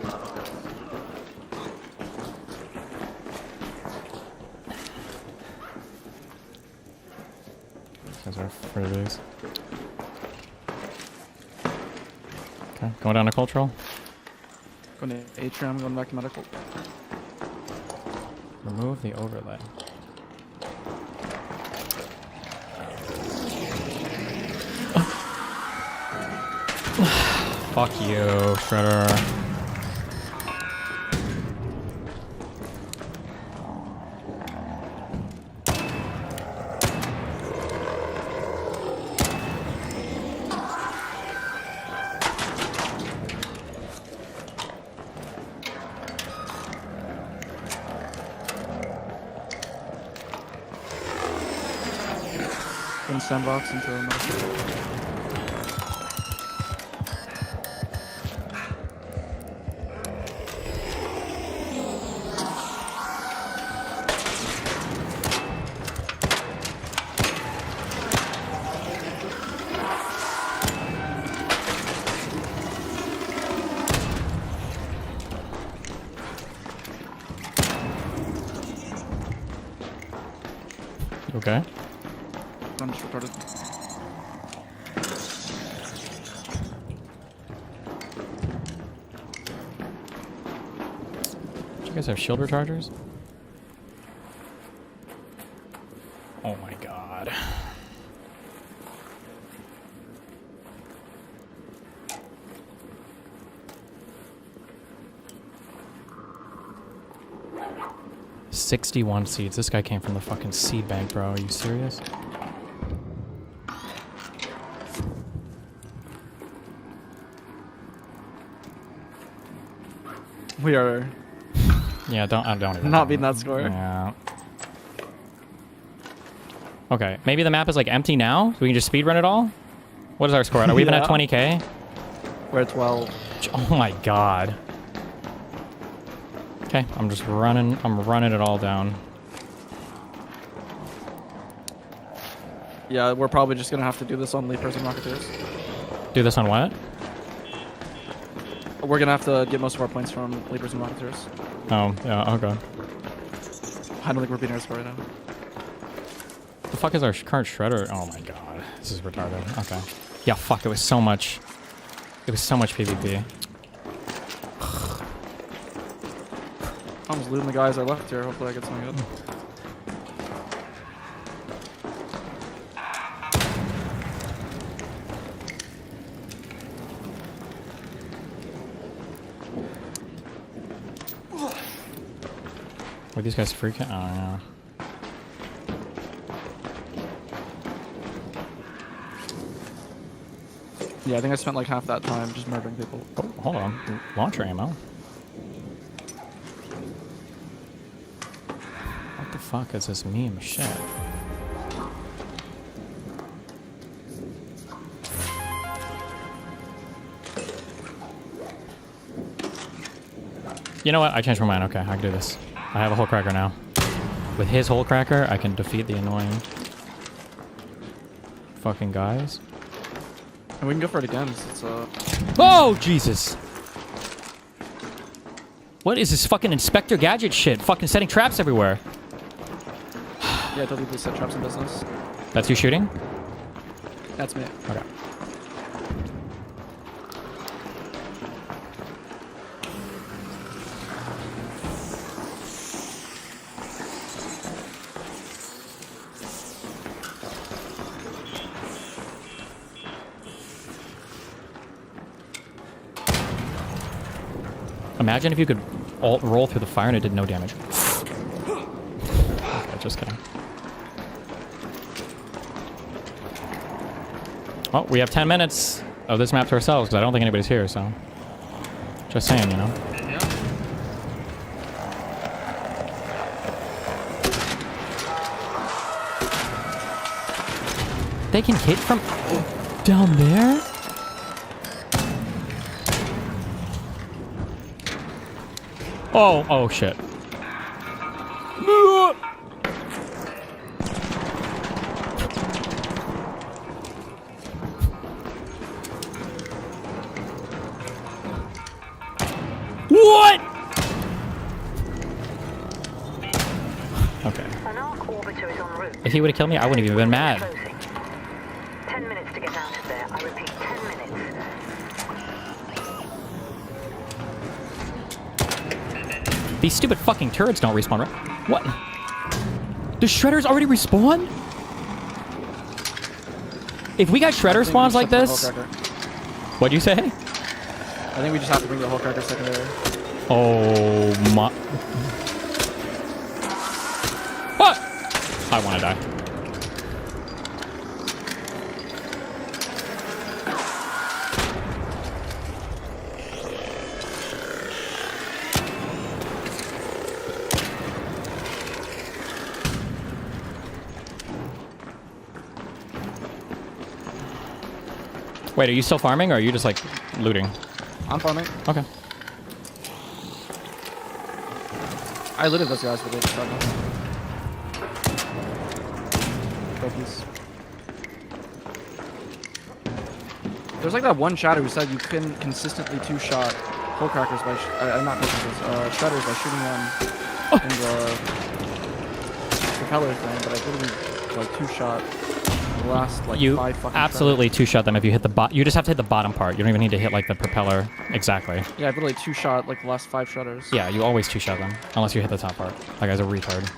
Those are freebies. Okay, going down to cultural. Going to atrium, going back to medical. Remove the overlay. Fuck you, Shredder. Sandbox into a medical. Okay. I'm just retarded. Do you guys have shield rechargers? Oh my god. $61 seeds. This guy came from the fucking seed bank, bro. Are you serious? We are. Yeah, I don't even. Not beating that score. Yeah. Okay, maybe the map is like empty now, so we can just speedrun it all. What is our score? Are we even at 20k? We're at 12. Oh my god. Okay, I'm just running. I'm running it all down. Yeah, we're probably just gonna have to do this on Leapers and Rocketeers. Do this on what? We're gonna have to get most of our points from Leapers and Rocketeers. Oh, yeah, okay. I don't think we're beating our score right now. The fuck is our current shredder? Oh my god, this is retarded. Okay. Yeah, fuck. It was so much. It was so much PvP. I'm just looting the guys I left here. Hopefully I get something good. Were these guys freaking? Oh, yeah. Yeah, I think I spent like half that time just murdering people. Oh, hold on. Launcher ammo. What the fuck is this meme shit? You know what? I changed my mind. Okay, I can do this. I have a hole cracker now. With his hole cracker, I can defeat the annoying fucking guys. And we can go for it again. It's Oh, Jesus! What is this fucking Inspector Gadget shit? Fucking setting traps everywhere. Yeah, I told you to set traps in business. That's you shooting? That's me. Okay. Imagine if you could roll through the fire and it did no damage. Okay, just kidding. Oh, we have 10 minutes of this map to ourselves because I don't think anybody's here, so. Just saying, you know. Yeah. They can hit from down there? Oh, oh shit. What? Okay. An arc orbiter is en route. If he would have killed me, I wouldn't have even been mad. 10 minutes to get out of there. I repeat, 10 minutes. These stupid fucking turrets don't respawn, right? What? The shredders already respawn? If we got shredder spawns like this... What'd you say? I think we just have to bring the whole cracker secondary. Oh my... What? I want to die. Wait, are you still farming or are you just like looting? I'm farming. Okay. I looted those guys, but they just started. Trophies. There's like that one chatter who said you couldn't consistently two-shot hole crackers by, not shredders by shooting them in the propeller thing, but I literally like two-shot the last like You 5 fucking absolutely two-shot them if you hit the You just have to hit the bottom part. You don't even need to hit like the propeller. Exactly. Yeah, I've literally two-shot like the last 5 shutters. Yeah, you always two-shot them unless you hit the top part. That guy's a retard.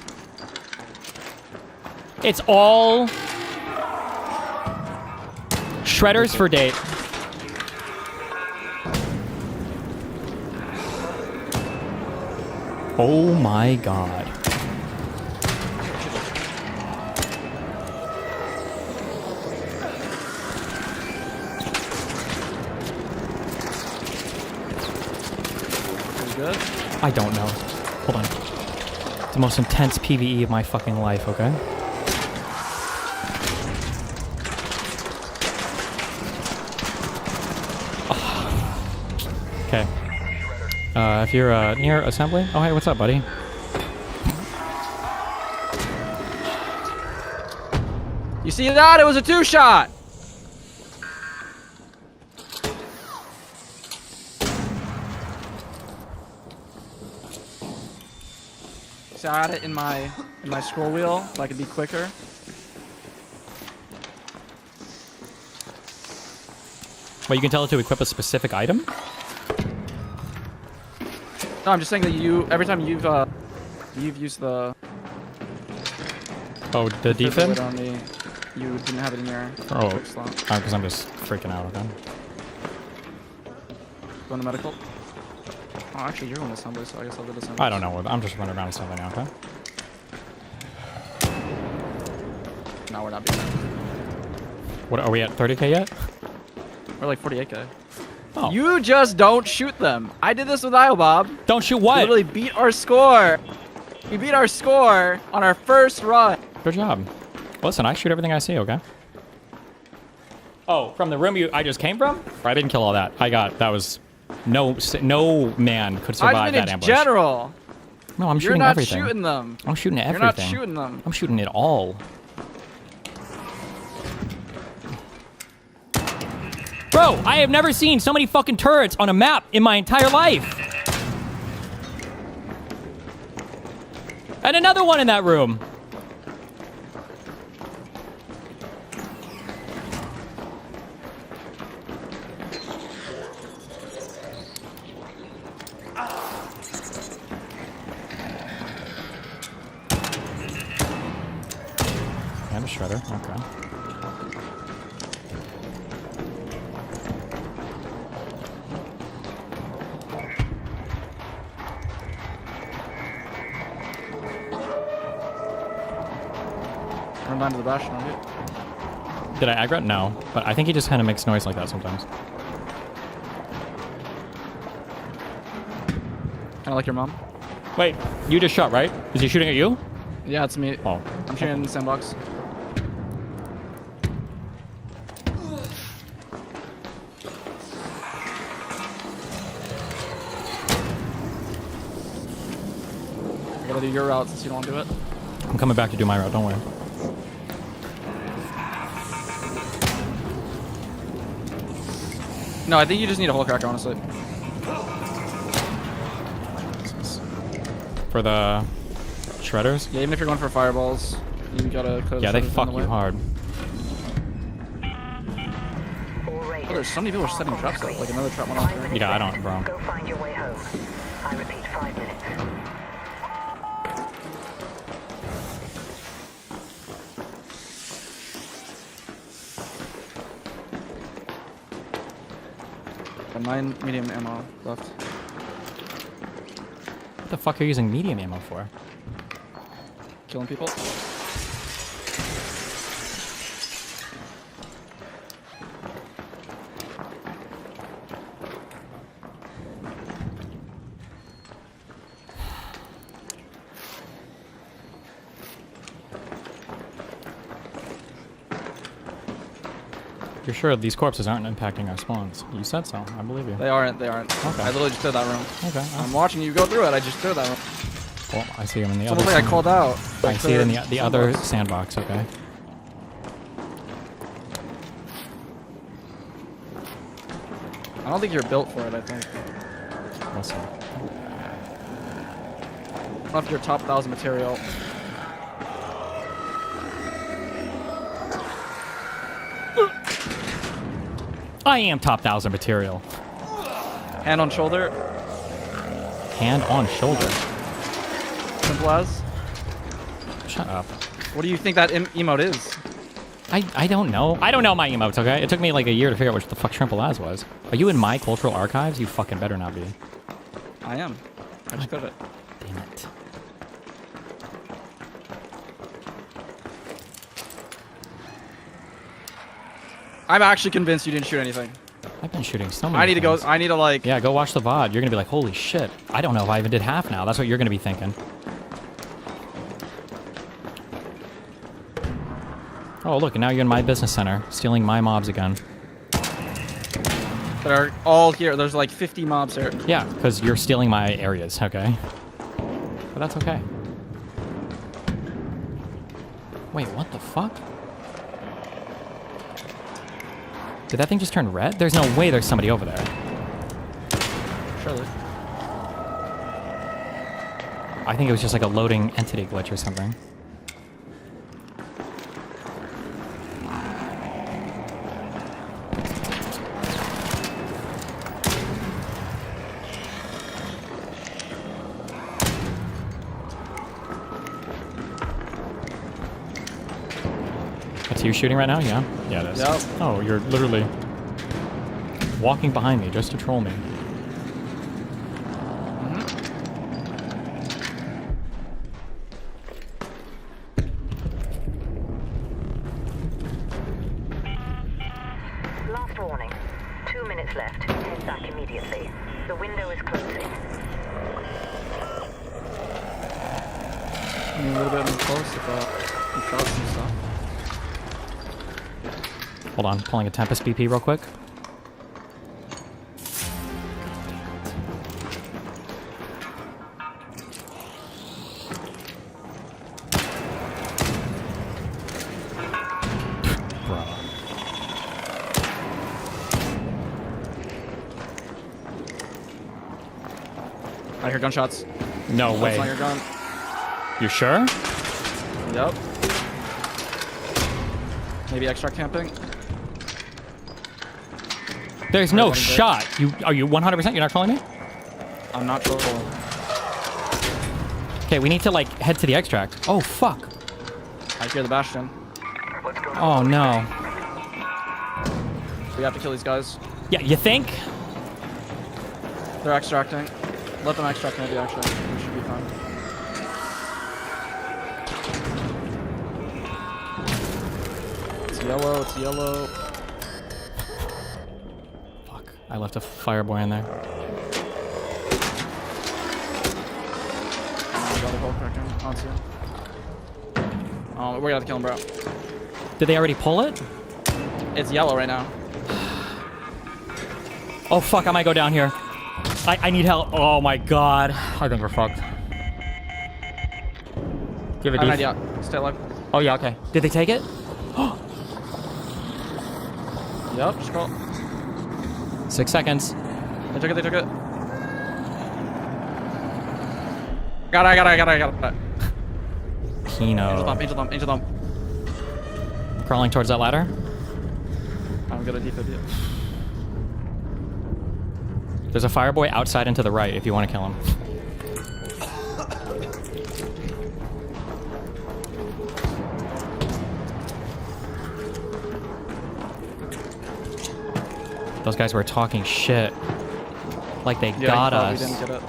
It's all shredders for date. Oh my god. Pretty good. I don't know. Hold on. It's the most intense PvE of my fucking life, okay? Okay. If you're near assembly. Oh, hey, what's up, buddy? You see that? It was a two-shot. So I had it in my scroll wheel so I could be quicker. Well, you can tell it to equip a specific item? No, I'm just saying that every time you've used the the defib? on me, you didn't have it in your quick slot. Oh, because I'm just freaking out with them. Going to medical. Oh, actually, you're on assembly, so I guess I'll do assembly. I don't know. I'm just running around assembly now, okay? No, we're not being that. What, are we at 30k yet? We're like 48k. Oh. You just don't shoot them. I did this with Bob. Don't shoot what? We literally beat our score. We beat our score on our first run. Good job. Listen, I shoot everything I see, okay? Oh, from the room I just came from? I didn't kill all that. That was... No man could survive that ambush. General. No, I'm shooting everything. You're not shooting them. I'm shooting everything. You're not shooting them. I'm shooting it all. Bro, I have never seen so many fucking turrets on a map in my entire life. And another one in that room. And a shredder, okay. Run down to the bash, don't you? Did I aggro? No, but I think he just kind of makes noise like that sometimes. Kind of like your mom. Wait, you just shot, right? Is he shooting at you? Yeah, it's me. Oh. I'm shooting in the sandbox. I gotta do your route since you don't want to do it. I'm coming back to do my route, don't worry. No, I think you just need a hole cracker, honestly. For the shredders? Yeah, even if you're going for fireballs, you gotta close. Yeah, they fuck you hard. Oh, there's so many people setting traps up, like another trap went off there. Yeah, I don't, bro. Go find your way home. I repeat, 5 minutes. Got 9 medium ammo left. What the fuck are you using medium ammo for? Killing people. You're sure these corpses aren't impacting our spawns? You said so. I believe you. They aren't. Okay. I literally just did that room. Okay. I'm watching you go through it. I just did that room. Well, I see him in the it's other. Almost like I called out. I see it in the other sandbox. Okay. I don't think you're built for it. I think. We'll see. Off your top 1,000 material. I am top 1,000 material. Hand on shoulder. Hand on shoulder. Simple as. Shut up. What do you think that emote is? I don't know. I don't know my emotes, okay? It took me like a year to figure out which the fuck Shrimple As was. Are you in my cultural archives? You fucking better not be. I am. I just got it. Damn it. I'm actually convinced you didn't shoot anything. I've been shooting so many I need to go. I need to like. Yeah, go watch the VOD. You're gonna be like, holy shit. I don't know if I even did half now. That's what you're gonna be thinking. Oh, look, and now you're in my business center, stealing my mobs again. They're all here. There's like 50 mobs here. Yeah, because you're stealing my areas, okay? But that's okay. Wait, what the fuck? Did that thing just turn red? There's no way there's somebody over there. Surely. I think it was just like a loading entity glitch or something. That's you shooting right now? Yeah? Yeah, it is. Yep. Oh, you're literally walking behind me just to troll me. Last warning. 2 minutes left. Head back immediately. The window is closing. I mean, a little bit more close if you shot some stuff. Hold on, pulling a Tempest BP real quick. Bro. I hear gunshots. No way. That's not your gun. You sure? Yep. Maybe extract camping. There's no shot. Are you 100%? You're not trolling me? I'm not trolling. Okay, we need to like head to the extract. Oh fuck. I hear the Bastion. Oh no. We have to kill these guys. Yeah, you think? They're extracting. Let them extract maybe actually. We should be fine. It's yellow, it's yellow. Fuck. I left a fireboy in there. Oh, we're gonna have to kill him, bro. Did they already pull it? It's yellow right now. Oh fuck, I might go down here. I need help. Oh my god. I think we're fucked. Give it I have an idea. Stay alive. Oh yeah, okay. Did they take it? Yep, just call. 6 seconds. They took it, they took it. Got it. Kino. Angel thump. Crawling towards that ladder. I'm gonna defib you. There's a fireboy outside and to the right if you want to kill him. Those guys were talking shit. Like they got us. Didn't get it.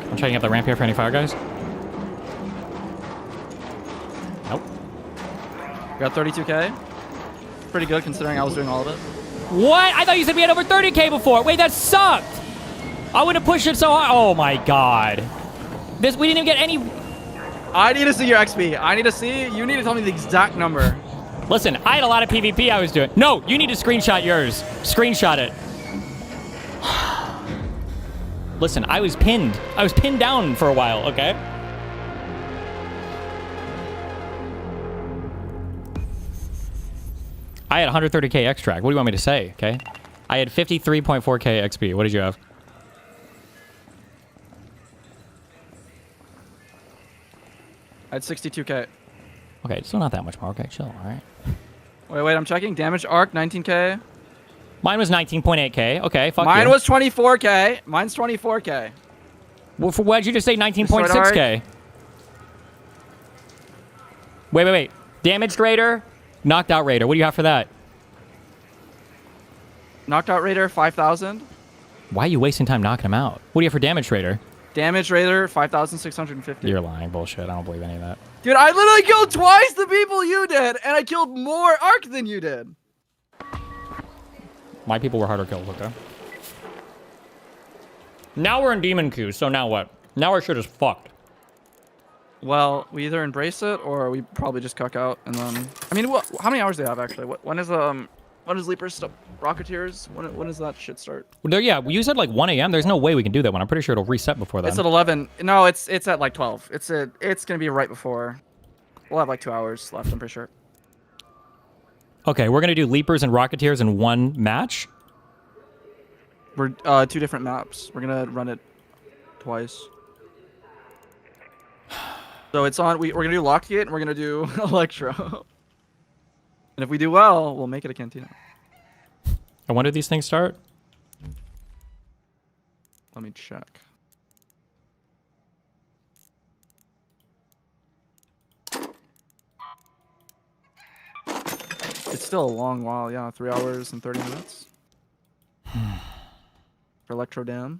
I'm checking up the ramp here for any fire guys. Nope. We got 32k. Pretty good considering I was doing all of it. What? I thought you said we had over 30k before. Wait, that sucked. I would have pushed it so hard. Oh my god. We didn't even get any. I need to see your XP. I need to see. You need to tell me the exact number. Listen, I had a lot of PvP I was doing. No, you need to screenshot yours. Screenshot it. Listen, I was pinned. I was pinned down for a while, okay? I had 130k extract. What do you want me to say, okay? I had 53.4k XP. What did you have? I had 62k. Okay, still not that much more. Okay, chill. All right. Wait, I'm checking. Damage arc 19k. Mine was 19.8k. Okay, fuck Mine you. was 24k. Mine's 24k. Well, why'd you just say 19.6k? Wait. Damaged Raider, knocked out Raider. What do you have for that? Knocked out Raider 5,000. Why are you wasting time knocking him out? What do you have for Damaged Raider? Damage Raider 5,650. You're lying. Bullshit. I don't believe any of that. Dude, I literally killed twice the people you did, and I killed more arc than you did. My people were harder killed, okay? Now we're in demon queue, so now what? Now our shit is fucked. Well, we either embrace it or we probably just cuck out, and then I mean, how many hours do they have actually? When is Leapers stop? Rocketeers? When does that shit start? Well, yeah, you said like 1 a.m. There's no way we can do that one. I'm pretty sure it'll reset before that. It's at 11. No, it's at like 12. It's gonna be right before. We'll have like 2 hours left. I'm pretty sure. Okay, we're gonna do Leapers and Rocketeers in one match. We're 2 different maps. We're gonna run it twice. So it's on. We're gonna do Lockgate and we're gonna do Electro. And if we do well, we'll make it a Cantina. And when do these things start? Let me check. It's still a long while, yeah. 3 hours and 30 minutes. For Electro Dam.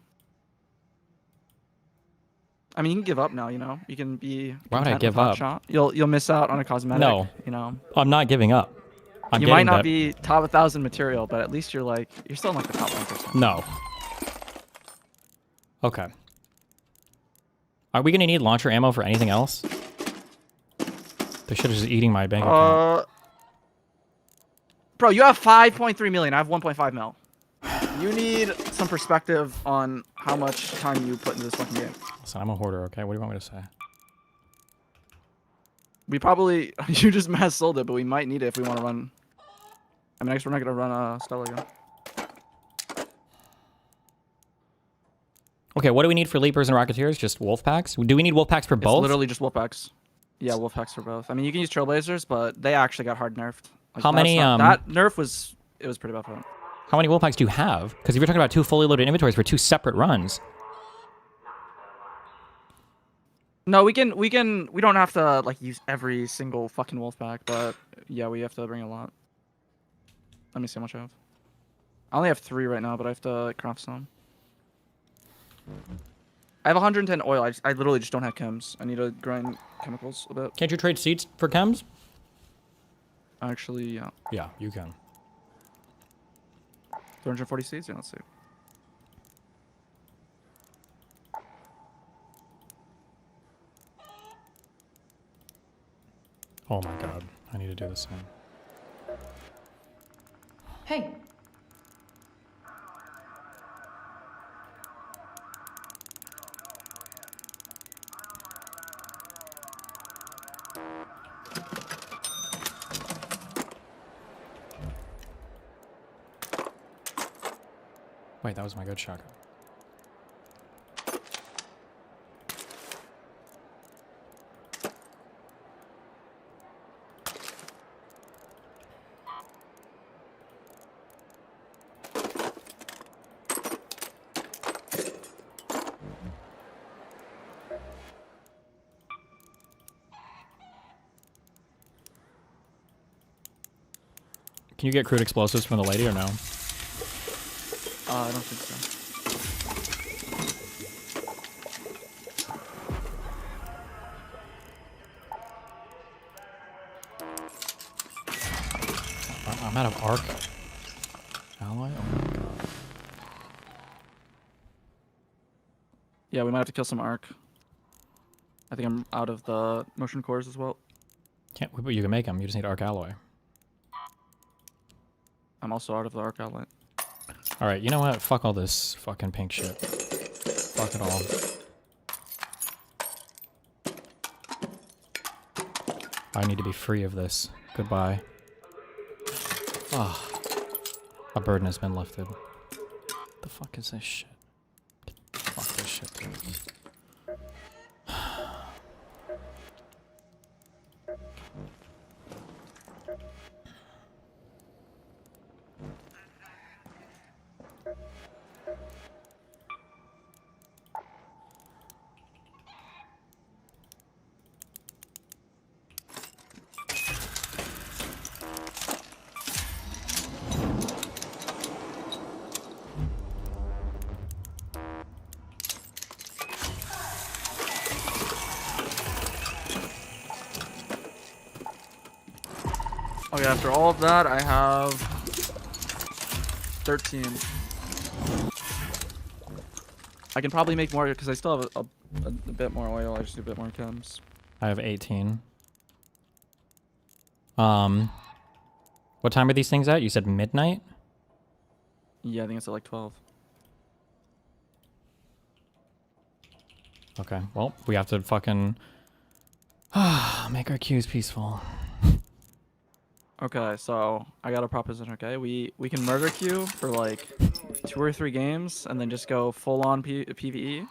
I mean, you can give up now, you know? You can be... Why would I give up? up? You'll miss out on a cosmetic, no. You know? I'm not giving up. You might not be top 1,000 material, but at least you're still in like the top 1%. No. Okay. Are we gonna need launcher ammo for anything else? This shit is just eating my bank account. Bro, you have 5.3 million. I have 1.5 mil. You need some perspective on how much time you put into this fucking game. Listen, I'm a hoarder, okay? What do you want me to say? We probably... You just mass sold it, but we might need it if we want to run... I mean, I guess we're not going to run Stella again. Okay, what do we need for Leapers and Rocketeers? Just wolf packs? Do we need wolf packs for both? It's literally just wolf packs. Yeah, wolf packs for both. I mean, you can use Trailblazers, but they actually got hard nerfed. Like, how many... that nerf was... It was pretty bad for them. How many wolf packs do you have? Because if you're talking about 2 fully loaded inventories for 2 separate runs... No, we don't have to like use every single fucking wolf pack, but yeah, we have to bring a lot. Let me see how much I have. I only have 3 right now, but I have to craft some. I have 110 oil. I literally just don't have chems. I need to grind chemicals a bit. Can't you trade seeds for chems? Actually, yeah. Yeah, you can. 340 seeds? Yeah, let's see. Oh my god, I need to do the same. Hey. Wait, that was my good shotgun. Can you get crude explosives from the lady or no? I don't think so. I'm out of arc alloy? Oh my god. Yeah, we might have to kill some arc. I think I'm out of the motion cores as well. Can't, but you can make them. You just need arc alloy. I'm also out of the arc alloy. Alright, you know what? Fuck all this fucking pink shit. Fuck it all. I need to be free of this. Goodbye. Ah. A burden has been lifted. The fuck is this shit? Fuck this shit, dude. Okay, after all of that, I have 13. I can probably make more because I still have a bit more oil. I just do a bit more chems. I have 18. What time are these things at? You said midnight? Yeah, I think it's at like 12. Okay, well, we have to fucking make our queues peaceful. Okay, so I got a proposition, okay? We can murder queue for like 2 or 3 games and then just go full on PvE.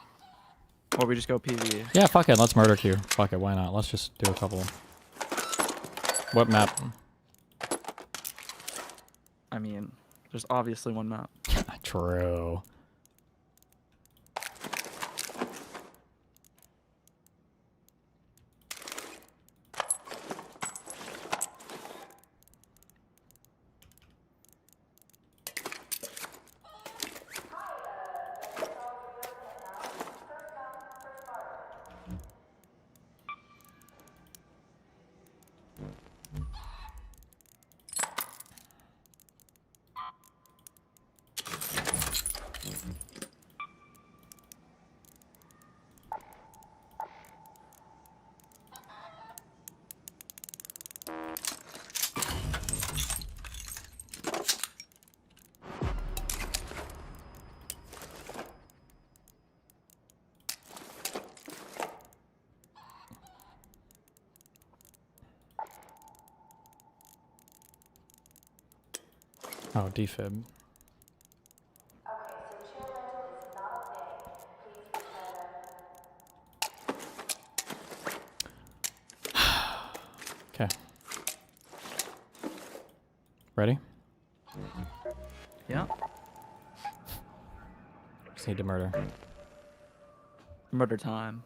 Or we just go PvE. Yeah, fuck it, let's murder queue. Fuck it, why not? Let's just do a couple. What map? I mean, there's obviously one map. True. Oh, defib. Okay. Ready? Yeah. Just need to murder. Murder time.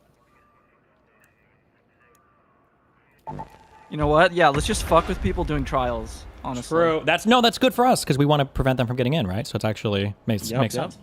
You know what? Yeah, let's just fuck with people doing trials, honestly. True. That's good for us because we want to prevent them from getting in, right? So it's actually makes sense.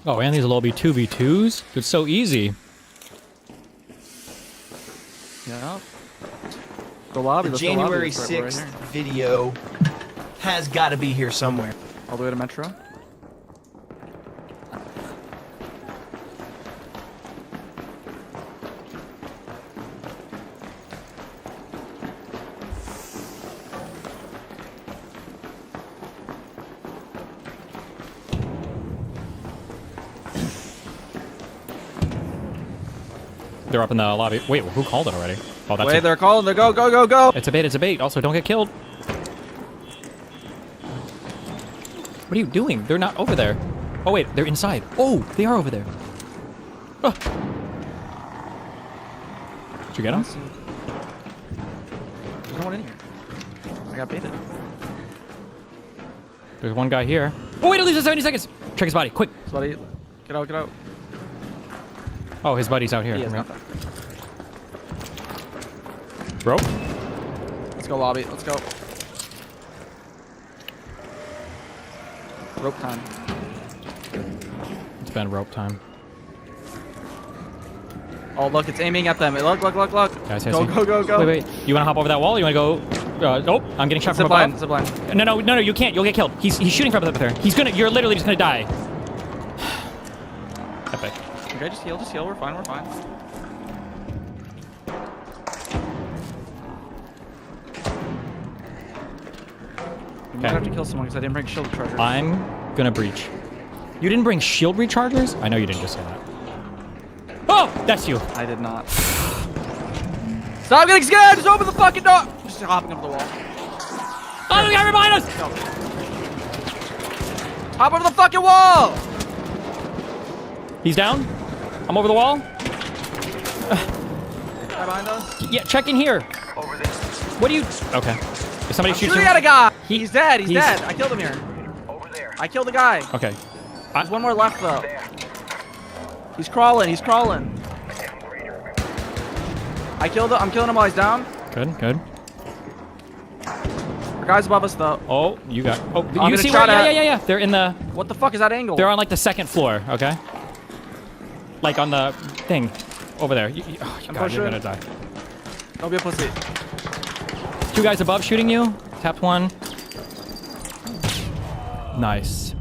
Oh, and these will all be 2v2s? It's so easy. Yeah. The lobby. The January 6th video has got to be here somewhere. All the way to Metro? They're up in the lobby. Wait, who called it already? Oh, that's Wait, they're calling. They're go, go, go, go. It's a bait. It's a bait. Also, don't get killed. What are you doing? They're not over there. Oh, wait. They're inside. Oh, they are over there. Oh. Did you get them? There's no one in here. I got baited. There's one guy here. Oh, wait. It leaves us 70 seconds. Check his body. Quick. His buddy. Get out, get out. Oh, his buddy's out here. He is not there. Rope? Let's go, lobby. Let's go. Rope time. It's been rope time. Oh, look, it's aiming at them. Look, look, look, look. Guys, go, go, go, go. Wait, wait. You want to hop over that wall? You want to go? Oh, I'm getting shot from above. Zip line. No, no, no, no, you can't. You'll get killed. He's shooting from up there. You're literally just gonna die. Epic. Okay, just heal, We're fine, we're fine. I might have to kill someone because I didn't bring shield rechargers. I'm gonna breach. You didn't bring shield rechargers? I know you didn't just say that. Oh, that's you. I did not. Stop getting scared! Just open the fucking door! Just hopping up the wall. Oh, the guy behind us! Hop over the fucking wall! He's down. I'm over the wall. Guy behind us. Yeah, check in here. What do you... Okay. If somebody shoots shooting him... at a guy. He's dead. He's dead. I killed him here. I killed the guy. Okay. There's one more left, though. He's crawling. He's crawling. I'm killing him while he's down. Good, good. The guy's above us, though. Oh, you got... Oh, I'm you gonna see try where... to- Yeah. They're in the... What the fuck is that angle? They're on, like, the second floor, okay? Like, on the thing. Over there. Oh, I'm God, you're pushing. gonna die. Don't be a pussy. 2 guys above shooting you. Tapped 1. Nice.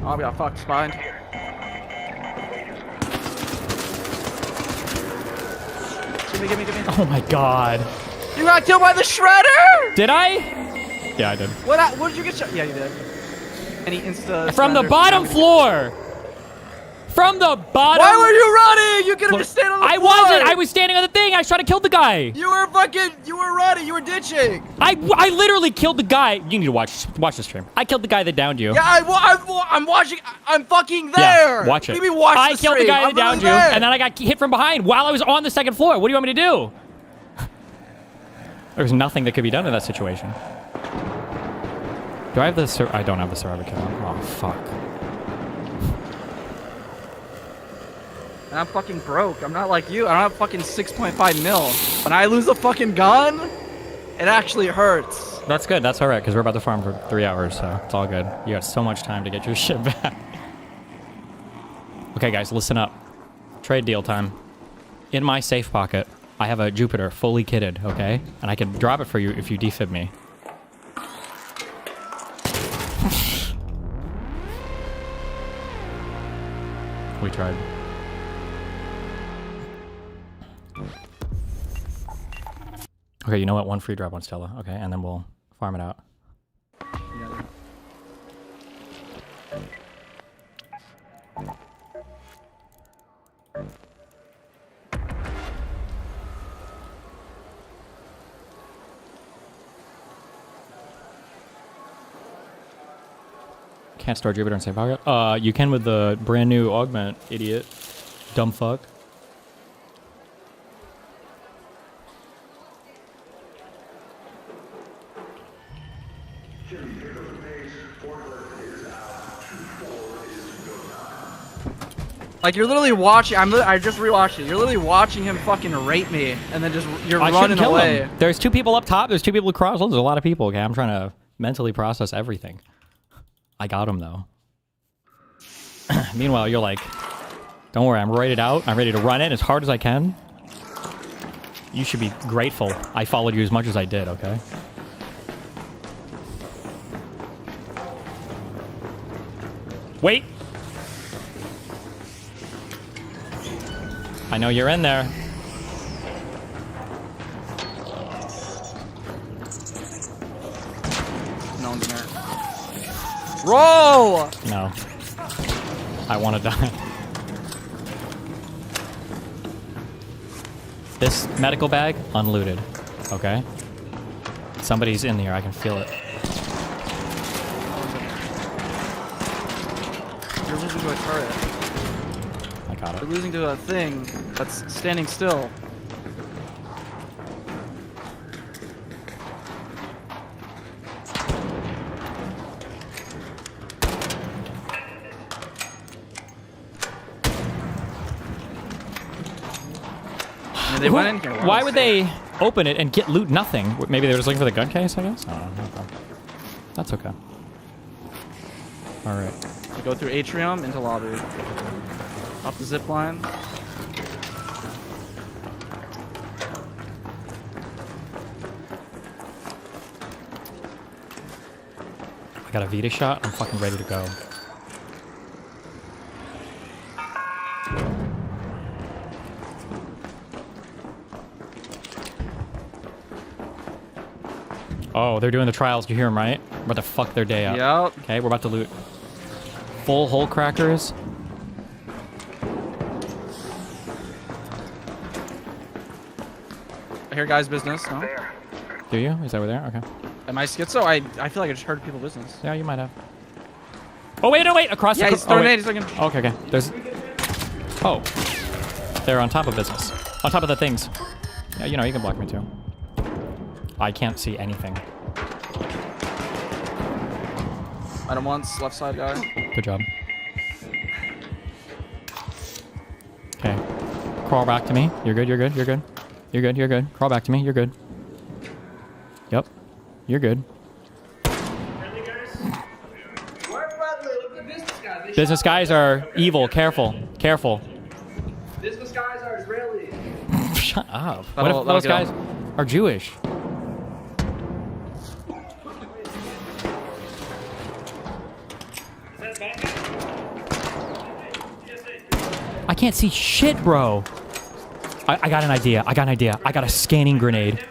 Oh, we got fucked. Behind. Give me. Oh my God. You got killed by the shredder! Did I? Yeah, I did. What did you get shot? Yeah, you did. Any insta... From the bottom floor! From the bottom... Why were you running? You could have just stayed on the floor! I wasn't! I was standing on the thing! I was trying to kill the guy! You were running! You were ditching! I literally killed the guy! You need to watch this stream. I killed the guy that downed you. Yeah, I'm watching... I'm fucking there! Yeah, watch it. What do you mean watch I the killed the stream? guy that I'm downed you, literally there. and then I got hit from behind while I was on the second floor. What do you want me to do? There's nothing that could be done in that situation. Do I have the... I don't have the survivor kill. Oh, fuck. And I'm fucking broke. I'm not like you. I don't have fucking 6.5 mil. When I lose a fucking gun, it actually hurts. That's good. That's all right, because we're about to farm for 3 hours, so it's all good. You got so much time to get your shit back. Okay, guys, listen up. Trade deal time. In my safe pocket, I have a Jupiter fully kitted, okay? And I can drop it for you if you defib me. We tried. Okay, you know what? 1 free drop on Stella. Okay, and then we'll farm it out. Can't store Jupiter and save pocket? You can with the brand new augment, idiot. Dumb fuck. Like, you're literally watching... I just rewatched it. You're literally watching him fucking rape me, and then just... You're running away. Him. There's 2 people up top. There's 2 people across. There's a lot of people, okay? I'm trying to mentally process everything. I got him, though. Meanwhile, you're like, don't worry, I'm rated out. I'm ready to run it as hard as I can. You should be grateful I followed you as much as I did, okay? Wait! I know you're in there. No one's in there. Roll! No. I want to die. This medical bag, unlooted. Okay? Somebody's in here. I can feel it. You're losing to a turret. I got it. You're losing to a thing that's standing still. They went in here. Why would they open it and get loot nothing? Maybe they were just looking for the gun case, I guess? I don't know. That's okay. Alright. You go through atrium into lobby. Up the zip line. I got a Vita shot. I'm fucking ready to go. Oh, they're doing the trials. You hear them, right? We're about to fuck their day up. Yep. Okay, we're about to loot full hole crackers. I hear guys' business. No? Do you? Is that over there? Okay. Am I schizo? I feel like I just heard people business. Yeah, you might have. Oh, wait, no, wait. Across yeah, the... he's throwing wait. it. He's looking. Okay, okay. There's... Oh. They're on top of business. On top of the things. Yeah, you know, you can block me too. I can't see anything. Item once, left side guy. Good job. Okay. Crawl back to me. You're good, you're good, you're good. You're good, you're good. Crawl back to me. You're good. Yep. You're good. Business guys are evil. Careful. Careful. Business guys are Israeli. Shut up. What if those guys are Jewish? I can't see shit, bro. I got an idea. I got an idea. I got a scanning grenade.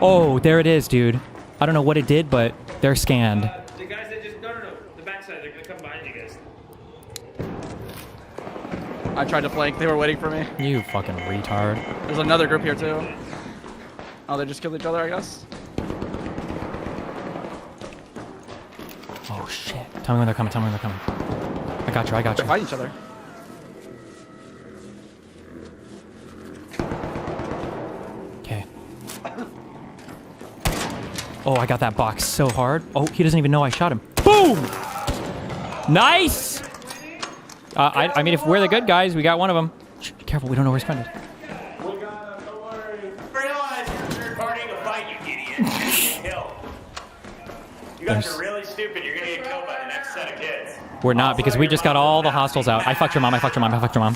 Oh, there it is, dude. I don't know what it did, but they're scanned. The guys that just... No. The backside. They're going to come behind you guys. I tried to flank. They were waiting for me. You fucking retard. There's another group here, too. Oh, they just killed each other, I guess? Oh, shit. Tell me when they're coming. Tell me when they're coming. I got you. I got you. They're fighting each other. Okay. Oh, I got that box so hard. Oh, he doesn't even know I shot him. Boom! Nice! I mean, if we're the good guys, we got one of them. Shh, be careful, we don't know where he's friended. Realize you're starting a fight, you idiot. You're gonna get killed. You guys are really stupid. You're gonna get killed by the next set of kids. We're not, because we just got all the hostiles out. I fucked your mom, I fucked your mom, I fucked your mom.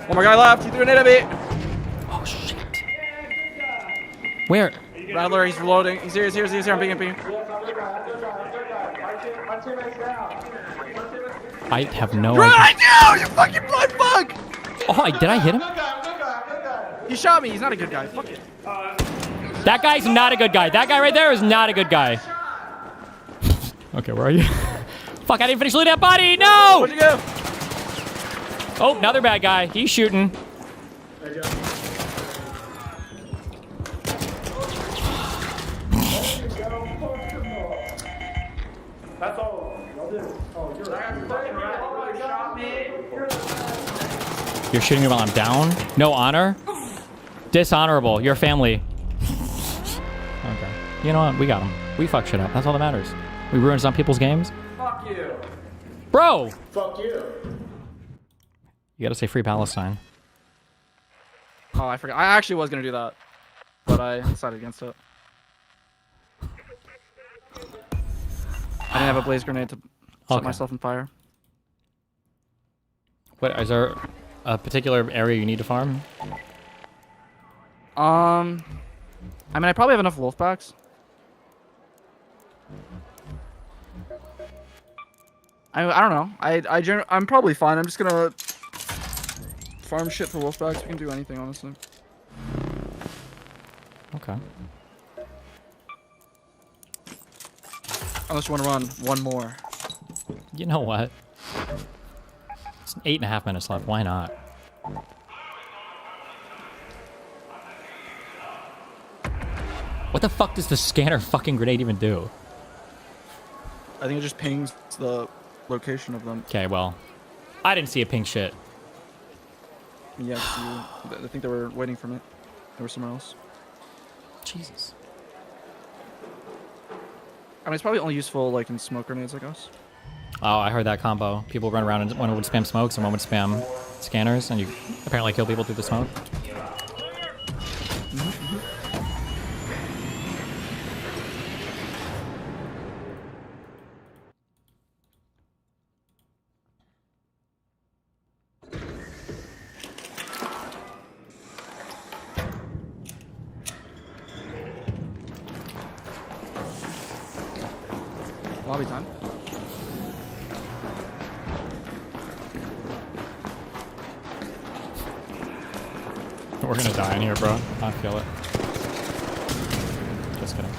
One more guy left. He threw an at me. Oh, shit. Where? Rattler, he's reloading. He's here. I'm pinging. I have no idea. idea. You fucking blood fuck! Oh, did I hit him? He shot me. He's not a good guy. Fuck it. That guy's not a good guy. That guy right there is not a good guy. Okay, where are you? Fuck, I didn't finish looting that body. No! Where'd you go? Oh, another bad guy. He's shooting. That's all. You're shooting me while I'm down? No honor? Dishonorable. Your family. Okay. You know what? We got him. We fuck shit up. That's all that matters. We ruined some people's games. Fuck you. Bro! Fuck you. You gotta say free Palestine. Oh, I forgot. I actually was gonna do that, but I decided against it. I didn't have a blaze grenade to set myself on fire. What, is there a particular area you need to farm? I mean, I probably have enough wolf packs. I don't know. I'm probably fine. I'm just gonna farm shit for wolf packs. We can do anything, honestly. Okay. Unless you want to run one more. You know what? It's 8.5 minutes left. Why not? What the fuck does the scanner fucking grenade even do? I think it just pings the location of them. Okay, well, I didn't see a pink shit. Yeah, I think they were waiting for it. They were somewhere else. Jesus. I mean, it's probably only useful like in smoke grenades, I guess. Oh, I heard that combo. People run around and one would spam smokes and one would spam scanners, and you apparently kill people through the smoke. Lobby time. We're gonna die in here, bro. I feel it. Just kidding.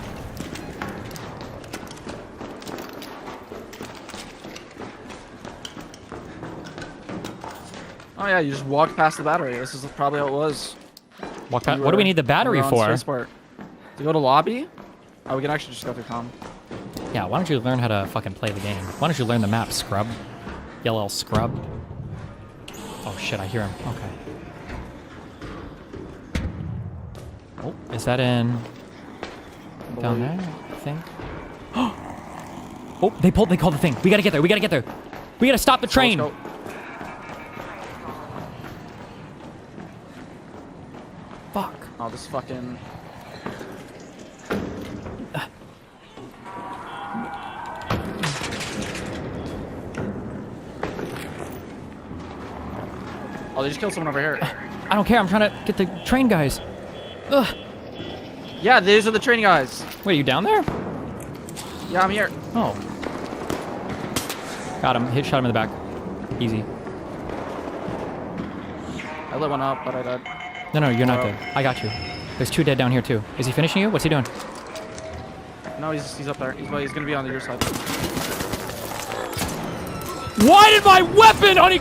Oh yeah, you just walk past the battery. This is probably how it was. Walk past. What do we need the battery for? To go to lobby? Oh, we can actually just go through comm. Yeah, why don't you learn how to fucking play the game? Why don't you learn the map, scrub? Yellow scrub. Oh shit, I hear him. Okay. Oh, is that in... down there, I think? Oh, they called the thing. We gotta get there, we gotta get there. We gotta stop the train. Let's go. Fuck. Oh, this fucking... Oh, they just killed someone over here. I don't care, I'm trying to get the train guys. Ugh. Yeah, these are the train guys. Wait, you down there? Yeah, I'm here. Oh. Got him. Shot him in the back. Easy. I lit one up, but I died. No, you're not dead. I got you. There's 2 dead down here too. Is he finishing you? What's he doing? No, he's up there. He's gonna be on your side. Why did my weapon only...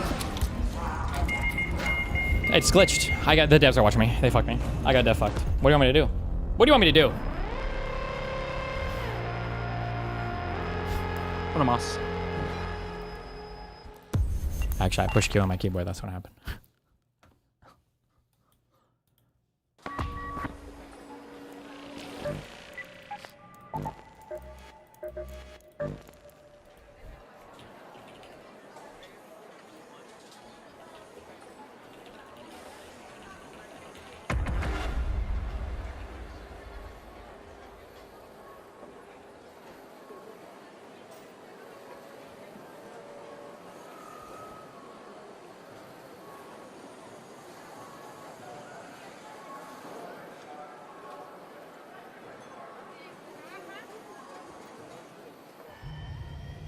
It's glitched. The devs are watching me. They fucked me. I got dev fucked. What do you want me to do? What do you want me to do? What a moss. Actually, I pushed Q on my keyboard. That's what happened.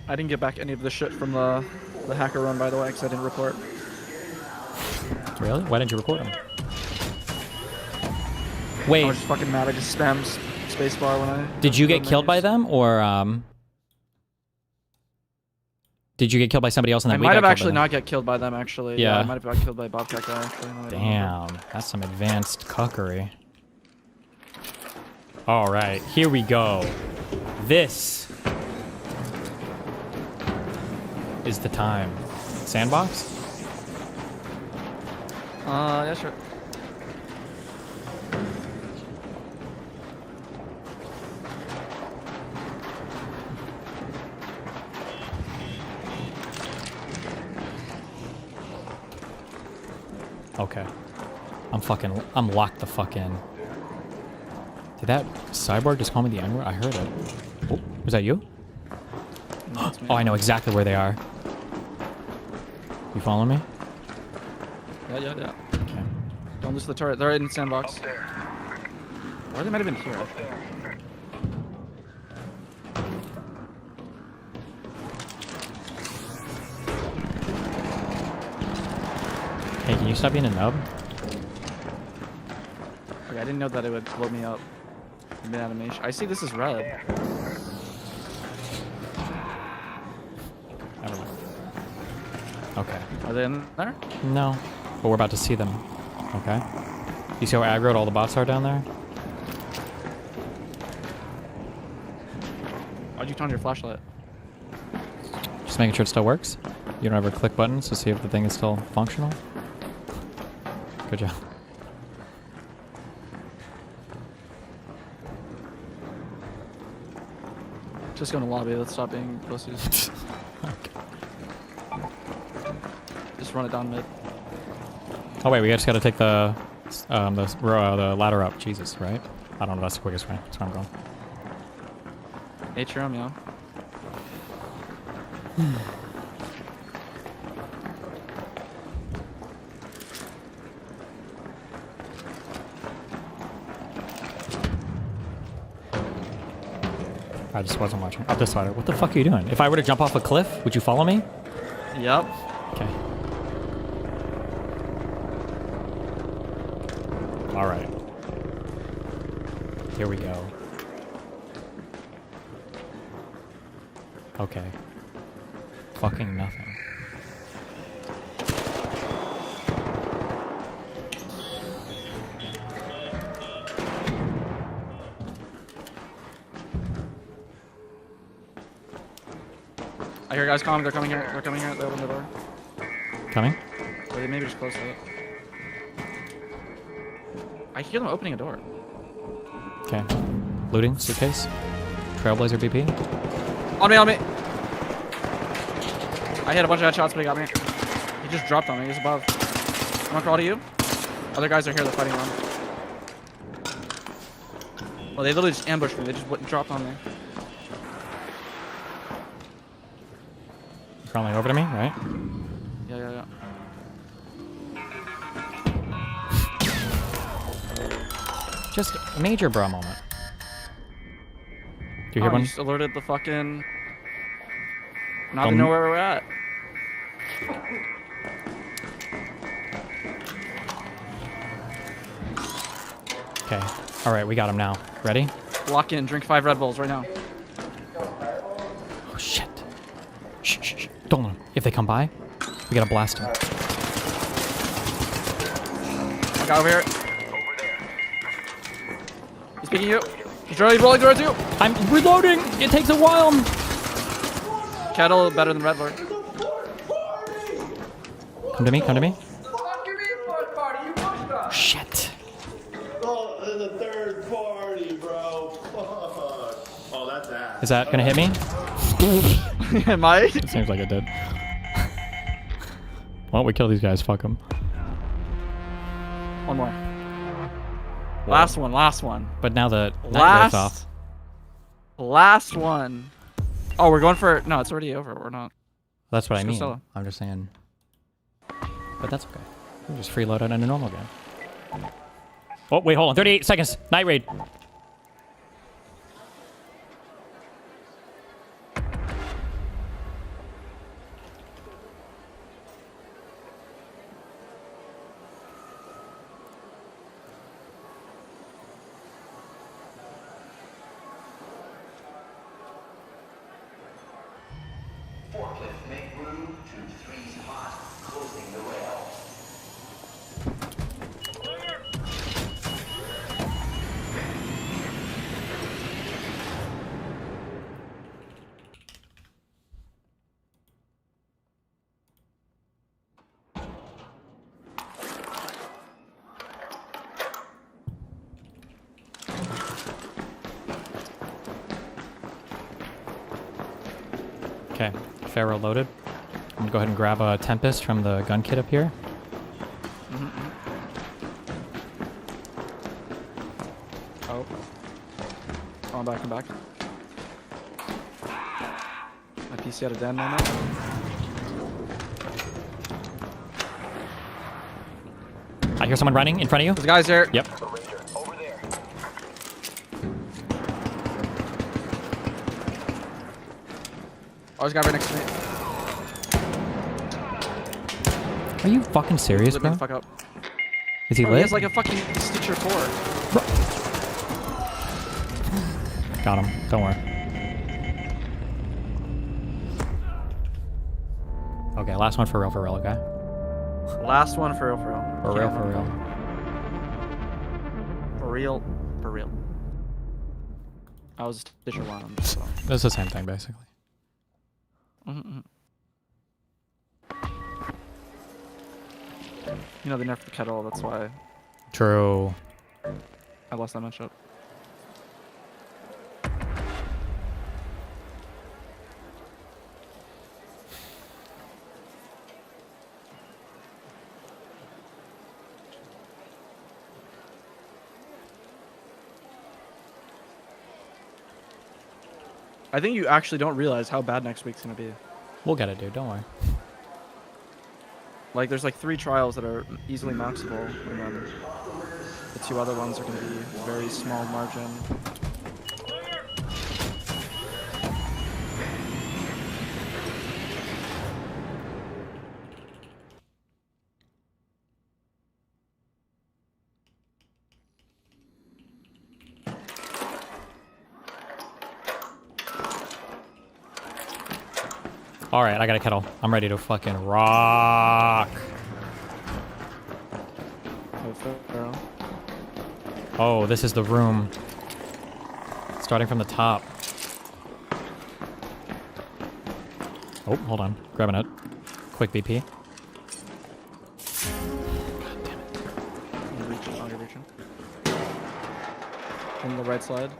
I didn't get back any of the shit from the hacker run, by the way, because I didn't report. Really? Why didn't you record him? Wait. I was just fucking mad. I just spammed spacebar when I... Did you get killed by them, or did you get killed by somebody else? And then I might have actually not get killed by them, actually. Yeah. I might have got killed by Bobcat guy, actually. Damn, that's some advanced cuckery. All right, here we go. This is the time. Sandbox? Yeah, sure. Okay. I'm locked the fuck in. Did that cyborg just call me the N-word? I heard it. Oh, was that you? No, oh, I know exactly where they are. You follow me? Yeah. Okay. Don't lose the turret. They're in sandbox. Or they might have been here, I think. Hey, can you stop being a nub? Okay, I didn't know that it would blow me up. Mid animation. I see this is red. Never mind. Okay. Are they in there? No, but we're about to see them. Okay. You see how aggroed all the bots are down there? Why'd you turn on your flashlight? Just making sure it still works. You don't ever click buttons to see if the thing is still functional. Good job. Just go in the lobby. Let's stop being pussies. Just run it down mid. Oh wait, we just gotta take the ladder up. Jesus, right? I don't know. That's the quickest way. That's where I'm going. Atrium, yeah. I just wasn't watching. Up this ladder. What the fuck are you doing? If I were to jump off a cliff, would you follow me? Yep. Okay. All right. Here we go. Okay. Fucking nothing. I hear guys coming. They're coming here. They're coming here. They open the door. Coming? Or they maybe just closed it. I hear them opening a door. Okay. Looting, suitcase. Trailblazer BP. On me, on me. I hit a bunch of headshots, but he got me. He just dropped on me. He's above. I'm gonna crawl to you. Other guys are here. They're fighting around. Well, they literally just ambushed me. They just dropped on me. Crawling over to me, right? Yeah, yeah, yeah. Just a major bra moment. Do you hear one? You just alerted the fucking... Now they know where we're at. Okay. All right, we got him now. Ready? Lock in. Drink 5 Red Bulls right now. Oh, shit. Shh, shh, shh. Don't let them. If they come by, we gotta blast them. I got over here. He's picking you. He's rolling towards you. I'm reloading. It takes a while. Kettle better than Red Lord. Come to me. Come to me. Shit. Oh, there's a third party, bro. Fuck. Oh, that's ass. Is that gonna hit me? Am I? It seems like it did. Why don't we kill these guys? Fuck them. One more. Last one. Last one. But now the night wears off. Last one. Oh, we're going for... No, it's already over. We're not. That's what I mean. Solo. I'm just saying. But that's okay. We'll just freeload it in a normal game. Oh, wait, hold on. 38 seconds. Night raid. Forklift, make room to 3's hot, closing the rail. Okay, Pharaoh loaded. I'm gonna go ahead and grab a Tempest from the gun kit up here. Oh. I'm back, I'm back. My PC had a dead moment. I hear someone running in front of you. There's guys there. Yep. Oh, there's a guy right next to me. Are you fucking serious, bro? The fuck up. Is he Bro, lit? He has like a fucking Stitcher 4. Got him. Don't worry. Okay, last one for real, okay? Last one for real, for real. For real, for real. For real, for real. I was Stitcher 1, so. It's the same thing, basically. You know, they nerfed the kettle, that's why True. I lost that matchup. I think you actually don't realize how bad next week's gonna be. We'll get it, dude. Don't worry. Like, there's like 3 trials that are easily maxable, and then the 2 other ones are gonna be very small margin. All right, I got a kettle. I'm ready to fucking rock. Oh, this is the room. Starting from the top. Oh, hold on. Grabbing it. Quick BP. I'm reaching. On the right side.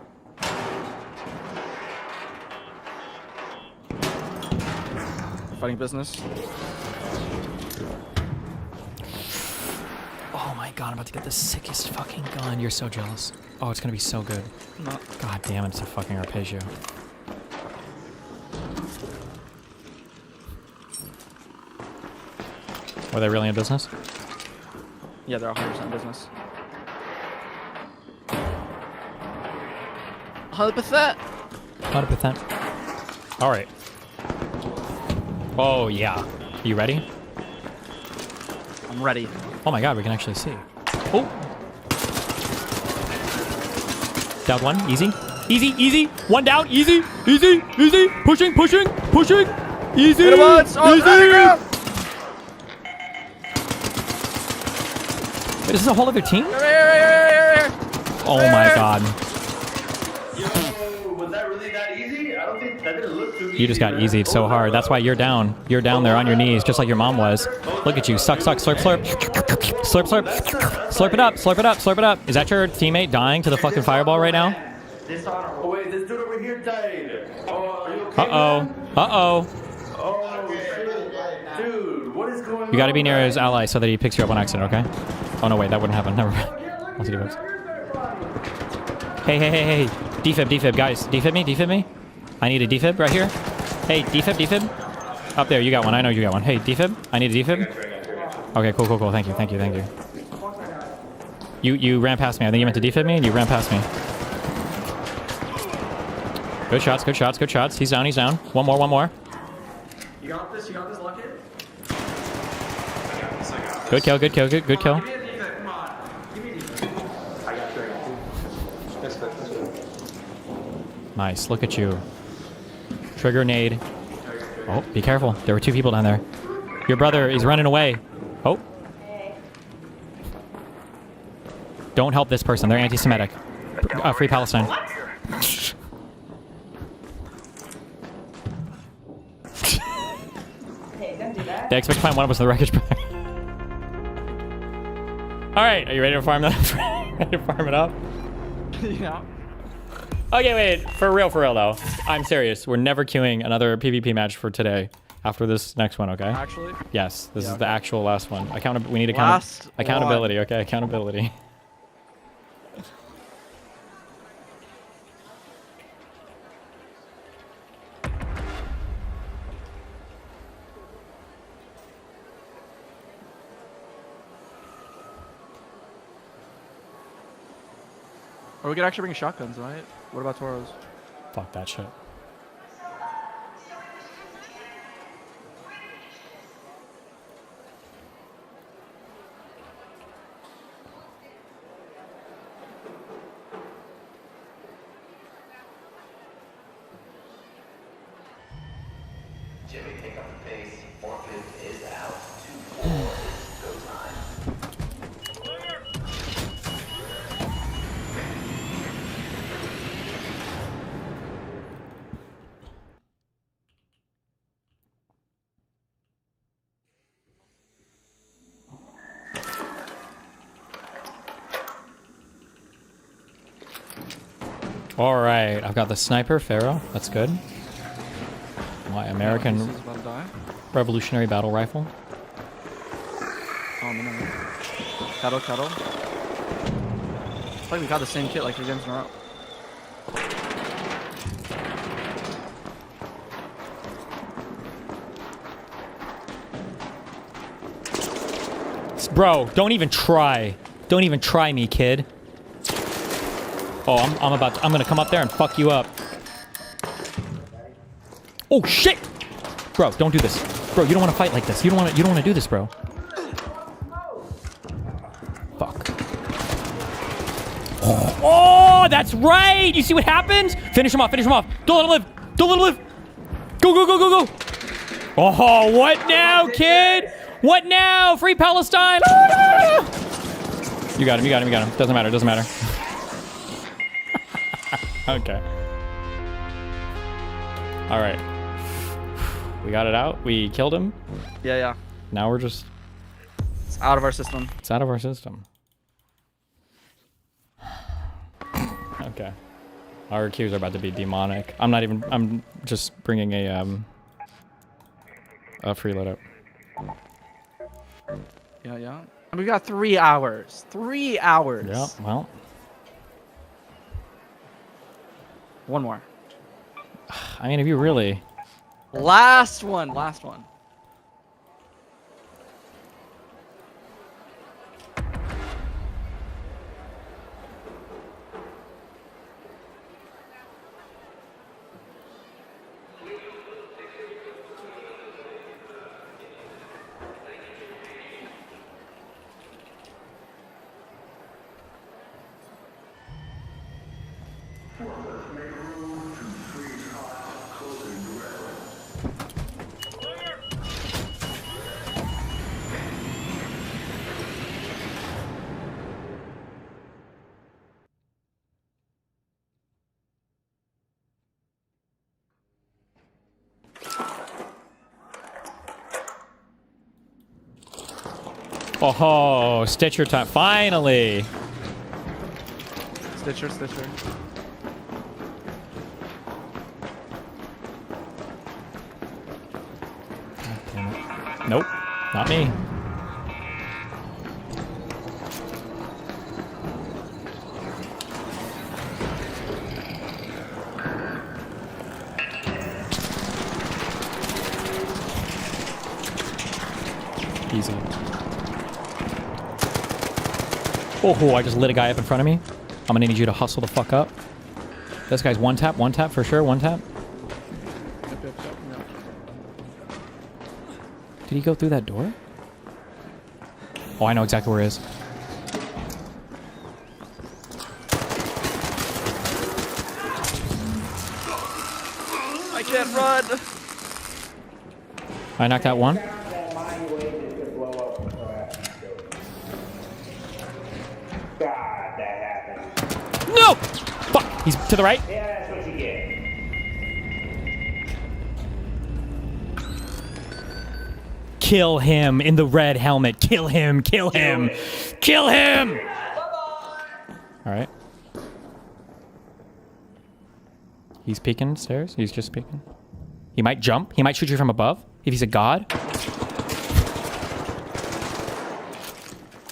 Fighting business. Oh my god, I'm about to get the sickest fucking gun. You're so jealous. Oh, it's gonna be so good. No. God damn it, it's a fucking arpeggio. Were they really in business? Yeah, they're 100% business. 100%. 100%. All right. Oh yeah. You ready? I'm ready. Oh my god, we can actually see. Oh. Down one. Easy. Easy. Easy. One down. Easy. Easy. Easy. Pushing. Pushing. Pushing. Easy. Hit him once. Oh, easy. Wait, is this a whole other team? Here. Oh my god. Yo, was that really that easy? I don't think that didn't look too easy. You just got easied so hard. That's why you're down. You're down there on your knees, just like your mom was. Look at you. Suck, suck, slurp, slurp. Slurp, slurp. Slurp it up, slurp it up, slurp it up. Is that your teammate dying to the fucking fireball right now? Oh wait, this dude over here died. Oh, are you okay? Uh-oh. Uh-oh. Oh, shit. Dude, what is going on? You gotta be near his ally so that he picks you up on accident, okay? Oh no, wait, that wouldn't happen. Never mind. I'll see you folks. Hey. Defib, guys. Defib me. I need a defib right here. Hey, defib. Up there, you got one. I know you got one. Hey, defib. I need a defib. Okay, cool. Thank you. You ran past me. I think you meant to defib me, and you ran past me. Good shots. He's down. One more. You got this, Lucky? Good kill. Nice, look at you. Trigger nade. Oh, be careful. There were two people down there. Your brother is running away. Oh. Don't help this person. They're anti-Semitic. Free Palestine. They expect to find one of us in the wreckage. Alright, are you ready to farm that? Ready to farm it up? Yeah. Okay, wait. For real though. I'm serious. We're never queuing another PvP match for today after this next one, okay? Actually? Yes, this is the actual last one. We need accountability, okay? Accountability. Or we could actually bring shotguns, right? What about Toros? Fuck that shit. Jimmy, pick up the pace. Forklift is out. 2-4. Go time. All right, I've got the sniper, Pharaoh. That's good. My American Revolutionary Battle Rifle. Oh, no. Kettle. It's like we got the same kit like 3 games in a row. Bro, don't even try. Don't even try me, kid. Oh, I'm gonna come up there and fuck you up. Oh shit! Bro, don't do this. Bro, you don't want to fight like this. You don't want to do this, bro. Fuck. Oh, that's right. You see what happens? Finish him off. Don't let him live. Go. Oh, what now, kid? What now? Free Palestine. You got him. Doesn't matter. Okay. All right. We got it out. We killed him. Yeah, yeah. Now we're just... It's out of our system. It's out of our system. Okay. Our queues are about to be demonic. I'm just bringing a freeload up. Yeah, yeah. And we got 3 hours. 3 hours. Yeah, well. One more. I mean, if you really... Last one. Last one. Oh, Stitcher time. Finally. Stitcher, Stitcher. Nope, not me. Easy. Oh, I just lit a guy up in front of me. I'm gonna need you to hustle the fuck up. This guy's one tap for sure, one tap. Did he go through that door? Oh, I know exactly where he is. I can't run. I knocked out one. No! Fuck! He's to the right. Yeah, that's what you get. Kill him in the red helmet. Kill him. Kill him. Kill him! Alright. He's peeking stairs. He's just peeking. He might jump. He might shoot you from above. If he's a god.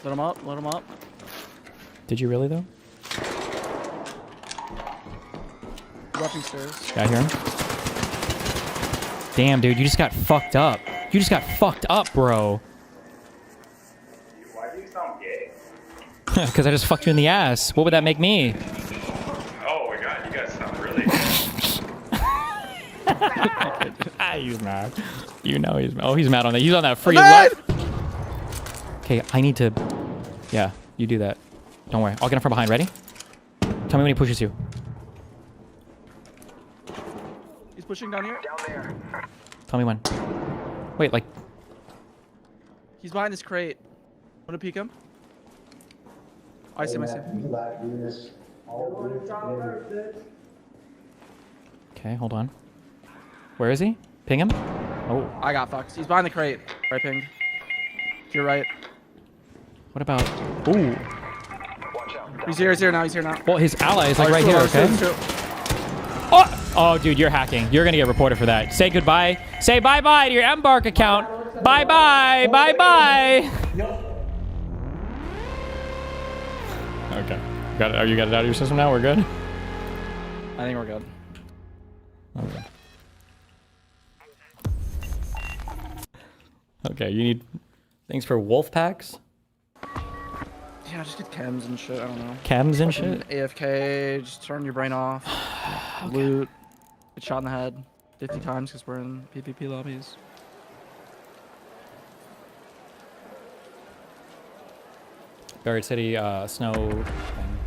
Let him up. Let him up. Did you really, though? Watching stairs. Yeah, I hear him. Damn, dude, you just got fucked up. You just got fucked up, bro. Why do you sound gay? Because I just fucked you in the ass. What would that make me? Oh my god, you guys sound really gay. He's mad. You know he's mad. Oh, he's mad on that. He's on that free left. Okay, I need to... Yeah, you do that. Don't worry. I'll get him from behind. Ready? Tell me when he pushes you. He's pushing down here. Down there. Tell me when. Wait, like... He's behind this crate. Want to peek him? I see him, I see him. Okay, hold on. Where is he? Ping him? Oh. I got fucked. He's behind the crate. Right pinged. To your right. What about... Ooh. He's here now, he's here now. Well, his ally is like right here, okay? Oh! Oh, dude, you're hacking. You're gonna get reported for that. Say goodbye. Say bye-bye to your mbark account. Bye-bye. Bye-bye. Okay. Got it. Are you got it out of your system now? We're good? I think we're good. Okay. Okay, you need things for wolf packs? Yeah, just get chems and shit, I don't know. Chems and shit? AFK, just turn your brain off. Okay. Loot. Get shot in the head 50 times because we're in PvP lobbies. Buried City, snow thing.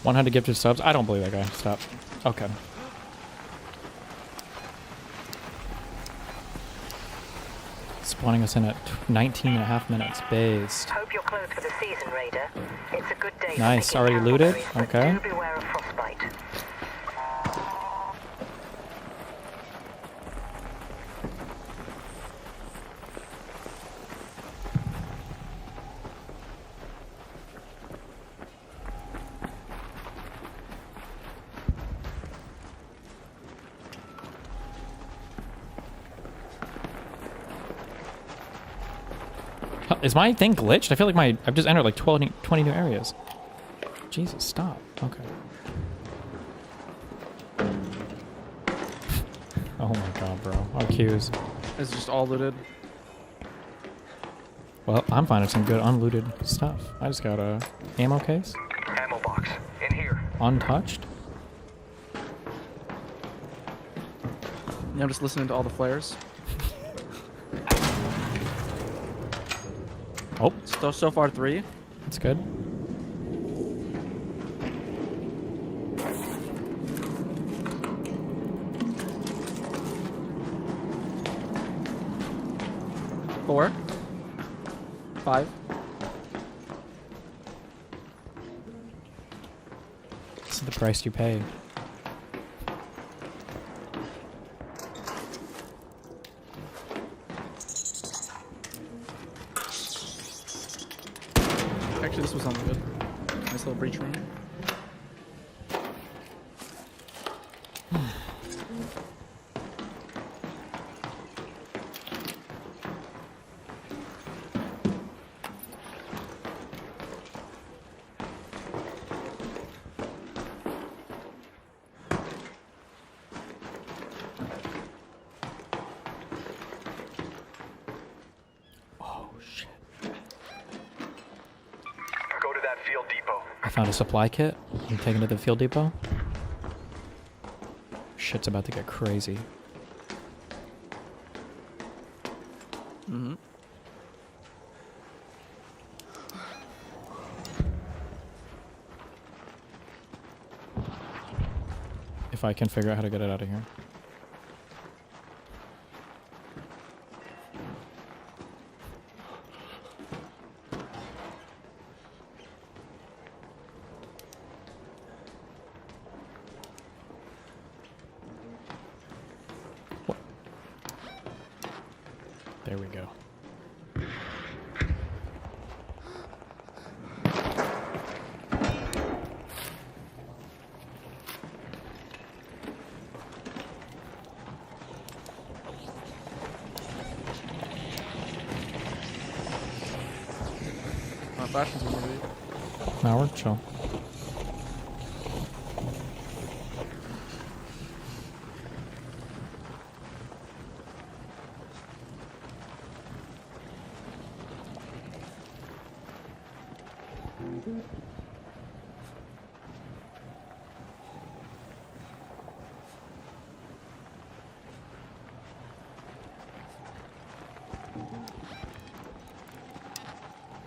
100 gifted subs. I don't believe that guy. Stop. Okay. Spawning us in at 19.5 minutes. Based. Hope you're closed for the season, Raider. It's a good day. Nice. Already looted. Okay. Do beware of frostbite. Is my thing glitched? I feel like I've just entered like 20 new areas. Jesus, stop. Okay. Oh my god, bro. Our queues. It's just all looted. Well, I'm finding some good unlooted stuff. I just got a ammo case. Ammo box. In here. Untouched. Yeah, I'm just listening to all the flares. Oh. So far 3. That's good. Four. 5. This is the price you pay. Actually, this was on the good. Nice little breach room. I found a supply kit. I'm taking it to the field depot. Shit's about to get crazy. Mm-hmm. If I can figure out how to get it out of here. There we go. Fashion's gonna be. Now we're chill.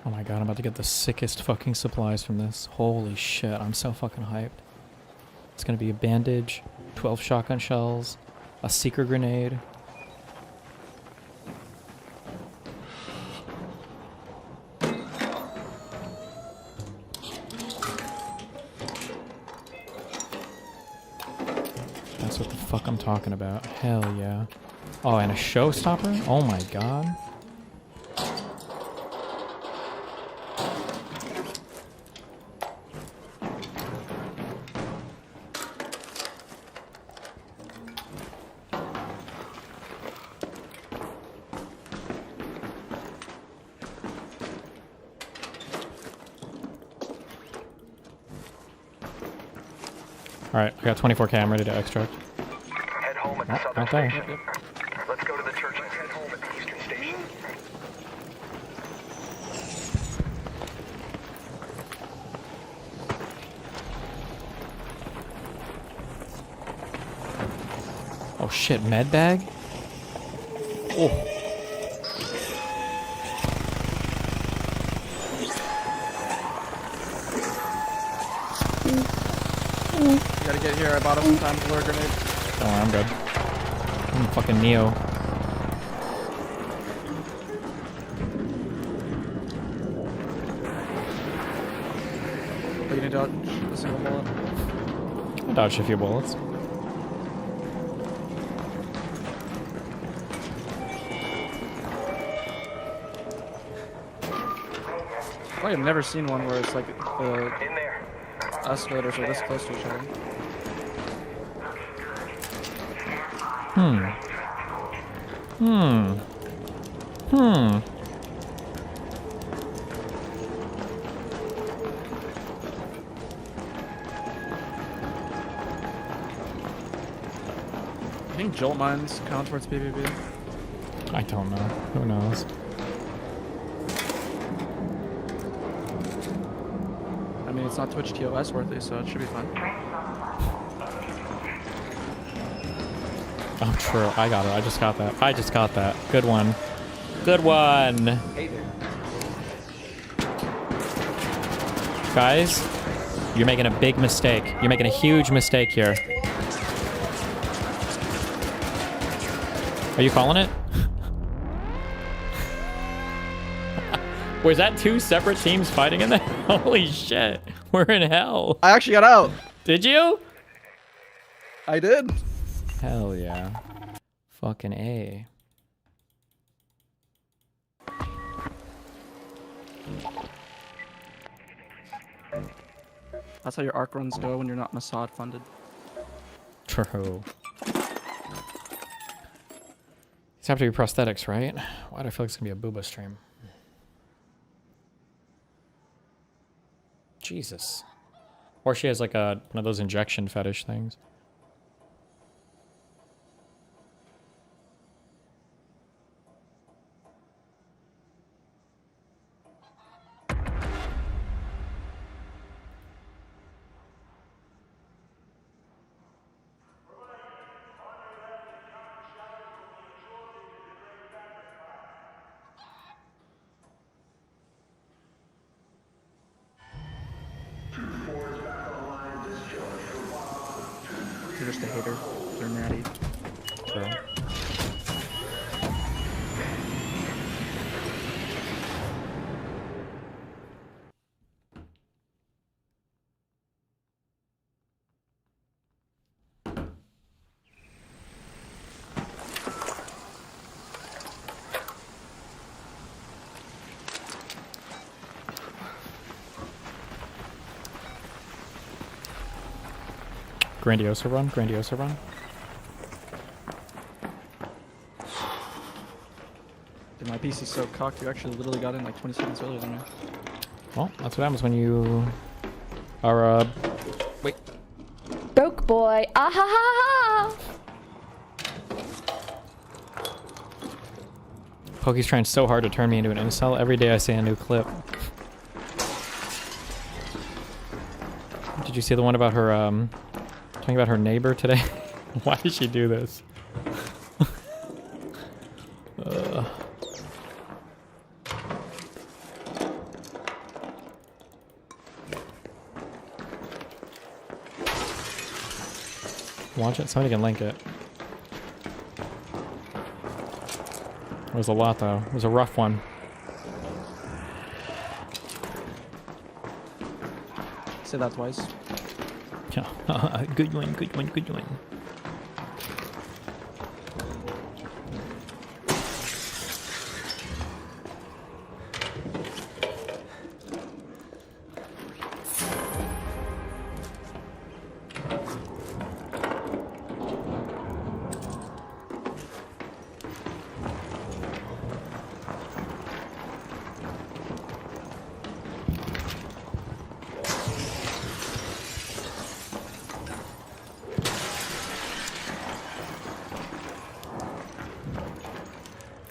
Oh my god, I'm about to get the sickest fucking supplies from this. Holy shit, I'm so fucking hyped. It's gonna be a bandage, 12 shotgun shells, a seeker grenade. That's what the fuck I'm talking about. Hell yeah. Oh, and a showstopper? Oh my god. Alright, I got 24K, I'm ready to extract. Head home at the southern out there. station. Let's go to the church and head home at the eastern station. Oh shit, med bag? Oh. get here. I bought it sometimes with a grenade. Oh, I'm good. I'm fucking Neo. You need to dodge a single bullet. I dodged a few bullets. I've never seen one where it's like the escalators are this close to each other. I think jolt mines count towards PvP. I don't know. Who knows? I mean, it's not Twitch TOS worthy, so it should be fun. Oh, true. I got it. I just got that. I just got that. Good one. Good one. Hey there. Guys, you're making a big mistake. You're making a huge mistake here. Are you calling it? Was that two separate teams fighting in there? Holy shit. We're in hell. I actually got out. Did you? I did. Hell yeah. Fucking A. That's how your arc runs go when you're not Mossad funded. True. These have to be prosthetics, right? Why do I feel like it's gonna be a booba stream? Jesus. Or she has like one of those injection fetish things. You're just a hater. You're natty. True. Grandiosa run, Grandiosa run. Dude, my PC's so cocked, you actually literally got in like 20 seconds earlier than me. Well, that's what happens when you are, wait. Broke boy. Ah ha ha ha! Pokey's trying so hard to turn me into an incel. Every day I see a new clip. Did you see the one about her, talking about her neighbor today? Why did she do this? Watch it. Somebody can link it. It was a lot, though. It was a rough one. Say that twice. Yeah. Good one, good one, good one.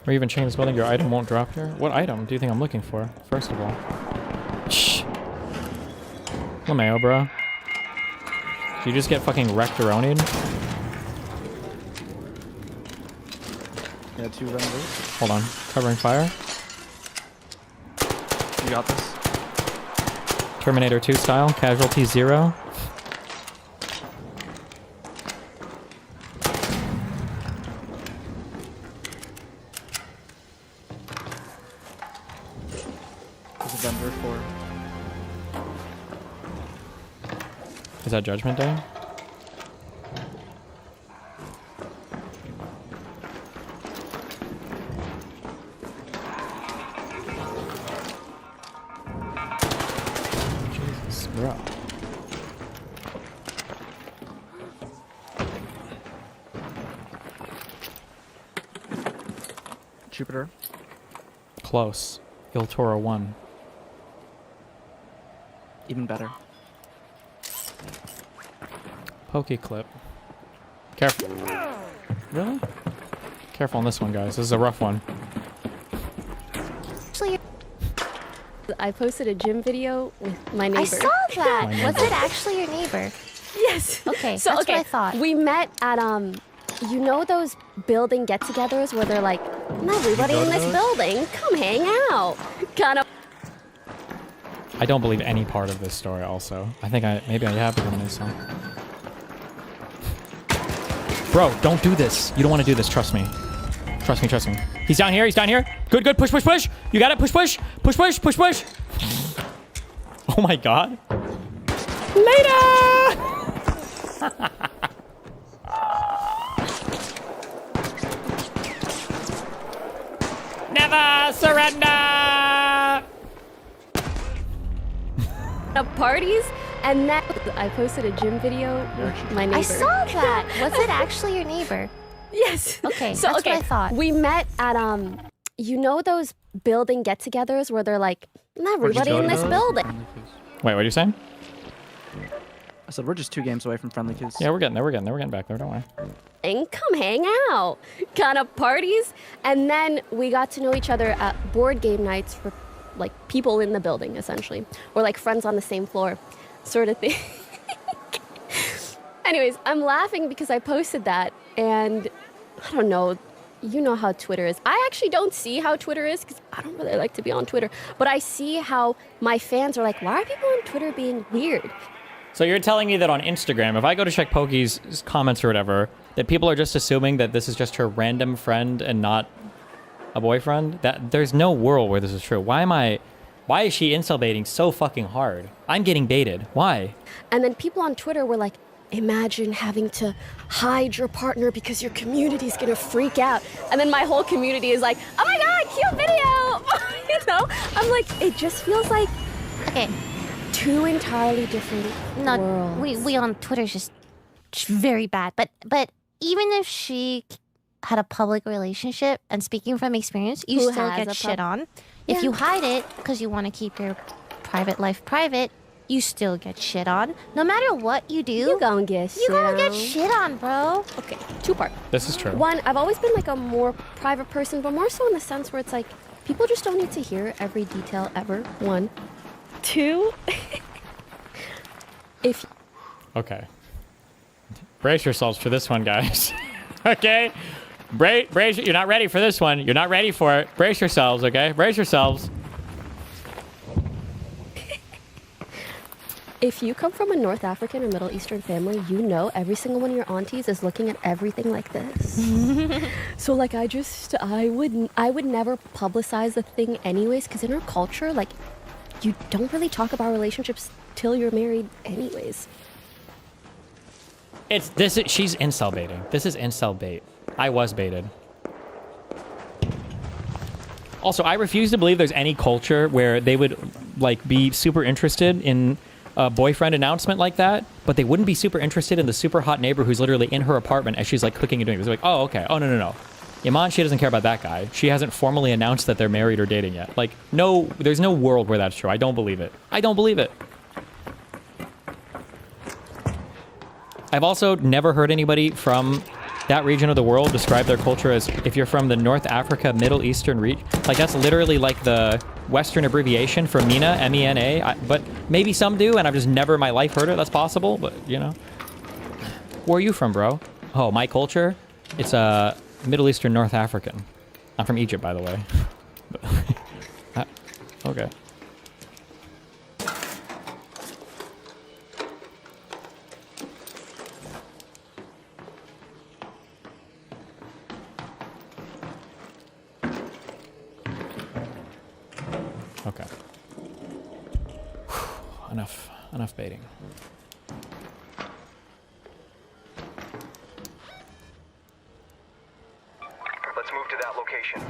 Or even chain this building, your item won't drop here? What item do you think I'm looking for, first of all? Shh. LeMayo, bro. Do you just get fucking wrecked-eronied? Yeah, 2 vendors. Hold on. Covering fire. You got this. Terminator 2 style. Casualty 0. as a vendor for. Is that Judgment Day? Jesus, bro. Jupiter. Close. Il Toro 1. Even better. Pokey clip. Careful. Really? Careful on this one, guys. This is a rough one. Actually, I posted a gym video with my neighbor. I saw that. Was it actually your neighbor? Yes. Okay, So that's okay, what I thought. we met at you know those building get-togethers where they're like, everybody in this building, come hang out, kind of. I don't believe any part of this story. Also, I think maybe I have become Newsom. Bro, don't do this. You don't want to do this. Trust me. Trust me. Trust me. He's down here. He's down here. Good. Good. Push. Push. Push. You got it. Push. Push. Push. Push. Push. Push. Oh my God. Later. Never surrender. Parties, and then I posted a gym video with my neighbor. I saw that. Was it actually your neighbor? Yes. Okay, So that's okay, what I thought. we met at you know those building get-togethers where they're like, everybody in this building. Wait, what are you saying? I said we're just 2 games away from friendly queues. Yeah, we're getting there. We're getting there. We're getting back there. Don't worry. And come hang out, kind of parties, and then we got to know each other at board game nights for like people in the building essentially, or like friends on the same floor, sort of thing. Anyways, I'm laughing because I posted that, and I don't know. You know how Twitter is. I actually don't see how Twitter is because I don't really like to be on Twitter. But I see how my fans are like, why are people on Twitter being weird? So you're telling me that on Instagram, if I go to check Pokey's comments or whatever, that people are just assuming that this is just her random friend and not a boyfriend? That there's no world where this is true. Why is she incel baiting so fucking hard? I'm getting baited. Why? And then people on Twitter were like, imagine having to hide your partner because your community's gonna freak out. And then my whole community is like, oh my God, cute video. You know? I'm like, it just feels like two entirely different worlds. We on Twitter's just very bad. But even if she had a public relationship, and speaking from experience, you Who still has get a shit on. Yeah. If you hide it because you want to keep your private life private, you still get shit on. No matter what you do, You gonna get shit get on. shit on, bro. Okay, 2 parts. This is true. One, I've always been like a more private person, but more so in the sense where it's like, people just don't need to hear every detail ever. 1. 2, if... Okay. Brace yourselves for this one, guys. Okay? Brace. You're not ready for this one. You're not ready for it. Brace yourselves, okay? Brace yourselves. If you come from a North African or Middle Eastern family, you know every single one of your aunties is looking at everything like this. So like I would never publicize the thing anyways, because in our culture, like you don't really talk about relationships till you're married anyways. She's incel baiting. This is incel bait. I was baited. Also, I refuse to believe there's any culture where they would like be super interested in a boyfriend announcement like that, but they wouldn't be super interested in the super hot neighbor who's literally in her apartment as she's like cooking and doing this. They're like, oh, okay. Oh, no. Iman, she doesn't care about that guy. She hasn't formally announced that they're married or dating yet. Like, no, there's no world where that's true. I don't believe it. I don't believe it. I've also never heard anybody from that region of the world describe their culture as if you're from the North Africa, Middle Eastern region. Like, that's literally like the Western abbreviation for MENA, M-E-N-A. But maybe some do, and I've just never in my life heard it. That's possible, but, you know. Where are you from, bro? Oh, my culture? It's Middle Eastern North African. I'm from Egypt, by the way. Okay. Okay. enough baiting. Let's move to that location.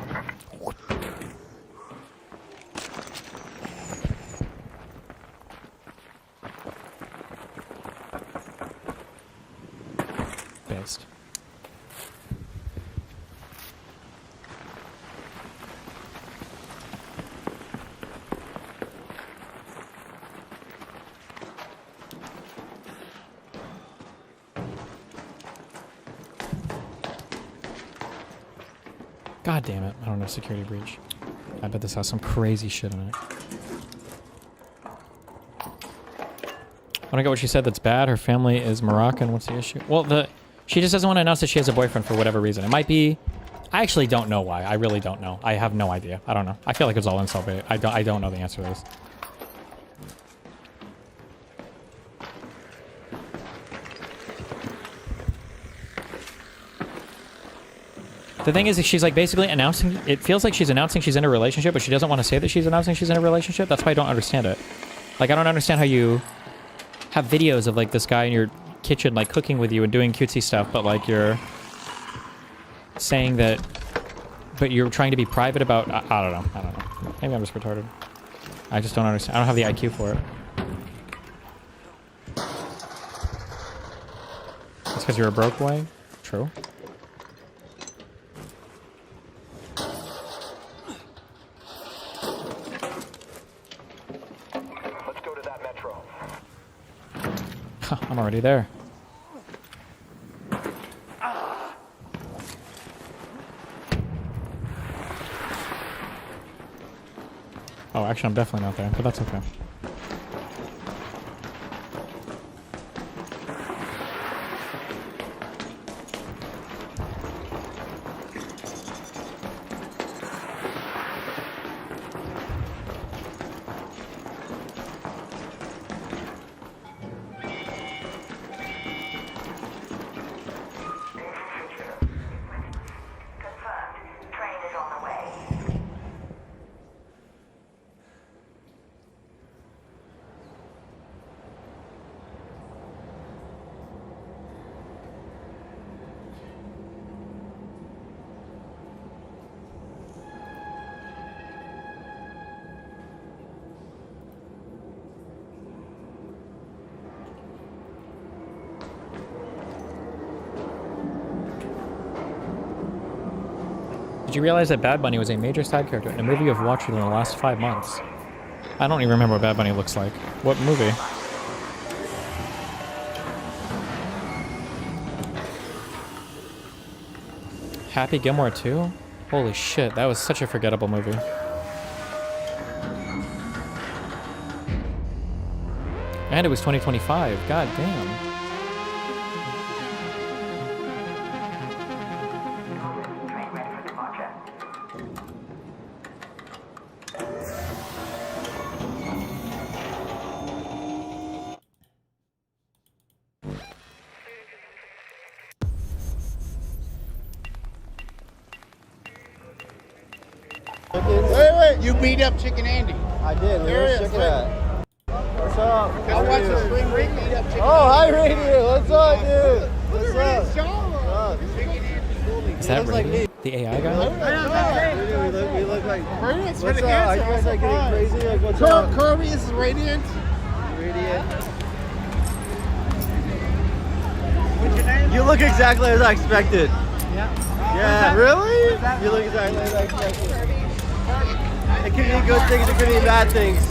Based. God damn it. I don't know. Security breach. I bet this has some crazy shit in it. I don't get what she said that's bad. Her family is Moroccan. What's the issue? Well, she just doesn't want to announce that she has a boyfriend for whatever reason. It might be... I actually don't know why. I really don't know. I have no idea. I don't know. I feel like it's all insult bait. I don't know the answer to this. The thing is, she's like basically announcing, it feels like she's announcing she's in a relationship, but she doesn't want to say that she's announcing she's in a relationship. That's why I don't understand it. Like, I don't understand how you have videos of like this guy in your kitchen, like cooking with you and doing cutesy stuff, but like you're saying that, but you're trying to be private about, I don't know. Maybe I'm just retarded. I just don't understand. I don't have the IQ for it. It's because you're a broke boy? True. I'm already there. Oh, actually, I'm definitely not there, but that's okay. Did you realize that Bad Bunny was a major side character in a movie you've watched within the last 5 months? I don't even remember what Bad Bunny looks like. What movie? Happy Gilmore 2? Holy shit, that was such a forgettable movie. And it was 2025. God damn. Wait, you beat up Chicken Andy. I did. Where's Chicken at? What's up? I watched the Spring Break beat up Chicken Oh, hi, Andy. Raidin. What's up, dude? What's up? Is that Raidin? The AI guy? We look like... Radiant's What's really up? Are you handsome. guys like getting crazy? Like, what's up? Kirby, this is Radiant. Radiant. What's your name? You look exactly as I expected. Yeah. Yeah, really? You look exactly as I expected. It could be good things, it could be bad things.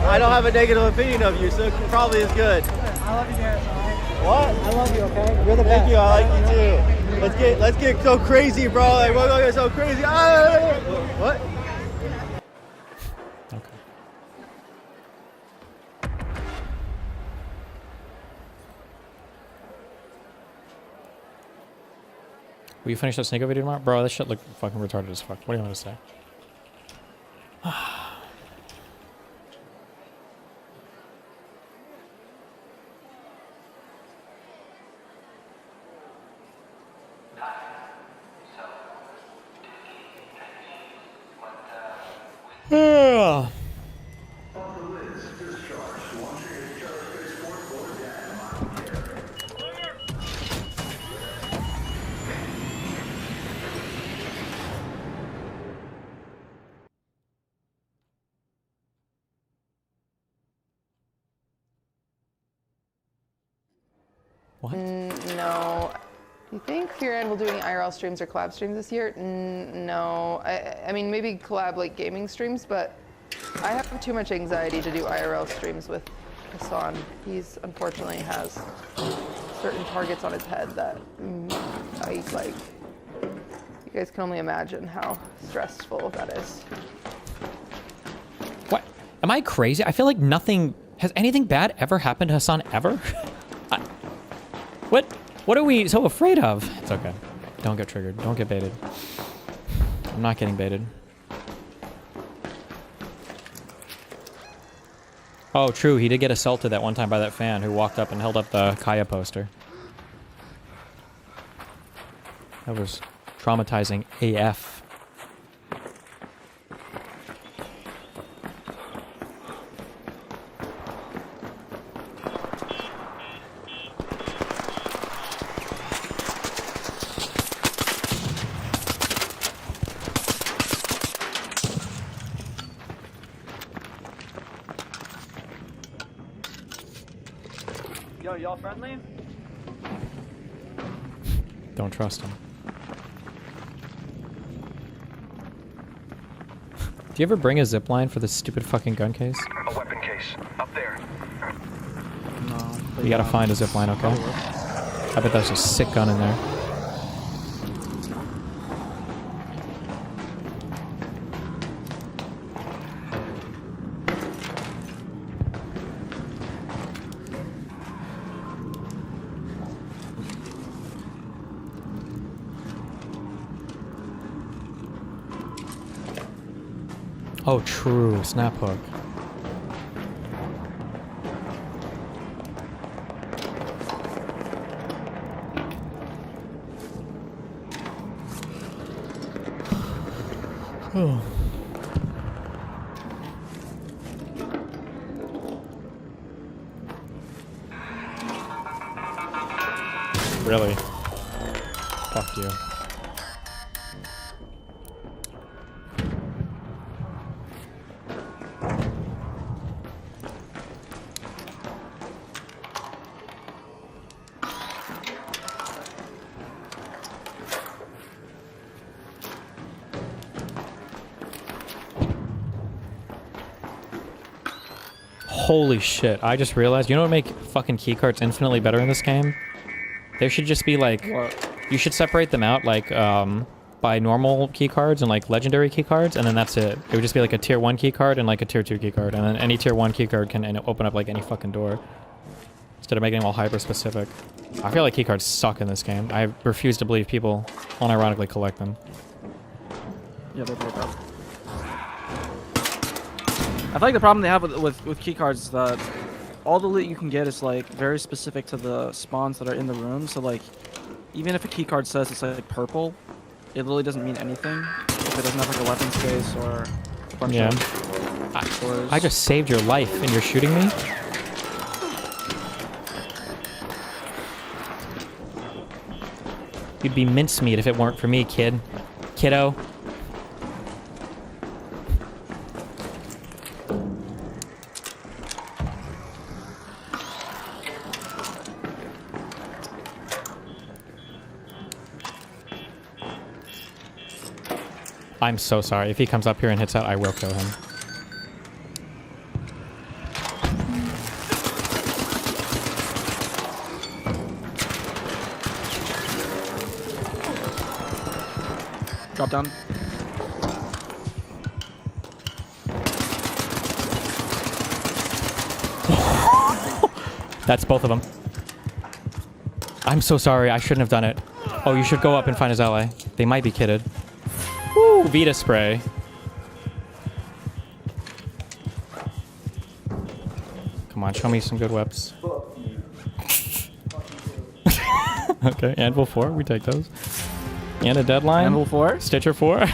I don't have a negative opinion of you, so it probably is good. I love you guys. What? I love you, okay? You're the best. Thank you, I like you too. Let's get so crazy, bro. Like, we're gonna get so crazy. What? Okay. Will you finish that Sneako video tomorrow? Bro, this shit look fucking retarded as fuck. What do you want to say? No. Do you think Fearan will do any IRL streams or collab streams this year? No. I mean, maybe collab like gaming streams, but I have too much anxiety to do IRL streams with Hassan. He's unfortunately has certain targets on his head that I like. You guys can only imagine how stressful that is. What? Am I crazy? I feel like nothing... Has anything bad ever happened to Hassan ever? What are we so afraid of? It's okay. Don't get triggered. Don't get baited. I'm not getting baited. Oh, true. He did get assaulted that one time by that fan who walked up and held up the Kaya poster. That was traumatizing AF. Yo, y'all friendly? Don't trust him. Do you ever bring a zipline for this stupid fucking gun case? A weapon case. Up there. No. You gotta find a zipline, okay? I bet there's a sick gun in there. Oh, true. Snap hook. Oh. Really? Fuck you. Holy shit, I just realized, you know what would make fucking keycards infinitely better in this game? There should just be like, you should separate them out like by normal keycards and like legendary keycards, and then that's it. It would just be like a tier 1 keycard and like a tier 2 keycard, and then any tier 1 keycard can open up like any fucking door. Instead of making them all hyper specific. I feel like keycards suck in this game. I refuse to believe people unironically collect them. Yeah, they're broke up. I feel like the problem they have with keycards is that all the loot you can get is like very specific to the spawns that are in the room. So like, even if a keycard says it's like purple, it really doesn't mean anything if it doesn't have like a weapon space or a bunch of doors. I just saved your life and you're shooting me? You'd be mincemeat if it weren't for me, kiddo. I'm so sorry. If he comes up here and hits out, I will kill him. Drop down. That's both of them. I'm so sorry. I shouldn't have done it. Oh, you should go up and find his ally. They might be kitted. Woo! Vita spray. Come on, show me some good weps. Okay, Anvil 4. We take those. And a deadline. Anvil 4? Stitcher 4.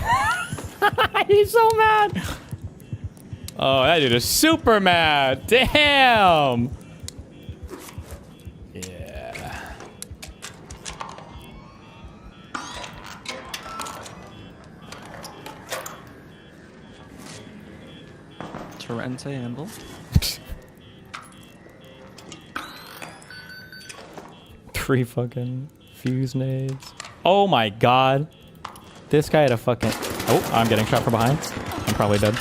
He's so mad. Oh, that dude is super mad. Damn. Yeah. Torrente Anvil. 3 fucking fuse nades. Oh my god. This guy had a fucking... Oh, I'm getting shot from behind. I'm probably dead.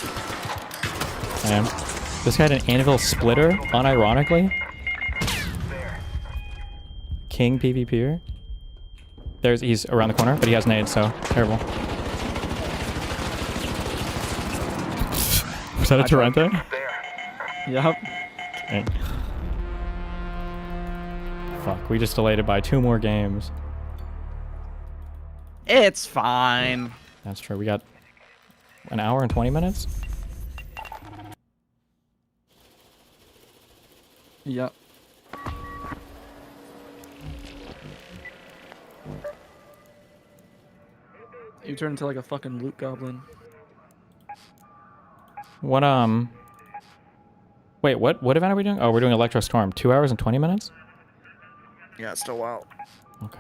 I am. This guy had an anvil splitter, unironically. King PvPer. He's around the corner, but he has nades, so terrible. Was that a Torrente? Yep. Okay. Fuck, we just delayed it by 2 more games. It's fine. That's true. We got an hour and 20 minutes? Yep. You turn into like a fucking loot goblin. What, Wait, what event are we doing? Oh, we're doing Electro Storm. 2 hours and 20 minutes? Yeah, it's still wild. Okay.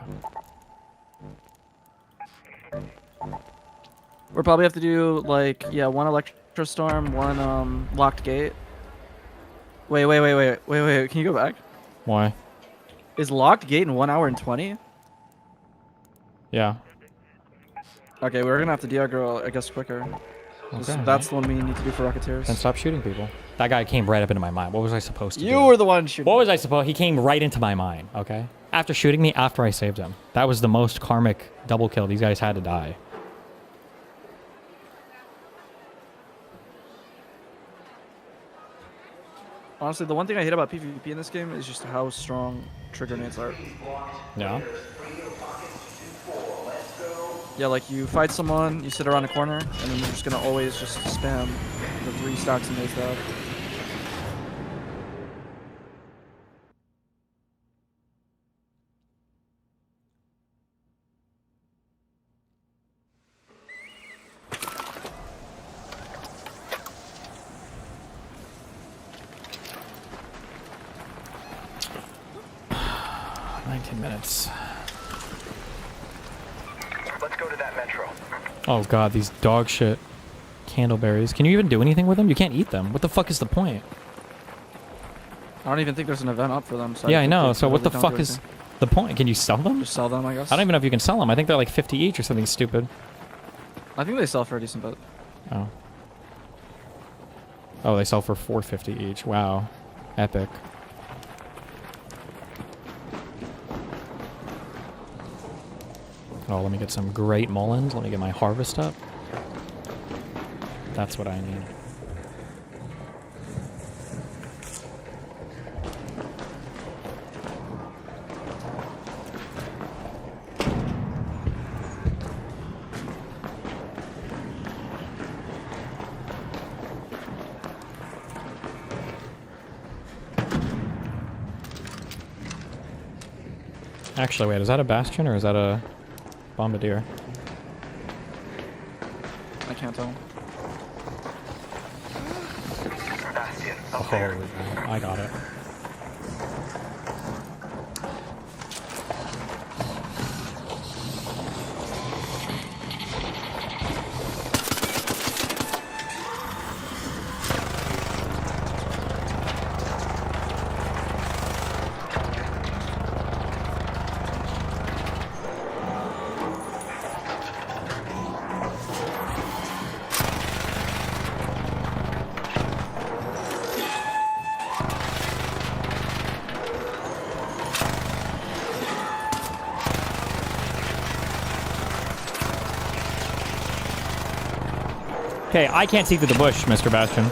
We'll probably have to do like, yeah, 1 Electro Storm, 1 locked gate. Wait, can you go back? Why? Is locked gate in 1 hour and 20? Yeah. Okay, we're gonna have to de-aggro, I guess, quicker. Okay. That's the one we need to do for Rocketeers. Then stop shooting people. That guy came right up into my mind. What was I supposed to do? You were the one shooting. What was I supposed... He came right into my mind, okay? After shooting me, after I saved him. That was the most karmic double kill. These guys had to die. Honestly, the one thing I hate about PvP in this game is just how strong trigger nades are. Yeah? Yeah, like you fight someone, you sit around a corner, and then you're just gonna always just spam the 3 stacks and nades that. Minutes. Let's go to that metro. Oh god, these dog shit candleberries. Can you even do anything with them? You can't eat them. What the fuck is the point? I don't even think there's an event up for them. So yeah, I know. So what the fuck is the point? Can you sell them? Just sell them, I guess. I don't even know if you can sell them. I think they're like 50 each or something stupid. I think they sell for a decent bit. Oh. Oh, they sell for $4.50 each. Wow. Epic. Oh, let me get some great mullins. Let me get my harvest up. That's what I need. Actually, wait, is that a bastion or is that a bombardier? I can't tell. Bastion, up Oh, there. I got it. Okay, I can't see through the bush, Mr. Bastion.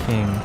King.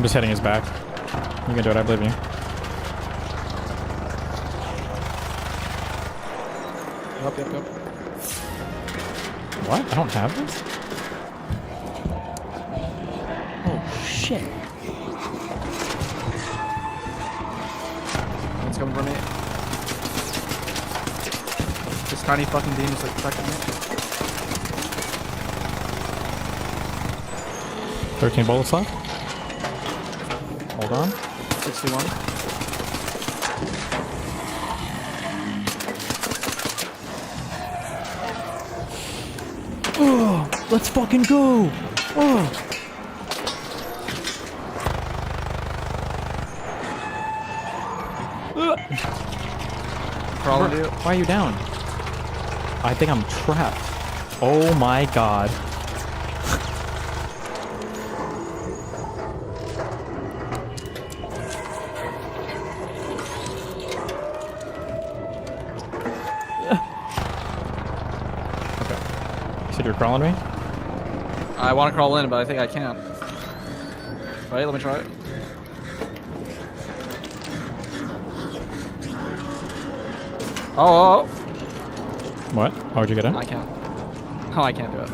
I'm just hitting his back. You can do it, I believe in you. Yep. What? I don't have this? Oh, shit. It's coming from me. This tiny fucking beam is like protecting me. 13 bullets left. Hold on. 61. Oh, let's fucking go. Oh. Crawling to you. Why are you down? I think I'm trapped. Oh my god. You're crawling me? I want to crawl in, but I think I can't. Right, let me try it. Oh. What? How would you get in? I can't. Oh, I can't do it.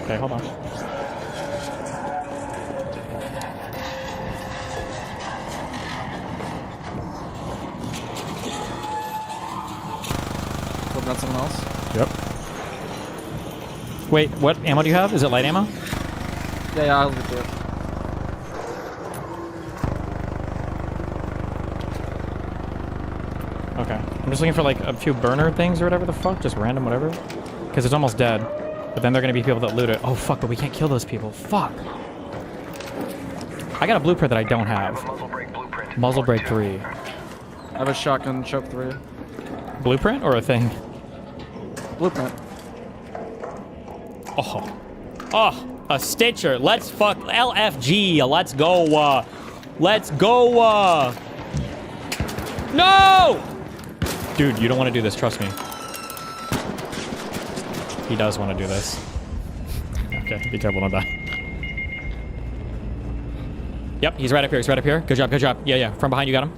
Okay, hold on. Got someone else? Yep. Wait, what ammo do you have? Is it light ammo? Yeah, I'll get to it. Okay. I'm just looking for like a few burner things or whatever the fuck. Just random whatever. Because it's almost dead. But then they're going to be people that loot it. Oh fuck, but we can't kill those people. Fuck. I got a blueprint that I don't have. Muzzle brake 3. I have a shotgun choke 3. Blueprint or a thing? Blueprint. Oh. Oh, a Stitcher. Let's fuck LFG. Let's go. Let's go. No! Dude, you don't want to do this. Trust me. He does want to do this. Okay, be careful, don't die. Yep, he's right up here. He's right up here. Good job, good job. Yeah. From behind, you got him.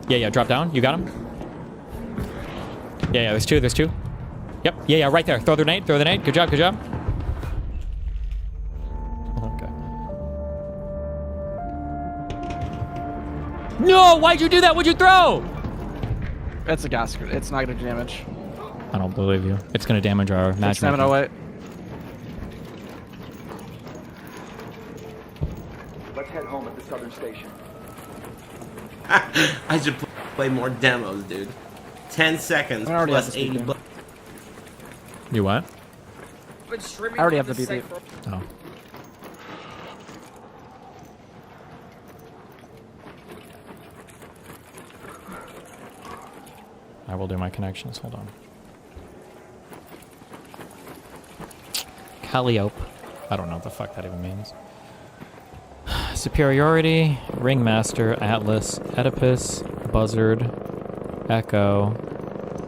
Yeah, drop down. You got him. Yeah, there's two. Yep, yeah, right there. Throw the nade. Good job. Okay. No, why'd you do that? What'd you throw? It's a gas grenade. It's not gonna do damage. I don't believe you. It's gonna damage our match. Stamina, wait. Let's head home at the southern station. I should play more demos, dude. 10 seconds plus 80 bucks. You what? I already have the BB. Oh. I will do my connections. Hold on. Calliope. I don't know what the fuck that even means. Superiority, Ringmaster, Atlas, Oedipus, Buzzard, Echo.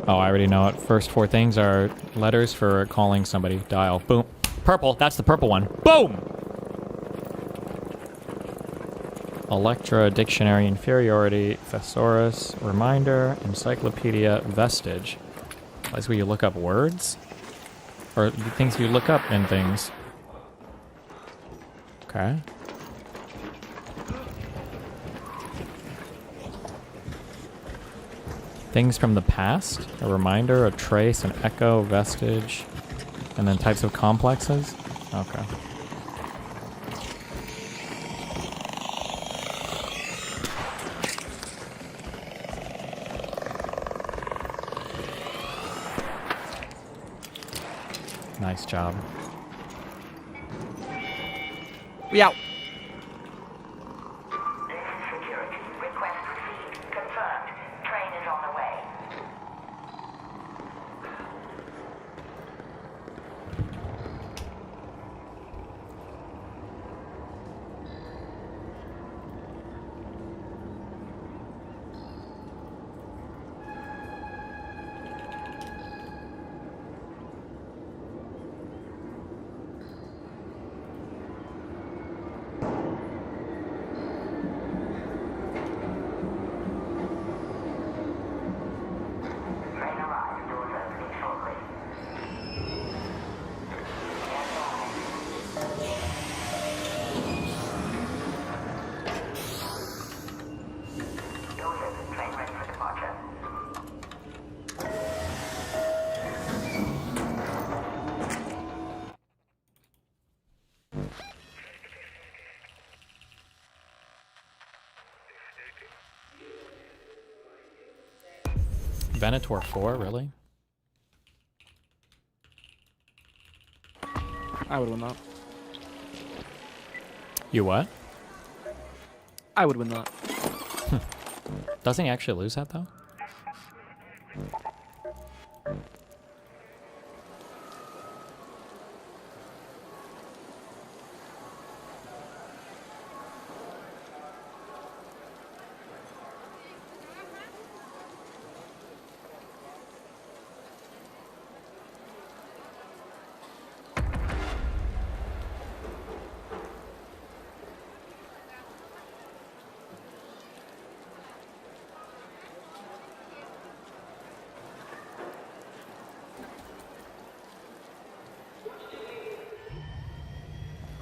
Oh, I already know it. First 4 things are letters for calling somebody. Dial. Boom. Purple. That's the purple one. Boom! Electra, Dictionary, Inferiority, Thesaurus, Reminder, Encyclopedia, Vestige. That's where you look up words? Or things you look up in things. Okay. Things from the past, a reminder, a trace, an echo, vestige, and then types of complexes. Okay. Nice job. We out. Security. Request received. Confirmed. Train is on the way. Venator 4, really? I would win that. You what? I would win that. Doesn't he actually lose that, though?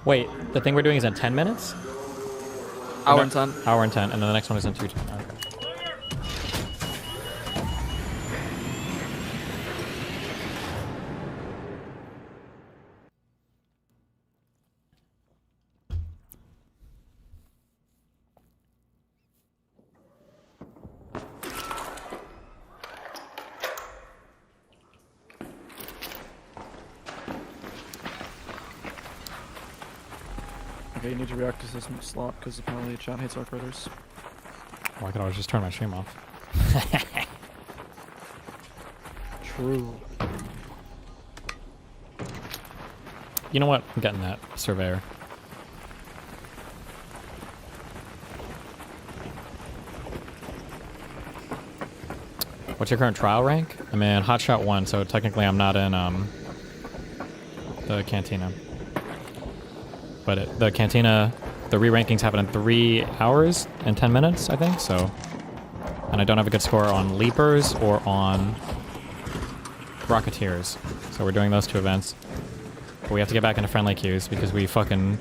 Wait, the thing we're doing is in 10 minutes? Hour and 10. Hour and 10, and then the next one is in 2 10. Okay. Okay, you need to react to this SLOP because apparently chat hates Arc Raiders. Well, I could always just turn my stream off. True. You know what? I'm getting that surveyor. What's your current trial rank? I'm in Hotshot 1, so technically I'm not in the Cantina. But the Cantina, the re-rankings happen in 3 hours and 10 minutes, I think, so. And I don't have a good score on Leapers or on Rocketeers. So we're doing those 2 events. But we have to get back into friendly queues because we fucking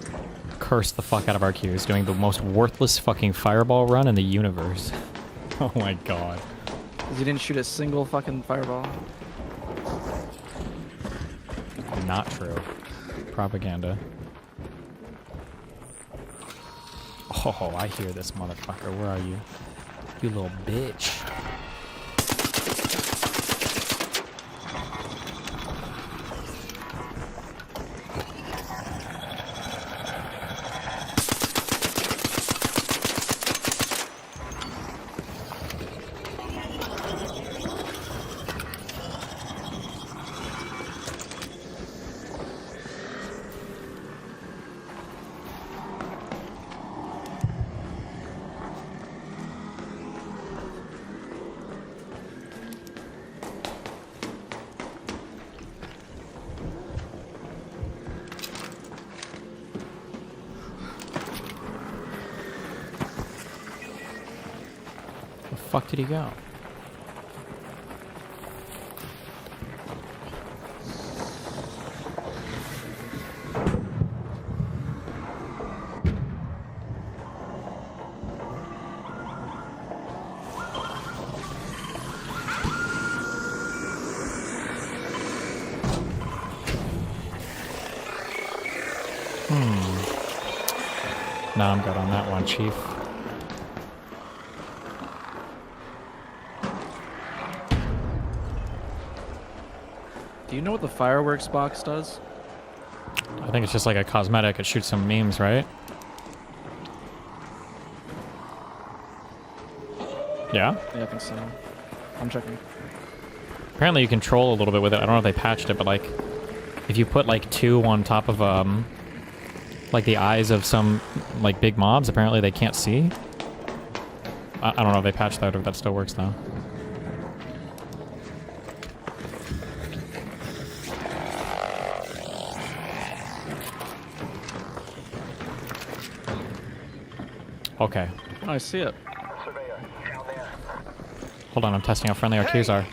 cursed the fuck out of our queues doing the most worthless fucking fireball run in the universe. Oh my god. Because you didn't shoot a single fucking fireball. Not true. Propaganda. Oh, I hear this motherfucker. Where are you? You little bitch. Fuck did he go? Nah, I'm good on that one, Chief. Do you know what the fireworks box does? I think it's just like a cosmetic. It shoots some memes, right? Yeah? Yeah, I think so. I'm checking. Apparently you can troll a little bit with it. I don't know if they patched it, but like, if you put like 2 on top of like the eyes of some like big mobs, apparently they can't see. I don't know if they patched that or if that still works though. Okay. Oh, I see it. Hold on, I'm testing how friendly our queues are.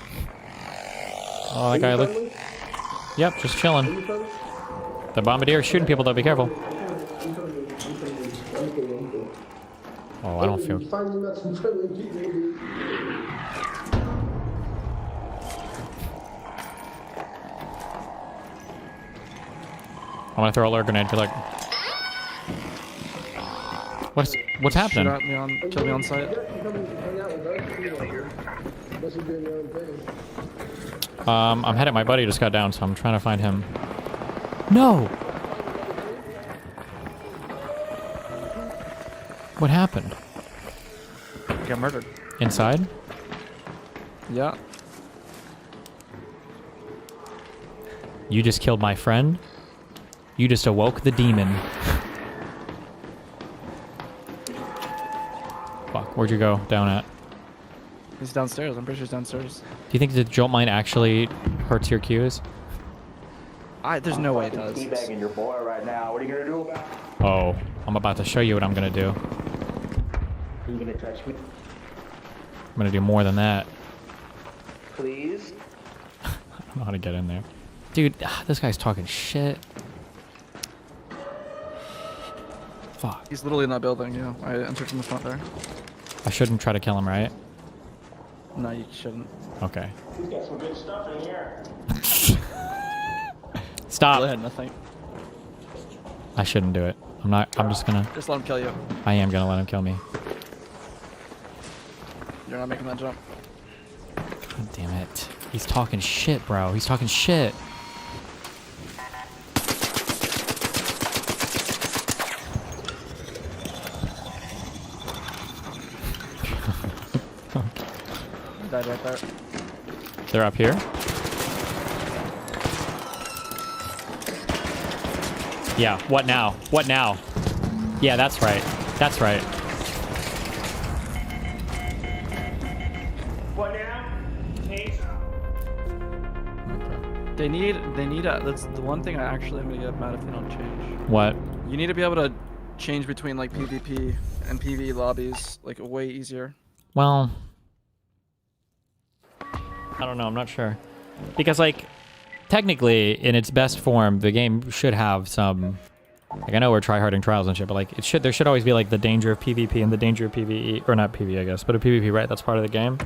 Oh, that guy look. Yep, just chilling. The bombardier's shooting people though, be careful. Oh, I don't feel. I'm gonna throw a lure grenade. Be like, What's happening? Shoot at me on, kill me on site. I'm headed. My buddy just got down, so I'm trying to find him. No. What happened? He got murdered. Inside? Yeah. You just killed my friend. You just awoke the demon. Fuck, where'd you go down at? He's downstairs. I'm pretty sure he's downstairs. Do you think the jolt mine actually hurts your cues? There's no way it does. Teabagging your boy right now. What are you gonna do about it? Oh, I'm about to show you what I'm gonna do. Are you gonna touch me? I'm gonna do more than that. Please? I don't know how to get in there. Dude, this guy's talking shit. Fuck. He's literally in that building, yeah. I entered from the front there. I shouldn't try to kill him, right? No, you shouldn't. Okay. He's got some good stuff in here. Stop. Go ahead, nothing. I shouldn't do it. I'm just gonna... Just let him kill you. I am gonna let him kill me. You're not making that jump. God damn it. He's talking shit, bro. He's talking shit. Died right there. They're up here? Yeah, what now? What now? Yeah, that's right. That's right. What now? Change. They need a, that's the one thing I actually am gonna get mad if they don't change. What? You need to be able to change between like PvP and PvE lobbies like way easier. Well, I don't know. I'm not sure. Because, like, technically, in its best form, the game should have some... Like, I know we're tryharding trials and shit, but, like, there should always be, like, the danger of PvP and the danger of PvE. Or not PvE, I guess, but a PvP, right? That's part of the game.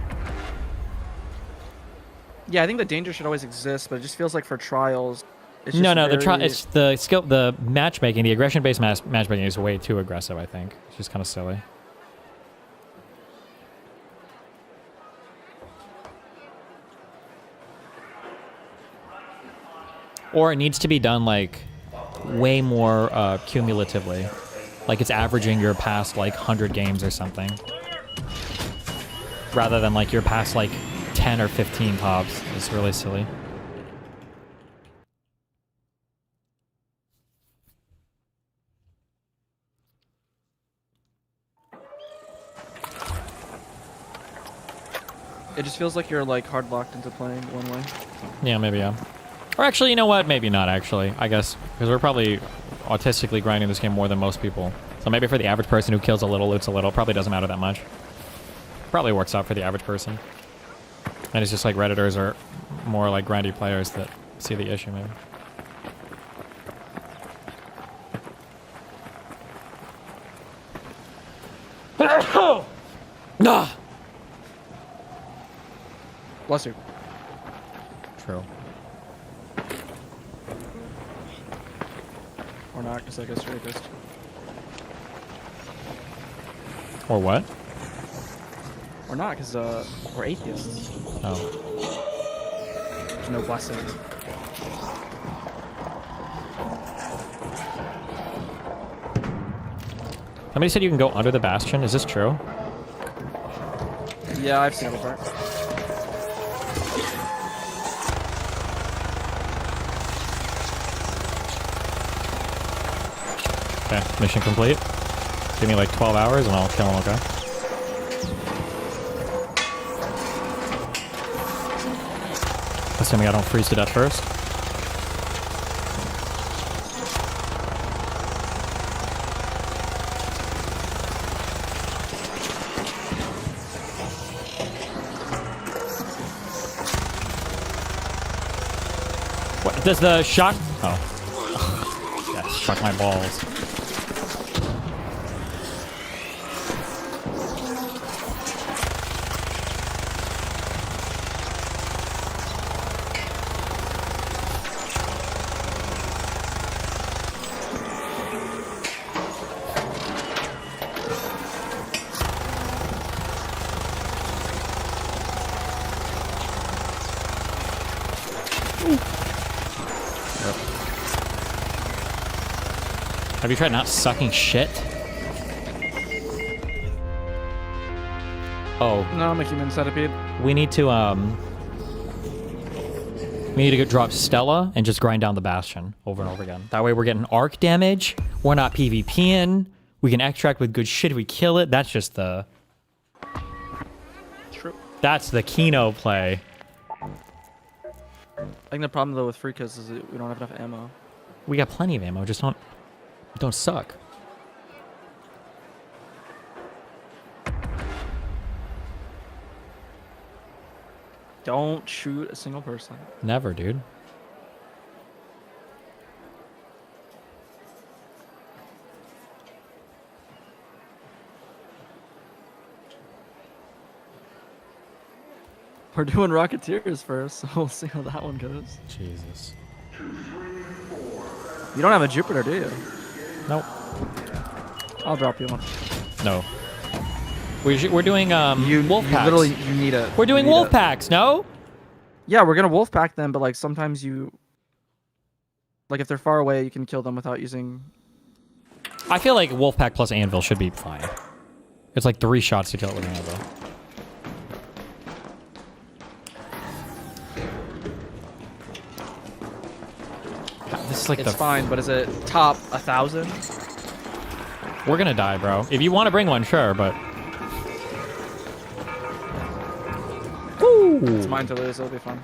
Yeah, I think the danger should always exist, but it just feels like for trials... It's No, just it's the skill, the matchmaking, the aggression-based matchmaking is way too aggressive, I think. It's just kind of silly. Or it needs to be done, like, way more cumulatively. Like, it's averaging your past, like, 100 games or something. Rather than, like, your past, like, 10 or 15 tops. It's really silly. It just feels like you're, like, hard locked into playing one way. Yeah, maybe, yeah. Or actually, you know what? Maybe not, actually. I guess. Because we're probably autistically grinding this game more than most people. So maybe for the average person who kills a little, loots a little, probably doesn't matter that much. Probably works out for the average person. And it's just like Redditors are more like grindy players that see the issue, maybe. Nah! Bless you. True. Or not, because I guess you're rapist. Or what? Or not, because we're atheists. Oh. There's no blessing. Somebody said you can go under the bastion. Is this true? Yeah, I've seen it before. Okay, mission complete. Give me like 12 hours and I'll kill him, okay? Assuming I don't freeze to death first. What, does the shock... Oh. Yeah, shock my balls. Have you tried not sucking shit? Oh. No, I'm a human centipede. We need to go drop Stella and just grind down the Bastion over and over again. That way we're getting arc damage. We're not PvPing. We can extract with good shit if we kill it. That's just the... True. That's the Kino play. I think the problem though with Freakas is that we don't have enough ammo. We got plenty of ammo, just don't suck. Don't shoot a single person. Never, dude. We're doing Rocketeers first, so we'll see how that one goes. Jesus. You don't have a Jupiter, do you? Nope. I'll drop you one. No. We're doing wolf packs. Literally, you need it. We're doing wolf packs, no? Yeah, we're gonna wolf pack them, but like sometimes you, like if they're far away, you can kill them without using. I feel like wolf pack plus anvil should be fine. It's like 3 shots to kill it with an anvil. This is like it's fine, but is it top 1,000? We're gonna die, bro. If you want to bring one, sure, but. Woo! It's mine to lose. It'll be fun.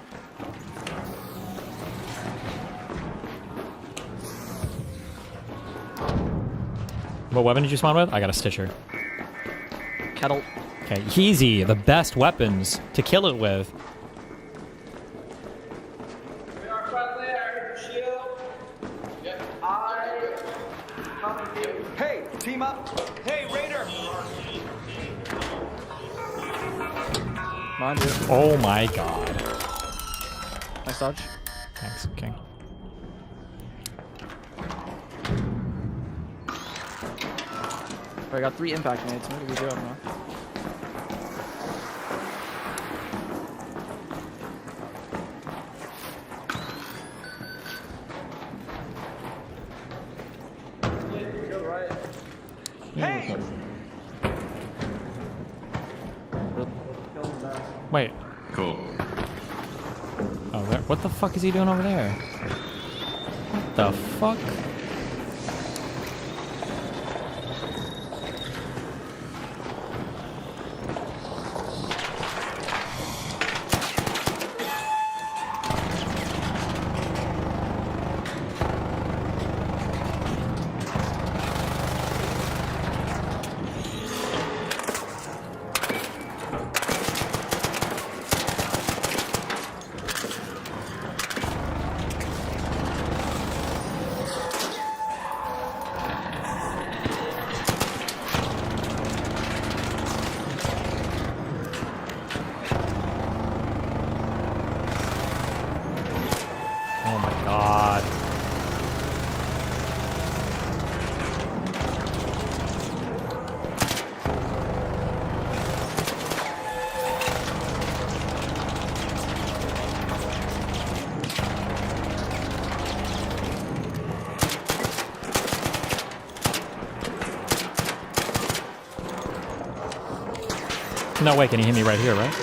What weapon did you spawn with? I got a Stitcher. Kettle. Okay, easy. The best weapons to kill it with. Hey, team up. Hey, Raider. Come on, dude. Oh my god. Nice dodge. Thanks, King. I got 3 impact nades. What do we do? Huh? Hey. Wait. Cool. Oh, what the fuck is he doing over there? What the fuck? Oh my god. No way, can he hit me right here, right?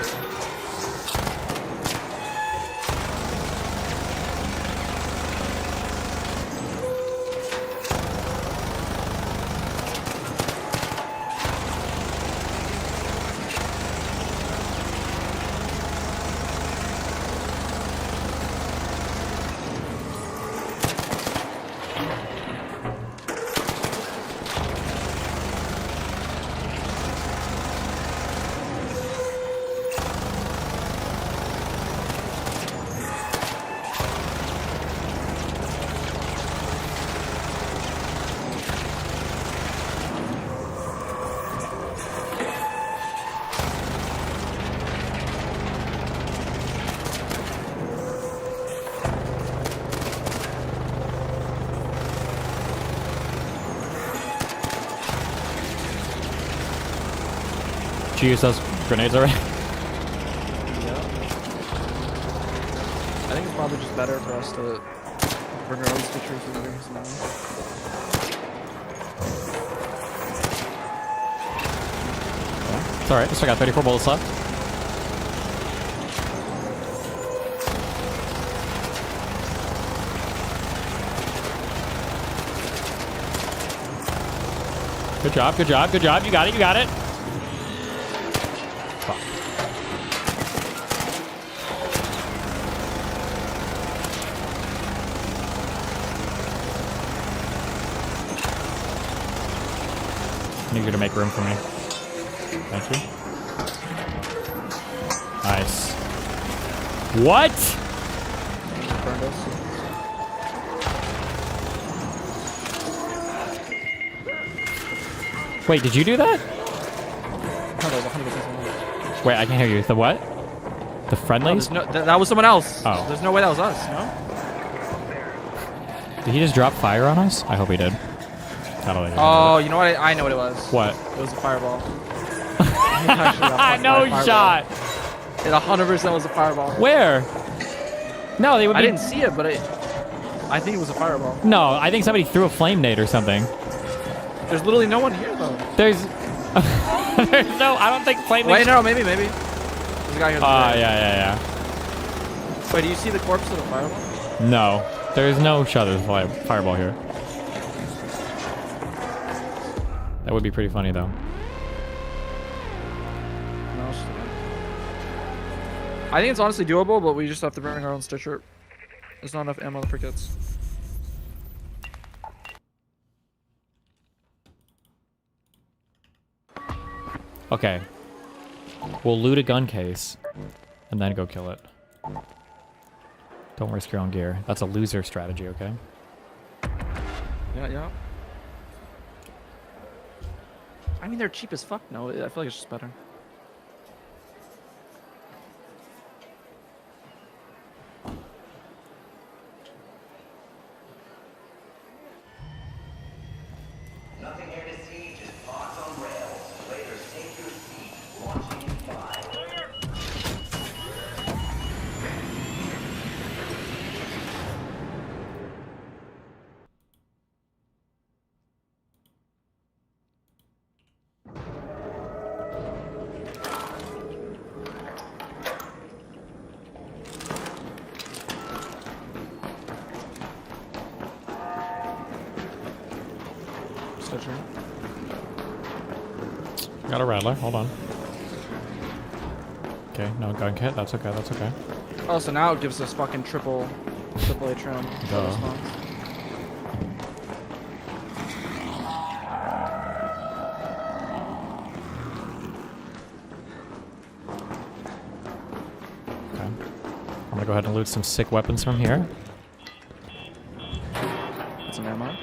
Did you use those grenades already? I think it's probably just better for us to bring our own stitchers and doing something. It's alright, I still got 34 bullets left. Good job, good job, good job. You got it, you got it. Fuck. I need you to make room for me. Thank you. Nice. What? Wait, did you do that? Wait, I can't hear you. The what? The friendlies? No, that was someone else. Oh. There's no way that was us, no? Did he just drop fire on us? I hope he did. Oh, you know what? I know what it was. What? It was a fireball. No shot. It 100% was a fireball. Where? No, they would be... I didn't see it, but I think it was a fireball. No, I think somebody threw a flame nade or something. There's literally no one here, though. There's no, I don't think flame nade... Wait, no, maybe. There's a guy here. Yeah. Wait, do you see the corpse of the fireball? No, there is no shot of the fireball here. That would be pretty funny, though. I think it's honestly doable, but we just have to bring our own stitcher. There's not enough ammo for kits. Okay. We'll loot a gun case and then go kill it. Don't risk your own gear. That's a loser strategy, okay? Yeah. I mean, they're cheap as fuck. No, I feel like it's just better. Nothing here to see, just box on rails. Players, take your seat. Launching in 5. Got a rattler, hold on. Okay, no gun kit, that's okay, that's okay. Oh, so now it gives us fucking triple A trim. Duh. Okay. I'm gonna go ahead and loot some sick weapons from here. Get some ammo.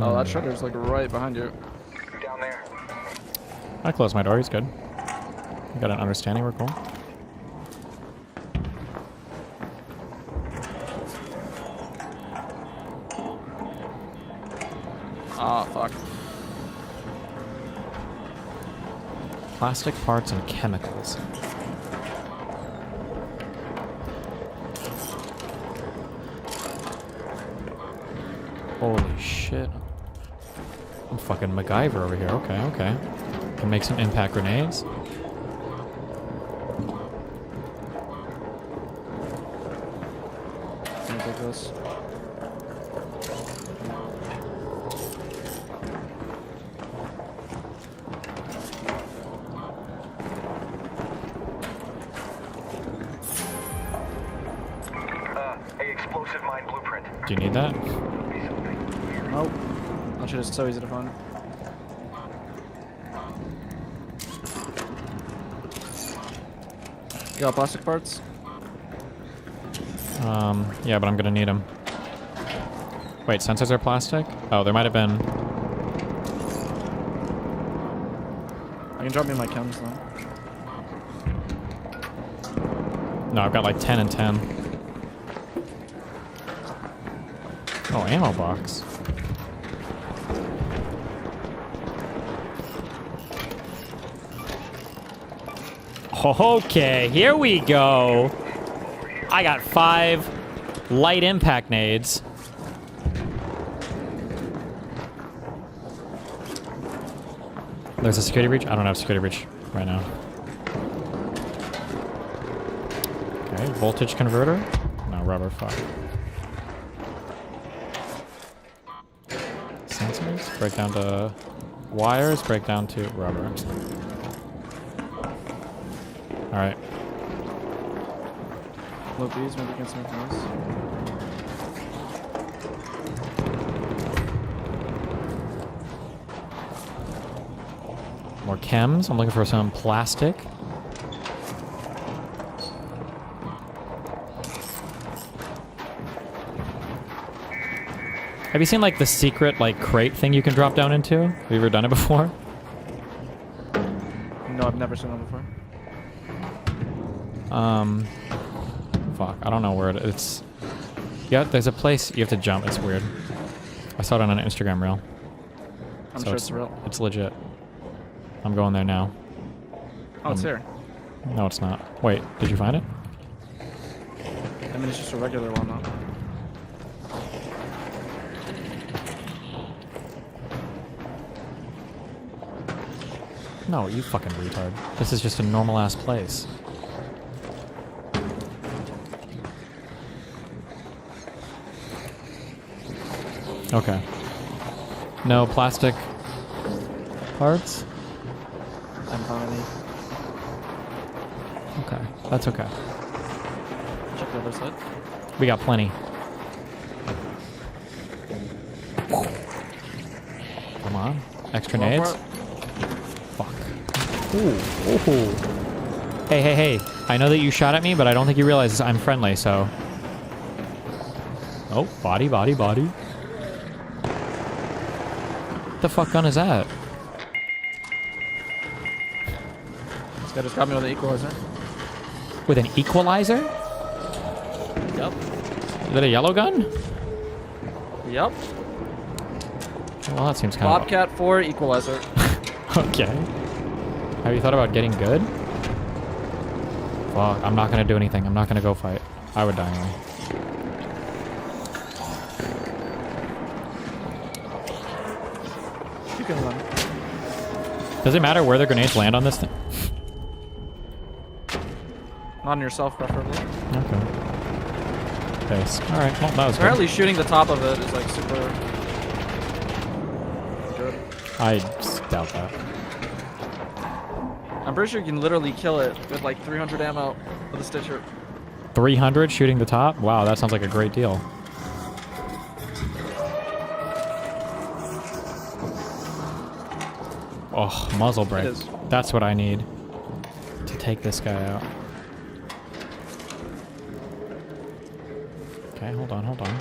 Oh, that shredder's like right behind you. Down there. I closed my door, he's good. You got an understanding, we're cool. Ah, fuck. Plastic parts and chemicals. Holy shit. I'm fucking MacGyver over here. Okay. Can make some impact grenades. Can I take this? A explosive mine blueprint. Do you need that? Nope. That shit is so easy to find. You got plastic parts? Yeah, but I'm gonna need them. Wait, sensors are plastic? Oh, there might have been... I can drop me my chems though. No, I've got like 10 and 10. Oh, ammo box. Okay, here we go. I got 5 light impact nades. There's a security breach? I don't have security breach right now. Okay, voltage converter. No, rubber, fuck. Sensors, break down to wires, break down to rubber. Alright. Low B's, maybe get some of those. More chems. I'm looking for some plastic. Have you seen like the secret like crate thing you can drop down into? Have you ever done it before? No, I've never seen that before. Fuck, I don't know where it's. Yeah, there's a place you have to jump. It's weird. I saw it on an Instagram reel. I'm sure it's real. It's legit. I'm going there now. Oh, it's here. No, it's not. Wait, did you find it? I mean, it's just a regular one, though. No, you fucking retard. This is just a normal ass place. Okay. No plastic parts? I'm fine. Okay, that's okay. Check the other side. We got plenty. Come on. Extra Go nades? for Fuck. Ooh. Ooh. Hey, hey, hey. I know that you shot at me, but I don't think you realize I'm friendly, so... Oh, body, body, body. What the fuck gun is that? This guy just got me with an equalizer. With an equalizer? Yep. Is that a yellow gun? Yep. Well, that seems kind Bobcat 4 equalizer. Okay. Have you thought about getting good? Fuck, I'm not gonna do anything. I'm not gonna go fight. I would die anyway. You can run. Does it matter where the grenades land on this thing? Not on yourself, preferably. Okay. Base. Alright, well, that was Apparently good. shooting the top of it is like super good. I doubt that. I'm pretty sure you can literally kill it with like 300 ammo with a Stitcher. 300 shooting the top? Wow, that sounds like a great deal. Oh, muzzle brake. It is. That's what I need to take this guy out. Okay, hold on, hold on.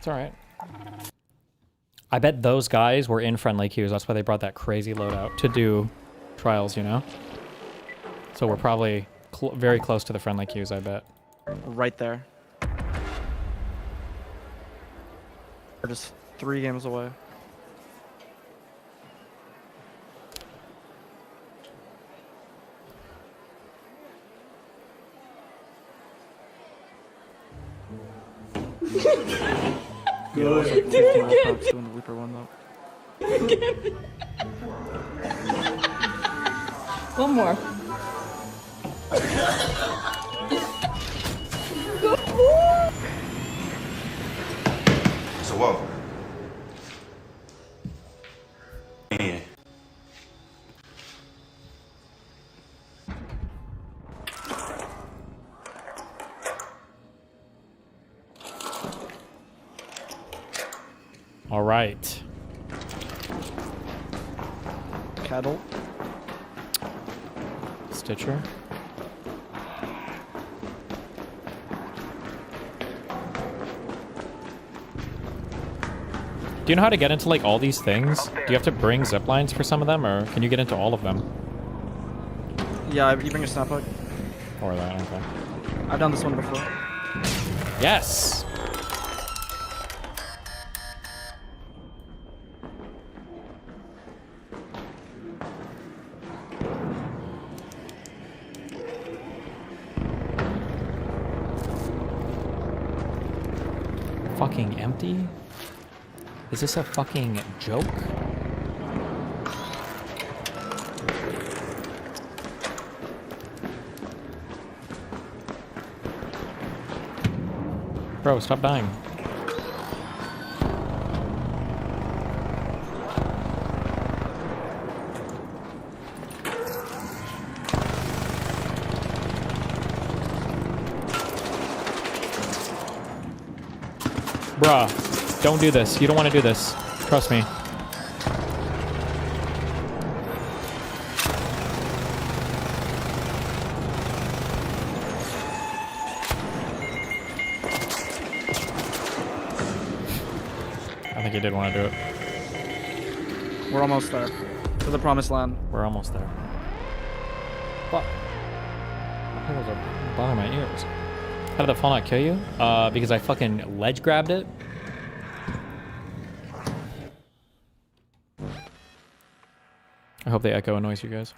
It's alright. I bet those guys were in friendly queues. That's why they brought that crazy loadout to do trials, you know? So we're probably very close to the friendly queues, I bet. Right there. We're just 3 games away. Good. Do it again. Doing the Reaper one though. One more. So what? Yeah. All right. Kettle. Stitcher. Do you know how to get into like all these things? Do you have to bring zip lines for some of them, or can you get into all of them? Yeah, you bring a snap hook. Or that, okay. I've done this one before. Yes! Fucking empty? Is this a fucking joke? Bro, stop dying. Bruh, don't do this. You don't want to do this. Trust me. I think you did want to do it. We're almost there. To the promised land. We're almost there. What? That was bothering my ears. How did the fall not kill you? Because I fucking ledge grabbed it. I hope the echo annoys you guys.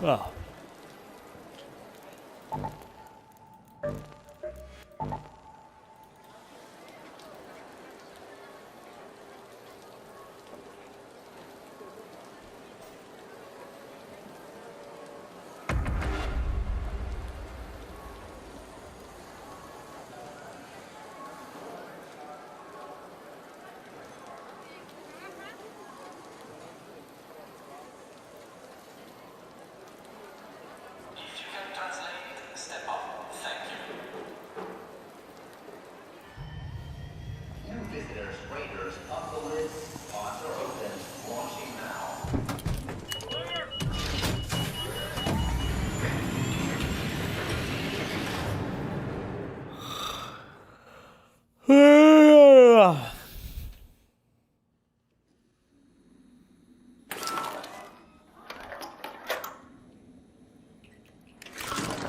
Oh.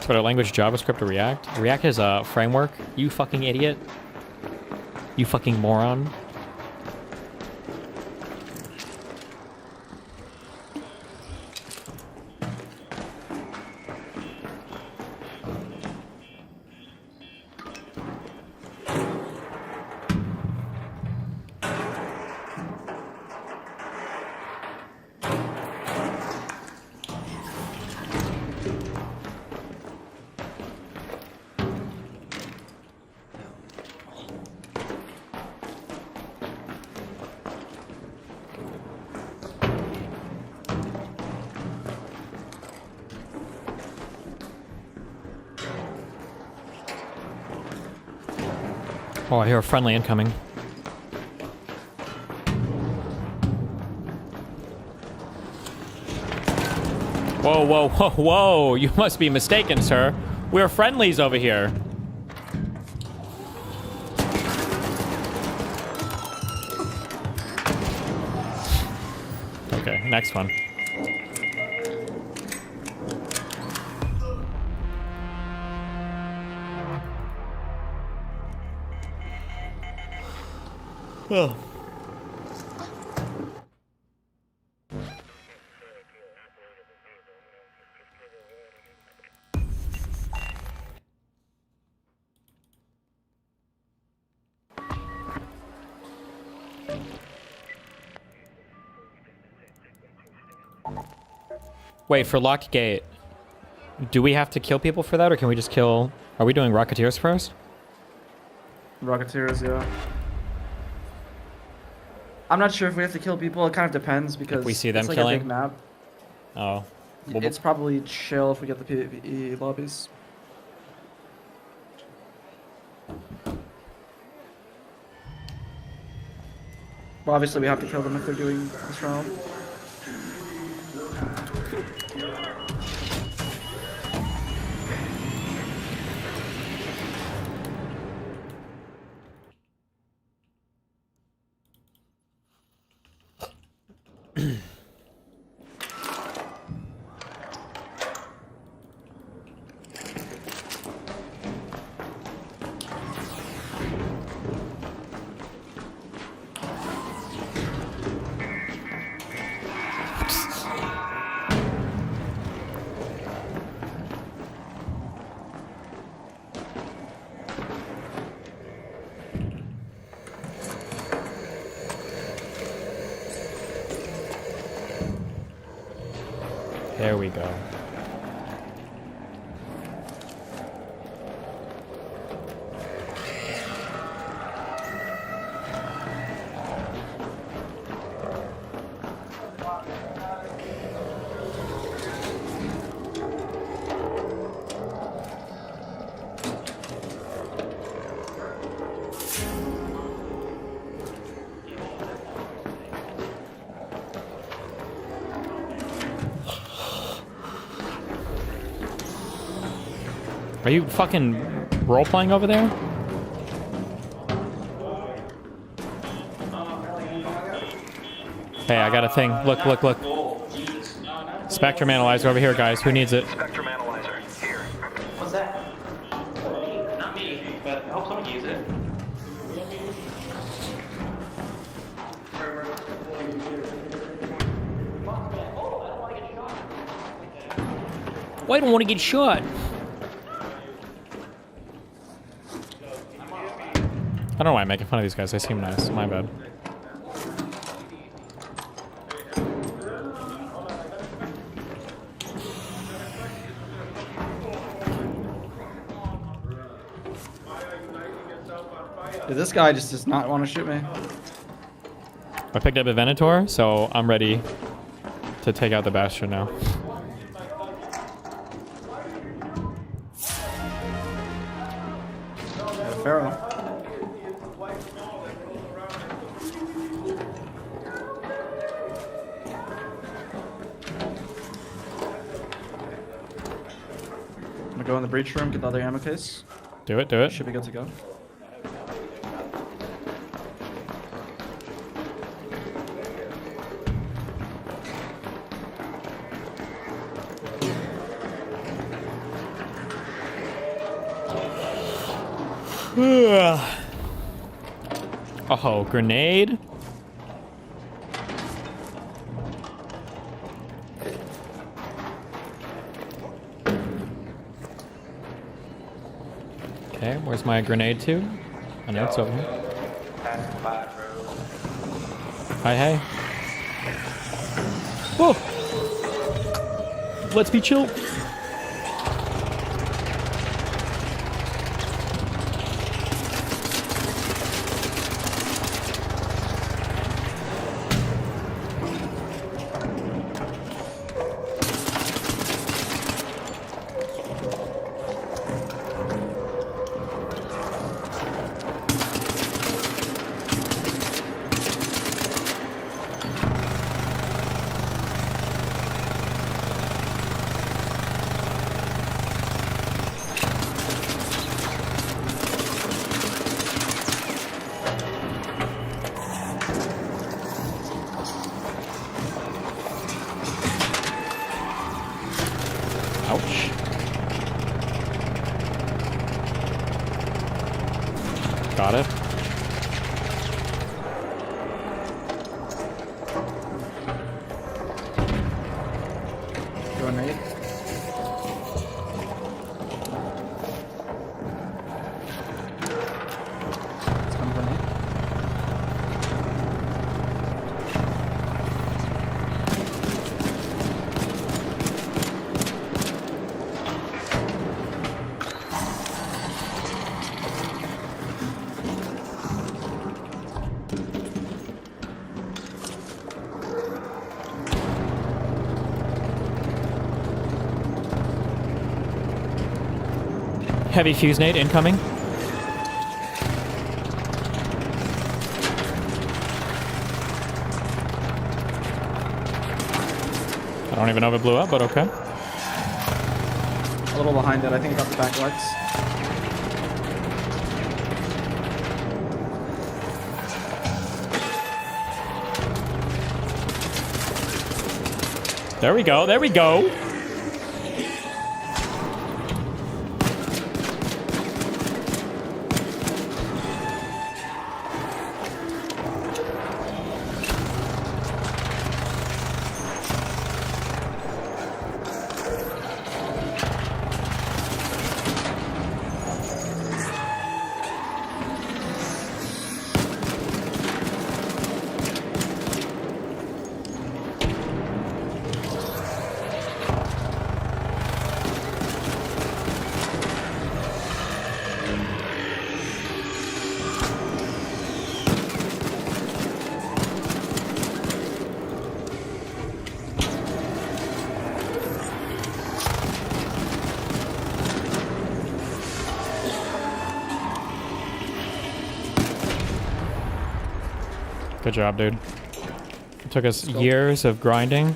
What a language, JavaScript or React? React is a framework, you fucking idiot. You fucking moron. Oh, I hear a friendly incoming. Whoa, whoa, whoa, whoa. You must be mistaken, sir. We're friendlies over here. Okay, next one. Oh. Wait, for locked gate, do we have to kill people for that, or can we just kill... Are we doing Rocketeers first? Rocketeers, yeah. I'm not sure if we have to kill people. It kind of depends because if we see them it's like killing? a big map. Oh. Well, It's probably chill if we get the PvE lobbies. Well, obviously we have to kill them if they're doing this round. There we go. Are you fucking role-playing over there? Hey, I got a thing. Look, look, look. Spectrum Analyzer over here, guys. Who needs it? Spectrum Analyzer, here. What's that? Not me, but I hope someone uses it. Why don't want to get shot? I don't know why I'm making fun of these guys. They seem nice. My bad. Dude, this guy just does not want to shoot me. I picked up a Venator, so I'm ready to take out the Bastion now. Pharaoh. I'm gonna go in the breach room, get the other ammo case. Do it, do it. Should be good to go. Oh, grenade. Okay, where's my grenade to? I know it's over here. Hi, hey. Whoa! Let's be chill. grenade. It's coming grenade. Heavy fuse nade incoming. I don't even know if it blew up, but okay. A little behind it. I think about the back legs. There we go. There we go. Good job, dude. It took us years of grinding.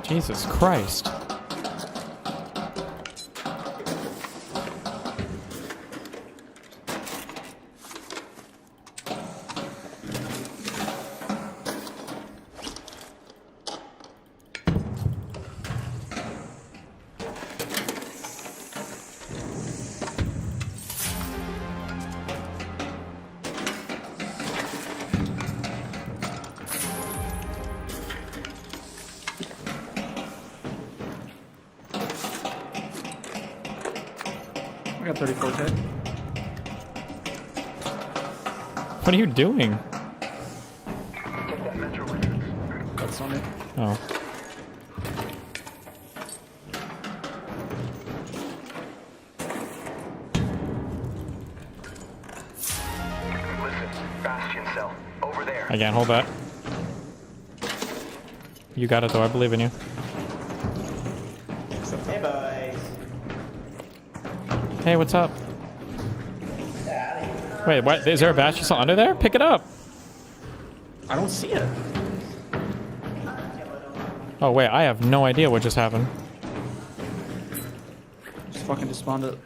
Jesus Christ. I got 34K. What are you doing? That's on it. Oh. Listen, Bastion cell, over there. I can't hold that. You got it though, I believe in you. Hey, boys. Hey, what's up? Wait, what? Is there a Bastion still under there? Pick it up. I don't see it. Oh wait, I have no idea what just happened. Just fucking despawned it.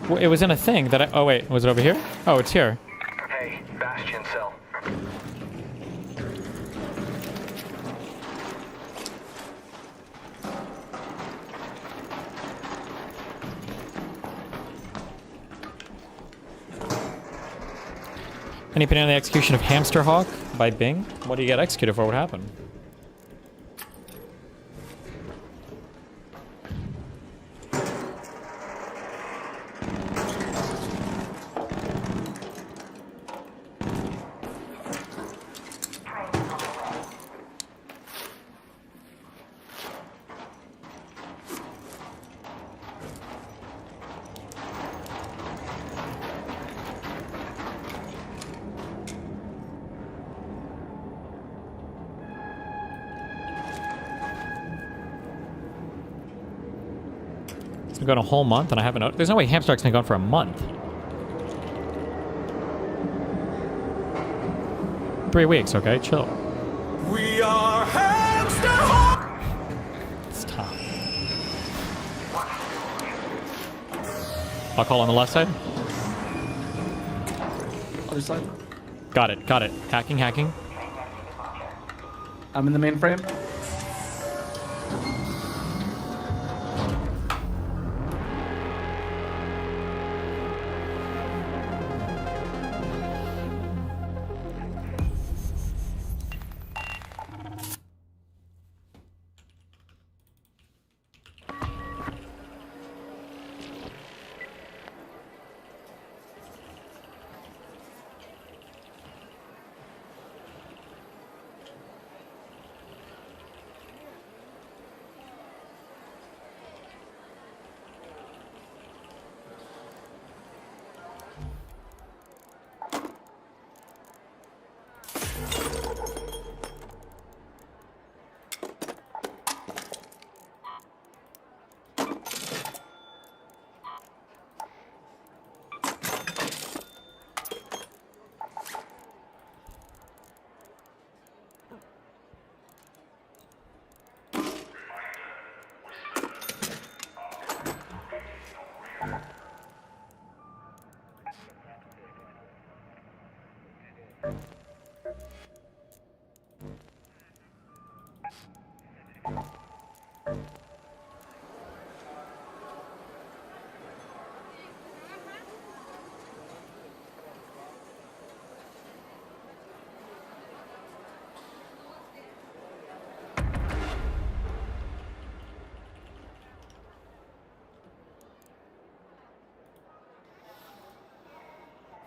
Well, it was in a thing that I... Oh wait, was it over here? Oh, it's here. Hey, Bastion cell. Any opinion on the execution of Hamster Hawk by Bing? What do you get executed for? What happened? It's been going a whole month and I haven't... There's no way Hamster Hawk's been gone for a month. 3 weeks, okay? Chill. We are Hamster Hawk! Stop. I'll call on the left side. Other side. Got it, got it. Hacking, hacking. I'm in the mainframe.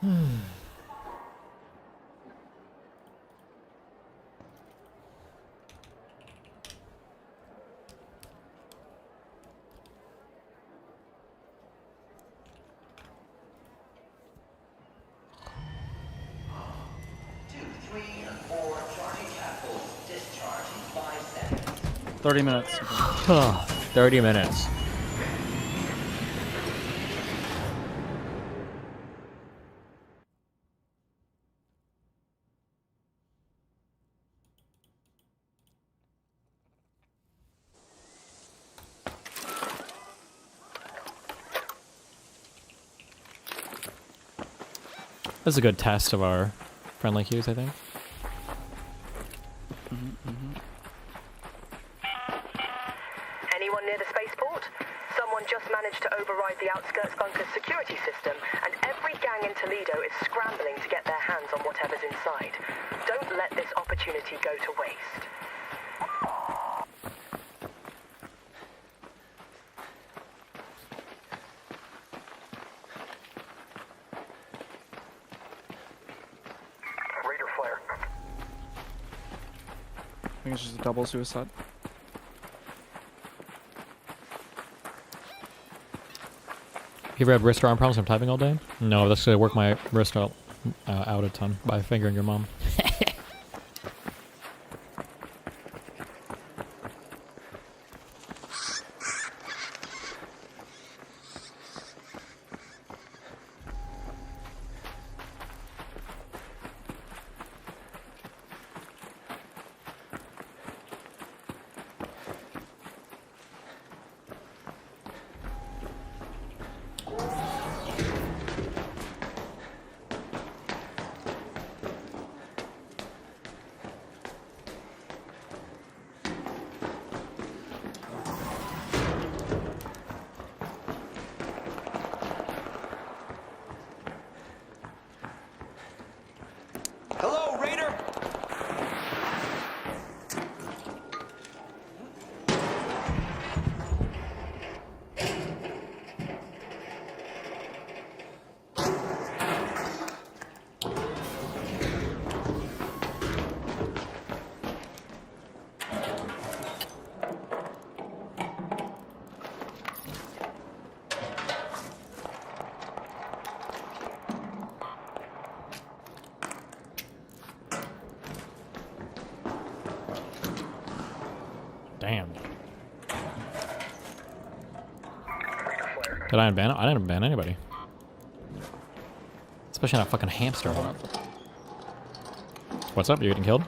Charging catapults. Discharge in 5 seconds. 30 minutes. 30 minutes. This is a good test of our friendly queues, I think. Anyone near the spaceport? Someone just managed to override the outskirts bunker's security system, and every gang in Toledo is scrambling to get their hands on whatever's inside. Don't let this opportunity go to waste. Raider flare. I think it's just a double suicide. You ever had wrist or arm problems from typing all day? No, that's gonna work my wrist out a ton by fingering your mom. Hello, Raider! Damn. Did I unban? I didn't ban anybody. Especially not fucking hamster. What's up? You getting killed?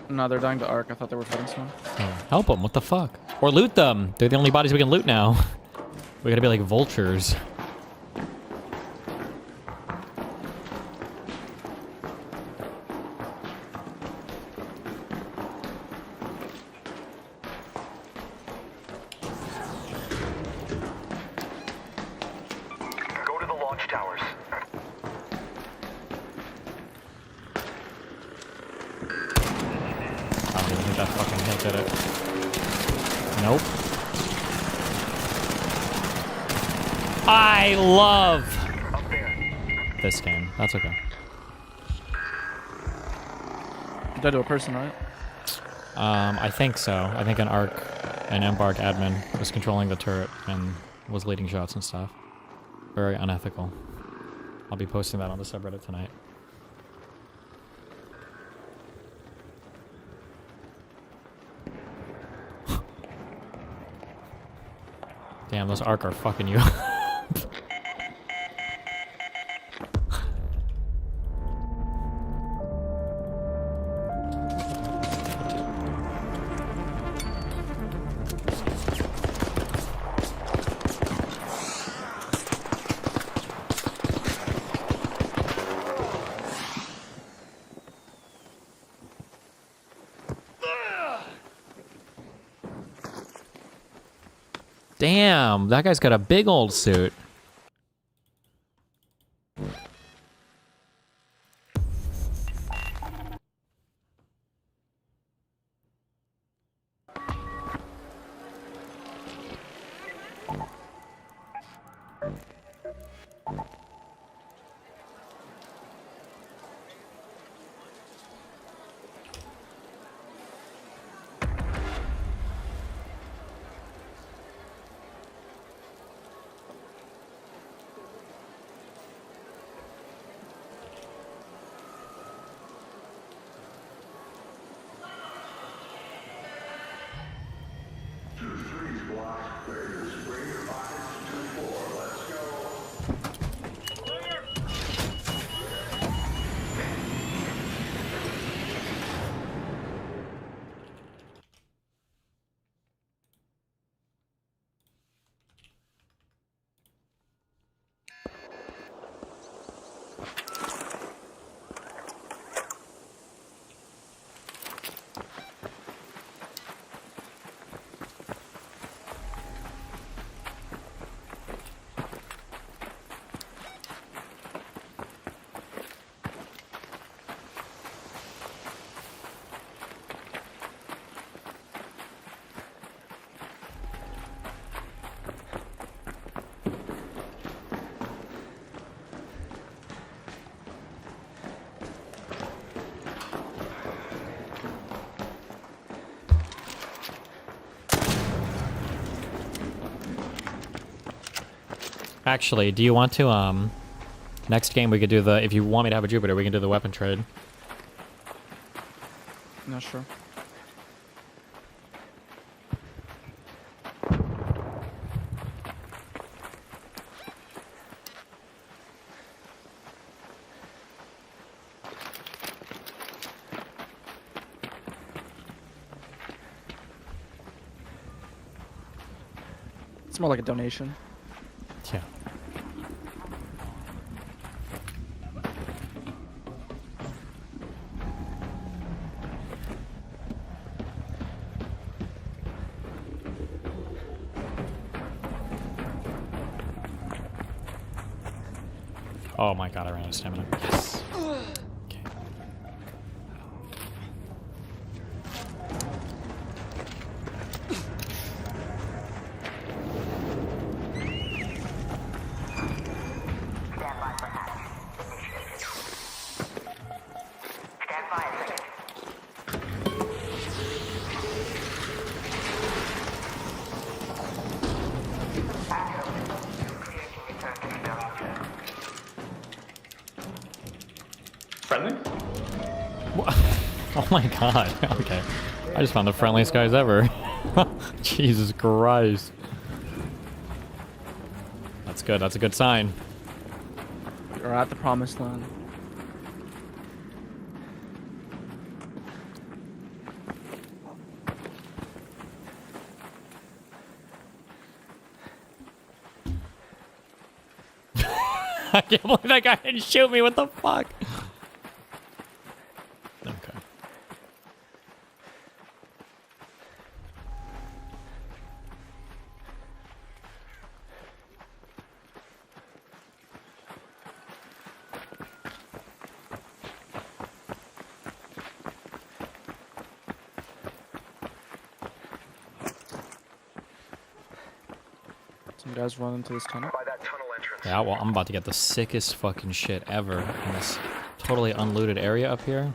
No, they're dying to Arc. I thought they were fighting someone. Oh, help them. What the fuck? Or loot them. They're the only bodies we can loot now. We gotta be like vultures. Go to the launch towers. I don't even think that fucking hit, did it? Nope. I love this game. That's okay. You died to a person, right? I think so. I think an Embark admin was controlling the turret and was leading shots and stuff. Very unethical. I'll be posting that on the subreddit tonight. Damn, those Arc are fucking you. Damn, that guy's got a big old suit. Actually, do you want to, next game we could do the, if you want me to have a Jupiter, we can do the weapon trade. Not sure. It's more like a donation. Yeah. Oh my god, I ran out of stamina. Yes. Okay. Friendly? Oh my god. Okay. I just found the friendliest guys ever. Jesus Christ. That's good. That's a good sign. We're at the promised land. I can't believe that guy didn't shoot me. What the fuck? Okay. Some guys run into this tunnel. Yeah, well, I'm about to get the sickest fucking shit ever in this totally unlooted area up here.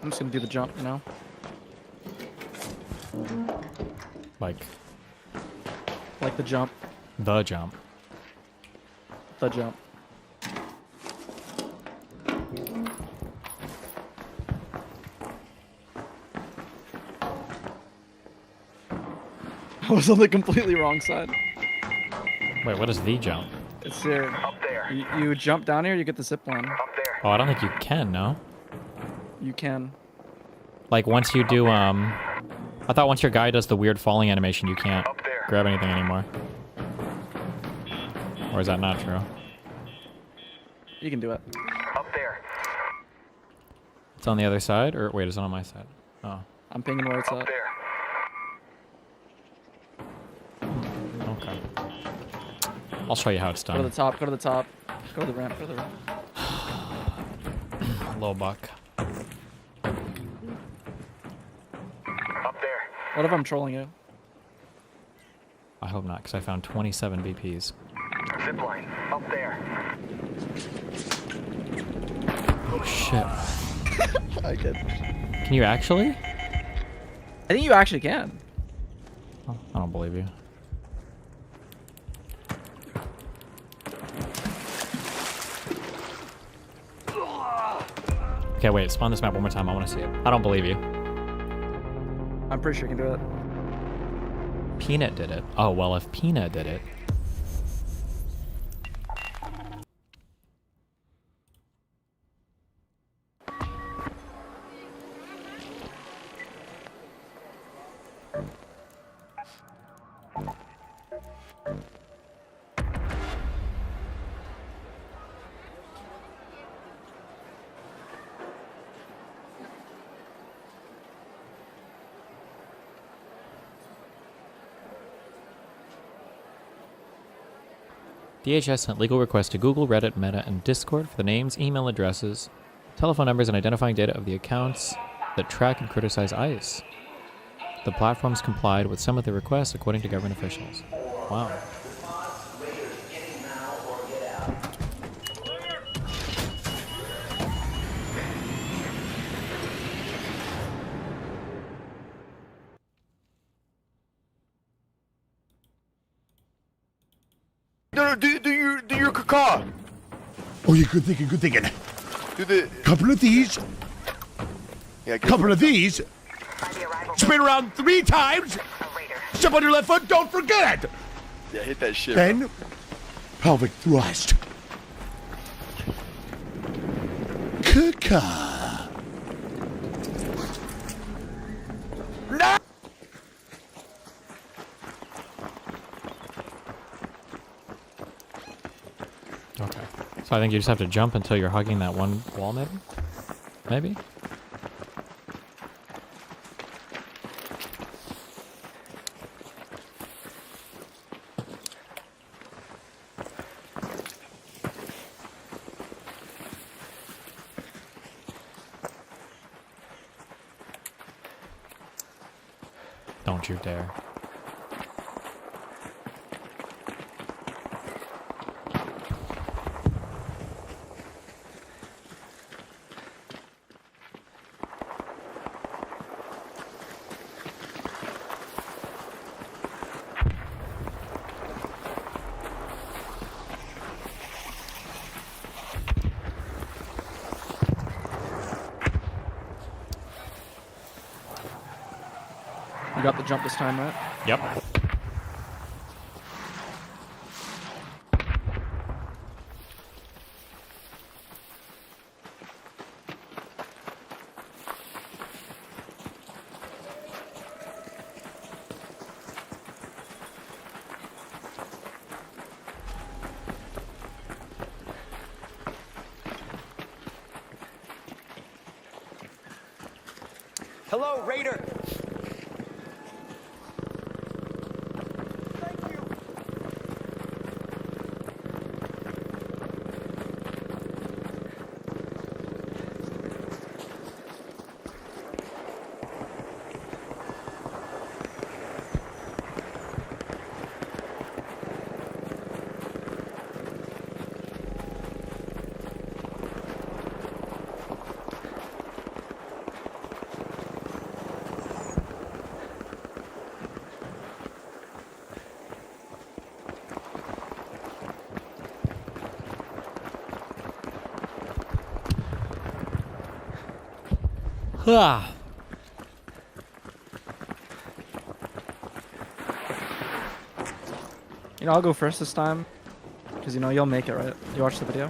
I'm just gonna do the jump, you know? Like the jump. The jump. The jump. I was on the completely wrong side. Wait, what is the jump? It's here. Up there. You jump down here, you get the zip line. Up there. Oh, I don't think you can, no? You can. Like, once you do, I thought once your guy does the weird falling animation, you can't. Up there. grab anything anymore. Or is that not true? You can do it. Up there. It's on the other side? Or wait, is it on my side? Oh. I'm pinging where it's Up at. there. Okay. I'll show you how it's Go to done. the top, go to the top. Go to the ramp, go to the ramp. Low buck. Up there. What if I'm trolling you? I hope not, because I found 27 BPs. Zipline. Up there. Oh, shit. I can. Can you actually? I think you actually can. Oh, I don't believe you. Okay, wait, spawn this map one more time. I want to see it. I don't believe you. I'm pretty sure you can do it. Peanut did it. Oh, well, if Peanut did it. DHS sent legal requests to Google, Reddit, Meta, and Discord for the names, email addresses, telephone numbers, and identifying data of the accounts that track and criticize ICE. The platforms complied with some of the requests, according to government officials. Wow. No, do your caca. Oh, yeah, good thinking, good thinking. Do the Couple of these. yeah. Couple of these. Spin around 3 times. Step on your left foot. Don't forget it. Yeah, hit that shit. Then, pelvic thrust. Caca. No. Okay. So I think you just have to jump until you're hugging that one wall, maybe? Maybe? Don't you dare. You got the jump this time, right? Yep. Hello, Raider. Ah. You know, I'll go first this time. Because, you know, you'll make it, right? You watched the video?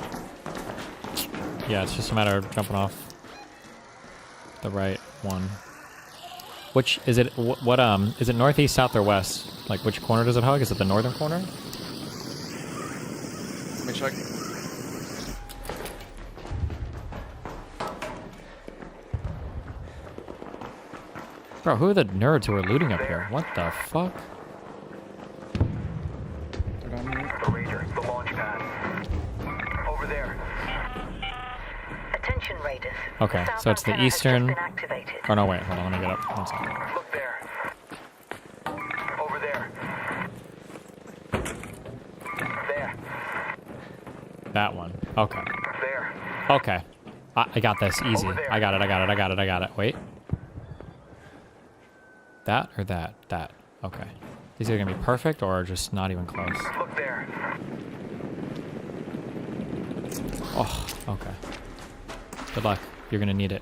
Yeah, it's just a matter of jumping off the right one. Which is it? What is it? Northeast, south, or west? Like which corner does it hug? Is it the northern corner? Let me check. Bro, who are the nerds who are looting up here? What the fuck? Raider, the launch pad. Over there. Attention raiders. Okay, so it's the eastern. Oh no, wait, hold on, let me get up. One second. Look there. Over there. There. That one. Okay. There. Okay. I got this. Easy. I got it. Wait. That or that? That. Okay. These are gonna be perfect or just not even close. Look there. Oh, okay. Good luck. You're gonna need it.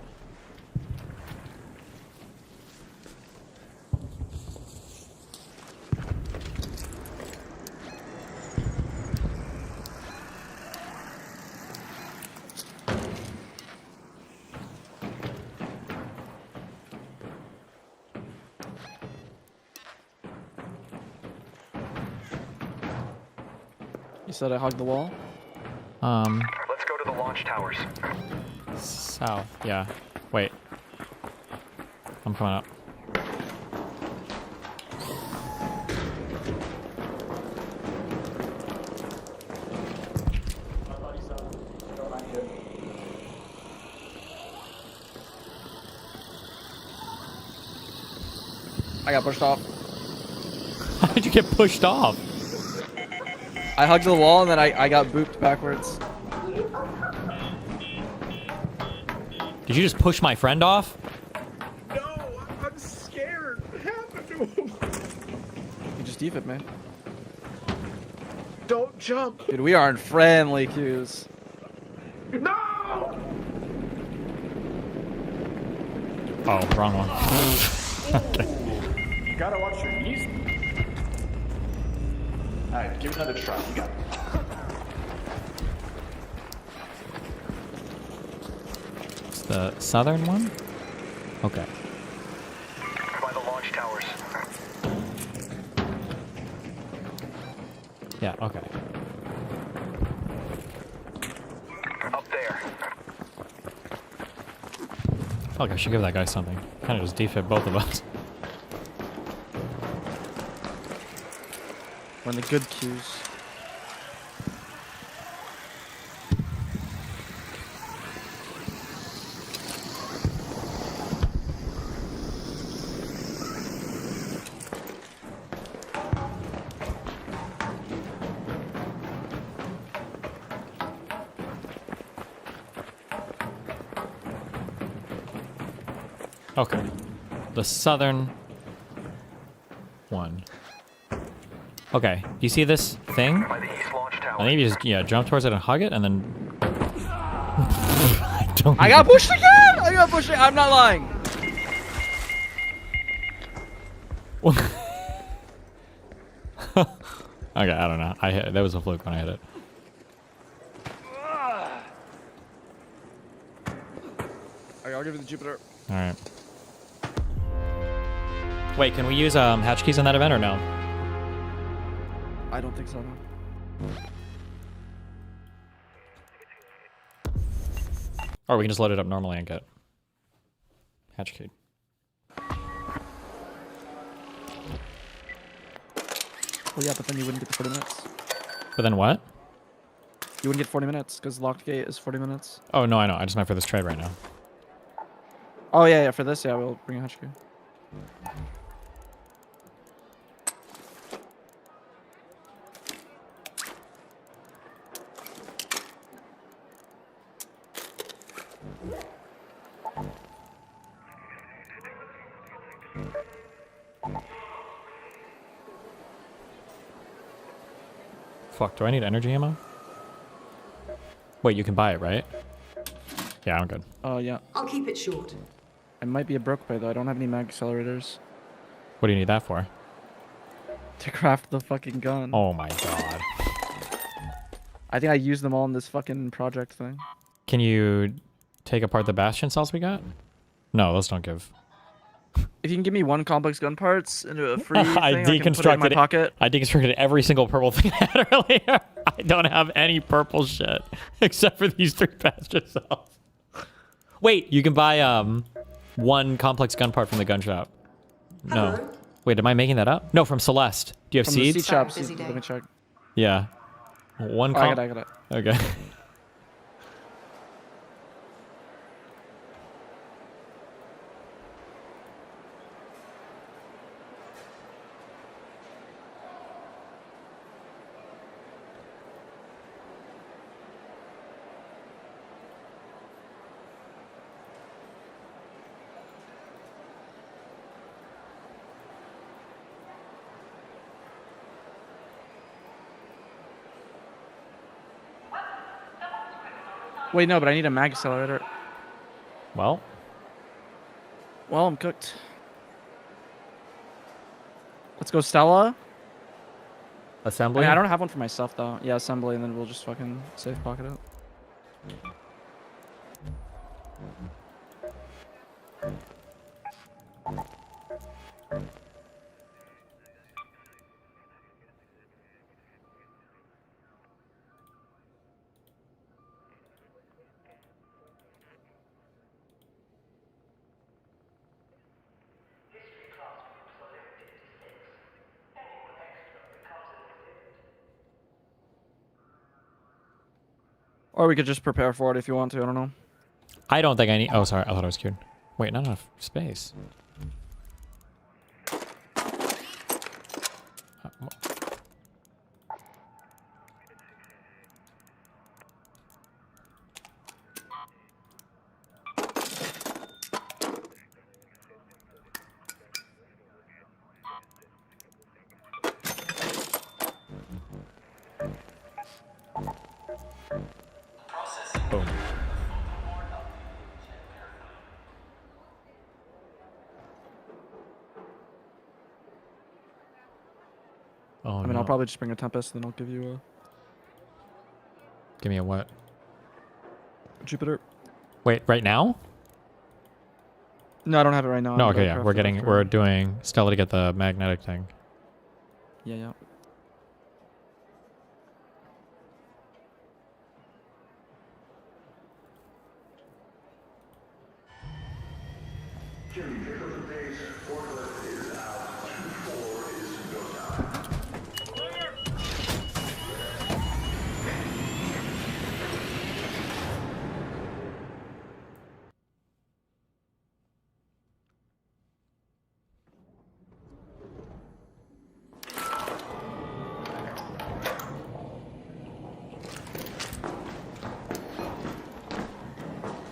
You said I hugged the wall? Let's go to the launch towers. South. Yeah. Wait. I'm coming up. I got pushed off. How did you get pushed off? I hugged the wall and then I got booped backwards. Did you just push my friend off? No, I'm scared. What happened to him? You just defib, man. Don't jump. Dude, we are in friendly queues. No! Oh, wrong one. Okay. You gotta watch your knees. Alright, give it another try. You got it. It's the southern one? Okay. By the launch towers. Yeah, okay. Up there. I feel like I should give that guy something. Kind of just defib both of us. We're in the good queues. Okay. The southern one. Okay. You see this thing? By the east launch tower. I think you just jump towards it and hug it and then I got pushed again! I got pushed again. I'm not lying. Okay, I don't know. That was a fluke when I hit it. I'll give you the Jupiter. Alright. Wait, can we use hatch keys on that event or no? I don't think so, no. Or we can just load it up normally and get hatch key. Well, yeah, but then you wouldn't get the 40 minutes. But then what? You wouldn't get 40 minutes because locked gate is 40 minutes. Oh, no, I know. I just meant for this trade right now. Oh, yeah, for this, yeah, we'll bring a hatch key. Fuck, do I need energy ammo? Wait, you can buy it, right? Yeah, I'm good. Oh, yeah. I'll keep it short. It might be a broke pay, though. I don't have any mag accelerators. What do you need that for? To craft the fucking gun. Oh my god. I think I used them all in this fucking project thing. Can you take apart the bastion cells we got? No, those don't give. If you can give me 1 complex gun parts into a free thing, I can put it in my deconstructed pocket. I deconstructed every single purple thing I had earlier. I don't have any purple shit except for these 3 pasture cells. Wait, you can buy 1 complex gun part from the gun shop. No. Wait, am I making that up? No, from Celeste. Do you have From seeds? the seed shop. Let me check. Yeah. 1 I got it. Okay. Wait, no, but I need a mag accelerator. Well, I'm cooked. Let's go Stella. Assembly? I don't have one for myself, though. Yeah, assembly, and then we'll just fucking safe pocket it. Or we could just prepare for it if you want to. I don't know. I don't think I need... Oh, sorry. I thought I was queued. Wait, not enough space. Boom. Oh, I mean, no. I'll probably just bring a Tempest, then I'll give you a... Give me a what? Jupiter. Wait, right now? No, I don't have it right now. No, okay, yeah. We're doing Stella to get the magnetic thing. Yeah.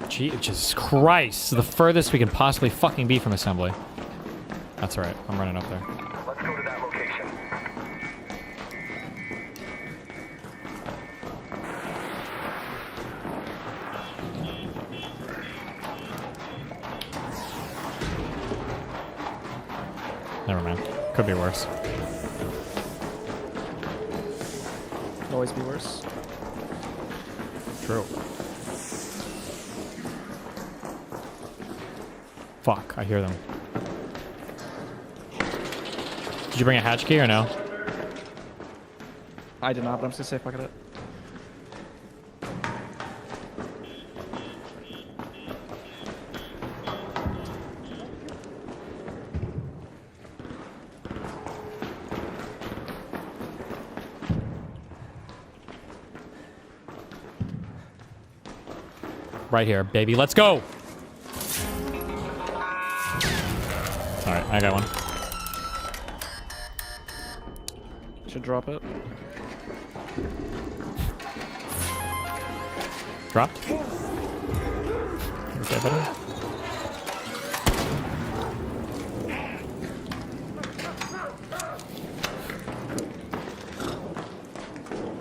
Jesus Christ. The furthest we can possibly fucking be from assembly. That's alright. I'm running up there. Let's go to that location. Never mind. Could be worse. Could always be worse. True. Fuck, I hear them. Did you bring a hatch key or no? I did not, but I'm just gonna safe pocket it. Right here, baby. Let's go! Alright, I got one. Should drop it. Dropped. Okay, buddy.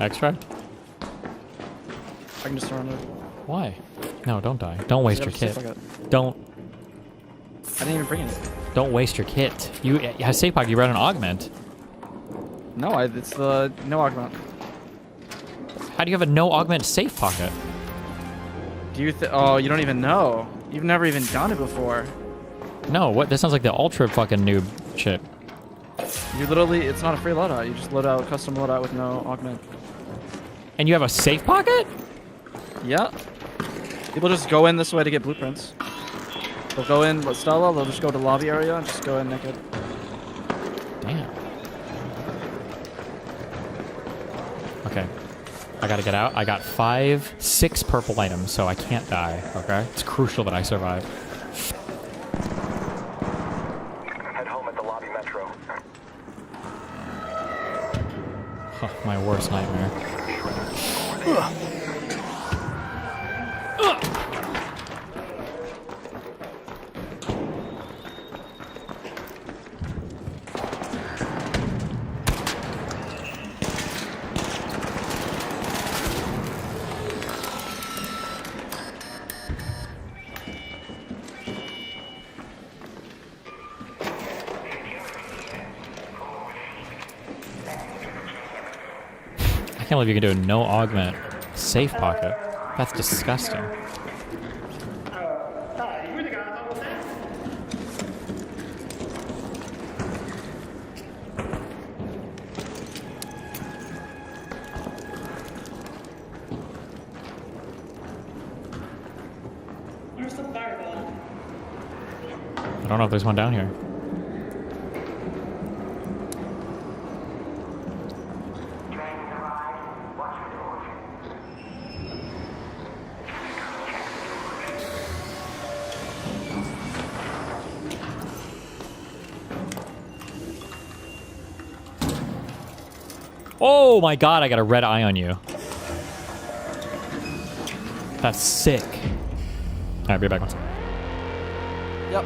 Extra? I can just surrender. Why? No, don't die. Don't waste your kit. Don't. I didn't even bring it. Don't waste your kit. You have safe pocket. You read an augment. No, it's the no augment. How do you have a no augment safe pocket? Do you oh, you don't even know. You've never even done it before. No, what? That sounds like the ultra fucking noob shit. You literally, it's not a free loadout. You just load out custom loadout with no augment. And you have a safe pocket? Yeah. People just go in this way to get blueprints. They'll go in with Stella, they'll just go to the lobby area and just go in naked. Damn. Okay. I gotta get out. I got 6 purple items, so I can't die, okay? It's crucial that I survive. Head home at the lobby metro. Huh, my worst nightmare. I can't believe you can do a no augment safe pocket. That's disgusting. Where's the fireball? I don't know if there's one down here. Oh my god, I got a red eye on you. That's sick. Alright, be back one second. Yep.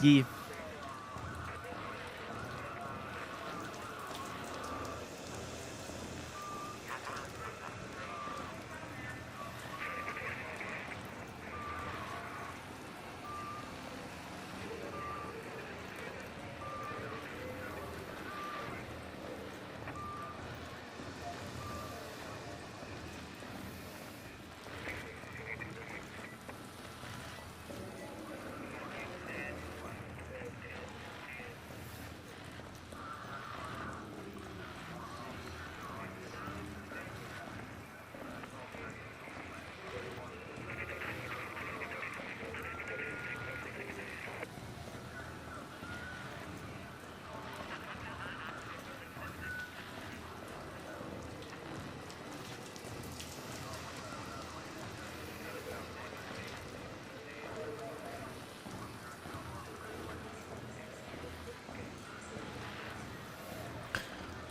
Yee.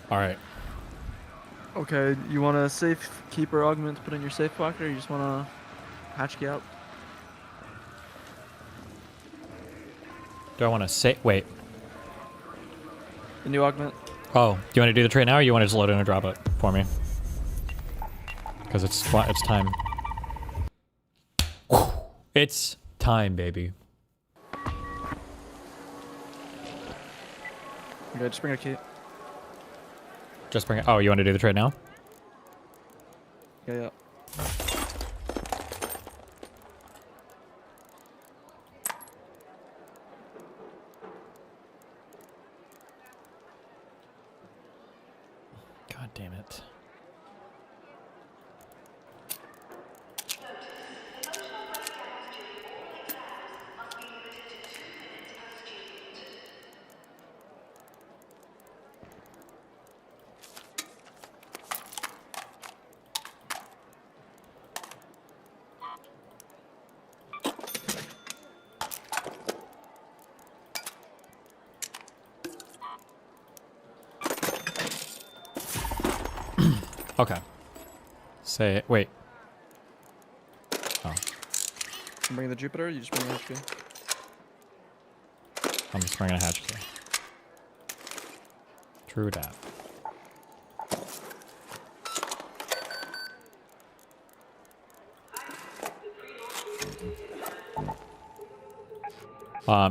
All right. Okay, you want a safe keeper augment to put in your safe pocket, or you just want to hatch key out? Do I want to say? Wait. The new augment. Oh, do you want to do the trade now, or you want to just load in and drop it for me? Because it's time. It's time, baby. Okay, just bring a key. Just bring it. Oh, you want to do the trade now? Yeah. damn it. Okay. Say, wait. Oh. I'm bringing the Jupiter, you just bring the HP. I'm just bringing a hatch key. True dat.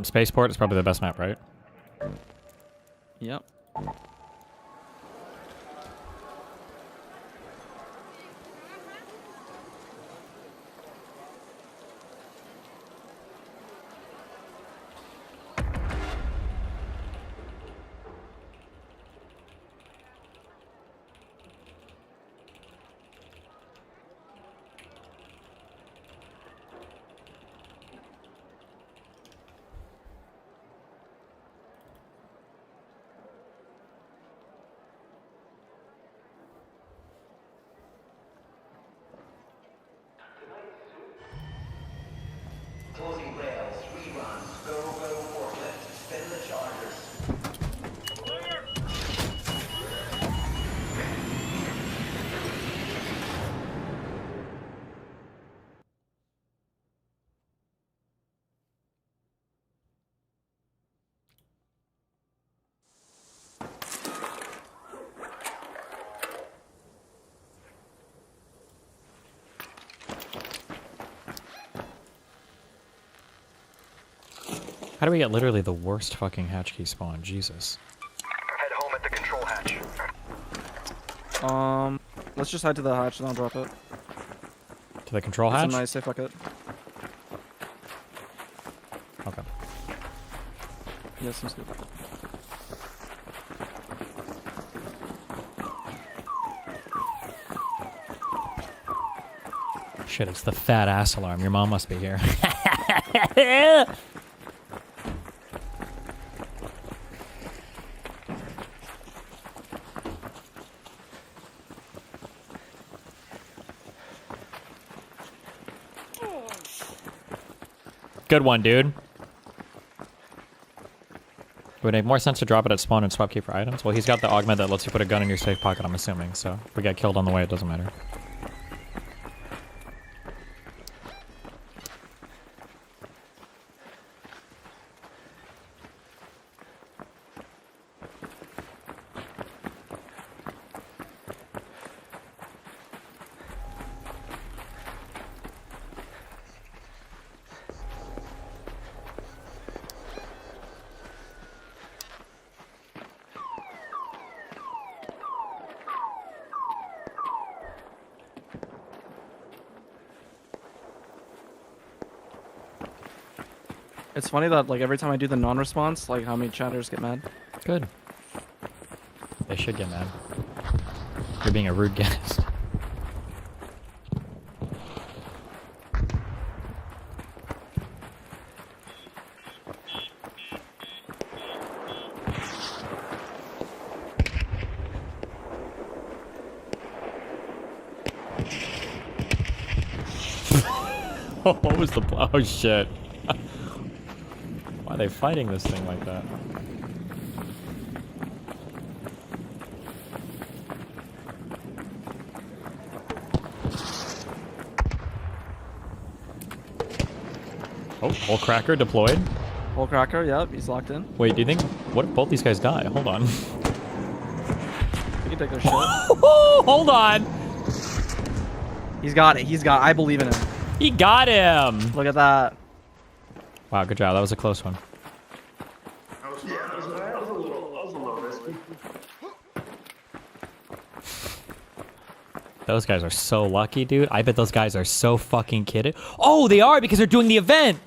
Spaceport is probably the best map, right? Yep. Closing rails, reruns, go, forklift, spin the chargers. How do we get literally the worst fucking hatch key spawn? Jesus. Head home at the control hatch. Let's just head to the hatch and I'll drop it. To the control It's hatch? a nice safe bucket. Okay. Yeah, seems good. Shit, it's the fat ass alarm. Your mom must be here. Good one, dude. Would it make more sense to drop it at spawn and swap key for items? Well, he's got the augment that lets you put a gun in your safe pocket, I'm assuming, so if we get killed on the way, it doesn't matter. It's funny that like every time I do the non-response, like how many chatters get mad. Good. They should get mad. You're being a rude guest. What was the... Oh, shit. Why are they fighting this thing like that? Oh, hole cracker deployed. Hole cracker, yep, he's locked in. Wait, do you think... What if both these guys die? Hold on. We can take their shit. Hold on! He's got it, he's got it. I believe in him. He got him! Look at that. Wow, good job. That was a close one. That was a little risky. Those guys are so lucky, dude. I bet those guys are so fucking kidding. Oh, they are because they're doing the event,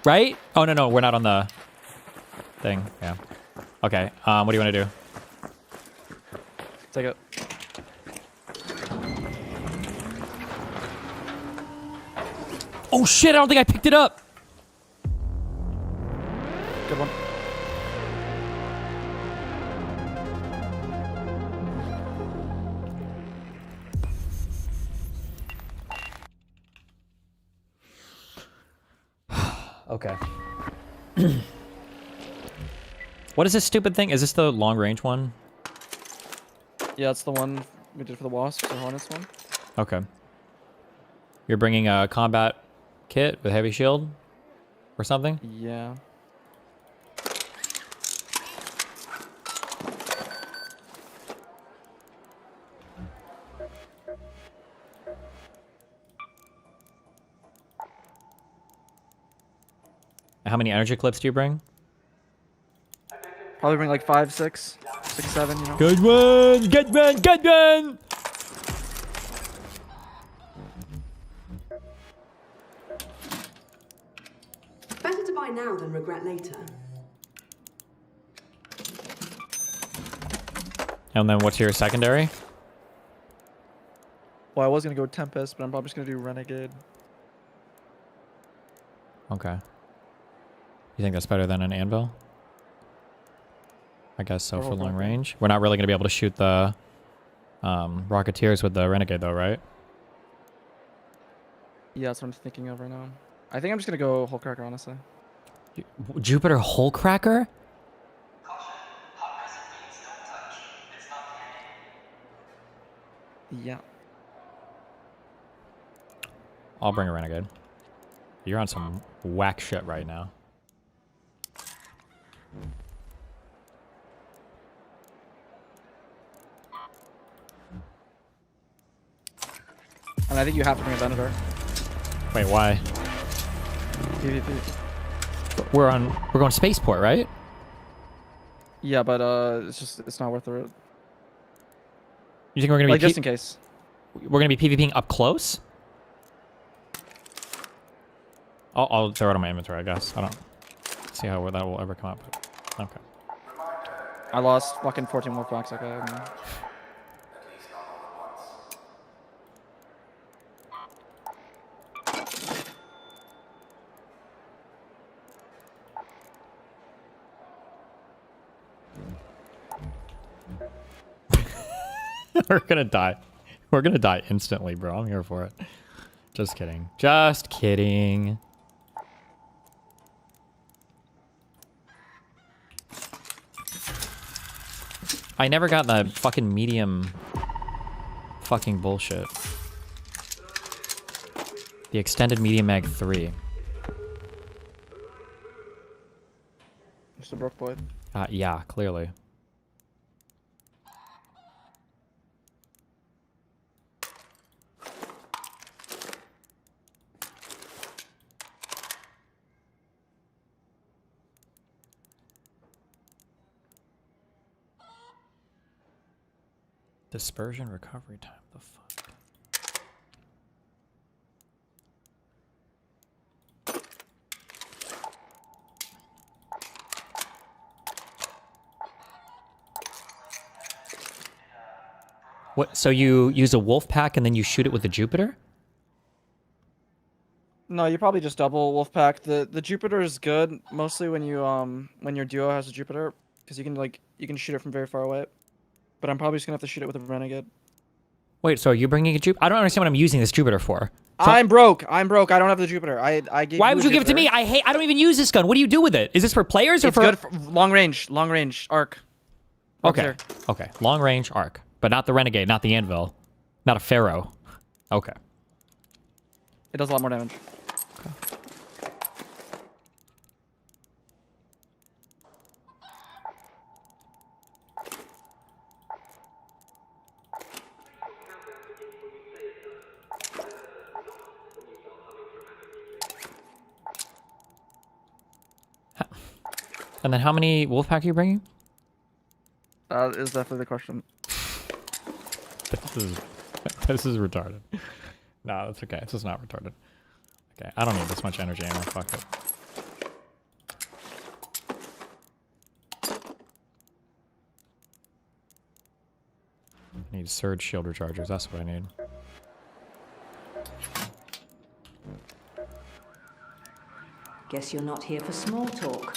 right? Oh, no, we're not on the thing. Yeah. Okay, what do you want to do? Take it. Oh shit, I don't think I picked it up. Good one. Okay. What is this stupid thing? Is this the long range one? Yeah, it's the one we did for the Wasps or Hornets one. Okay. You're bringing a combat kit with heavy shield or something? Yeah. How many energy clips do you bring? Probably bring like 5, 6, 6, 7, you know. Good one! Good one! Good one! Better to buy now than regret later. And then what's your secondary? Well, I was gonna go Tempest, but I'm probably just gonna do Renegade. Okay. You think that's better than an anvil? I guess so for long range. We're not really going to be able to shoot the Rocketeers with the Renegade though, right? Yeah, that's what I'm thinking of right now. I think I'm just gonna go Hullcracker, honestly. Jupiter Hullcracker? Yeah. I'll bring a Renegade. You're on some whack shit right now. And I think you have to bring a Venator. Wait, why? PvP. We're going spaceport, right? Yeah, but it's not worth the road. You think we're gonna be like just in case? We're gonna be PvPing up close? I'll throw it on my inventory, I guess. I don't see how that will ever come up. But okay. I lost fucking 14 more blocks. Okay. I mean. We're gonna die. We're gonna die instantly, bro. I'm here for it. Just kidding. Just kidding. I never got the fucking medium fucking bullshit. The extended medium mag 3. Mr. Brook boy. Yeah, clearly. Dispersion recovery time. The fuck? What? So you use a wolf pack and then you shoot it with the Jupiter? No, you probably just double Wolfpack. The Jupiter is good mostly when you when your duo has a Jupiter, because you can shoot it from very far away. But I'm probably just gonna have to shoot it with a Renegade. Wait, so are you bringing a Jupiter? I don't understand what I'm using this Jupiter for. So I'm broke. I don't have the Jupiter. I gave. Why would you give it to me? I don't even use this gun. What do you do with it? Is this for players or it's for? It's good for long range arc. Okay. Okay. Long range arc, but not the Renegade, not the Anvil, not a Pharaoh. Okay. It does a lot more damage. And then how many Wolfpack are you bringing? Is definitely the question. This is retarded. No, that's okay. This is not retarded. Okay, I don't need this much energy ammo. Fuck it. I need surge shield rechargers. That's what I need. Guess you're not here for small talk.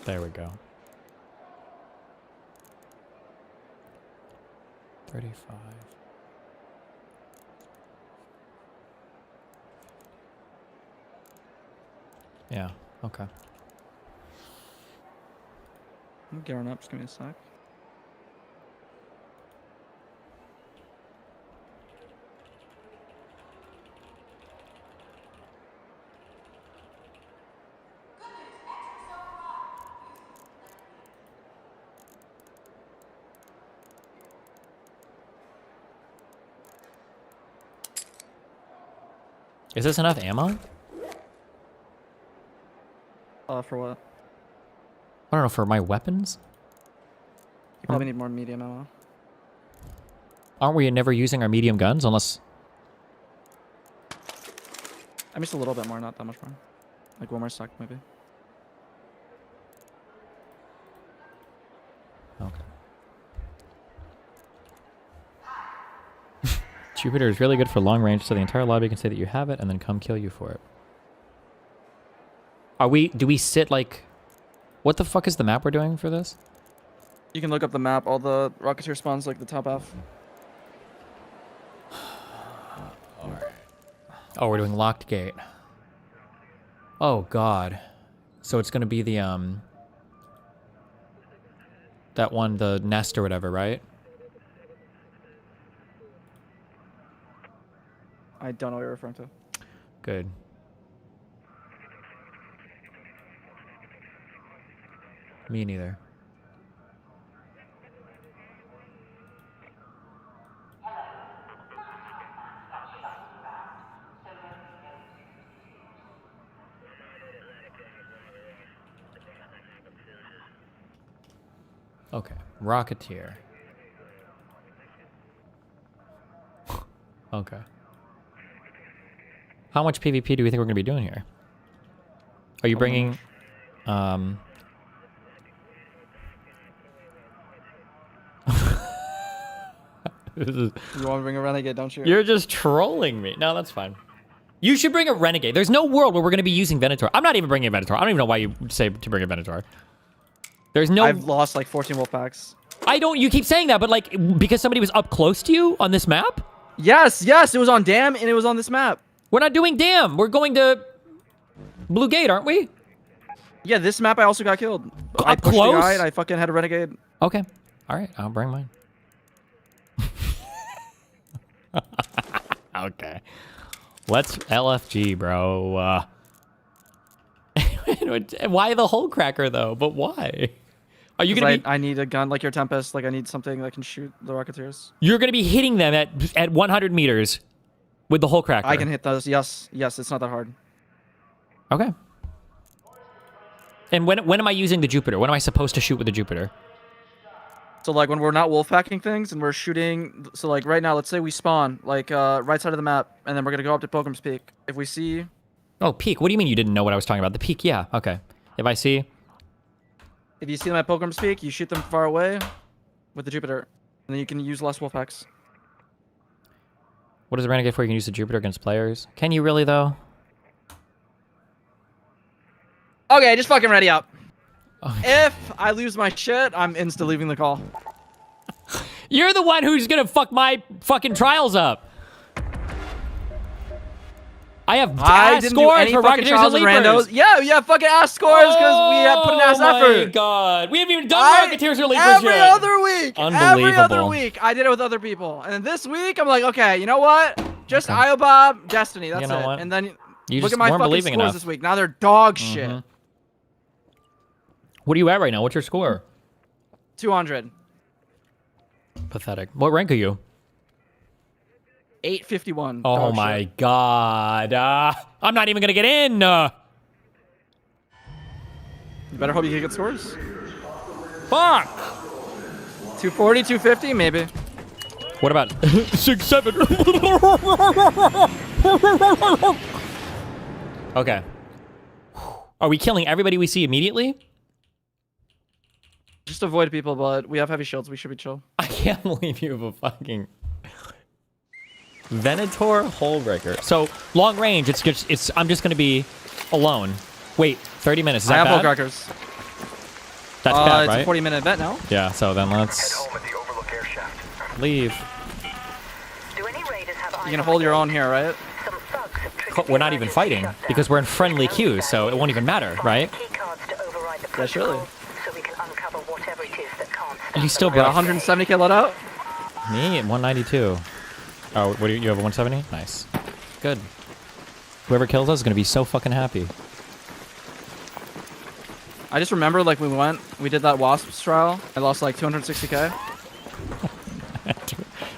There we go. 35. Yeah, okay. I'm gearing up, just give me a sec. Is this enough ammo? For what? I don't know, for my weapons? You probably need more medium ammo. Aren't we never using our medium guns unless... I missed a little bit more, not that much more. Like one more sec, maybe. Okay. Jupiter is really good for long range, so the entire lobby can say that you have it and then come kill you for it. Do we sit like... What the fuck is the map we're doing for this? You can look up the map. All the Rocketeer spawns like the top half. Oh, we're doing locked gate. Oh god. So it's gonna be the that one, the nest or whatever, right? I don't know what you're referring to. Good. Me neither. Okay, Rocketeer. Okay. How much PvP do we think we're going to be doing here? Are you bringing... You want to bring a renegade, don't you? You're just trolling me. No, that's fine. You should bring a renegade. There's no world where we're going to be using Venator. I'm not even bringing a Venator. I don't even know why you say to bring a Venator. There's no... I've lost like 14 wolf packs. I don't... You keep saying that, but like, because somebody was up close to you on this map? Yes, yes, it was on Dam and it was on this map. We're not doing Dam. We're going to Blue Gate, aren't we? Yeah, this map I also got killed. I Up pushed close? the guy and I fucking had a renegade. Okay. All right, I'll bring mine. Okay. Let's LFG, bro. Why the hole cracker, though? But why? Are you gonna be... I need a gun like your Tempest. Like, I need something that can shoot the Rocketeers. You're gonna be hitting them at 100 meters with the hole cracker. I can hit those. Yes, yes, it's not that hard. Okay. And when am I using the Jupiter? When am I supposed to shoot with the Jupiter? So like when we're not wolf packing things and we're shooting, so like right now, let's say we spawn like right side of the map, and then we're gonna go up to Pilgrim's Peak. If we see, oh, Peak. What do you mean you didn't know what I was talking about? The Peak, yeah, okay. If I see, if you see them at Pilgrim's Peak, you shoot them far away with the Jupiter, and then you can use less wolf packs. What is the Renegade for? You can use the Jupiter against players. Can you really though? Okay, just fucking ready up. If I lose my shit, I'm insta leaving the call. You're the one who's gonna fuck my fucking trials up. I have ass scores for Rocketeers and Leapers. Yeah, fucking ass scores because we have put an ass effort. Oh my god, we haven't even done Rocketeers or Leapers every yet. other week. Unbelievable. Every other week, I did it with other people, and this week I'm like, okay, you know what? Just IOBOB, Destiny. That's You know it. what? And then You look just at my weren't fucking believing scores enough. this week. Now they're dog shit. What are you at right now? What's your score? 200. Pathetic. What rank are you? 851. Oh Dog my shit. god. I'm not even gonna get in. You better hope you get good scores. Fuck. 240, 250, maybe. What about 6, 7? Okay. Are we killing everybody we see immediately? Just avoid people, but we have heavy shields. We should be chill. I can't believe you have a fucking Venator Hullbreaker. So long range, I'm just gonna be alone. Wait, 30 minutes. Is that bad? Crackers. That's bad, it's right? a 40-minute event now. Yeah. So then let's leave. Do any raiders have You're gonna hold your own here, right? Some thugs have tricked We're not even fighting because we're in friendly queues, so it won't even matter, right? keycards to override the Yeah, surely. so we can uncover whatever it is that can't You still got got 170k let out? Me at 192. Oh, what do you have? 170? Nice. Good. Whoever kills us is gonna be so fucking happy. I just remember, like, we did that Wasps trial. I lost like 260k.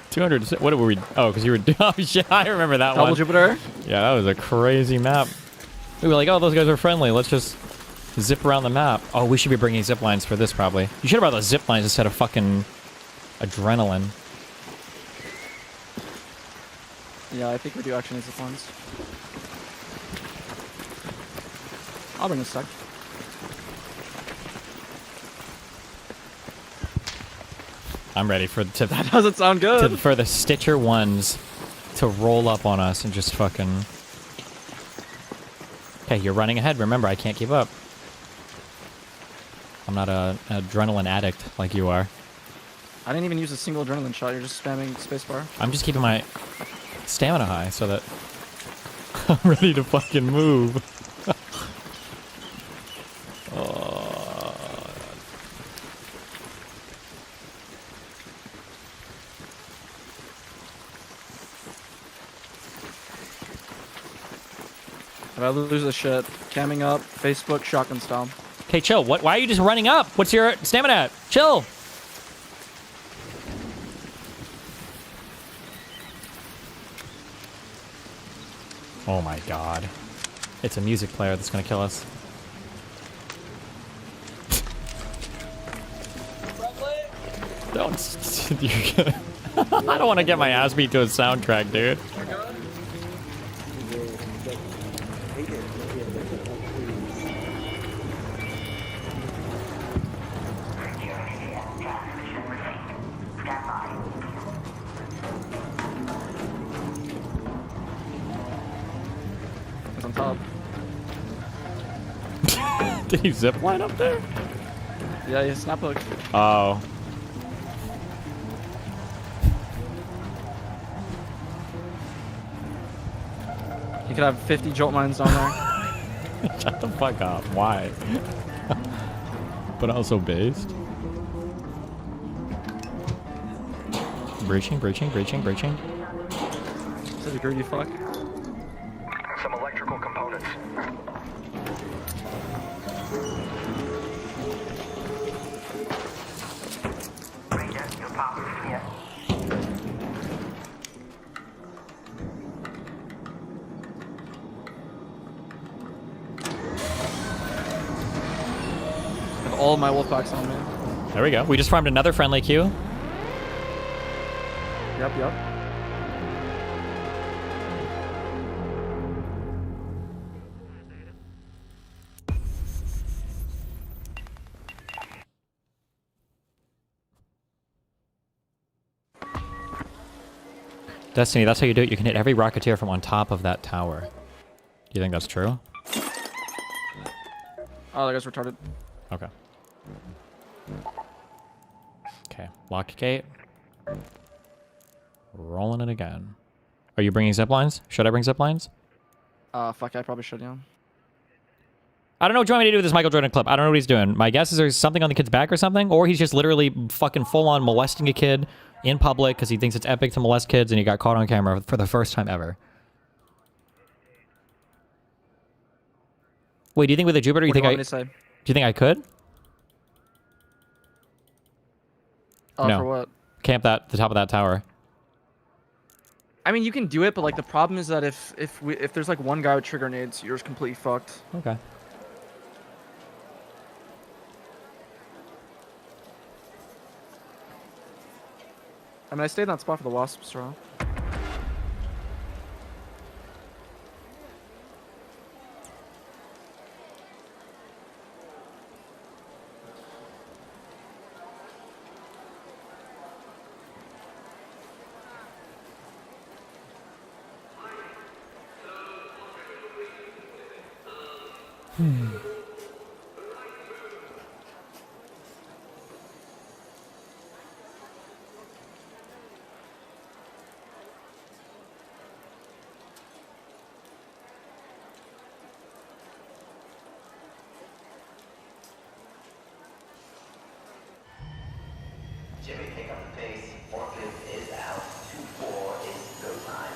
200. What were we? Oh, because you were. Oh shit! I remember that one. Double Jupiter. Yeah, that was a crazy map. We were like, oh, those guys are friendly. Let's just zip around the map. Oh, we should be bringing zip lines for this probably. You should have brought those zip lines instead of fucking adrenaline. Yeah, I think we do actually need zip lines. I'll bring a sec. I'm ready for That doesn't sound good. For the Stitcher ones to roll up on us and just fucking. Okay, you're running ahead. Remember, I can't keep up. I'm not an adrenaline addict like you are. I didn't even use a single adrenaline shot. You're just spamming spacebar. I'm just keeping my stamina high so that I'm ready to fucking move. If I lose this shit, camming up, Facebook, shotgun style. Okay, chill. Why are you just running up? What's your stamina at? Chill. Oh my god. It's a music player that's gonna kill us. Don't. You're gonna. I don't want to get my ass beat to a soundtrack, dude. It's on top. Did he zipline up there? Yeah, he's snap hook. Oh. You could have 50 jolt mines down there. Shut the fuck up. Why? But also based. Breaching. Such a greedy fuck. Some electrical components. I have all my wolf packs on me. There we go. We just farmed another friendly queue. Yep. Destiny, that's how you do it. You can hit every Rocketeer from on top of that tower. Do you think that's true? Oh, that guy's retarded. Okay. Okay. Locked gate. Rolling it again. Are you bringing zip lines? Should I bring zip lines? Fuck, I probably should, yeah. I don't know what you want me to do with this Michael Jordan clip. I don't know what he's doing. My guess is there's something on the kid's back or something, or he's just literally fucking full-on molesting a kid in public because he thinks it's epic to molest kids and he got caught on camera for the first time ever. Wait, do you think with a Jupiter, What do you want me to say? do you think I could? No. For what? Camp the top of that tower. I mean, you can do it, but like the problem is that if there's like one guy with trigger nades, you're just completely fucked. Okay. I mean, I stayed in that spot for the Wasp straw. Jimmy, pick up the pace. Forklift is out. 2-4 is go time.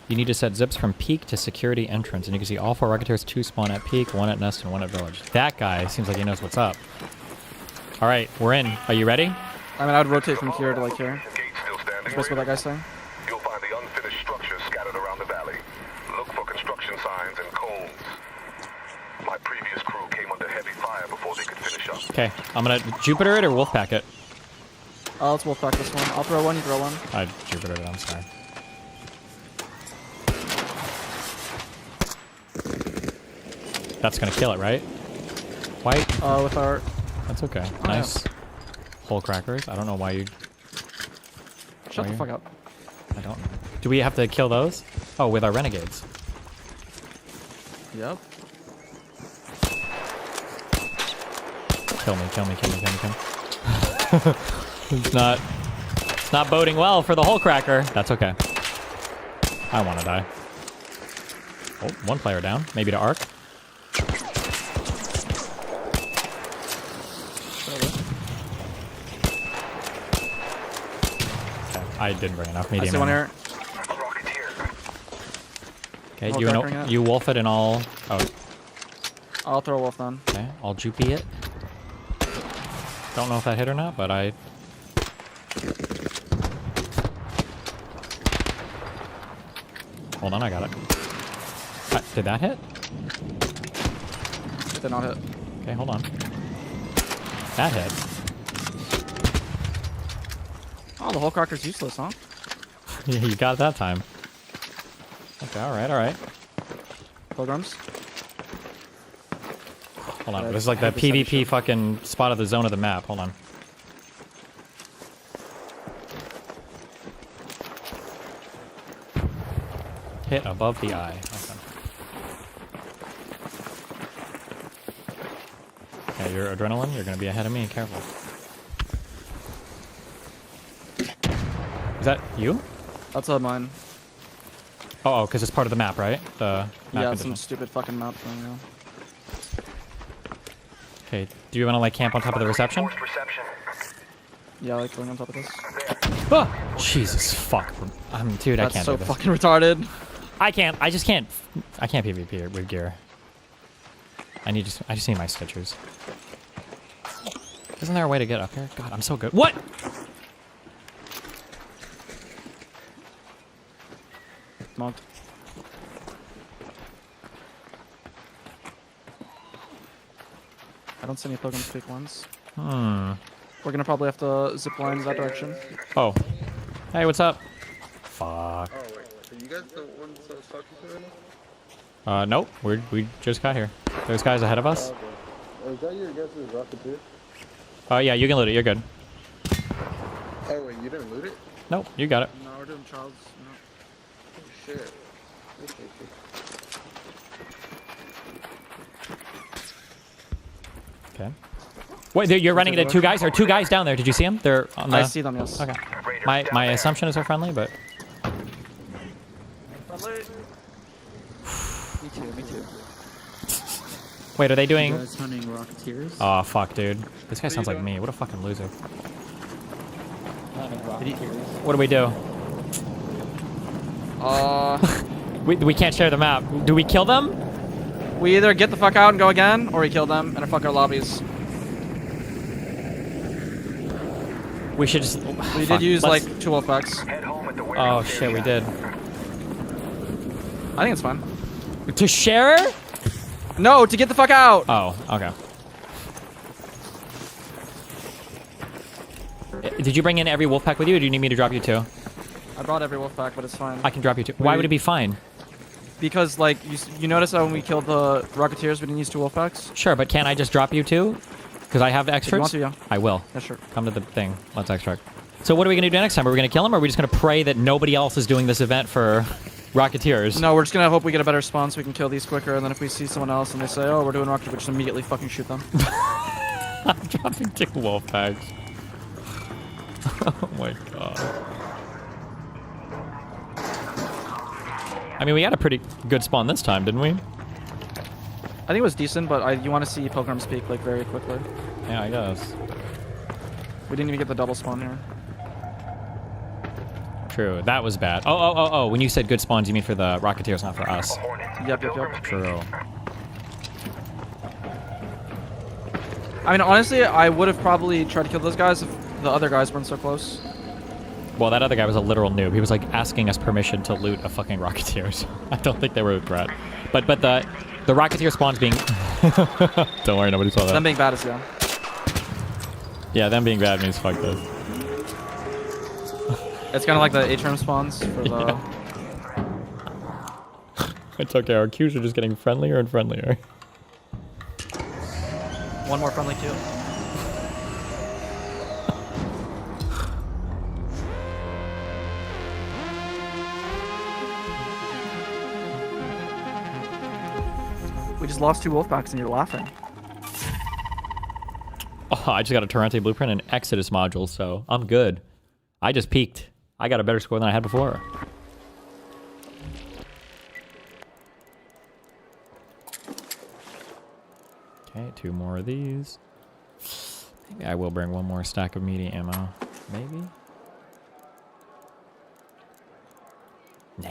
You need to set zips from peak to security entrance, and you can see all 4 Rocketeers, 2 spawn at peak, 1 at nest, and 1 at village. That guy seems like he knows what's up. All right, we're in. Are you ready? I mean, I would rotate from here to like here. That's basically what that guy's saying. You'll find the unfinished structures scattered around the valley. Look for construction signs and cones. My previous crew came under heavy fire before they could finish up. Okay, I'm gonna Jupiter it or Wolfpack it. Let's Wolfpack this one. I'll throw one, you throw one. I Jupiter it, I'm sorry. That's gonna kill it, right? White? With our... That's okay. Oh, nice. Yeah. Hole crackers. I don't know why you... Shut the fuck up. I don't know. Do we have to kill those? Oh, with our renegades. Yep. Kill me, kill me, kill me, kill me, kill me. It's not boding well for the hole cracker. That's okay. I want to die. Oh, 1 player down. Maybe to Arc. I didn't bring enough medium. I see one here. Okay, you wolf it and I'll... Oh. I'll throw a wolf then. Okay, I'll Jupy it. Don't know if that hit or not, but I... Hold on, I got it. Did that hit? It did not hit. Okay, hold on. That hit. Oh, the hole cracker's useless, huh? Yeah, you got it that time. Okay, alright, alright. Pilgrims? Hold on, this is like the PvP fucking spot of the zone of the map. Hold on. Hit above the eye. Okay. Okay, your adrenaline, you're gonna be ahead of me, careful. Is that you? That's mine. Oh, because it's part of the map, right? The map yeah, condition. some stupid fucking map thing, yeah. Okay, do you want to like camp on top of the reception? Yeah, I like going on top of this. Oh! Jesus fuck. Dude, I can't do so this. fucking retarded. I just can't PvP with gear. I just need my stitchers. Isn't there a way to get up here? God, I'm so good. What? Smoked. I don't see any pilgrims peak ones. Hmm. We're gonna probably have to zip line in that direction. Oh. Hey, what's up? Fuck. Oh, wait. Are you guys the ones I was talking to right now? Nope. We just got here. There's guys ahead of us. Oh, is that your guys' Rocketeer? Yeah, you can loot it. You're good. Oh, wait, you didn't loot it? Nope, you got it. No, we're doing Charles. No. Oh, shit. Okay. Wait, you're running into 2 guys? There are 2 guys down there. Did you see them? They're on the... I see them, yes. Okay. My assumption is they're friendly, but... Friendly? Me too, me too. Wait, are they doing... You guys hunting Rocketeers? Oh, fuck, dude. This guy sounds like me. What a fucking loser. What do we do? We can't share the map. Do we kill them? We either get the fuck out and go again, or we kill them and fuck our lobbies. We should just... We did use like 2 Wolfpacks. Oh shit, we did. I think it's fine. To share? No, to get the fuck out! Oh, okay. Did you bring in every Wolfpack with you, or do you need me to drop you 2? I brought every wolf pack, but it's fine. I can drop you 2. Why would it be fine? Because, like, you notice how when we killed the Rocketeers, we didn't use 2 wolf packs? Sure, but can't I just drop you 2? Because I have the extras? If you want to, yeah. I will. Yeah, sure. Come to the thing. Let's extract. So what are we going to do next time? Are we going to kill him, or are we just going to pray that nobody else is doing this event for Rocketeers? No, we're just going to hope we get a better spawn so we can kill these quicker, and then if we see someone else and they say, oh, we're doing Rocketeers, we just immediately fucking shoot them. I'm dropping 2 wolf packs. Oh my god. I mean, we had a pretty good spawn this time, didn't we? I think it was decent, but you want to see Pilgrim's Peak, like, very quickly. Yeah, I guess. We didn't even get the double spawn here. True, that was bad. Oh, when you said good spawns, you mean for the Rocketeers, not for us. Yep. True. I mean, honestly, I would have probably tried to kill those guys if the other guys weren't so close. Well, that other guy was a literal noob. He was like asking us permission to loot a fucking Rocketeers. I don't think they were a threat. But the Rocketeer spawns being... Don't worry, nobody saw that. Them being bad is yeah. Yeah, them being bad means fuck this. It's kind of like the H-Ram spawns for the... Yeah. It's okay, our queues are just getting friendlier and friendlier. One more friendly queue. We just lost 2 wolf packs and you're laughing. Oh, I just got a Torrente Blueprint and Exodus module, so I'm good. I just peaked. I got a better score than I had before. Okay, 2 more of these. Maybe I will bring 1 more stack of meaty ammo. Maybe? Nah.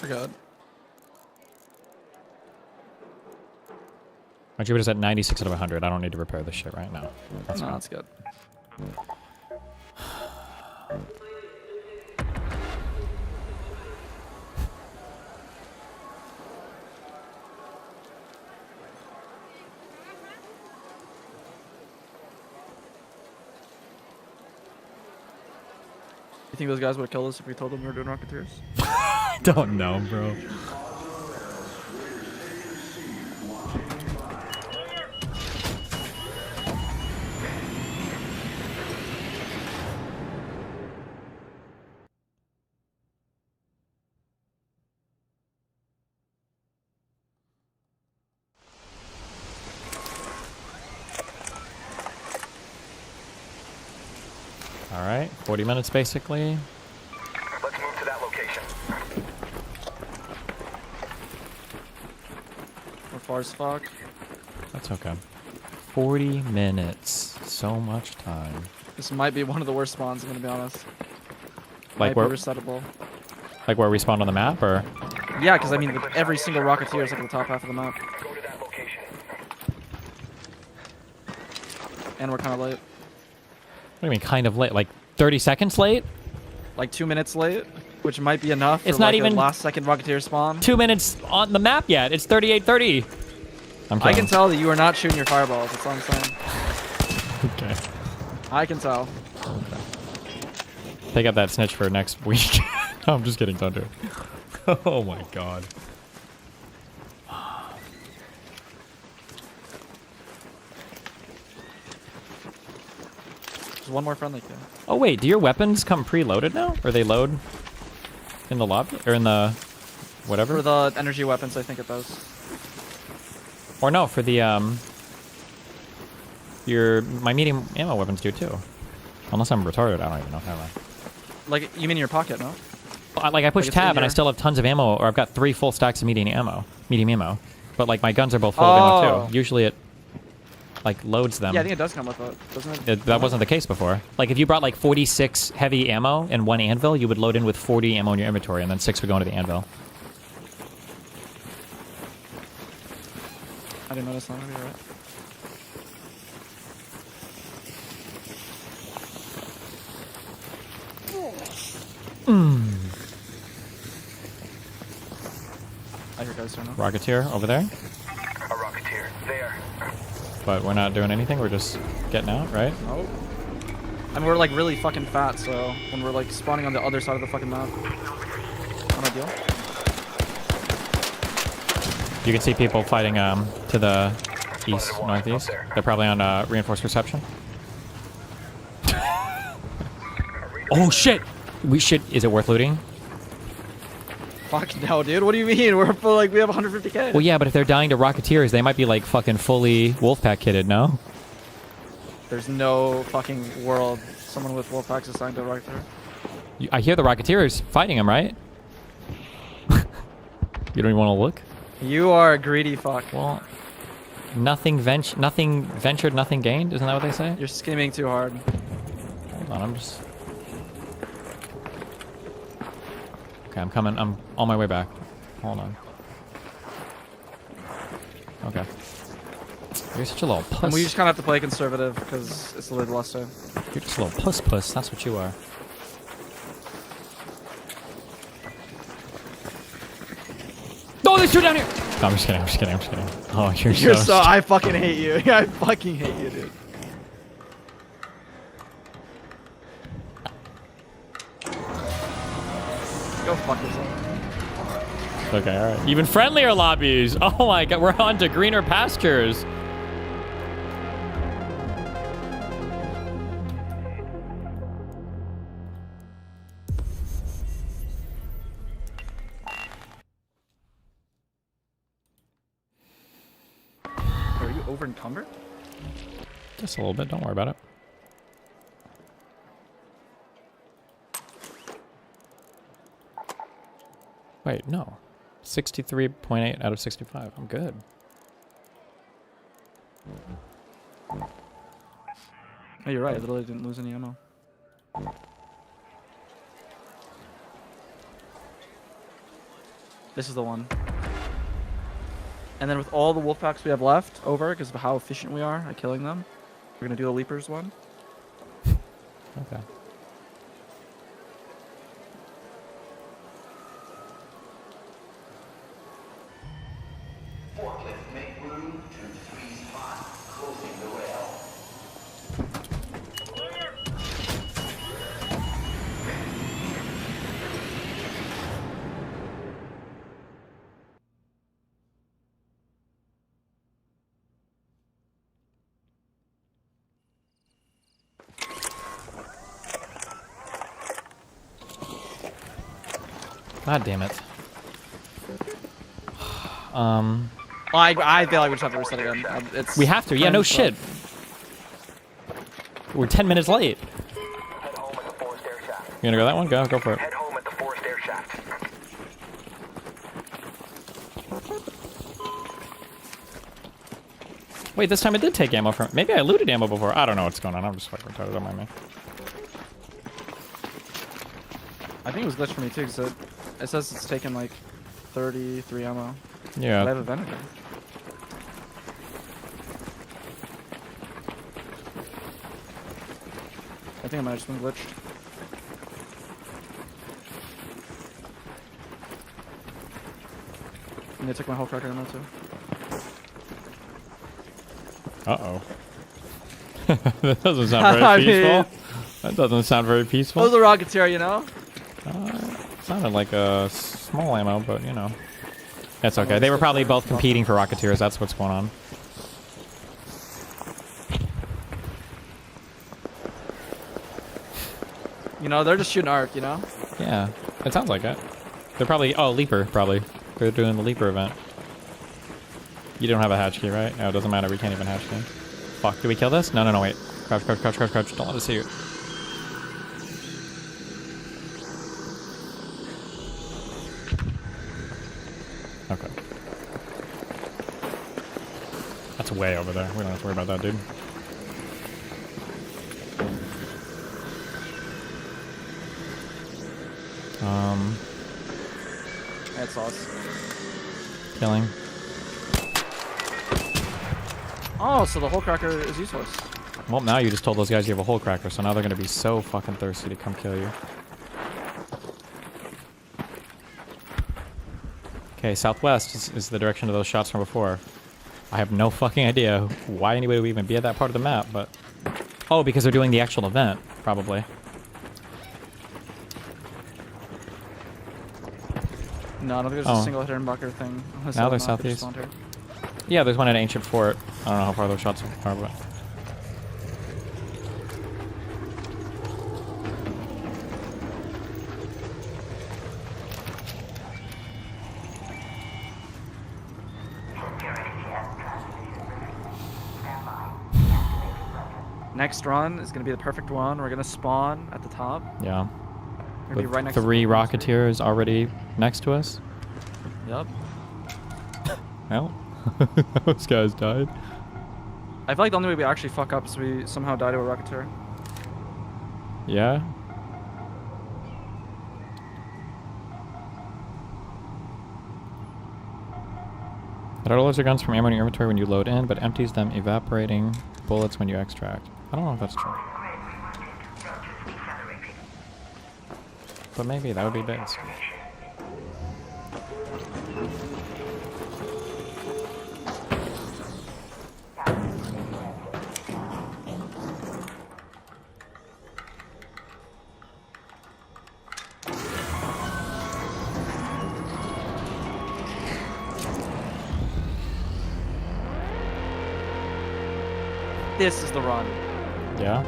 We're good. My Jupiter's at 96 out of 100. I don't need to repair this shit right now. That's fine. That's good. You think those guys would have killed us if we told them we were doing Rocketeers? I don't know, bro. All right, 40 minutes basically. Let's move to that location. We're far as fuck. That's okay. 40 minutes. So much time. This might be one of the worst spawns, I'm gonna be honest. Like might where? be resettable. Like where we spawned on the map, or? Yeah, because I mean, every single Rocketeer is like at the top half of the map. Go to that location. And we're kind of late. What do you mean, kind of late? Like 30 seconds late? Like 2 minutes late, which might be enough. It's for not like even a last second Rocketeer spawn. 2 minutes on the map yet. It's 38:30. I can tell that you are not shooting your fireballs. That's all I'm saying. Okay. I can tell. Okay. Take up that snitch for next week. I'm just kidding. Don't do it. Oh my god. There's one more friendly kill. Oh wait, do your weapons come preloaded now? Or they load in the lobby or in the whatever? For the energy weapons, I think it does. Or no, for the my medium ammo weapons do too. Unless I'm retarded, I don't even know. Never mind. Like, you mean in your pocket, no? Like I push tab and I still have tons of ammo, or I've got 3 full stacks of medium ammo. But like my guns are both full of ammo too. Usually it like loads them. Yeah, I think it does come with it, doesn't it? That wasn't the case before. Like if you brought like 46 heavy ammo and 1 anvil, you would load in with 40 ammo in your inventory, and then 6 would go into the anvil. I didn't notice that. You're right. I hear guys turn off. Rocketeer over there. A Rocketeer there. But we're not doing anything. We're just getting out, right? Nope. And we're like really fucking fat, so when we're like spawning on the other side of the fucking map, not ideal. You can see people fighting to the east, northeast. They're probably on reinforced reception. Oh shit! We should. Is it worth looting? Fuck no, dude. What do you mean? We're like we have 150k. Well, yeah, but if they're dying to Rocketeers, they might be like fucking fully Wolfpack kitted, no? There's no fucking world someone with Wolfpacks assigned to a Rocketeer. I hear the Rocketeers fighting him, right? You don't even want to look? You are a greedy fuck. Well, nothing ventured, nothing gained. Isn't that what they say? You're scheming too hard. Hold on, I'm just. Okay, I'm coming. I'm on my way back. Hold on. Okay. You're such a little puss. And we just kind of have to play conservative because it's the lead lost time. You're just a little puss. That's what you are. Oh, there's two down here! No, I'm just kidding. Oh, you're so I fucking hate you. I fucking hate you, dude. Go fuck yourself. Okay, alright. Even friendlier lobbies! Oh my god, we're on to greener pastures! Are you over encumbered? Just a little bit, don't worry about it. Wait, no. 63.8 out of 65. I'm good. Oh, you're right. I literally didn't lose any ammo. This is the one. And then with all the wolf packs we have left over, because of how efficient we are at killing them, we're going to do the Leapers one. Okay. Forklift, make room to 3 spots, closing the rail. God damn it. I feel like we just have to reset again. It's we have to. Yeah, no shit. We're 10 minutes late. You gonna go that one? Go for it. Head home at the forced air shaft. Wait, this time it did take ammo from. Maybe I looted ammo before. I don't know what's going on. I'm just fucking retarded. Don't mind me. I think it was glitched for me too, because it says it's taken like 33 ammo. Yeah. But I have a Venator. I think I might have just been glitched. And they took my whole cracker ammo too. Uh-oh. That doesn't sound very peaceful. That doesn't sound very peaceful. That was a Rocketeer, you know? Sounded like a small ammo, but you know. That's okay. They were probably both competing for Rocketeers. That's what's going on. You know, they're just shooting Arc, you know? Yeah, it sounds like it. They're probably... Oh, Leaper, probably. They're doing the Leaper event. You don't have a hatch key, right? No, it doesn't matter. We can't even hatch key. Fuck, do we kill this? No, wait. Crouch. Don't let us see you. Okay. That's way over there. We don't have to worry about that, dude. That's sauce. Killing. Oh, so the whole cracker is useless. Well, now you just told those guys you have a hole cracker, so now they're gonna be so fucking thirsty to come kill you. Okay, southwest is the direction of those shots from before. I have no fucking idea why anybody would even be at that part of the map, but... Oh, because they're doing the actual event, probably. No, I don't think there's a single hitter and bucker thing. Now they're southeast. Yeah, there's one at Ancient Fort. I don't know how far those shots are, but... Next run is going to be the perfect one. We're going to spawn at the top. Yeah. We're be right next 3 to Rocketeers already next to us. Yep. Well, those guys died. I feel like the only way we actually fuck up is we somehow die to a Rocketeer. Yeah. It auto-loads your guns from ammo in your inventory when you load in, but empties them, evaporating bullets when you extract. I don't know if that's true. But maybe that would be best. This is the run. Yeah?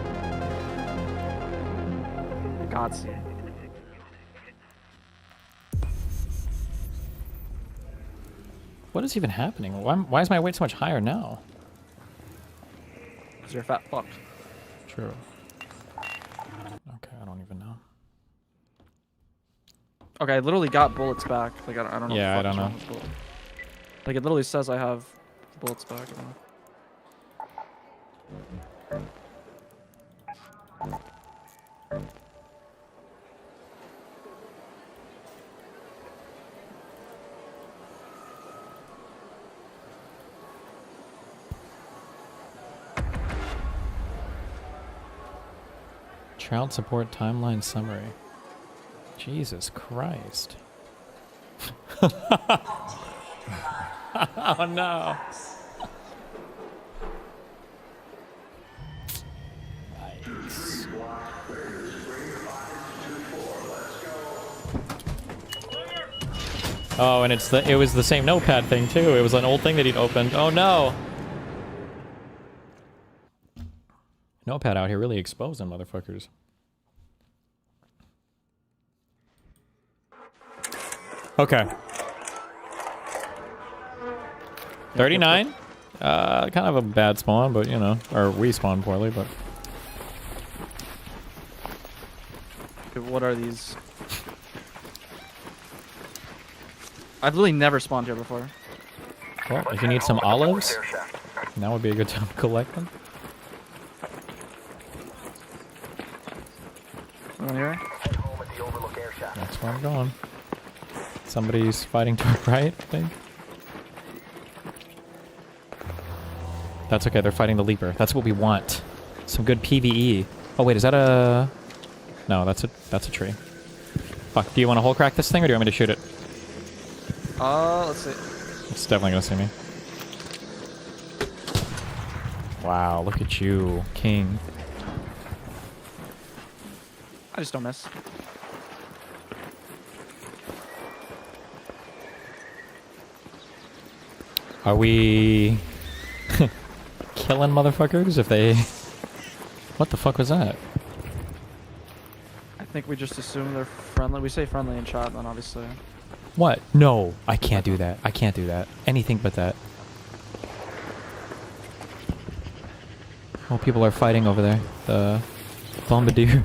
God's. What is even happening? Why is my weight so much higher now? Because you're a fat fuck. True. Okay, I don't even know. Okay, I literally got bullets back. Like, I don't know. Yeah, I don't know. Like, it literally says I have bullets back. I don't know. Child support timeline summary. Jesus Christ. Oh no. Oh, and it was the same notepad thing too. It was an old thing that he'd opened. Oh no. Notepad out here really exposing motherfuckers. Okay. 39. Kind of a bad spawn, but you know, or we spawned poorly, but. What are these? I've literally never spawned here before. Well, if you need some olives, now would be a good time to collect them. Anyone here? That's where I'm going. Somebody's fighting to our right, I think. That's okay, they're fighting the Leaper. That's what we want. Some good PvE. Oh wait, is that a... No, that's a tree. Fuck, do you want to hole crack this thing or do you want me to shoot it? Let's see. It's definitely gonna see me. Wow, look at you, king. I just don't miss. Are we killing motherfuckers if they... What the fuck was that? I think we just assume they're friendly. We say friendly in chat, then obviously. What? No, I can't do that. I can't do that. Anything but that. Oh, people are fighting over there. The bombardier.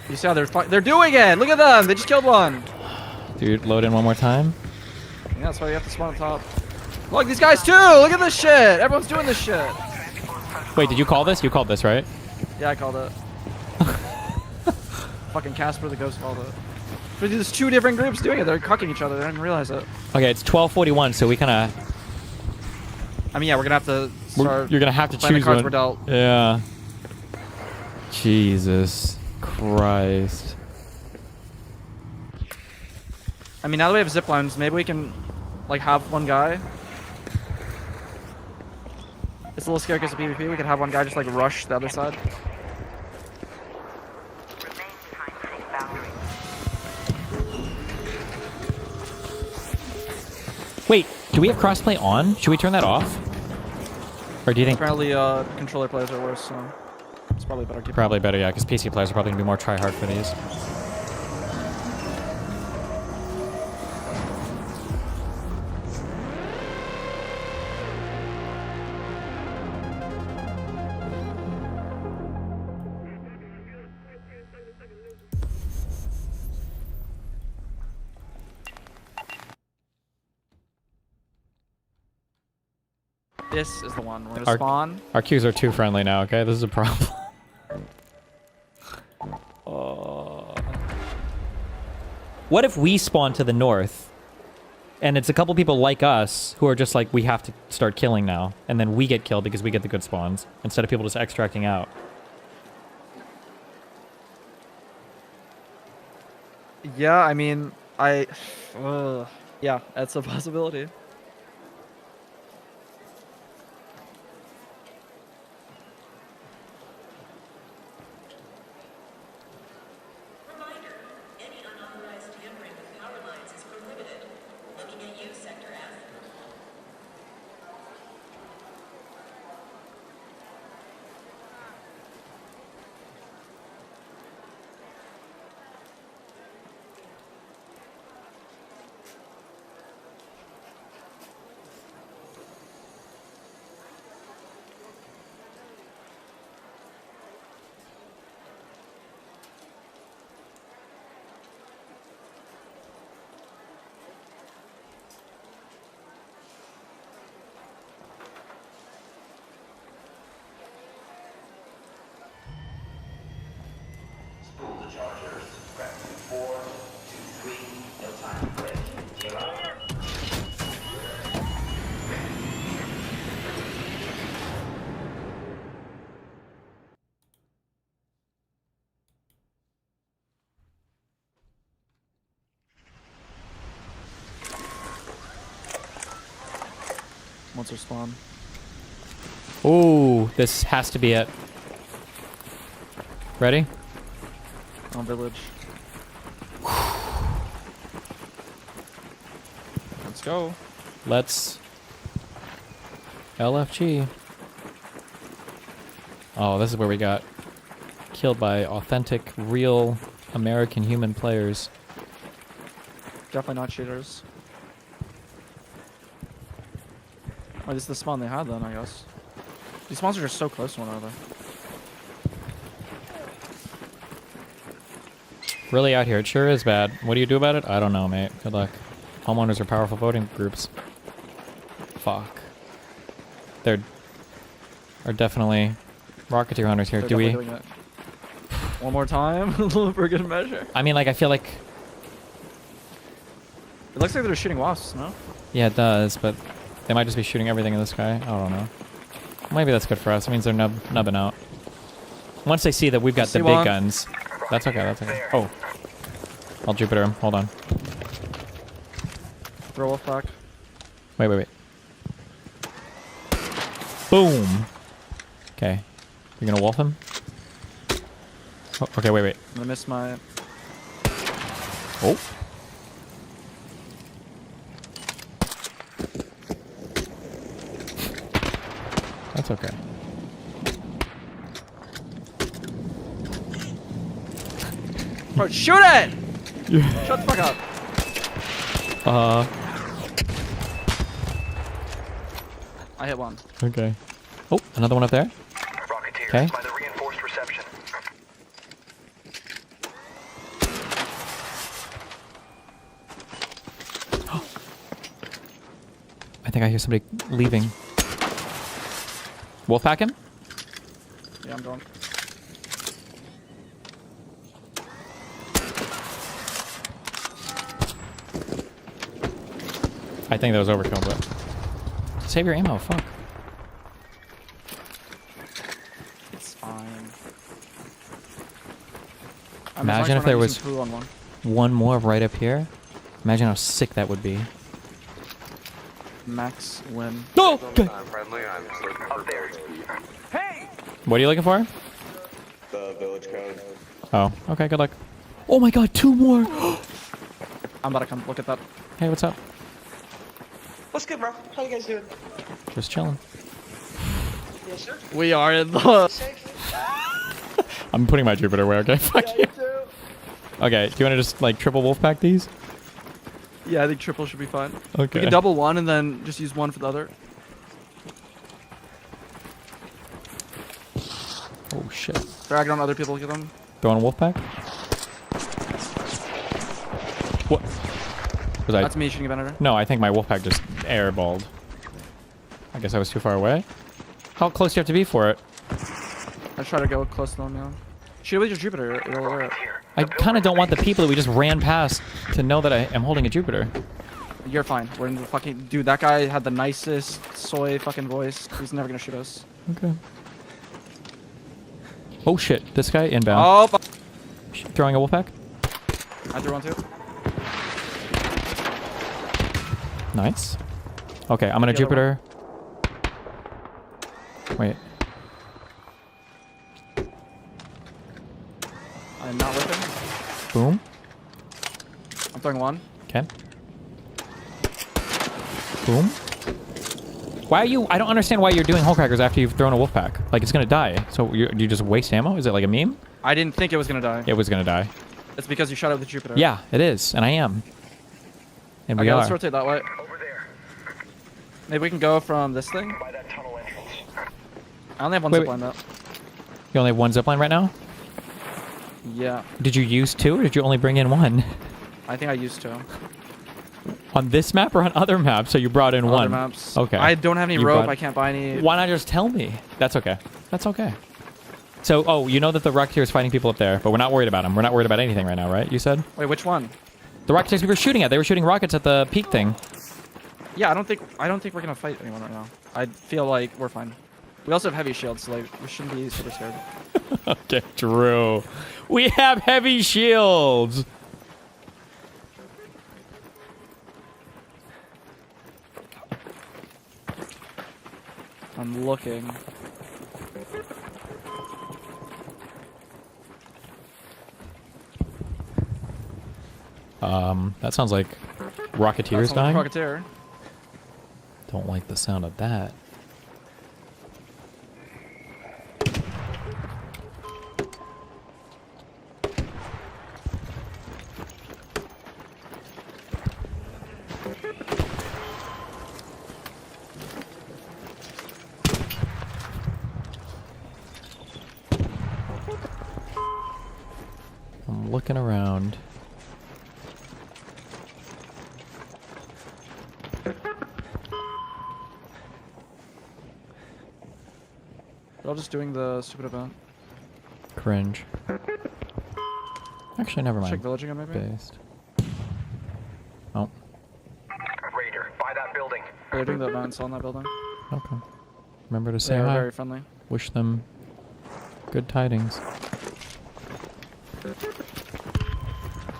You see how they're doing it! Look at them! They just killed one! Dude, load in one more time. Yeah, that's why you have to spawn on top. Look, these guys too! Look at this shit! Everyone's doing this shit! Wait, did you call this? You called this, right? Yeah, I called it. Fucking Casper the Ghost called it. But there's 2 different groups doing it. They're cucking each other. I didn't realize it. Okay, it's 12:41, so we kind of... I mean, yeah, we're gonna have to start... You're gonna have to choose the cards one. we're dealt. Yeah. Jesus Christ. I mean, now that we have zip lines, maybe we can, like, have one guy It's a little scary because of PvP. We could have one guy just like rush the other side. Wait, do we have crossplay on? Should we turn that off? Or do you think... Apparently, controller players are worse, so it's probably better. Probably better, yeah, because PC players are probably going to be more try-hard for these. This is the one. We're gonna spawn. Our queues are too friendly now, okay? This is a problem. What if we spawn to the north, and it's a couple people like us who are just like, we have to start killing now, and then we get killed because we get the good spawns, instead of people just extracting out? Yeah, I mean, yeah, that's a possibility. Monster spawn. Ooh, this has to be it. Ready? On village. Let's go. Let's LFG. Oh, this is where we got killed by authentic, real American human players. Definitely not cheaters. Oh, this is the spawn they had then, I guess. These spawns are just so close to one another. Really out here. It sure is bad. What do you do about it? I don't know, mate. Good luck. Homeowners are powerful voting groups. Fuck. There are definitely Rocketeer hunters here. They're do we? doing it. One more time for good measure. I mean, like, I feel like... It looks like they're shooting wasps, no? Yeah, it does, but they might just be shooting everything in the sky. I don't know. Maybe that's good for us. It means they're nubbing out. Once they see that we've got the big guns, that's okay. That's okay. Oh, I'll Jupiter him. Hold on. Throw Wolf back. Wait. Boom. Okay. You're gonna wolf him? Oh, okay, wait. I'm gonna miss my... Oh. That's okay. Bro, shoot it! Shut the fuck up. I hit one. Okay. Oh, another one up there. Okay. By the reinforced reception. I think I hear somebody leaving. Wolfpack him? Yeah, I'm going. I think that was overkill, but... Save your ammo, fuck. It's fine. Imagine if there was one more right up here. Imagine how sick that would be. max win. Oh! Okay. Hey! What are you looking for? The village code. Oh, okay, good luck. Oh my god, 2 more! I'm about to come look at that. Hey, what's up? What's good, bro? How you guys doing? Just chilling. Yes, sir. We are in the... I'm putting my Jupiter away, okay? Fuck you. Okay, do you want to just, like, triple wolfpack these? Yeah, I think triple should be fine. Okay. We can double one and then just use one for the other. Oh, shit. Dragging on other people, look at them. Throwing a wolfpack? What? Was I... That's me shooting a Venator. No, I think my wolfpack just airballed. I guess I was too far away. How close do you have to be for it? I try to go close to them, yeah. Shoot with your Jupiter, it'll work. I kind of don't want the people that we just ran past to know that I am holding a Jupiter. You're fine. We're in the fucking... Dude, that guy had the nicest soy fucking voice. He's never gonna shoot us. Okay. Oh shit, this guy inbound. Oh, throwing a wolfpack? I threw one too. Nice. Okay, I'm gonna Jupiter. Wait. I'm not whipping. Boom. I'm throwing one. Okay. Boom. Why are you... I don't understand why you're doing hole crackers after you've thrown a wolfpack. Like, it's gonna die. So you just waste ammo? Is it like a meme? I didn't think it was gonna die. It was gonna die. It's because you shot it with the Jupiter. Yeah, it is. And I am. And we Okay, are. let's rotate that way. Maybe we can go from this thing. I only have one zipline though. You only have one zipline right now? Yeah. Did you use 2 or did you only bring in 1? I think I used to. On this map or on other maps? So you brought in Other 1? maps. Okay. I don't have any You rope. brought- I can't buy any. Why not just tell me? That's okay. That's okay. So, oh, you know that the Rocketeer is fighting people up there, but we're not worried about them. We're not worried about anything right now, right? You said? Wait, which one? The Rocketeers we were shooting at. They were shooting rockets at the peak thing. Yeah, I don't think we're gonna fight anyone right now. I feel like we're fine. We also have heavy shields, so like we shouldn't be super scared. Okay, Drew. We have heavy shields. I'm looking. That sounds like Rocketeers dying. Rocketeer. Don't like the sound of that. I'm looking around. They're all just doing the stupid event. Cringe. Actually, never mind. Check village again, maybe? Based. Oh. Raider, by that building. They're doing the event still in that building. Okay. Remember to say They're hi. very friendly. Wish them good tidings.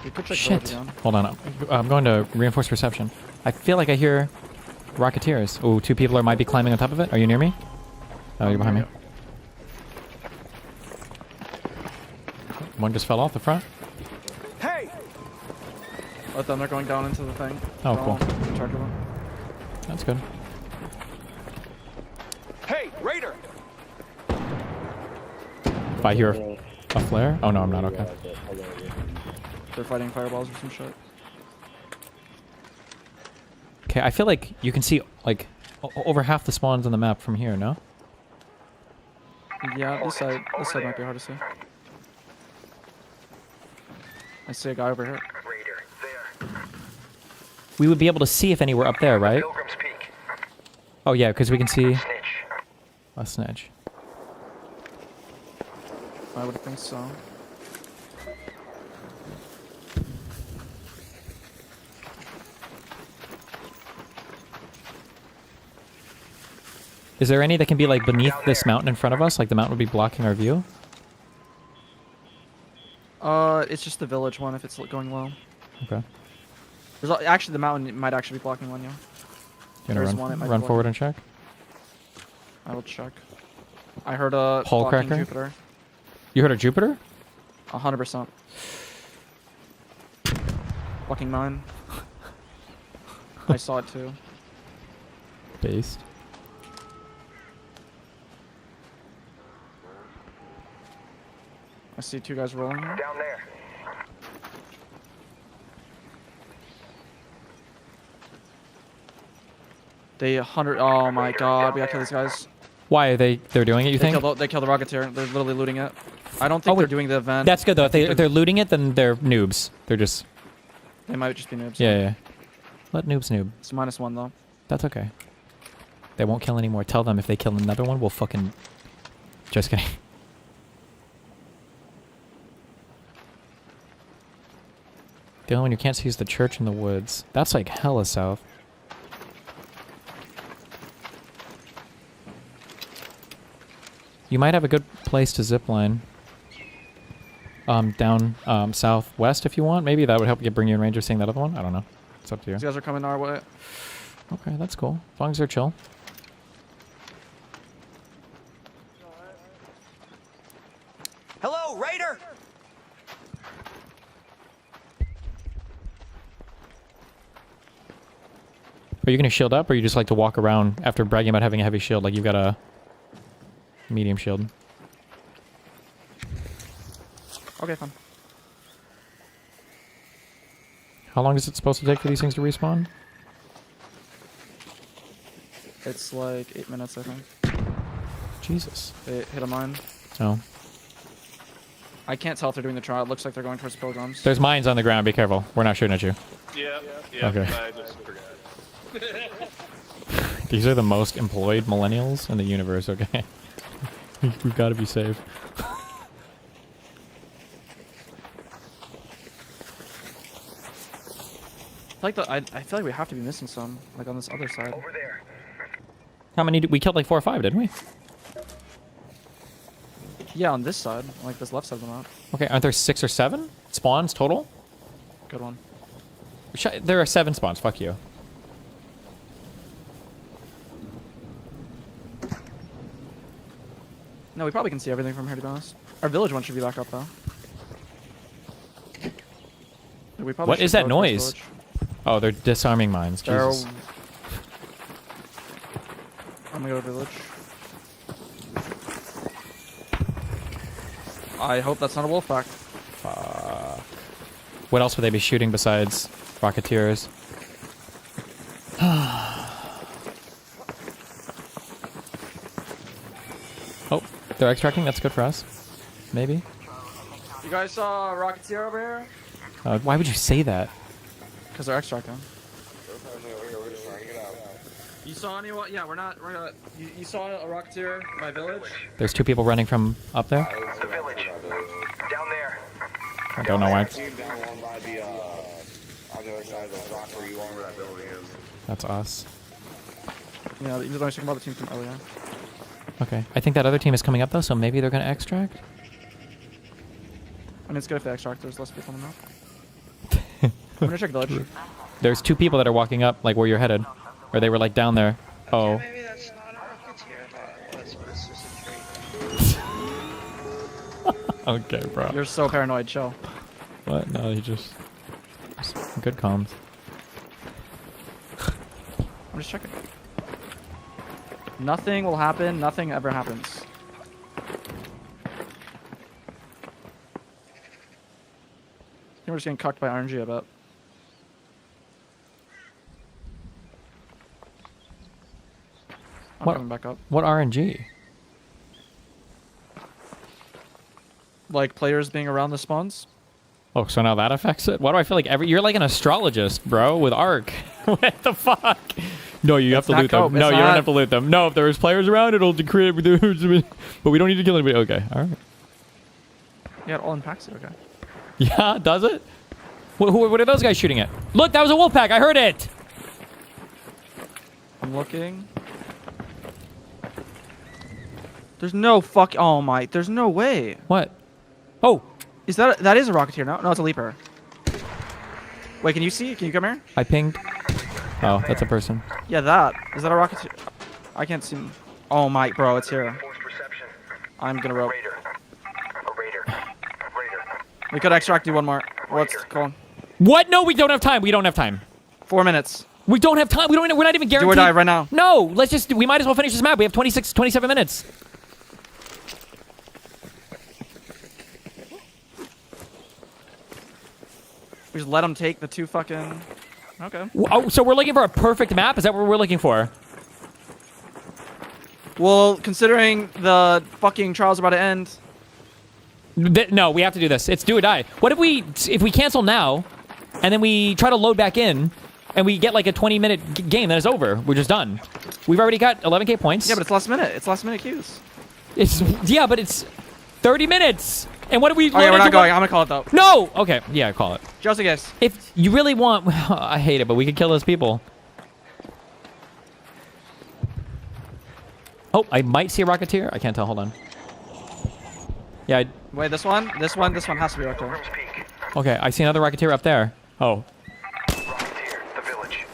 We could check Shit. village again. Hold on. I'm going to reinforce reception. I feel like I hear Rocketeers. Oh, 2 people might be climbing on top of it. Are you near me? Oh, you're behind me. One just fell off the front. Hey! Let them, they're going down into the thing. Oh, cool. Charge of them. That's good. Hey, Raider! If I hear a flare? Oh no, I'm not okay. They're fighting fireballs or some shit. Okay, I feel like you can see like over half the spawns on the map from here, no? Yeah, this side might be hard to see. I see a guy over here. We would be able to see if any were up there, right? Oh yeah, because we can see a snitch. I would think so. Is there any that can be like beneath this mountain in front of us? Like the mountain would be blocking our view? It's just the village one if it's going well. Okay. Actually, the mountain might actually be blocking one, yeah. You There's want one, it to might run be forward lucky. and check? I will check. I heard a Hole blocking cracker? Jupiter. You heard a Jupiter? 100%. Blocking mine. I saw it too. Based. I see two guys rolling here. Down there. They 100. Oh my god, we gotta kill these guys. Why are they're doing it, you think? They killed the Rocketeer. They're literally looting it. I don't think they're doing the event. That's good though. If they're looting it, then they're noobs. They're just... They might just be noobs. Yeah. Let noobs noob. It's -1 though. That's okay. They won't kill anymore. Tell them if they kill another one, we'll fucking... Just kidding. The only one you can't see is the church in the woods. That's like hella south. You might have a good place to zipline. Down southwest if you want. Maybe that would help bring you in range of seeing that other one. I don't know. It's up to you. These guys are coming our way. Okay, that's cool. As long as they're chill. Hello, Raider! Are you going to shield up, or you just like to walk around after bragging about having a heavy shield? Like you've got a medium shield. Okay, fine. How long is it supposed to take for these things to respawn? It's like 8 minutes, I think. Jesus. They hit a mine. Oh. I can't tell if they're doing the trial. It looks like they're going towards pilgrims. There's mines on the ground. Be careful. We're not shooting at you. Yeah. Okay. I just forgot. These are the most employed millennials in the universe, okay? We've got to be safe. I feel like we have to be missing some, like on this other side. Over there. How many we killed? Like 4 or 5, didn't we? Yeah, on this side, like this left side of the map. Okay, aren't there 6 or 7 spawns total? Good one. There are 7 spawns. Fuck you. No, we probably can see everything from here, to be honest. Our village one should be back up, though. We probably What should is that go towards noise? village. Oh, they're disarming mines. Jesus. I'm gonna go to village. I hope that's not a wolf pack. What else would they be shooting besides Rocketeers? Oh, they're extracting. That's good for us. Maybe. You guys saw a Rocketeer over here? Why would you say that? Because they're extracting. You saw anyone? Yeah, we're not. You saw a Rocketeer in my village? There's 2 people running from up there. The village. Down there. I don't know why. That's us. Yeah, he was only talking about the team from earlier. Okay. I think that other team is coming up though, so maybe they're gonna extract. I mean, it's good if they extract. There's less people on the map. I'm gonna check village. There's 2 people that are walking up, like where you're headed, or they were like down there. Oh. Maybe that's not a Rocketeer. That's just a trait. Okay, bro. You're so paranoid. Chill. What? No, you just good comms. I'm just checking. Nothing will happen. Nothing ever happens. I think we're just getting cucked by RNG, I bet. I'm coming back up. What RNG? Like players being around the spawns? Oh, so now that affects it? Why do I feel like you're like an astrologist, bro, with Arc? What the fuck? No, you have to loot them. No, you don't have to loot them. No, if there's players around, it'll decree everything. But we don't need to kill anybody. Okay, all right. Yeah, it all impacts it. Okay. Yeah, does it? What are those guys shooting at? Look, that was a wolf pack. I heard it. I'm looking. There's no fuck. Oh my. There's no way. What? Oh. Is that is a Rocketeer now? No, it's a Leaper. Wait, can you see? Can you come here? I pinged. Oh, that's a person. Yeah, that. Is that a rocketeer? I can't see. Oh my, bro, it's here. I'm gonna rope. We could extract you one more. What's going? What? No, we don't have time. We don't have time. 4 minutes. We don't have time. We're not even guaranteed. Do or die right now. No, we might as well finish this map. We have 27 minutes. We just let them take the 2 fucking... Okay. Oh, so we're looking for a perfect map? Is that what we're looking for? Well, considering the fucking trials are about to end... No, we have to do this. It's do or die. What if we cancel now, and then we try to load back in, and we get like a 20-minute game, then it's over. We're just done. We've already got 11k points. Yeah, but it's last minute. It's last minute queues. Yeah, but it's 30 minutes. And what do we... Oh, yeah, we're not going. I'm gonna call it, though. No! Okay, yeah, call it. Just a guess. If you really want... I hate it, but we could kill those people. Oh, I might see a Rocketeer. I can't tell. Hold on. Yeah, Wait, this one has to be Rocketeer. Okay, I see another Rocketeer up there. Oh. Rocketeer, the village.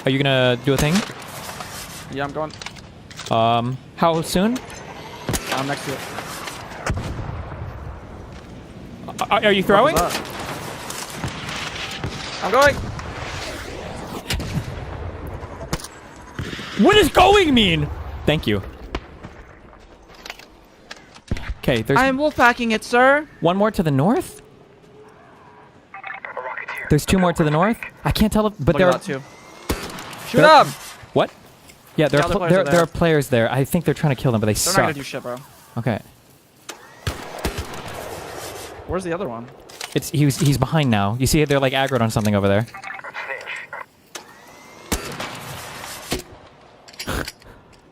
Are you gonna do a thing? Yeah, I'm going. How soon? I'm next to it. Are you throwing? I'm going. What does going mean? Thank you. Okay, there's... I am wolfpacking it, sir. One more to the north? There's 2 more to the north? I can't tell if... But there are... 2. Shoot up! What? Yeah, there are players there. I think they're trying to kill them, but they suck. They're not gonna do shit, bro. Okay. Where's the other one? He's behind now. You see they're like aggroed on something over there.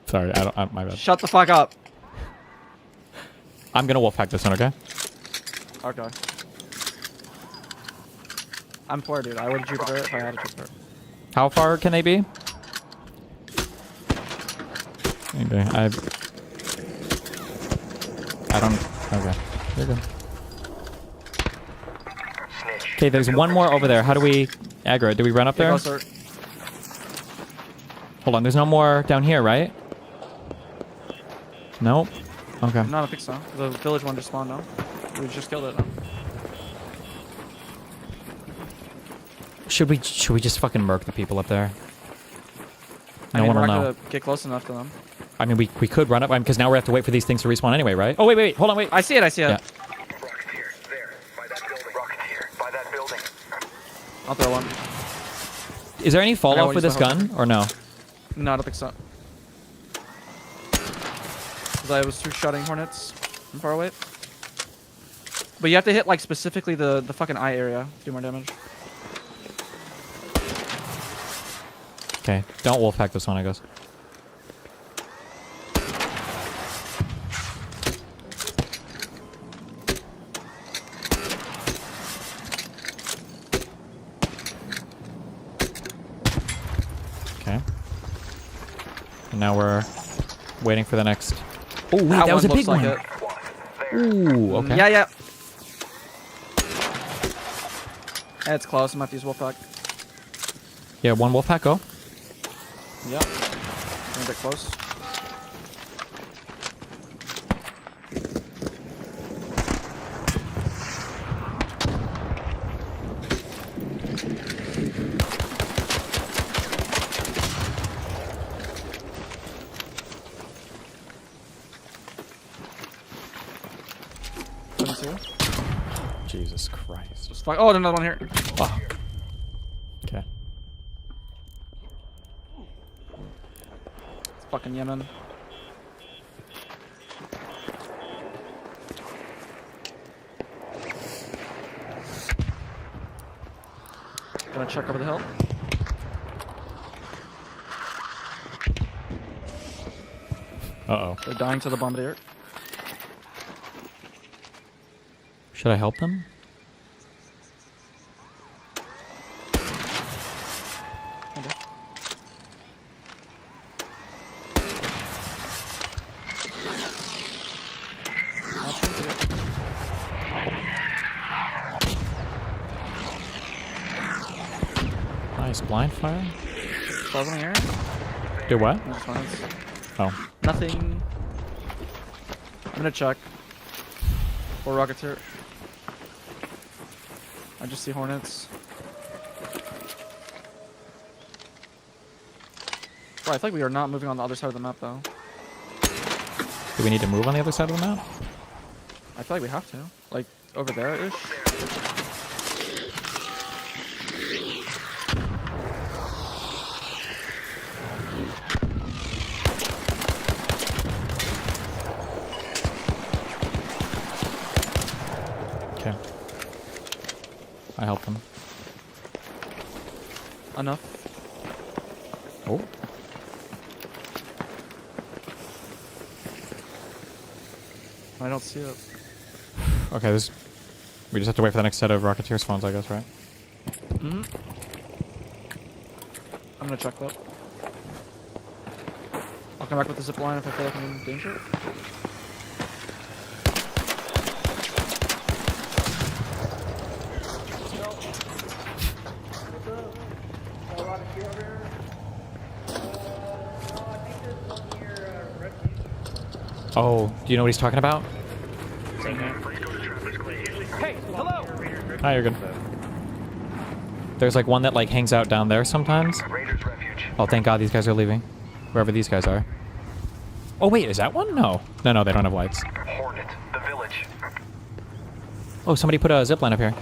Sorry, my bad. Shut the fuck up. I'm gonna wolfpack this one, okay? Okay. I'm poor, dude. I would Jupiter if I had a Jupiter. How far can they be? Okay, I don't... Okay, you're good. Okay, there's one more over there. How do we aggro it? Do we run up there? Closer. Hold on, there's no more down here, right? Nope. Okay. No, I don't think so. The village one just spawned now. We just killed it. No? Should we just fucking murk the people up there? I mean, one we're will not know. gonna get close enough to them. I mean, we could run up, because now we have to wait for these things to respawn anyway, right? Oh, wait, hold on, wait. I see it. Yeah. Rocketeer, there, by that building. Rocketeer, by that building. I'll throw one. Is there any fallout for this gun, or no? No, I don't think so. Because I was 2 shotting hornets from far away. But you have to hit, like, specifically the fucking eye area to do more damage. Okay, don't wolfpack this one, I guess. Okay. And now we're waiting for the next... Oh, wait, that was a big one. Ooh, okay. Yeah. It's close. I might have to use wolfpack. Yeah, one wolfpack, go. Yep. A bit close. Jesus Christ. Just fuck. Oh, there's another one here. Oh. Okay. It's fucking Yemen. Gonna check over the hill. Uh-oh. They're dying to the bombardier. Should I help them? Nice blind fire. Balls in the air? Do what? Oh. Nothing. I'm gonna check. Or Rocketeer. I just see Hornets. Bro, I feel like we are not moving on the other side of the map, though. Do we need to move on the other side of the map? I feel like we have to. Like, over there-ish. Okay. I helped him. Enough. Oh. I don't see it. Okay, we just have to wait for the next set of Rocketeer spawns, I guess, right? Mm-hmm. I'm gonna check that. I'll come back with the zip line if I feel like I'm in danger. Oh, do you know what he's talking about? Hey, hello. Hi, you're good. There's like one that like hangs out down there sometimes. Oh, thank God these guys are leaving. Wherever these guys are. Oh wait, is that one? No. No, they don't have lights. Hornet, the village. Oh, somebody put a zipline up here.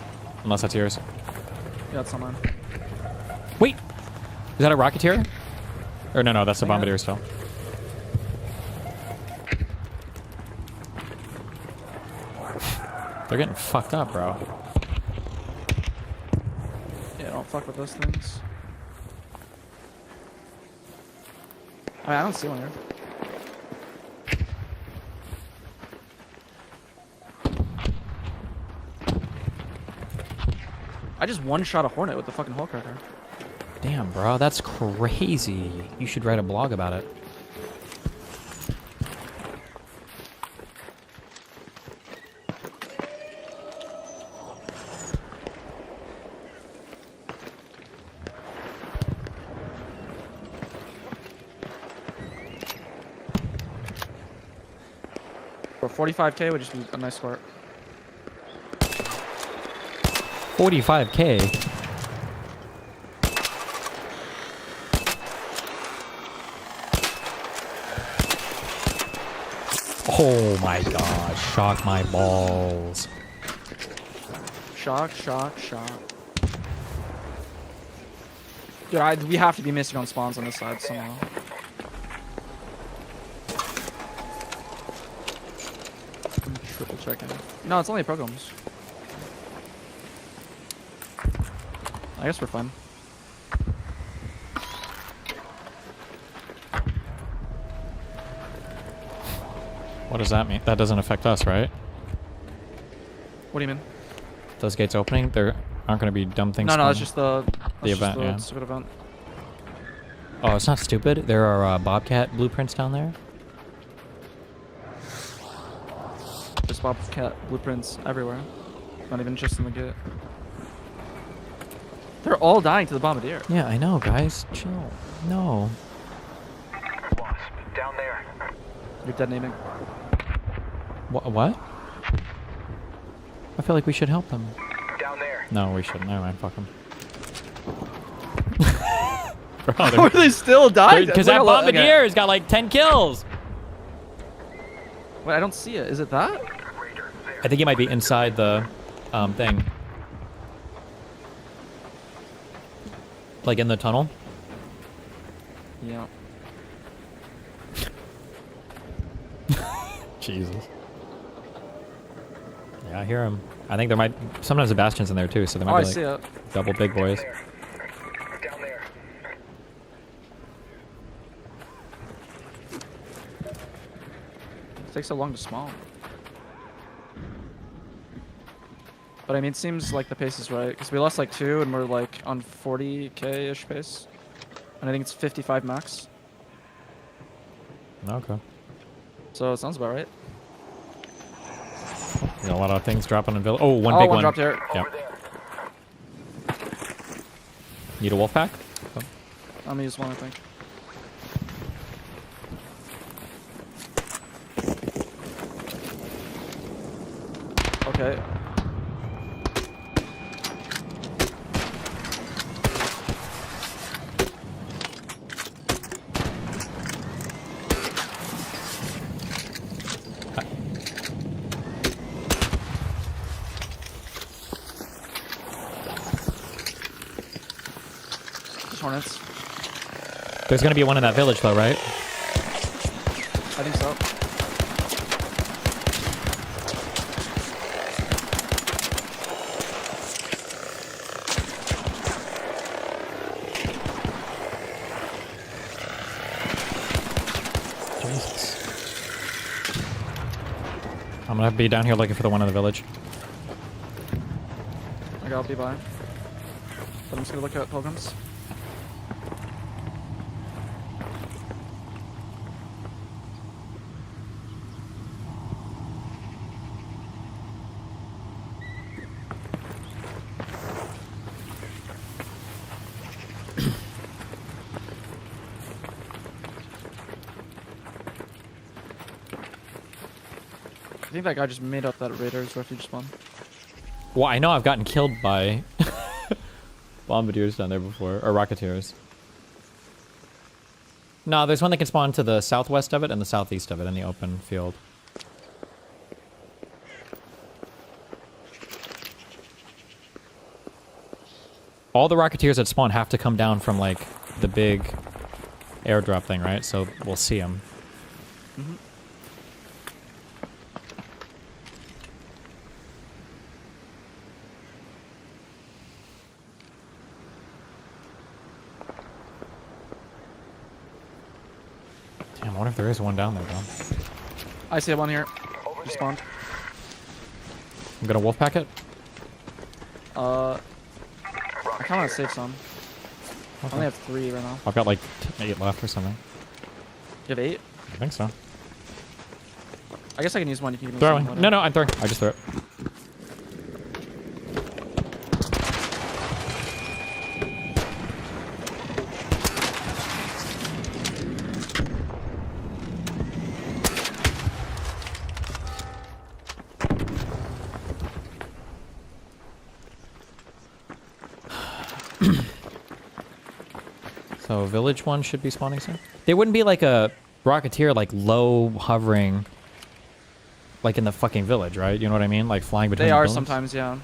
Unless that's yours. Yeah, it's not mine. Wait! Is that a Rocketeer? Or no, that's a Bombardier still. They're getting fucked up, bro. Yeah, don't fuck with those things. I mean, I don't see one here. I just one-shot a Hornet with the fucking Hullcracker. Damn, bro, that's crazy. You should write a blog about it. For 45k would just be a nice score. 45k? Oh my god, shock my balls. Shock. Dude, we have to be missing on spawns on this side somehow. I'm triple checking. No, it's only programs. I guess we're fine. What does that mean? That doesn't affect us, right? What do you mean? Those gates opening? There aren't going to be dumb things. No, it's just the event, yeah. stupid event. Oh, it's not stupid. There are Bobcat blueprints down there. There's Bobcat blueprints everywhere. Not even just in the gate. They're all dying to the Bombardier. Yeah, I know, guys. Chill. No. Wasp, down there. You're detonating. What? I feel like we should help them. Down there. No, we shouldn't. Never mind. Fuck them. How are they still dying? Because that Bombardier has got like 10 kills. Wait, I don't see it. Is it that? I think he might be inside the thing. Like in the tunnel? Yeah. Jesus. Yeah, I hear him. I think there might... Sometimes the Bastion's in there too, so there might be like see it. double big boys. Down there. It takes so long to spawn. But I mean, it seems like the pace is right. Because we lost like 2 and we're like on 40k-ish pace. And I think it's 55 max. Okay. So it sounds about right. You got a lot of things dropping in village. Oh, one big one. Dropped here. Yep. Need a wolf pack? I'm gonna use one, I think. Okay. Hornets. There's gonna be one in that village though, right? I think so. Jesus. I'm gonna be down here looking for the one in the village. Okay, I'll be by. But I'm just gonna look at pilgrims. I think that guy just made up that Raiders refuge spawn. Well, I know I've gotten killed by bombardiers down there before, or rocketeers. No, there's one that can spawn to the southwest of it and the southeast of it in the open field. All the rocketeers that spawn have to come down from, like, the big airdrop thing, right? So we'll see them. Mm-hmm. Damn, I wonder if there is one down there, though. I see one here. Respawned. I'm gonna wolf pack it. I kind of want to save some. Okay. I only have 3 right now. I've got like 8 left or something. You have 8? I think so. I guess I can use one if you can use Throwing. one. No, I'm throwing. I just threw it. So village one should be spawning soon. There wouldn't be like a rocketeer like low hovering like in the fucking village, right? You know what I mean? Like flying between They the are buildings? sometimes, yeah.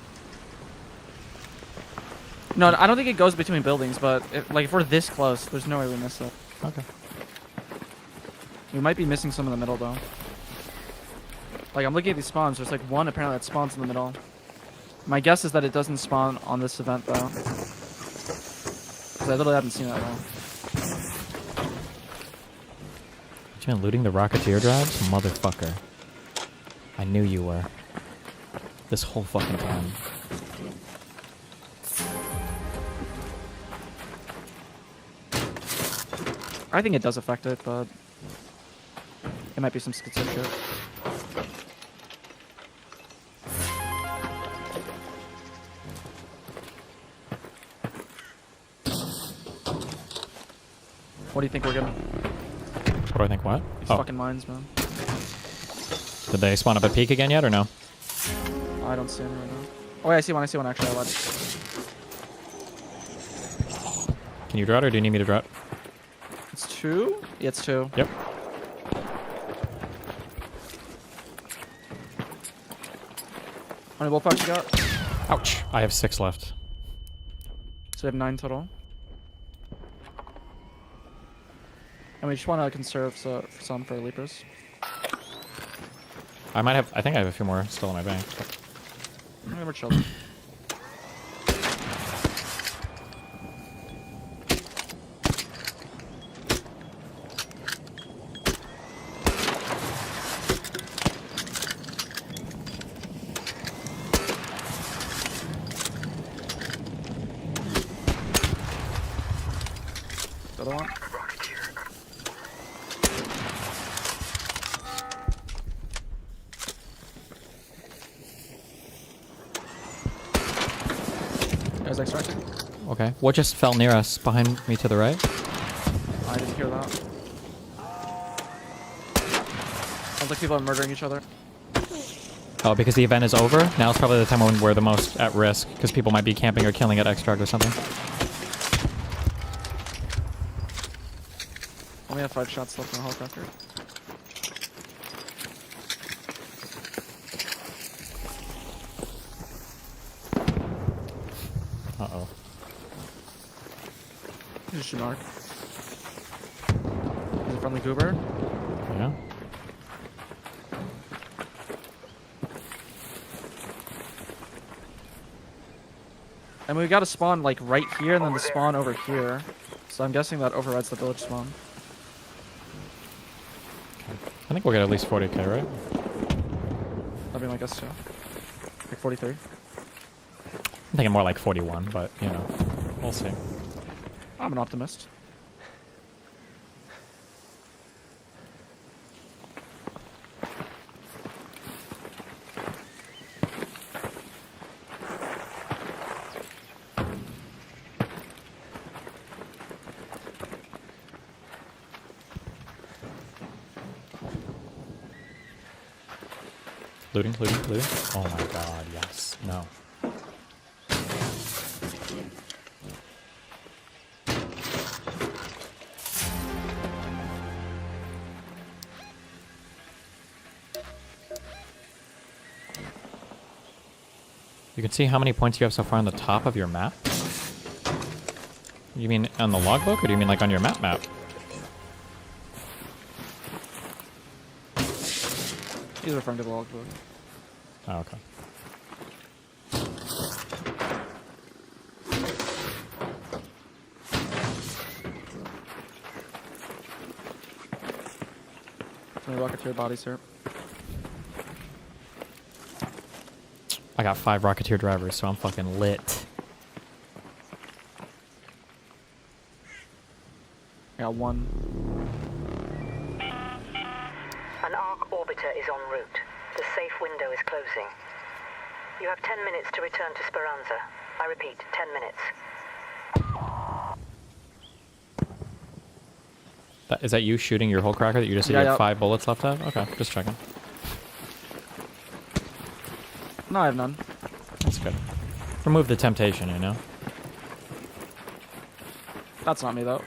No, I don't think it goes between buildings, but if we're this close, there's no way we miss it. Okay. We might be missing some in the middle though. Like I'm looking at these spawns, there's like one apparently that spawns in the middle. My guess is that it doesn't spawn on this event though. Because I literally haven't seen that at all. You been looting the rocketeer drives? Motherfucker. I knew you were. This whole fucking time. I think it does affect it, but it might be some schizo shit. What do you think we're getting? What do I think? What? These fucking mines, man. Did they spawn up at peak again yet or no? I don't see any right now. Oh, wait, I see one actually. I lied. Can you draw it or do you need me to draw it? It's 2? Yeah, it's 2. Yep. How many wolf packs you got? Ouch. I have 6 left. So we have 9 total. And we just want to conserve some for leapers. I think I have a few more still in my bank. But... We're chilling. The other one? Guys extracting? Okay. What just fell near us behind me to the right? I didn't hear that. Sounds like people are murdering each other. Oh, because the event is over? Now it's probably the time when we're the most at risk, because people might be camping or killing at extract or something. Only have 5 shots left in the helicopter. Uh-oh. Just an arc. Is it friendly goober? Yeah. And we got to spawn like right here and then the spawn over here. So I'm guessing that overrides the village spawn. I think we'll get at least 40k, right? That'd be my guess too. Like 43. I'm thinking more like 41, but, you know, we'll see. I'm an optimist. Looting, looting, looting. Oh my god, yes. No. You can see how many points you have so far on the top of your map? You mean on the logbook, or do you mean like on your map? He's referring to the logbook. Oh, okay. So many Rocketeer bodies here. I got 5 Rocketeer drivers, so I'm fucking lit. I got 1. An Arc orbiter is en route. The safe window is closing. You have 10 minutes to return to Speranza. I repeat, 10 minutes. Is that you shooting your whole cracker that you just said you had 5 bullets left of? Okay, just checking. No, I have none. That's good. Remove the temptation, you know? That's not me, though.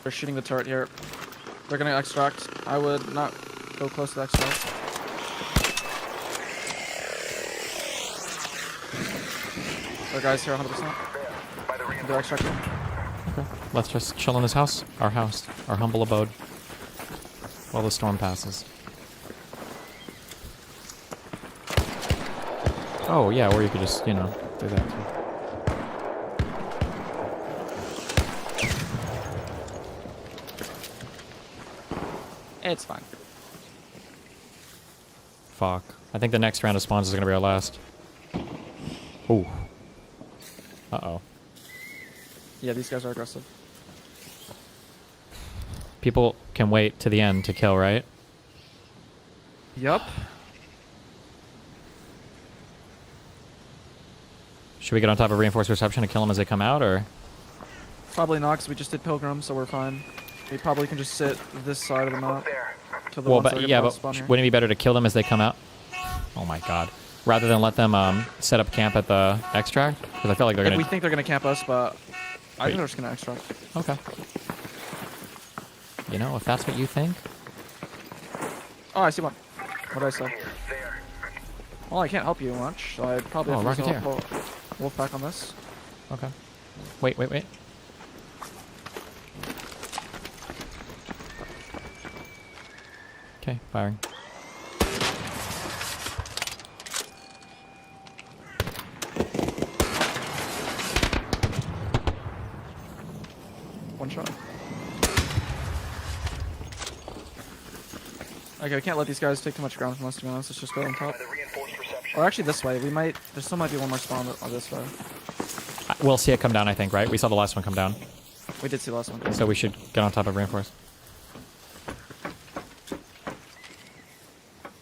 They're shooting the turret here. They're gonna extract. I would not go close to the extract. There are guys here 100%. They're extracting. Okay. Let's just chill in this house. Our humble abode. While the storm passes. Oh, yeah, or you could just, you know, do that too. It's fine. Fuck. I think the next round of spawns is going to be our last. Ooh. Uh-oh. Yeah, these guys are aggressive. People can wait to the end to kill, right? Yup. Should we get on top of reinforced reception and kill them as they come out, or? Probably not, because we just did Pilgrim, so we're fine. We probably can just sit this side of the map. To the Well, ones that but are yeah, gonna but spawn here. wouldn't it be better to kill them as they come out? Oh my god. Rather than let them set up camp at the extract? Because I feel like they're Like, going we to... think they're gonna camp us, but I think they're just gonna extract. Okay. You know, if that's what you think. Oh, I see one. What did I say? Well, I can't help you much, so I'd probably have to use a wolf back on this. Okay. Wait. Okay, firing. One shot. Okay, we can't let these guys take too much ground from us, to be honest. Let's just go on top. Or actually this way. There still might be one more spawn on this way. We'll see it come down, I think, right? We saw the last one come down. We did see the last one. So we should get on top of reinforce.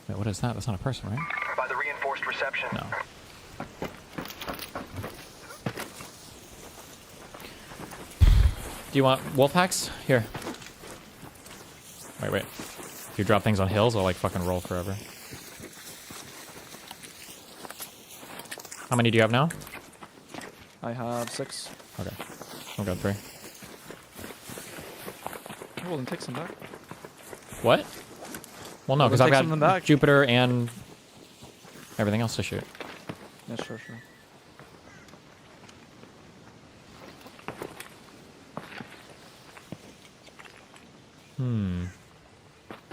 Wait, what is that? That's not a person, right? By the reinforced reception. No. Do you want wolf packs? Here. Wait. If you drop things on hills, I'll like fucking roll forever. How many do you have now? I have 6. Okay. I've got 3. Well, then take some back. What? Well, no, because I've got Jupiter and everything else to shoot. Yeah, sure. I'm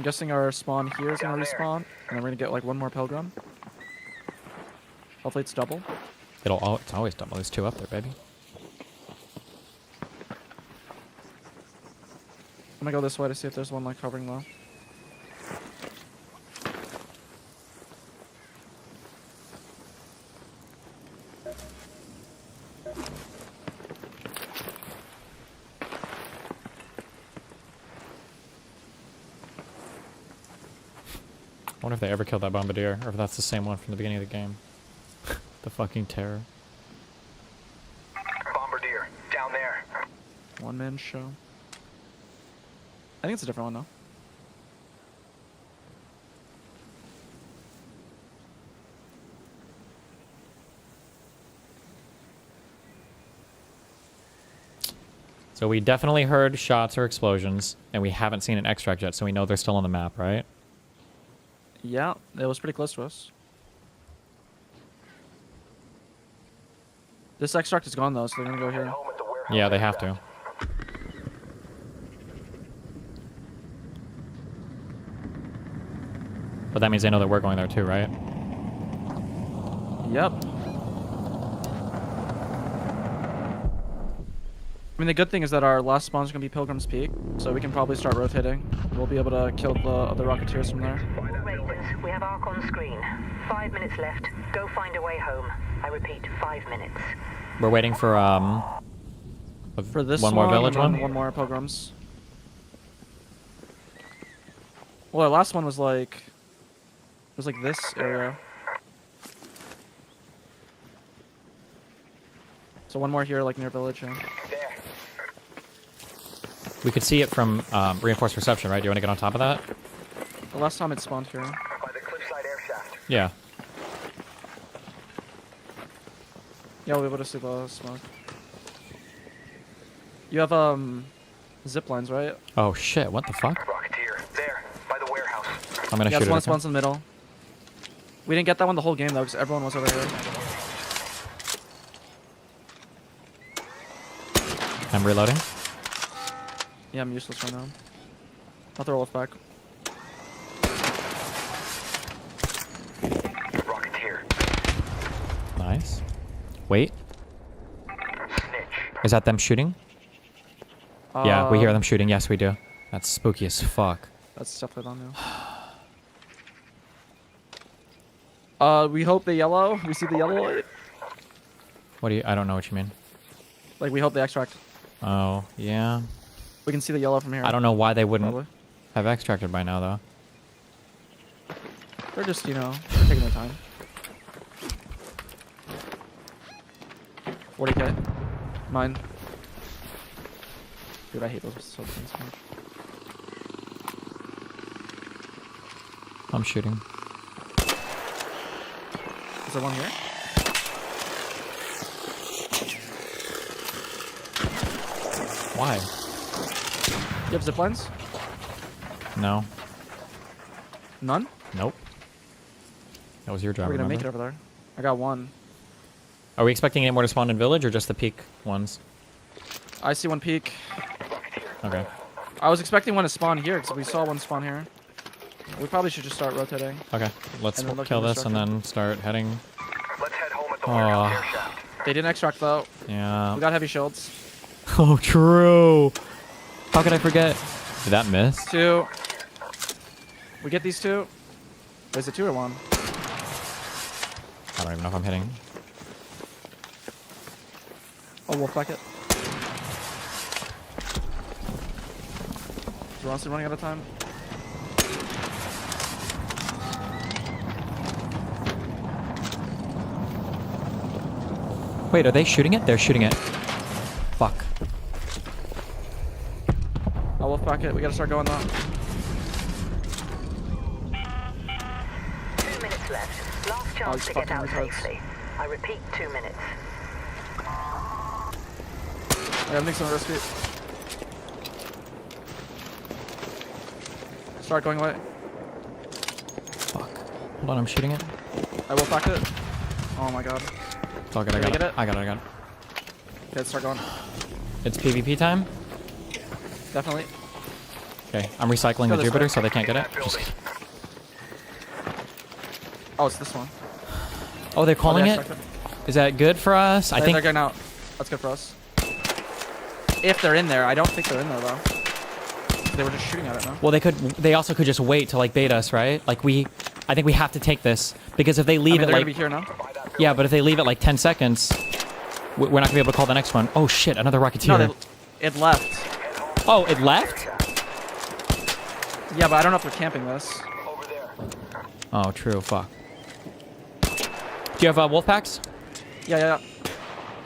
guessing our spawn here is going to respawn, and then we're going to get like one more Pilgrim. Hopefully it's double. It's always double. There's 2 up there, baby. I'm going to go this way to see if there's one like covering low. I wonder if they ever killed that bombardier, or if that's the same one from the beginning of the game. The fucking terror. Bombardier, down there. One-man show. I think it's a different one, though. So we definitely heard shots or explosions, and we haven't seen an extract yet, so we know they're still on the map, right? Yeah, it was pretty close to us. This extract is gone, though, so they're going to go here. Yeah, they have to. But that means they know that we're going there too, right? Yep. I mean, the good thing is that our last spawn is going to be Pilgrim's Peak, so we can probably start rotating. We'll be able to kill the other Rocketeers from there. Raidens, we have Arc on screen. 5 minutes left. Go find a way home. I repeat, 5 minutes. We're waiting for this one more village one? One more Pilgrims. Well, our last one was like... It was like this area. So one more here, like near village, yeah. We could see it from reinforced reception, right? Do you want to get on top of that? The last time it spawned here. By the cliffside air shaft. Yeah. Yeah, we'll be able to see the smoke. You have zip lines, right? Oh shit! What the fuck? Rocketeer, there, by the warehouse. I'm gonna shoot it. One spawns in the middle. We didn't get that one the whole game though, because everyone was over here. I'm reloading. Yeah, I'm useless right now. I'll throw Wlech back. Rocketeer. Nice. Wait. Is that them shooting? Yeah, we hear them shooting. Yes, we do. That's spooky as fuck. That's definitely on you. We hope they yellow. We see the yellow light. What do you... I don't know what you mean. Like, we hope they extract. Oh, yeah. We can see the yellow from here. I don't know why they wouldn't have extracted by now, though. They're just, you know, they're taking their time. 40k. Mine. Dude, I hate those substance so much. I'm shooting. Is there one here? Why? You have ziplines? No. None? Nope. That was your job. We're gonna remember? make it over there. I got one. Are we expecting any more to spawn in village or just the peak ones? I see one peak. Okay. I was expecting one to spawn here because we saw one spawn here. We probably should just start rotating. Okay. Let's kill this and then start heading. Let's head home at the warehouse air shaft. They didn't extract though. Yeah. We got heavy shields. Oh, true. How could I forget? Did that miss? 2. We get these 2. Is it 2 or 1? I don't even know if I'm hitting. Oh, wolf bucket. Is Ronson running out of time? Wait, are they shooting it? They're shooting it. Fuck. Oh, wolf bucket. We gotta start going though. 2 minutes left. Last chance to get out safely. I repeat, 2 minutes. I have Newsom on rescue. Start going away. Fuck. Hold on, I'm shooting it. I will back it. Oh my god. It's all good, I got it. I got it. Okay, let's start going. It's PvP time? Definitely. Okay, I'm recycling the Jupiter so they can't get it. Oh, it's this one. Oh, they're calling it? Is that good for us? I think they're going out. That's good for us. If they're in there. I don't think they're in there though. They were just shooting at it now. Well, they also could just wait to like bait us, right? Like I think we have to take this because if they leave it they're like gonna be here now. Yeah, but if they leave it like 10 seconds, we're not gonna be able to call the next one. Oh shit, another Rocketeer. No, it left. Oh, it left? Yeah, but I don't know if they're camping this. Oh, true. Fuck. Do you have wolf packs? Yeah.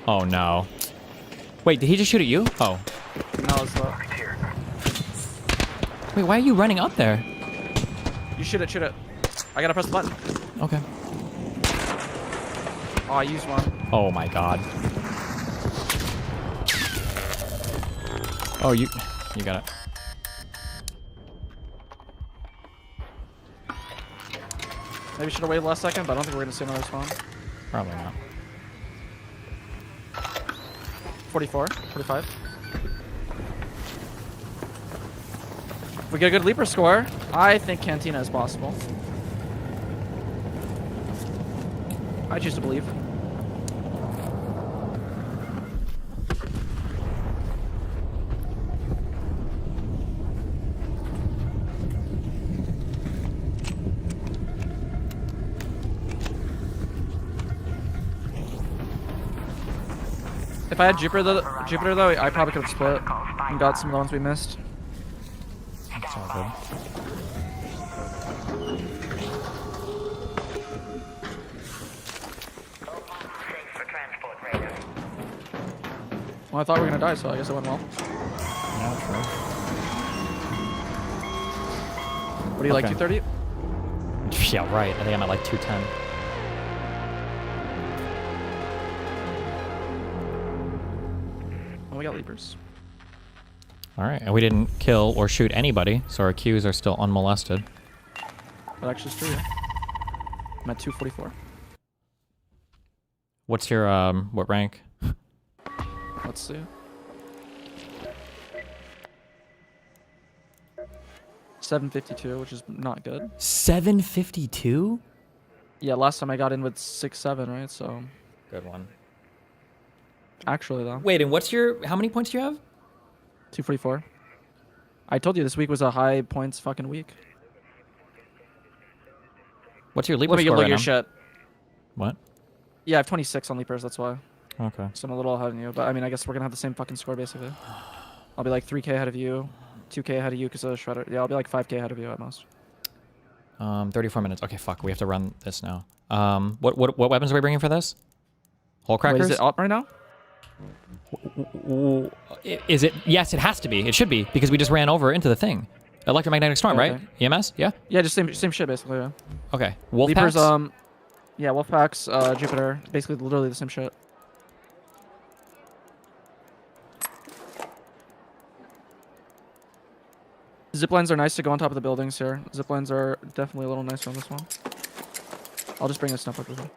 Oh no. Wait, did he just shoot at you? Oh. No, it's not. Wait, why are you running up there? You shoot it. I gotta press the button. Okay. Oh, I used one. Oh my god. Oh, you got it. Maybe should have waited last second, but I don't think we're gonna see another spawn. Probably not. 44, 45. If we get a good leaper score, I think Cantina is possible. I choose to believe. If I had Jupiter though, I probably could have split and got some of the ones we missed. That's all good. Well, I thought we were gonna die, so I guess it went well. Yeah, true. What do you like, 230? Yeah, right. I think I'm at like 210. Oh, we got leapers. All right, and we didn't kill or shoot anybody, so our Qs are still unmolested. That actually is true, yeah. I'm at 244. What's your, what rank? Let's see. 752, which is not good. 752? Yeah, last time I got in with 6-7, right? So. Good one. Actually, though. Wait, and what's your, how many points do you have? 244. I told you this week was a high points fucking week. What's your leaper Let me score look right at your now? shit. What? Yeah, I have 26 on leapers, that's why. Okay. So I'm a little ahead of you, but I mean, I guess we're gonna have the same fucking score basically. I'll be like 3k ahead of you, 2k ahead of you because of the shredder. Yeah, I'll be like 5k ahead of you at most. 34 minutes. Okay, fuck. We have to run this now. What weapons are we bringing for this? Hole crackers? Wait, is it up right now? Is it? Yes, it has to be. It should be because we just ran over into the thing. Electromagnetic storm, Okay. right? EMS? Yeah. Yeah, just same shit basically. Yeah. Okay. Wolf Leapers, packs? yeah, wolf packs, Jupiter, basically literally the same shit. Ziplines are nice to go on top of the buildings here. Ziplines are definitely a little nicer on this one. I'll just bring a snap up with me.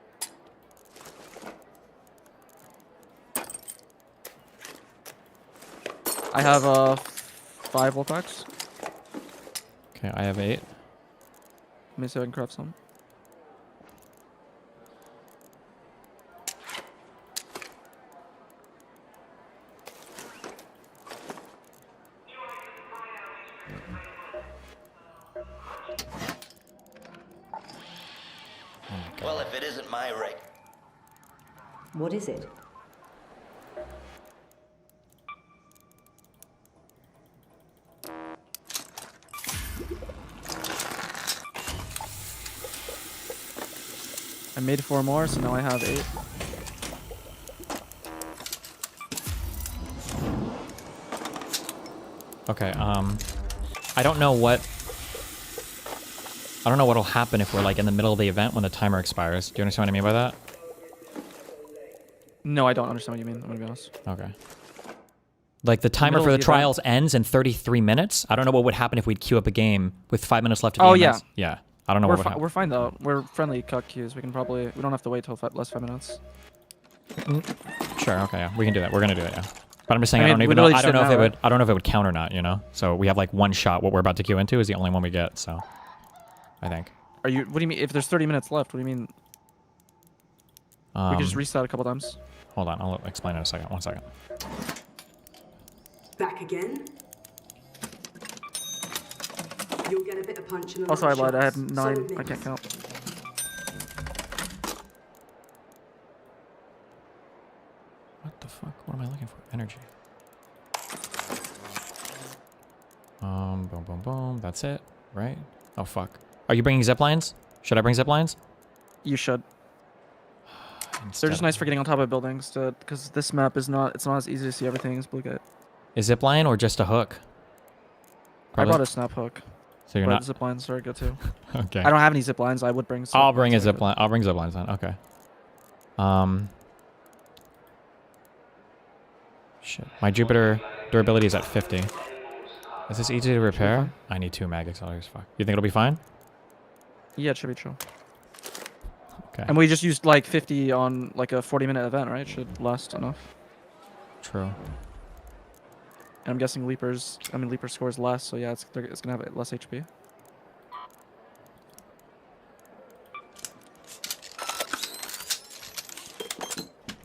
I have 5 wolf packs. Okay, I have 8. Let me see if I can craft some. Well, if it isn't my rig. What is it? I made 4 more, so now I have 8. Okay, I don't know what'll happen if we're like in the middle of the event when the timer expires. Do you understand what I mean by that? No, I don't understand what you mean. I'm gonna be honest. Okay. Like the timer for the trials ends in 33 minutes. I don't know what would happen if we'd queue up a game with 5 minutes left. Oh yeah. Yeah. I don't know what would happen. We're fine though. We're friendly cut queues. We don't have to wait till less 5 minutes. Sure. Okay. Yeah. We can do that. We're gonna do it. Yeah. But I'm just saying, I don't know if it would count or not. You know. So we have like one shot. What we're about to queue into is the only one we get. So. I think. What do you mean? If there's 30 minutes left, what do you mean? We can just restart a couple times. Hold on. I'll explain in a second. 1 second. Back again. You'll get a bit of punch in the Also, I lied. I had 9. I can't count. What the fuck? What am I looking for? Energy. Boom, boom, boom. That's it, right? Oh fuck. Are you bringing zip lines? Should I bring zip lines? You should. They're just nice for getting on top of buildings, because this map is not. It's not as easy to see everything as Blue Gate. A zip line or just a hook? Probably. I brought a snap hook. So you're not. Zip lines are good too. Okay. I don't have any zip lines. I would bring. I'll bring a zip line. I'll bring zip lines then. Okay. Shit. My Jupiter durability is at 50. Is this easy to repair? I need 2 mag accelerators. Fuck. You think it'll be fine? Yeah, it should be chill. Okay. And we just used like 50 on like a 40-minute event, right? Should last enough. True. And I'm guessing Leaper scores less, so yeah, it's gonna have less HP.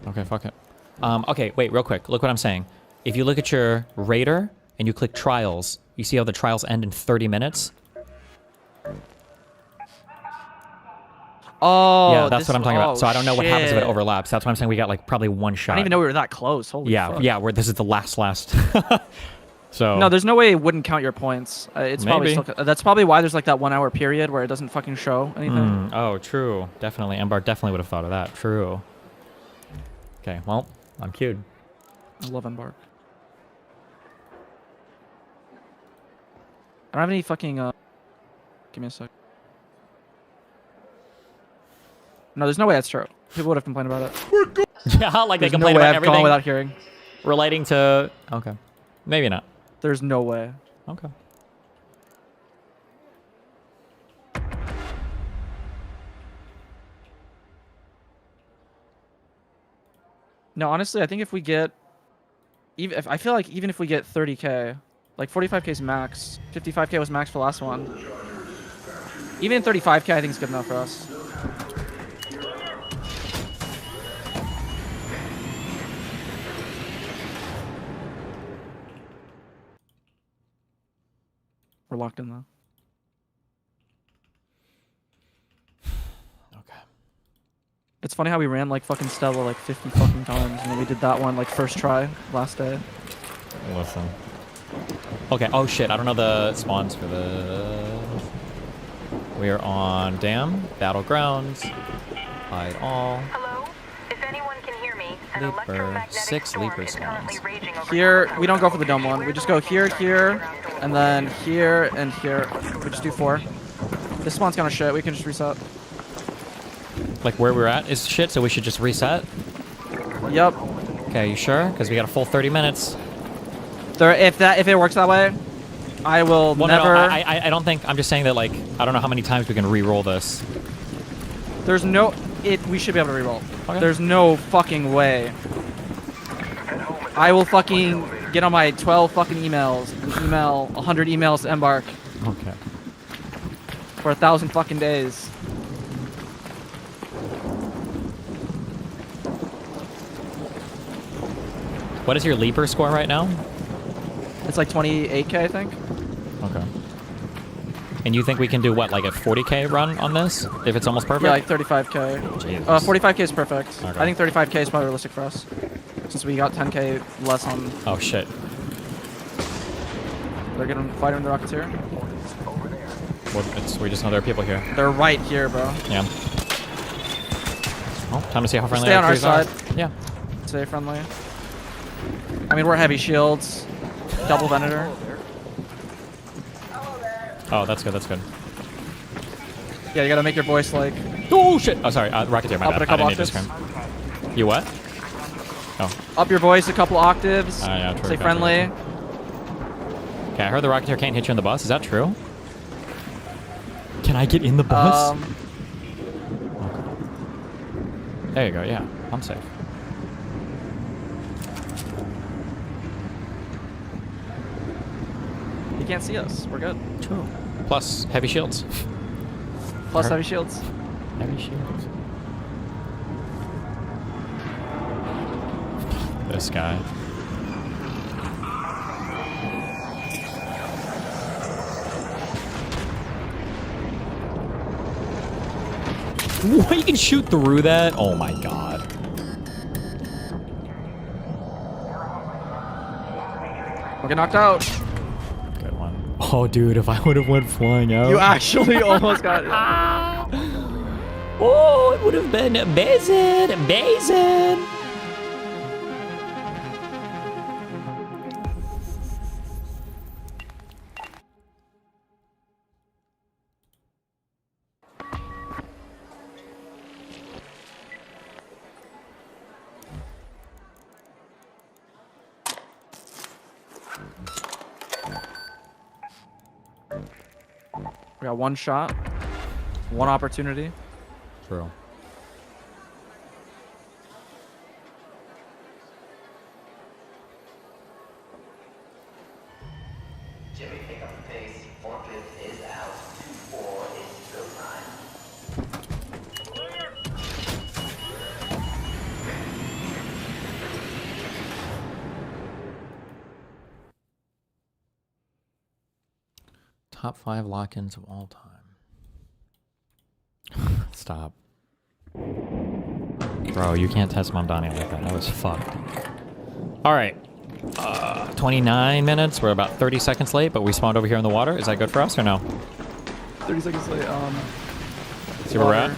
Okay, fuck it. Okay, wait, real quick. Look what I'm saying. If you look at your Raider and you click Trials, you see how the trials end in 30 minutes? Oh, yeah, that's what I'm talking about. So I don't know what happens if it shit. overlaps. That's why I'm saying we got like probably one shot. I didn't even know we were that close. Holy fuck. Yeah, this is the last. So no, there's no way it wouldn't count your points. It's Maybe. probably still, that's probably why there's like that 1 hour period where it doesn't fucking show anything. Oh, true. Definitely. Embar definitely would have thought of that. True. Okay, well, I'm queued. I love Embark. I don't have any fucking. Give me a sec. No, there's no way that's true. People would have complained about it. Yeah, like there's they complain no way about I've gone everything without hearing. relating to. Okay, maybe not. There's no way. Okay. No, honestly, I think if we get, I feel like even if we get 30k, like 45k is max, 55k was max for the last one. Even 35k, I think is good enough for us. We're locked in though. Okay. It's funny how we ran like fucking Stella like 50 fucking times, and then we did that one like first try last day. Listen. Okay. Oh shit! I don't know the spawns for the. We are on Dam Battlegrounds. Hide all. Hello? If anyone can hear me, an Leaper. electromagnetic 6 storm Leaper is spawns. currently raging over Here, we don't go for the dome one. We just go here, here, and then here and here. We just do 4. This spawn's kind of shit. We can just reset. Like where we're at is shit, so we should just reset. Yep. Okay, you sure? Because we got a full 30 minutes. If it works that way, I will never. No, I don't think. I'm just saying that like I don't know how many times we can re-roll this. There's no. We should be able to re-roll. Okay. There's no fucking way. I will fucking get on my 12 fucking emails and email 100 emails to Embark. Okay. For 1,000 fucking days. What is your Leaper score right now? It's like 28k, I think. Okay. And you think we can do what, like a 40k run on this? If it's almost perfect? Yeah, like 35k. Jesus. 45k is perfect. Okay. I think 35k is probably realistic for us. Since we got 10k less on... Oh, shit. They're getting fighting the Rocketeer. We just know there are people here. They're right here, bro. Yeah. Oh, time to see how friendly Stay on our trees are. side. Yeah. Stay friendly. I mean, we're heavy shields. Double Venator. Oh, that's good. That's good. Yeah, you gotta make your voice like. Oh shit! Oh, sorry. Rocketeer, my Up bad. it a couple I didn't need to octaves. scream. You what? Oh. Up your voice a couple octaves. Yeah, true. Stay friendly. Okay, I heard the Rocketeer can't hit you in the bus. Is that true? Can I get in the bus? Okay. There you go. Yeah, I'm safe. He can't see us. We're good. True. Plus heavy shields. Plus heavy shields. Heavy shields. This guy. What? You can shoot through that? Oh my god. We'll get knocked out. Good one. Oh, dude, if I would have went flying out. You actually almost got it. Oh, it would have been amazing. Amazing. We got one shot, one opportunity. True. Jimmy, pick up the pace. Fuentes is out. 2-4 is go time. Top 5 lock-ins of all time. Stop. Bro, you can't test Mamdani like that. That was fucked. Alright. 29 minutes. We're about 30 seconds late, but we spawned over here in the water. Is that good for us or no? 30 seconds late. See where we're at?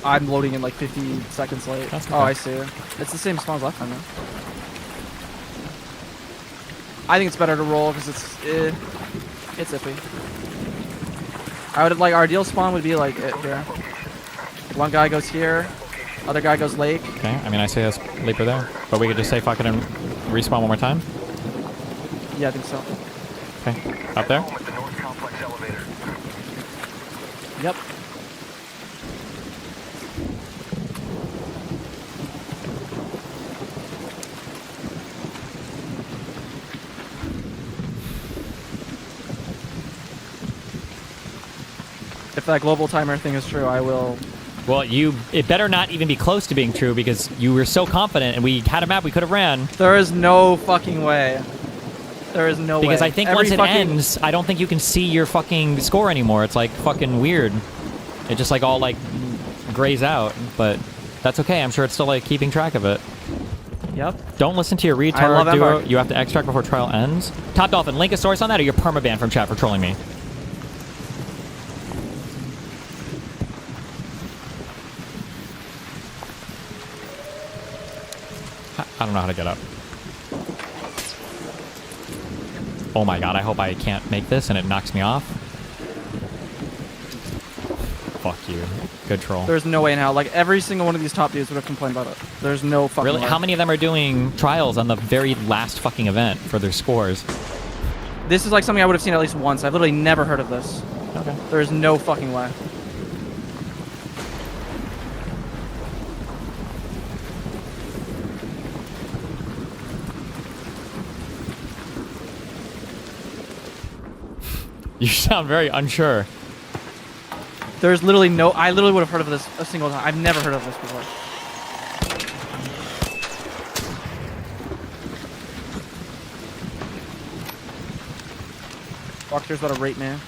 I'm loading in like 50 seconds late. That's oh, I see. It's the same spawn as last time, man. I think it's better to roll because it's iffy. I would like our ideal spawn would be like it here. One guy goes here, other guy goes lake. Okay, I mean I say us leaper there, but we could just say fuck it and respawn one more time. Yeah, I think so. Okay, up there. Yep. If that global timer thing is true, I will. Well, it better not even be close to being true because you were so confident and we had a map we could have ran. There is no fucking way. There is no way. Because I think once it ends, I don't think you can see your fucking score anymore. It's like fucking weird. It just like all like grays out, but that's okay. I'm sure it's still like keeping track of it. Yep. Don't listen to your retard duo. You have to extract before trial ends. Top Dolphin, link a source on that or you're permabanned from chat for trolling me. I don't know how to get up. Oh my god, I hope I can't make this and it knocks me off. Fuck you. Good troll. There's no way in hell. Like, every single one of these top dudes would have complained about it. There's no fucking Really? way. How many of them are doing trials on the very last fucking event for their scores? This is like something I would have seen at least once. I've literally never heard of this. Okay. There's no fucking way. You sound very unsure. There's literally no... I literally would have heard of this a single time. I've never heard of this before. Walker's about to rate man.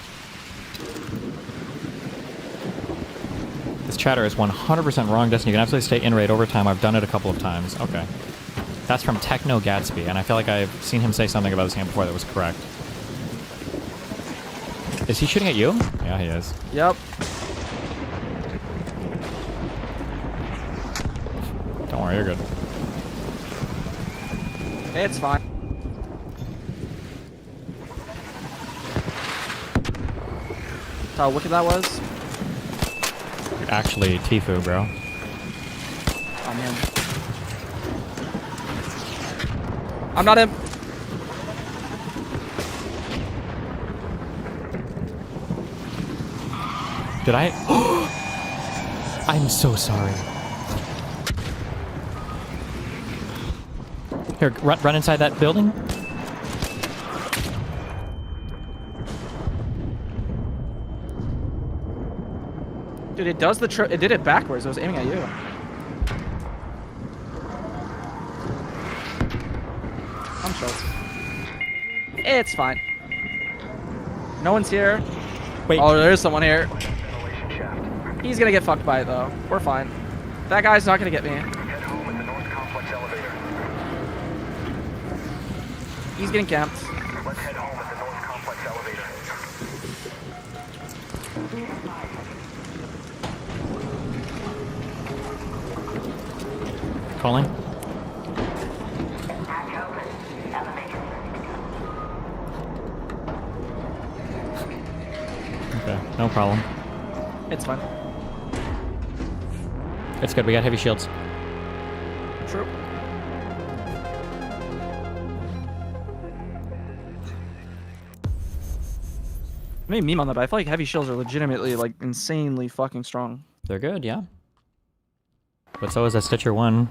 This chatter is 100% wrong, Destiny. You can absolutely stay in raid overtime. I've done it a couple of times. Okay. That's from Techno Gatsby, and I feel like I've seen him say something about this game before that was correct. Is he shooting at you? Yeah, he is. Yep. worry, you're good. It's fine. How wicked that was. Actually, Tifu, bro. I'm him. I'm not him. Did I? I'm so sorry. Here, run inside that building. Dude, it does the it did it backwards. I was aiming at you. I'm sure. It's fine. No one's here. Wait. Oh, there is someone here. He's gonna get fucked by it though. We're fine. That guy's not gonna get me. He's getting camped. Let's head home at the North Complex elevator. Calling. Okay, no problem. It's fine. It's good. We got heavy shields. True. I made a meme on that, but I feel like heavy shields are legitimately like insanely fucking strong. They're good, yeah. But so is a Stitcher 1,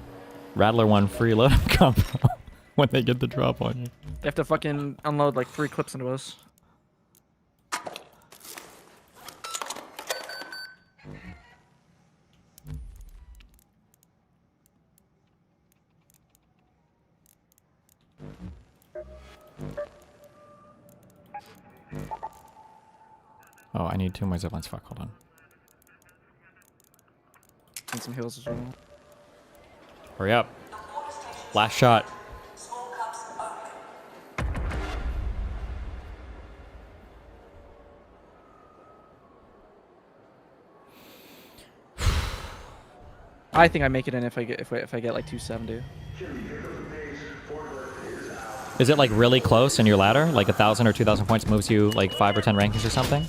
Rattler 1 free load combo when they get the drop on you. You have to fucking unload like 3 clips into us. Oh, I need 2 more ziplines. Fuck, hold on. And some heals as well. Hurry up. Last shot. I think I make it in if I get like 270. Is it like really close in your ladder? Like 1,000 or 2,000 points moves you like 5 or 10 rankings or something?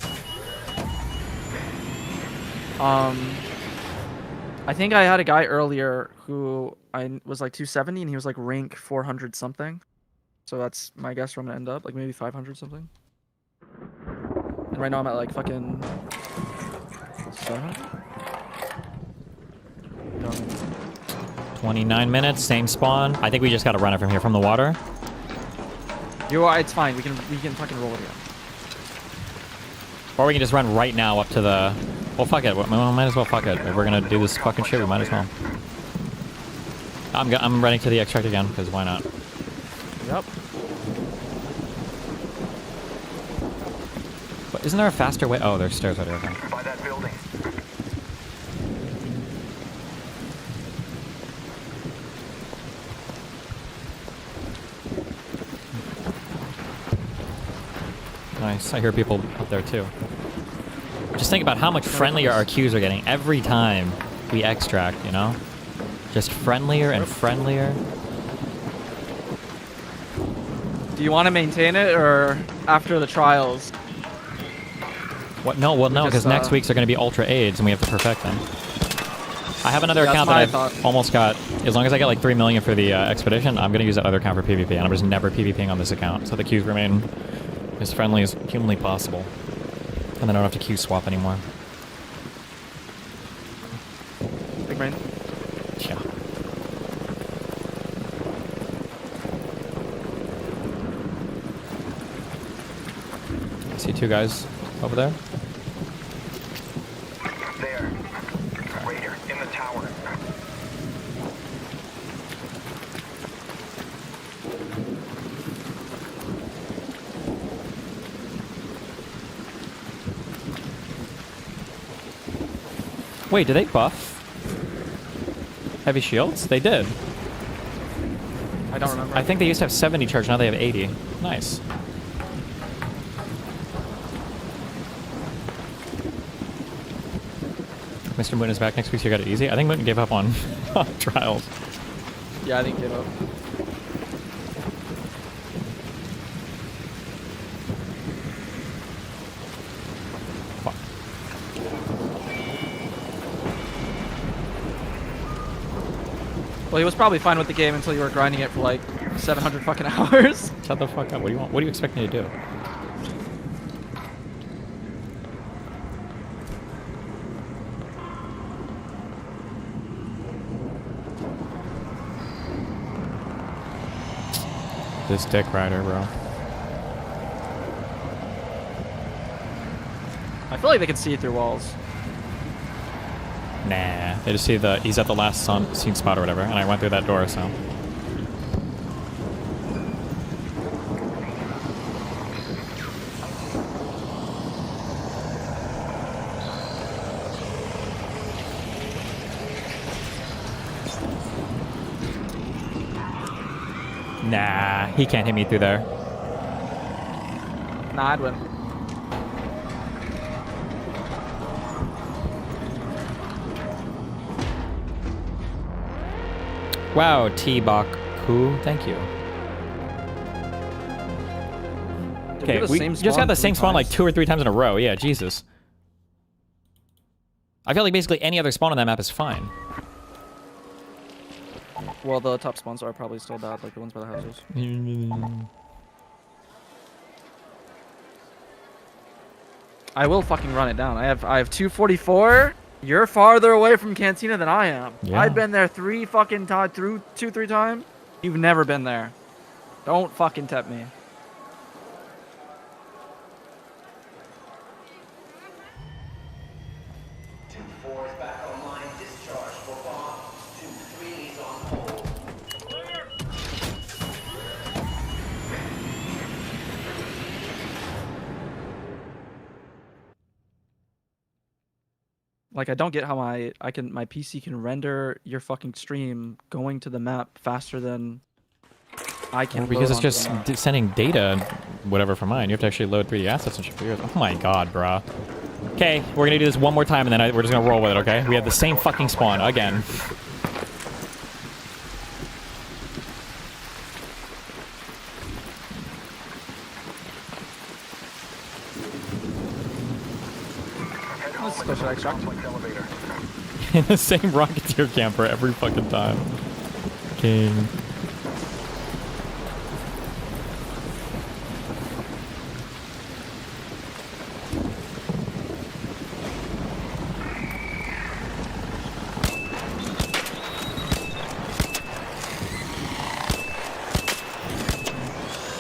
I think I had a guy earlier who I was like 270 and he was like rank 400 something. So that's my guess where I'm gonna end up, like maybe 500 something. And right now I'm at like fucking 700. 29 minutes, same spawn. I think we just gotta run it from here, from the water. It's fine. We can fucking roll it again. Or we can just run right now up to the... Well, fuck it. We might as well fuck it. If we're gonna do this fucking shit, we might as well. I'm running to the extract again, because why not? Yep. But isn't there a faster way? Oh, there's stairs right here. Okay. By that building. Nice. I hear people up there too. Just think about how much friendlier our queues are getting every time we extract, you know? Just friendlier and friendlier. Do you want to maintain it or after the trials? What? No, well, no, because next week's are going to be Ultra AIDS and we have to perfect them. I have another account that I've almost got. As long as I get like 3 million for the expedition, I'm going to use that other account for PvP, and I'm just never PvPing on this account, so the queues remain as friendly as humanly possible. And then I don't have to queue swap anymore. Big brain. Yeah. I see 2 guys over there. There. Raider, in the tower. Wait, did they buff heavy shields? They did. I don't remember. I think they used to have 70 charge, now they have 80. Nice. Mr. Moon is back next week, so you got it easy. I think Moon gave up on trials. Yeah, I think give up. Fuck. Well, he was probably fine with the game until you were grinding it for like 700 fucking hours. Shut the fuck up. What do you want? What do you expect me to do? This dick rider, bro. I feel like they can see through walls. Nah. They just see he's at the last scene spot or whatever, and I went through that door, so. Nah, he can't hit me through there. Nah, I'd win. Wow, T-Baku, thank you. Okay, we just got the same spawn like 2 or 3 times in a row. Yeah, Jesus. I feel like basically any other spawn on that map is fine. Well, the top spawns are probably still bad, like the ones by the houses. I will fucking run it down. I have 244. You're farther away from Cantina than I am. Yeah. I've been there 3 fucking times, through 2-3 times. You've never been there. Don't fucking tempt me. Like, I don't get how my PC can render your fucking stream going to the map faster than I can. Well, because it's just sending data, whatever, from mine. You have to actually load 3D assets and shit for yours. Oh my god, bruh. Okay, we're gonna do this one more time and then we're just gonna roll with it, okay? We have the same fucking spawn again. In the same Rocketeer camper every fucking time. King.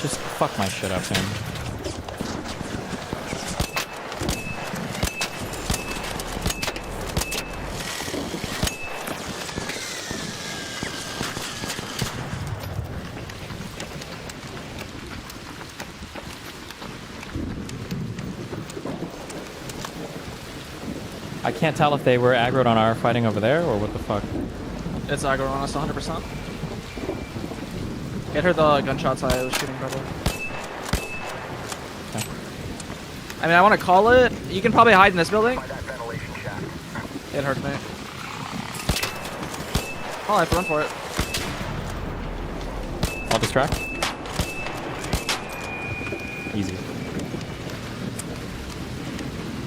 Just fuck my shit up, man. I can't tell if they were aggroed on our fighting over there or what the fuck. It's aggroed on us 100%. It heard the gunshots I was shooting probably. Okay. I mean, I want to call it. You can probably hide in this building. It hurt me. Oh, I have to run for it. I'll distract. Easy.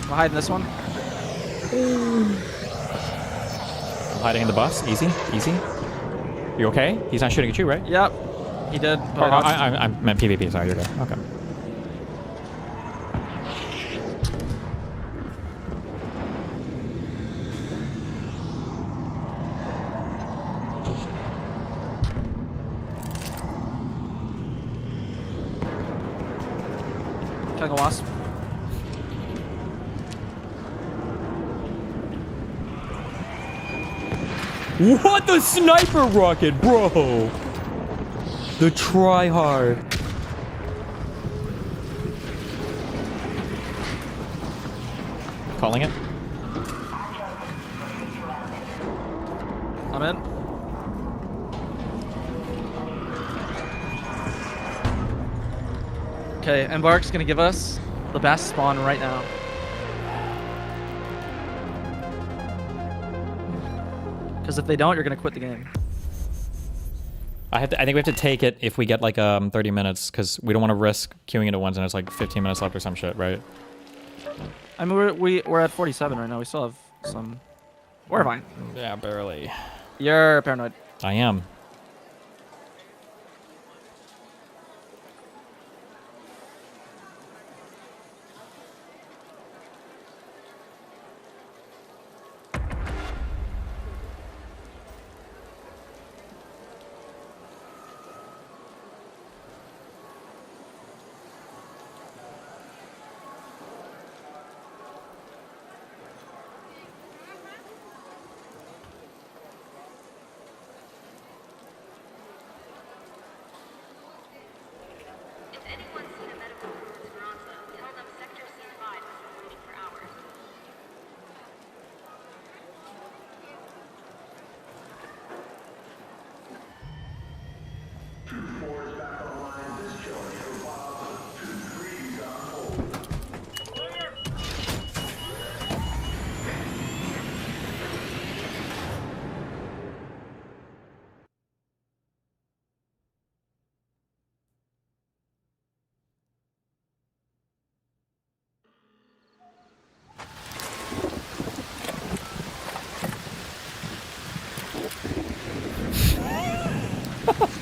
I'll hide in this one. I'm hiding in the bus. Easy, easy. You okay? He's not shooting at you, right? Yep. He did. Oh, I meant PvP, sorry, you're good. Okay. Killing a wasp. What the sniper rocket, bro? The try hard. Calling it. I'm in. Okay, Embark's gonna give us the best spawn right now. Because if they don't, you're gonna quit the game. I think we have to take it if we get like 30 minutes because we don't want to risk queuing into ones and it's like 15 minutes left or some shit, right? I mean, we're at 47 right now. We still have some. We're fine. Yeah, barely. You're paranoid. I am.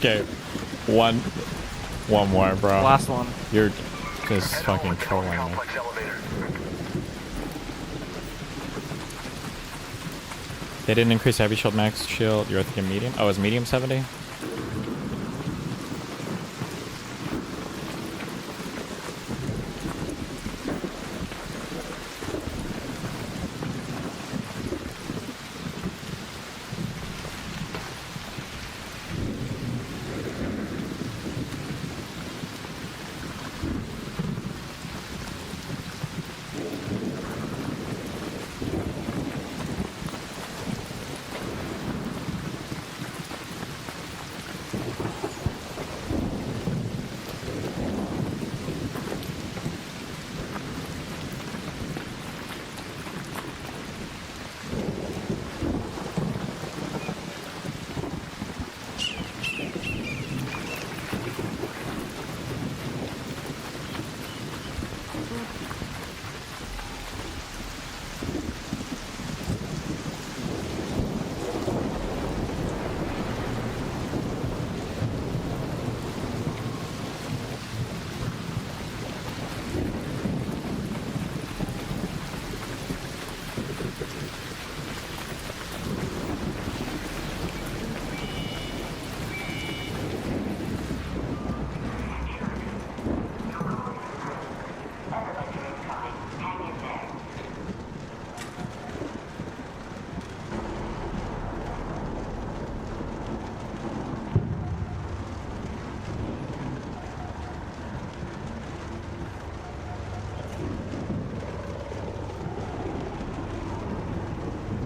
Okay, one more, bro. Last one. You're just fucking trolling me. They didn't increase heavy shield max shield. You're thinking medium? Oh, it's medium 70?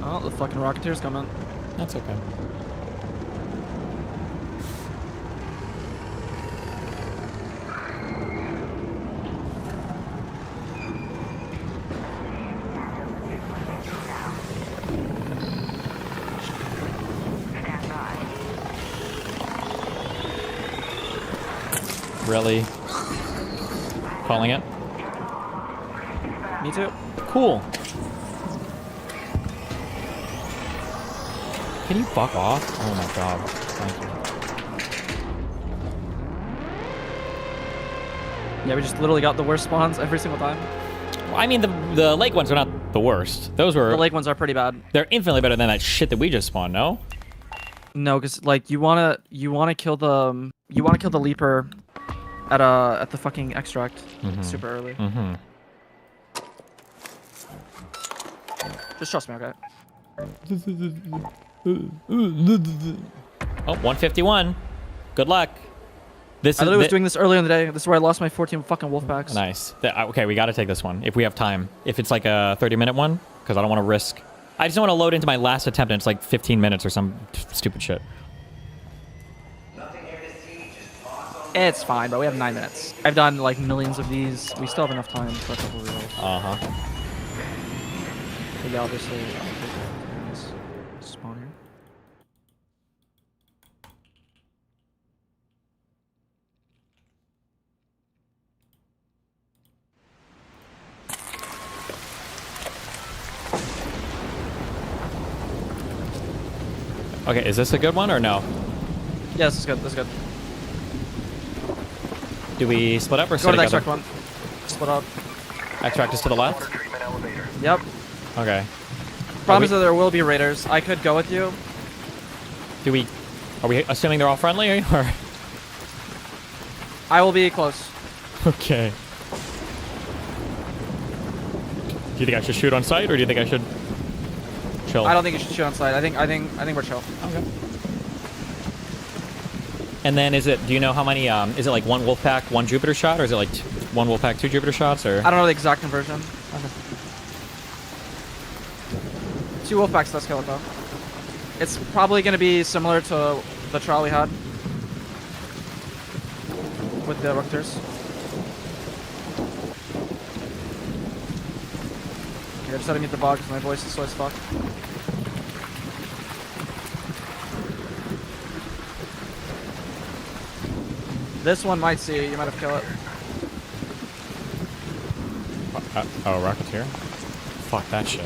Oh, the fucking Rocketeer's coming. That's okay. Really? Calling it? Me too. Cool. Can you fuck off? Oh my god. Thank you. Yeah, we just literally got the worst spawns every single time. Well, I mean, the lake ones are not the worst. Those were... The lake ones are pretty bad. They're infinitely better than that shit that we just spawned, no? No, because like you wanna kill the leaper at the fucking extract super early. Just trust me, okay? Oh, 151. Good luck. I literally was doing this earlier in the day. This is where I lost my 14 fucking wolf packs. Nice. Okay, we got to take this one if we have time. If it's like a 30-minute one, because I don't want to risk. I just don't want to load into my last attempt and it's like 15 minutes or some stupid shit. It's fine, but we have 9 minutes. I've done like millions of these. We still have enough time for a couple reels. But yeah, obviously, spawn here. Okay, is this a good one or no? Yeah, this is good. This is good. Do we split up or Go stay to the together? extract one. Split up. Extract is to the left? Yep. Okay. Problem is that there will be raiders. I could go with you. Are we assuming they're all friendly or? I will be close. Okay. Do you think I should shoot on sight or do you think I should chill? I don't think you should shoot on sight. I think we're chill. Okay. And then do you know how many, is it like 1 Wolfpack, 1 Jupiter shot, or is it like 1 Wolfpack, 2 Jupiter shots, or? I don't know the exact conversion. Okay. 2 Wolfpacks, let's kill it though. It's probably going to be similar to the trial we had with the Rocketeers. Okay, I just had to mute the bog because my voice is slow as fuck. This one might see you. You might have killed it. Oh, Rocketeer? Fuck that shit.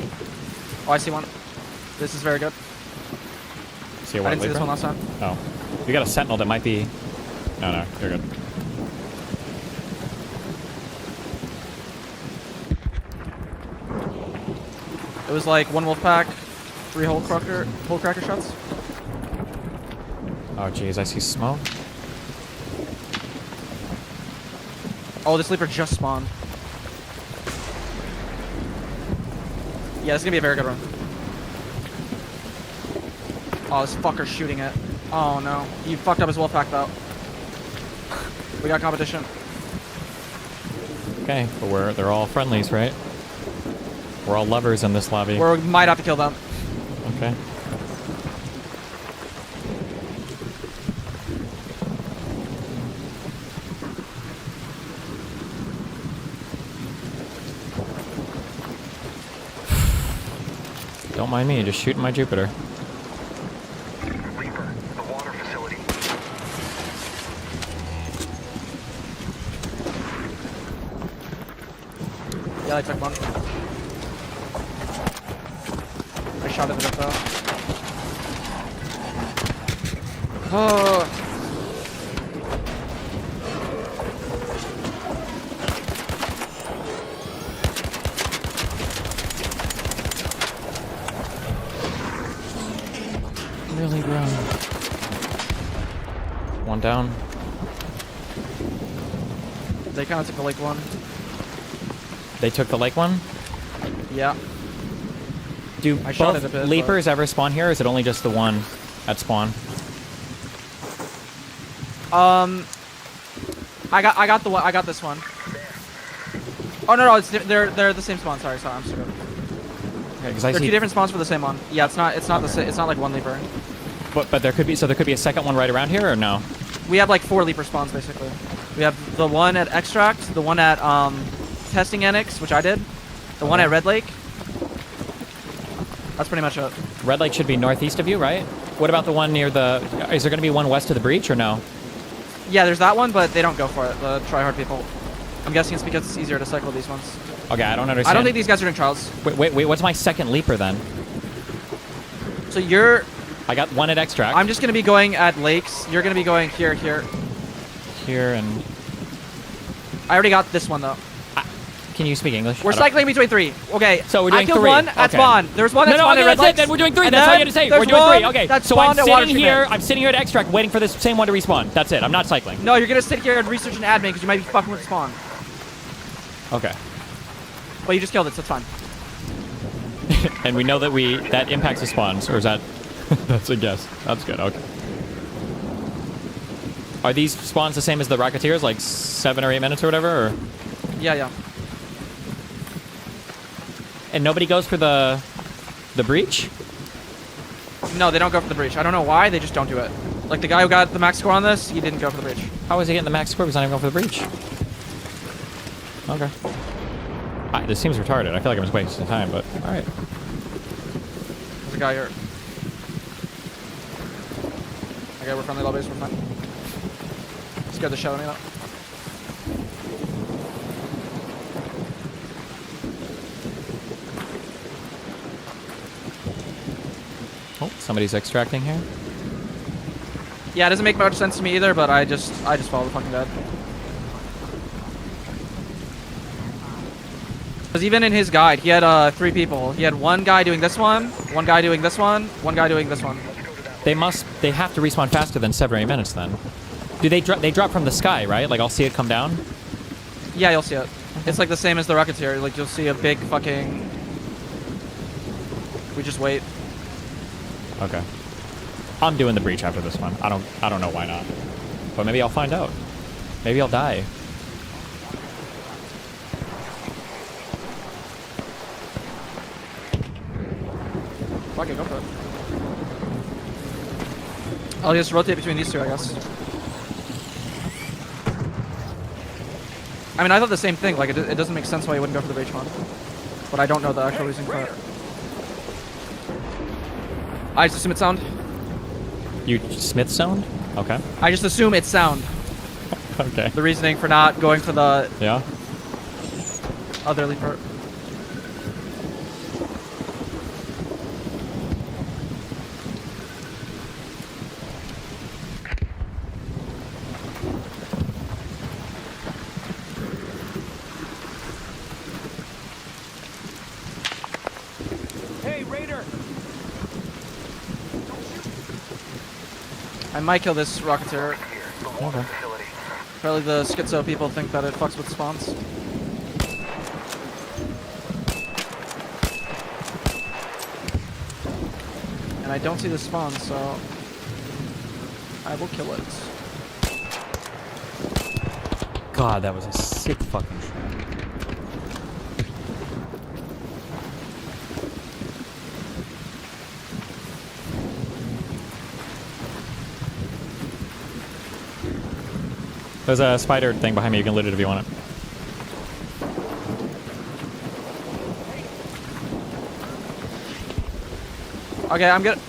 Oh, I see one. This is very good. See a I didn't see this one last time. Oh. You got a Sentinel that might be... No, you're good. It was like 1 Wolfpack, 3 hole cracker shots. Oh, jeez, I see smoke. Oh, this sleeper just spawned. Yeah, this is gonna be a very good run. Oh, this fucker's shooting it. Oh no. He fucked up his Wolfpack though. We got competition. Okay, but they're all friendlies, right? We're all lovers in this lobby. We might have to kill them. Okay. Don't mind me, just shooting my Jupiter. Reaper, the water facility. Yeah, I took one. I shot at it though. Oh. Really, bro. One down. They kind of took the lake one. They took the lake one? Yeah. Do I shot both it a bit, leapers ever spawn here, or is it only just the one at spawn? I got this one. Oh no, they're the same spawn. Sorry, I'm stupid. Okay, They're 2 different spawns for the same one. Yeah, it's not like 1 leaper. But there could be a second one right around here, or no? We have like 4 leaper spawns basically. We have the one at Extract, the one at Testing Annex, which I did, the one at Red Lake. That's pretty much it. Red Lake should be northeast of you, right? What about the one near the... Is there going to be one west of the breach, or no? Yeah, there's that one, but they don't go for it, the tryhard people. I'm guessing it's because it's easier to cycle these ones. Okay, I don't understand. I don't think these guys are doing trials. Wait, what's my second leaper then? So you're... I got one at Extract. I'm just going to be going at lakes. You're going to be going here. Here, and... I already got this one, though. Can you speak English? We're cycling between 3. Okay. So we're doing 3. I killed one at spawn. There's one at spawn at Red Lakes. Then we're doing 3. That's all you had to say. We're doing 3. Okay. So I'm sitting here. I'm sitting here at Extract waiting for this same one to respawn. That's it. I'm not cycling. No, you're going to sit here and research an admin because you might be fucking with spawn. Okay. Well, you just killed it, so it's fine. And we know that that impacts the spawns, or is that... That's a guess. That's good. Okay. Are these spawns the same as the Rocketeers, like 7 or 8 minutes or whatever? Or? Yeah. And nobody goes for the breach? No, they don't go for the breach. I don't know why. They just don't do it. Like the guy who got the max score on this, he didn't go for the breach. How was he getting the max score? Because I didn't go for the breach. Okay. This seems retarded. I feel like I'm just wasting time, but all right. There's a guy here. Okay, we're friendly lobbies. We're fine. Scared the shit out of me though. Oh, somebody's extracting here. Yeah, it doesn't make much sense to me either, but I just follow the fucking dead. Because even in his guide, he had 3 people. He had one guy doing this one guy doing this one guy doing this one. They have to respawn faster than 7 or 8 minutes then. Do they drop from the sky, right? Like I'll see it come down? Yeah, you'll see it. It's like the same as the Rocketeer. Like you'll see a big fucking... We just wait. Okay. I'm doing the breach after this one. I don't know why not. But maybe I'll find out. Maybe I'll die. Fuck it, go for it. I'll just rotate between these 2, I guess. I mean, I thought the same thing. Like, it doesn't make sense why you wouldn't go for the breach one. But I don't know the actual reason for it. I just assume it's sound. You Smith sound? Okay. I just assume it's sound. Okay. The reasoning for not going for the other leaper. Hey, Raider! I might kill this Rocketeer. Okay. Probably the schizo people think that it fucks with spawns. And I don't see the spawn, so I will kill it. God, that was a sick fucking shot. There's a spider thing behind me. You can loot it if you want it. Okay, I'm good.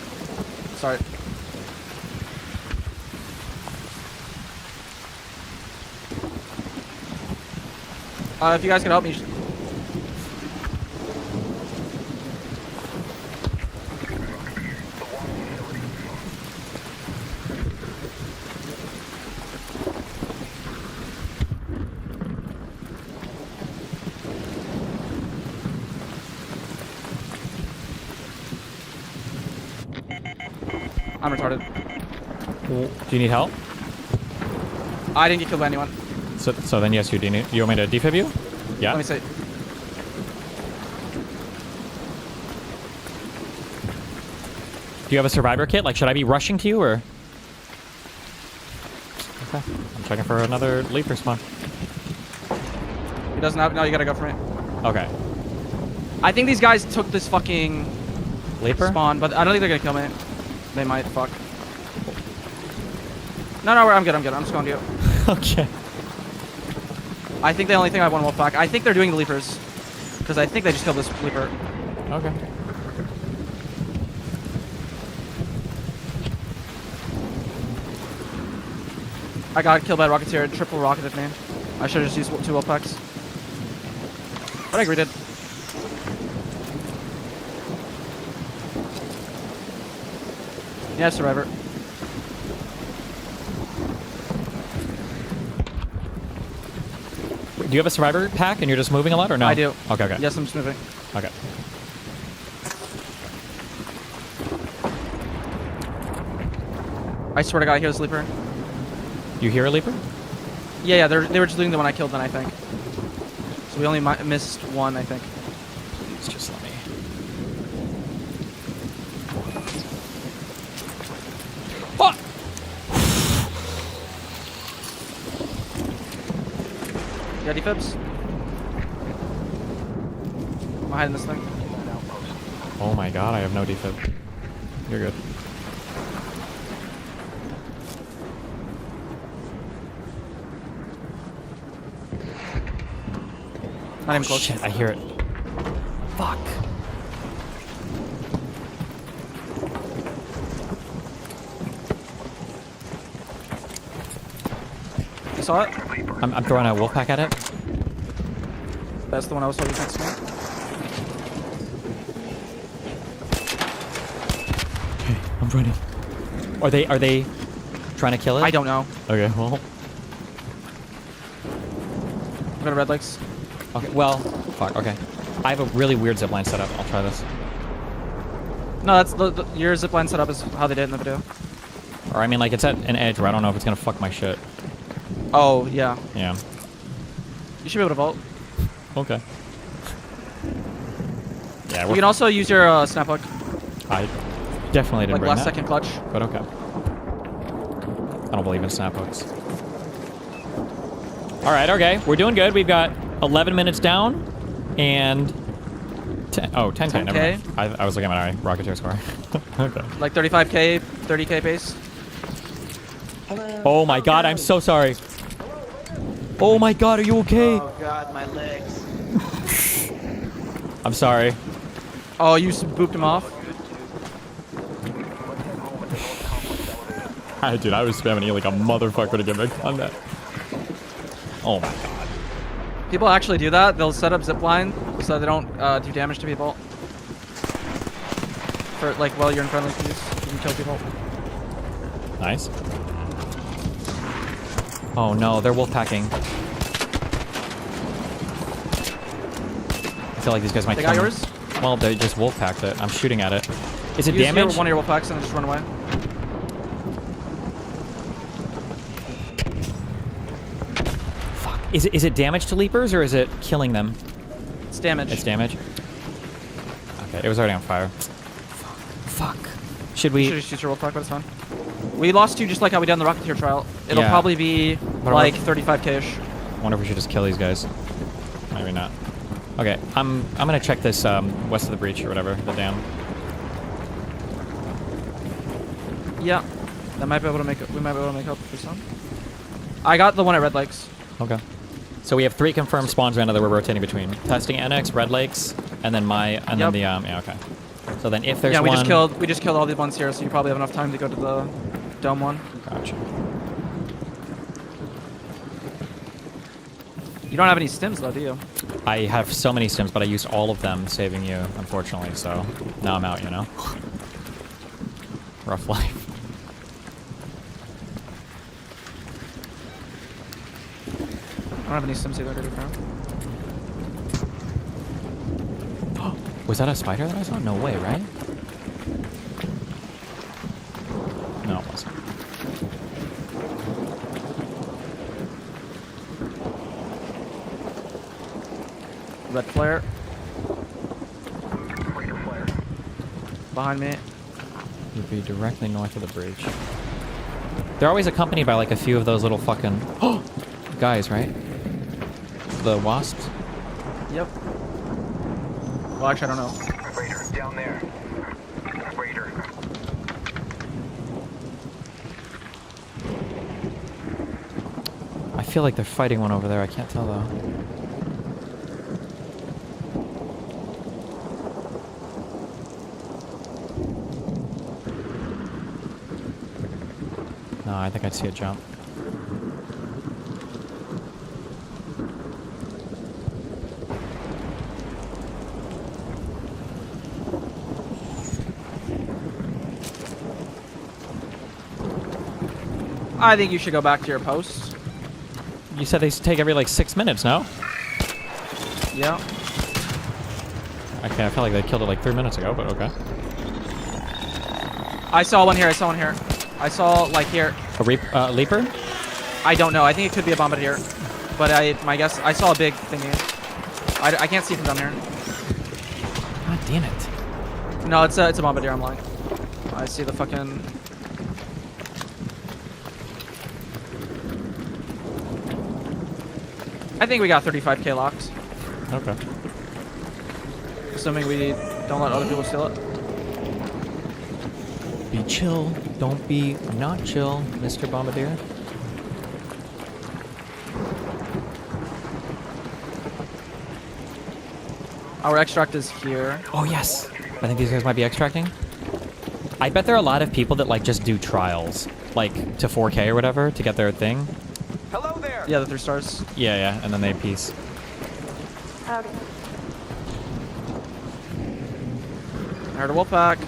Sorry. If you guys can help me. I'm retarded. Do you need help? I didn't get killed by anyone. So then yes, you do need. You want me to defib you? Yeah. Let me see. Do you have a survivor kit? Like, should I be rushing to you or? Okay. I'm checking for another leaper spawn. He doesn't have. No, you gotta go for me. Okay. I think these guys took this fucking leaper spawn, but I don't think they're gonna kill me. They might. Fuck. No, I'm good. I'm just going to you. Okay. I think they only think I have 1 wolf pack. I think they're doing the leapers. Because I think they just killed this leaper. Okay. I got killed by a Rocketeer. Triple rocketed me. I should have just used 2 wolf packs. But I agree, did. Yeah, survivor. Do you have a survivor pack and you're just moving a lot or no? I do. Okay, okay. Yes, I'm just moving. Okay. I swear to God, I hear this leaper. You hear a leaper? Yeah, they were just doing the one I killed then, I think. So we only missed 1, I think. Please just let me. Oh! You got defibs? I'm hiding this thing. Oh my God, I have no defib. You're good. Not even close. Shit, I hear it. Fuck. You saw it? I'm throwing a wolf pack at it. That's the one I was holding next to me. I'm running. Are they trying to kill it? I don't know. Okay, well. I'm gonna red legs. Okay, well, fuck, okay. I have a really weird zipline setup. I'll try this. No, that's your zipline setup is how they did in the video. Or I mean, like, it's at an edge where I don't know if it's gonna fuck my shit. Oh, yeah. Yeah. You should be able to vault. Okay. Yeah, You can also use your snap hook. I definitely didn't Like bring last that. second clutch. But okay. I don't believe in snap hooks. All right, okay. We're doing good. We've got 11 minutes down and 10K. Never mind. I was looking at my Rocketeer score. Okay. Like 35K, 30K pace. Oh my god, I'm so sorry. Oh my god, are you okay? Oh god, my legs. I'm sorry. Oh, you booped him off? Dude, I was spamming you like a motherfucker to get back on that. Oh my god. People actually do that. They'll set up zipline so they don't do damage to people. For like while you're in friendly queues, you can kill people. Nice. Oh no, they're wolf packing. I feel like these guys might They got kill me. yours? Well, they just wolf packed it. I'm shooting at it. Is it Use damaged? one of your wolf packs and then just run away. Fuck. Is it damage to leapers or is it killing them? It's damage. It's damage. Okay, it was already on fire. Fuck. Should we? You should just use your wolf pack, but it's fine. We lost two just like how we did in the Rocketeer trial. It'll Yeah. probably be But like 35K-ish. I wonder if we should just kill these guys. Maybe not. Okay, I'm gonna check this west of the breach or whatever, the dam. Yeah, that might be able to make it. We might be able to make up for some. I got the one at Red Lakes. Okay. So we have 3 confirmed spawns right now that we're rotating between. Testing NX, Red Lakes, and then then the yeah, okay. So then if there's yeah, we one... just killed all the ones here, so you probably have enough time to go to the dome one. Gotcha. You don't have any stims though, do you? I have so many stims, but I used all of them saving you, unfortunately, so now I'm out, you know? Rough life. I don't have any stims either, to be fair. Was that a spider that I saw? No way, right? No, it wasn't. Red flare. Behind me. Would be directly north of the bridge. They're always accompanied by like a few of those little fucking guys, right? The wasps? Yep. Well, actually, I don't know. Raider, down there. Raider. I feel like they're fighting one over there. I can't tell though. No, I think I see a jump. I think you should go back to your post. You said they take every like 6 minutes, no? Yeah. Okay, I felt like they killed it like 3 minutes ago, but okay. I saw one here. I saw one here. I saw like here. A leaper? I don't know. I think it could be a bombardier, but my guess. I saw a big thingy. I can't see from down here. God damn it. No, it's a bombardier. I'm lying. I see the fucking. I think we got 35K locked. Okay. Assuming we don't let other people steal it. Be chill. Don't be not chill, Mr. Bombardier. Our extract is here. Oh, yes. I think these guys might be extracting. I bet there are a lot of people that like just do trials, like to 4K or whatever to get their thing. Hello there. Yeah, the 3 stars. Yeah, yeah, and then they piece. I heard a wolf pack.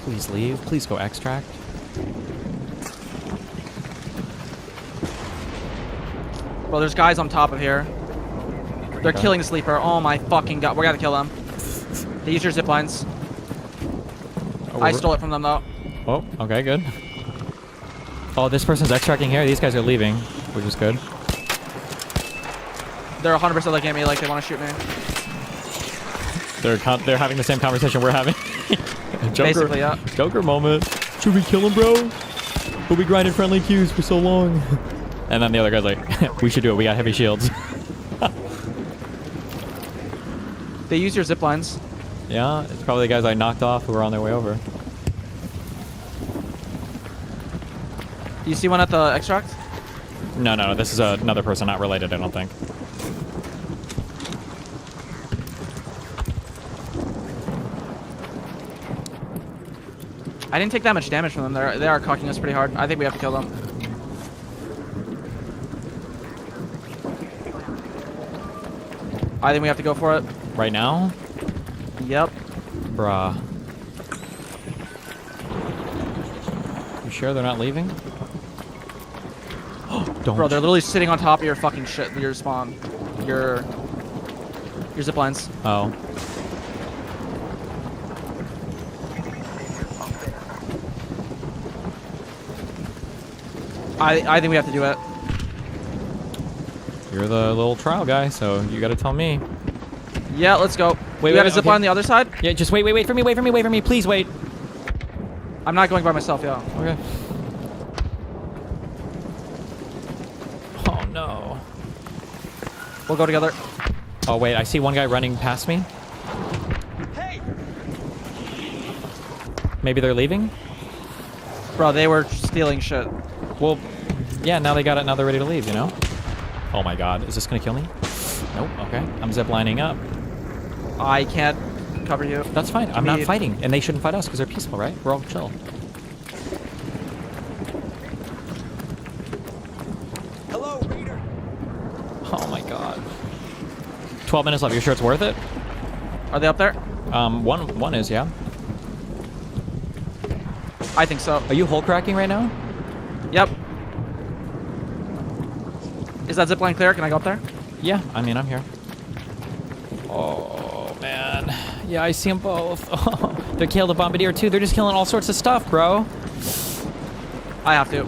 Please leave. Please go extract. Bro, there's guys on top of here. They're killing the sleeper. Oh my fucking god. We gotta kill them. They use your zip lines. Oh, I stole it from them though. Oh, okay, good. Oh, this person's extracting here. These guys are leaving, which is good. They're 100% looking at me like they want to shoot me. They're having the same conversation we're having. Joker, Basically, yeah. Joker moment. Should we kill him, bro? But we grinded friendly queues for so long. And then the other guy's like, we should do it. We got heavy shields. They use your zip lines. Yeah, it's probably the guys I knocked off who were on their way over. You see one at the extract? No, this is another person not related, I don't think. I didn't take that much damage from them. They are cocking us pretty hard. I think we have to kill them. I think we have to go for it. Right now? Yep. Bruh. You sure they're not leaving? Don't. Bro, they're literally sitting on top of your fucking shit, your spawn. Your zip lines. Oh. I think we have to do it. You're the little trial guy, so you gotta tell me. Yeah, let's go. Wait, we got a zip line on the other side? Yeah, just wait for me, please wait. I'm not going by myself, yeah. Okay. Oh no. We'll go together. Oh wait, I see one guy running past me. Hey! Maybe they're leaving? Bro, they were stealing shit. Well, yeah, now they got it, now they're ready to leave, you know? Oh my god, is this gonna kill me? Nope, okay. I'm ziplining up. I can't cover you. That's fine, I'm not fighting. And they shouldn't fight us because they're peaceful, right? We're all chill. Hello, Raider. Oh my god. 12 minutes left, you sure it's worth it? Are they up there? One is, yeah. I think so. Are you hole cracking right now? Yep. Is that zipline clear? Can I go up there? Yeah, I mean, I'm here. Oh, man. Yeah, I see them both. Oh, they killed the bombardier, too. They're just killing all sorts of stuff, bro. I have to.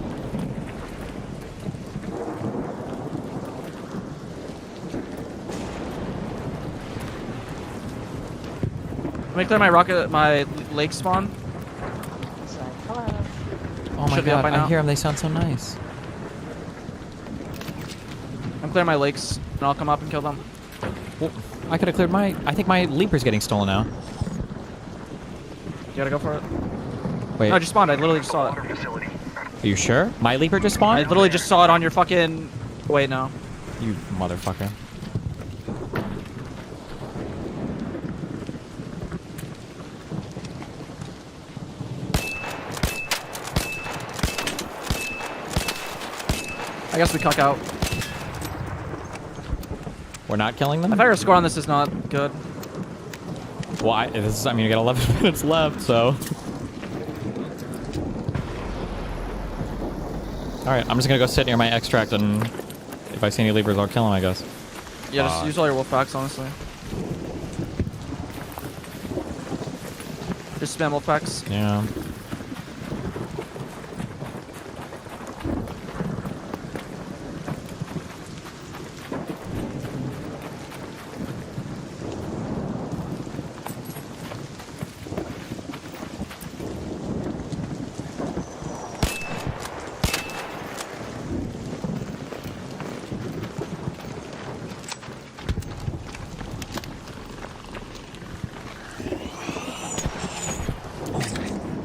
Let me clear my lake spawn. Oh my god, I hear them. They sound so nice. I'm clearing my lakes, and I'll come up and kill them. Well, I could have cleared my... I think my leaper's getting stolen now. You gotta go for it. Wait. No, I just spawned. I literally just saw it. Are you sure? My leaper just spawned? I literally just saw it on your fucking... Wait, no. You motherfucker. I guess we cuck out. We're not killing them? I thought your score on this is not good. Well, I mean, you got 11 minutes left, so... Alright, I'm just gonna go sit near my extract, and if I see any leavers, I'll kill them, I guess. Yeah, just use all your wolf packs, honestly. Just spam wolf packs. Yeah.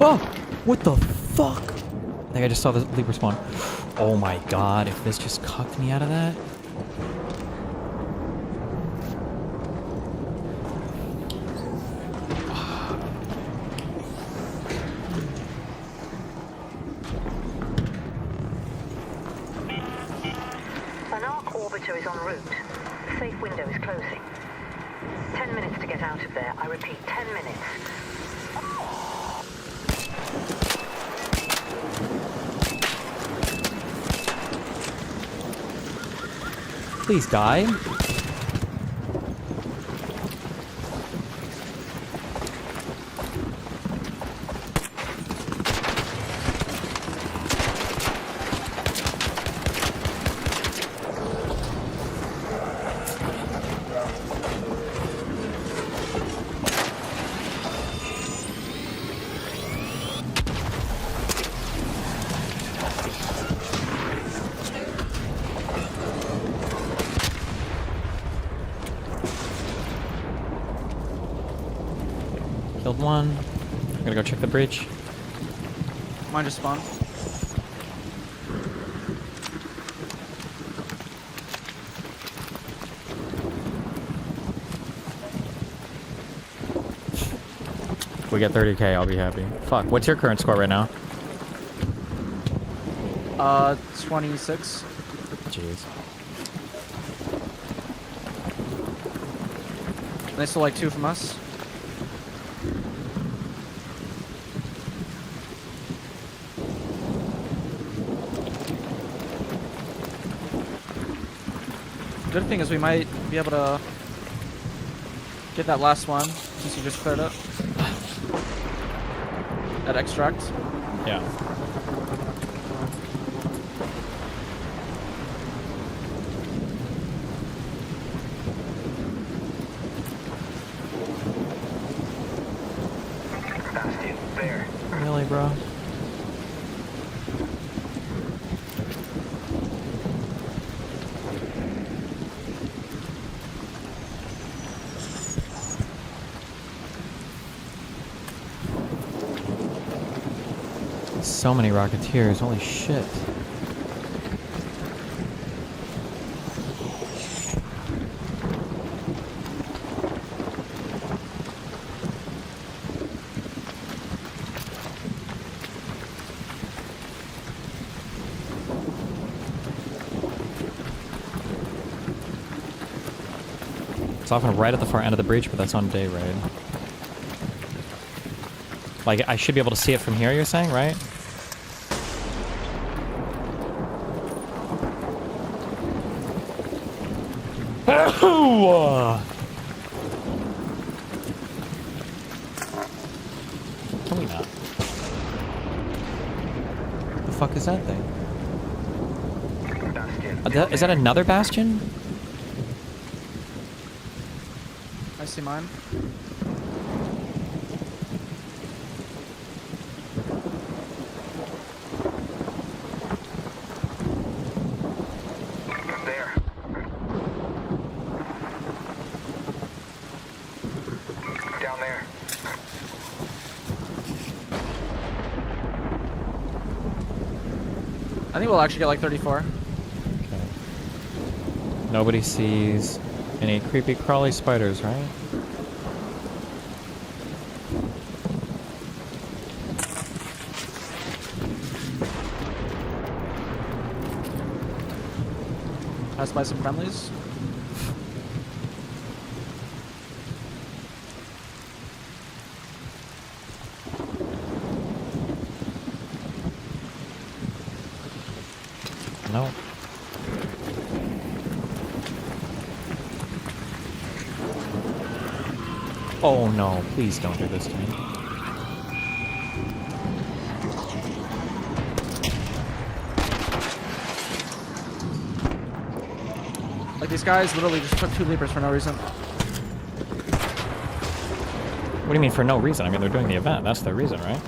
Oh! What the fuck? I think I just saw the leaper spawn. Oh my god, if this just cucked me out of that. An Arc orbiter is en route. The safe window is closing. 10 minutes to get out of there. I repeat, 10 minutes. Please die. Killed one. I'm gonna go check the breach. Mine just spawned. If we get 30k, I'll be happy. Fuck, what's your current score right now? 26. Jeez. They still like 2 from us. Good thing is we might be able to get that last one since you just cleared it. At extract. Yeah. Bastion, there. Really, bro? So many Rocketeers, holy shit. It's often right at the far end of the breach, but that's on day raid. Like, I should be able to see it from here, you're saying, right? Can we not? The fuck is that thing? Is that another bastion? I see mine. There. Down there. I think we'll actually get like 34. Okay. Nobody sees any creepy crawly spiders, right? Pass by some friendlies. No. Oh no, please don't do this to me. Like these guys literally just took 2 leapers for no reason. What do you mean for no reason? I mean, they're doing the event. That's the reason, right?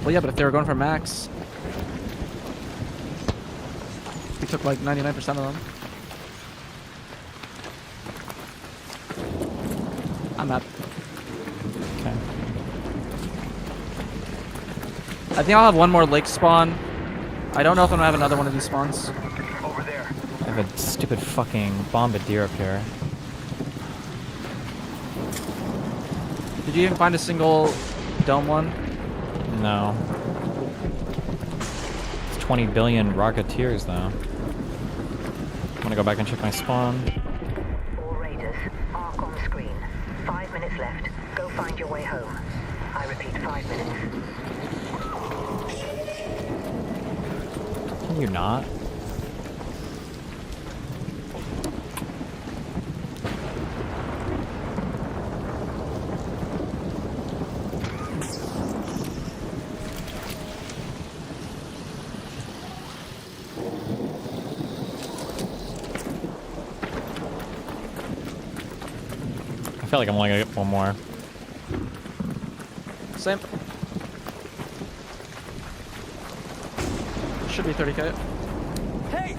Well, yeah, but if they were going for max, we took like 99% of them. I'm up. Okay. I think I'll have one more lake spawn. I don't know if I'm gonna have another one of these spawns. Over there. I have a stupid fucking bombardier up here. Did you even find a single dome one? No. It's 20 billion Rocketeers, though. I'm gonna go back and check my spawn. All Raiders, Arc on screen. 5 minutes left. Go find your way home. I repeat, 5 minutes. Can you not? feel like I'm only gonna get one more. Same. Should be 30k. Hey!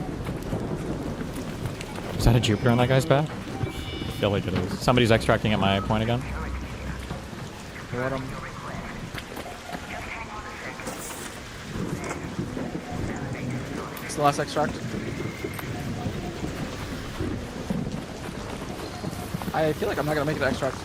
Is that a Jupiter on that guy's back? I feel like it is. Somebody's extracting at my point again. Got him. It's the last extract. I feel like I'm not gonna make it extract.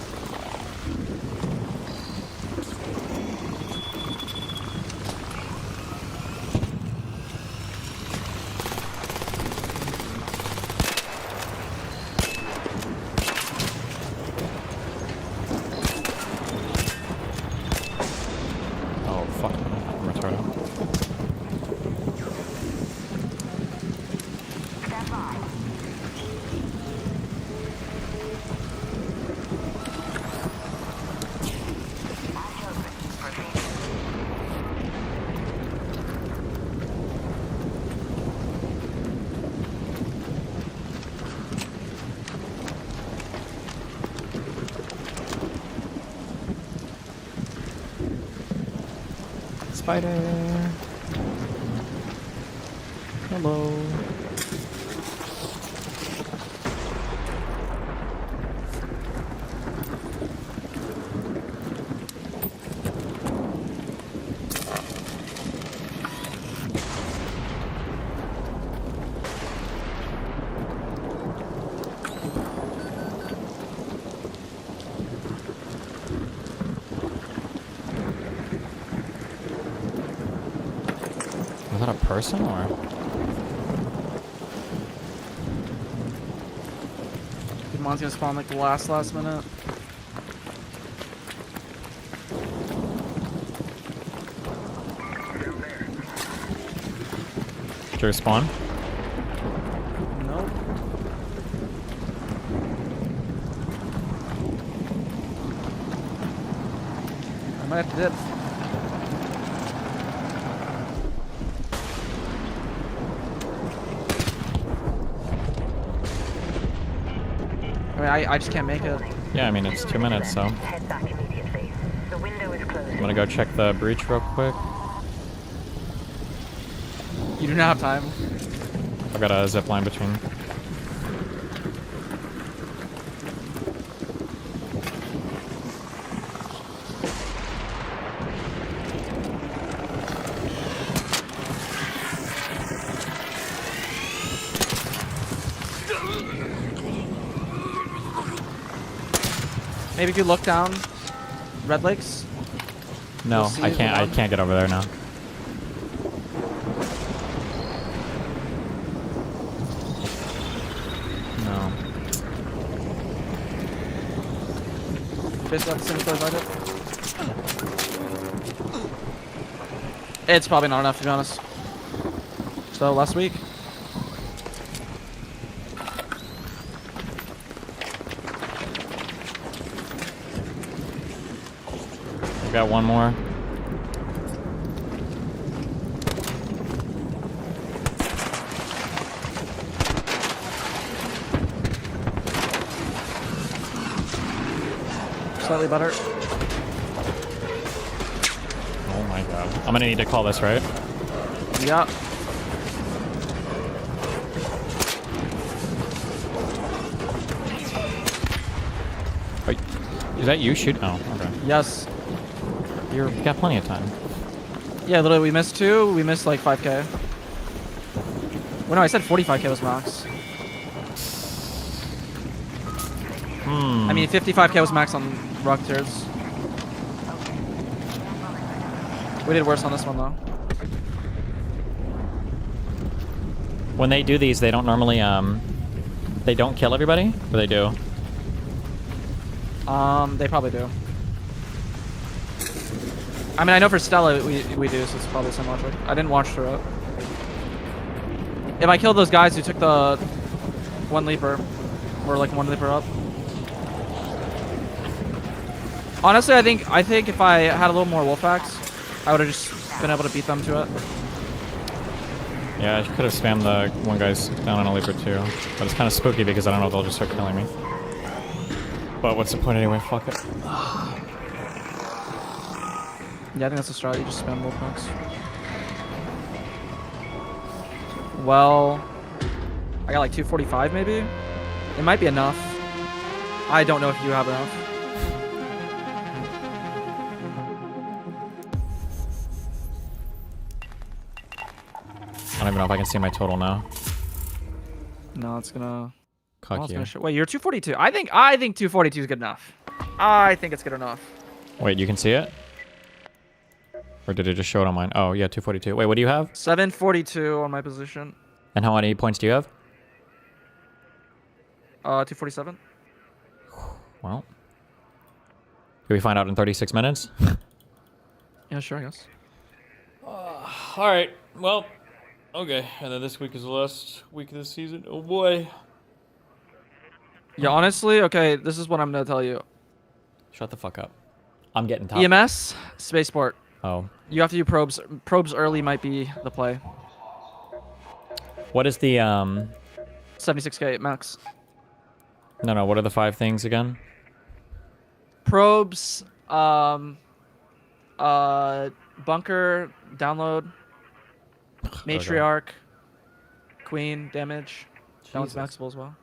Spider. Hello. Was that a person or? Demon's gonna spawn like the last minute. Did you spawn? Nope. I might have to dip. I just can't make it. Yeah, I mean, it's 2 minutes, so. I'm gonna go check the breach real quick. You do not have time. I've got a zip line between. Maybe if you look down, Red Lakes. No, I can't. I can't get over there now. No. Basically, the same as I did. It's probably not enough, to be honest. So last week. Got one more. Slightly better. Oh my god. I'm gonna need to call this, right? Yeah. Wait, is that you shoot? Oh, okay. Yes. You got plenty of time. Yeah, literally, we missed 2. We missed like 5k. Well, no, I said 45k was max. I mean, 55k was max on Rocketeers. We did worse on this one, though. When they do these, they don't normally, they don't kill everybody? Or they do? They probably do. I mean, I know for Stella we do, so it's probably some logic. I didn't watch through it. If I killed those guys who took the one leaper, or like one leaper up. Honestly, I think if I had a little more wolf axe, I would have just been able to beat them to it. Yeah, I could have spammed the one guy's down on a leaper too. But it's kind of spooky because I don't know if they'll just start killing me. But what's the point anyway? Fuck it. Yeah, I think that's a strategy. Just spam both bucks. Well, I got like 245 maybe. It might be enough. I don't know if you have enough. I don't even know if I can see my total now. No, it's gonna. Cock it's you. gonna show. Wait, you're 242. I think 242 is good enough. I think it's good enough. Wait, you can see it? Or did it just show it on mine? Oh, yeah, 242. Wait, what do you have? 742 on my position. And how many points do you have? 247. Well. Can we find out in 36 minutes? Yeah, sure, I guess. Alright, well. Okay, and then this week is the last week of the season. Oh boy. Yeah, honestly, okay, this is what I'm gonna tell you. Shut the fuck up. I'm getting top. EMS, spaceport. Oh. You have to do probes. Probes early might be the play. What is the 76k max. No, what are the 5 things again? Probes, bunker, download, matriarch, queen, damage. That one's maxable as well.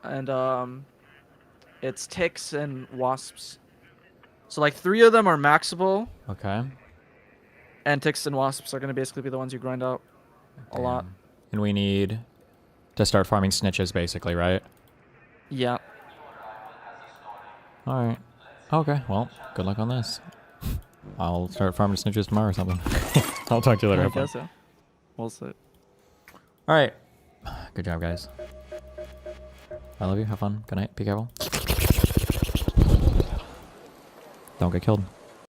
And it's ticks and wasps. So like 3 of them are maxable. Okay. And ticks and wasps are gonna basically be the ones you grind out a lot. And we need to start farming snitches, basically, right? Yeah. Alright. Okay, well, good luck on this. I'll start farming snitches tomorrow or something. I'll talk to you later. I guess so. We'll see. Alright. Good job, guys. I love you. Have fun. Good night. Be careful. Don't get killed.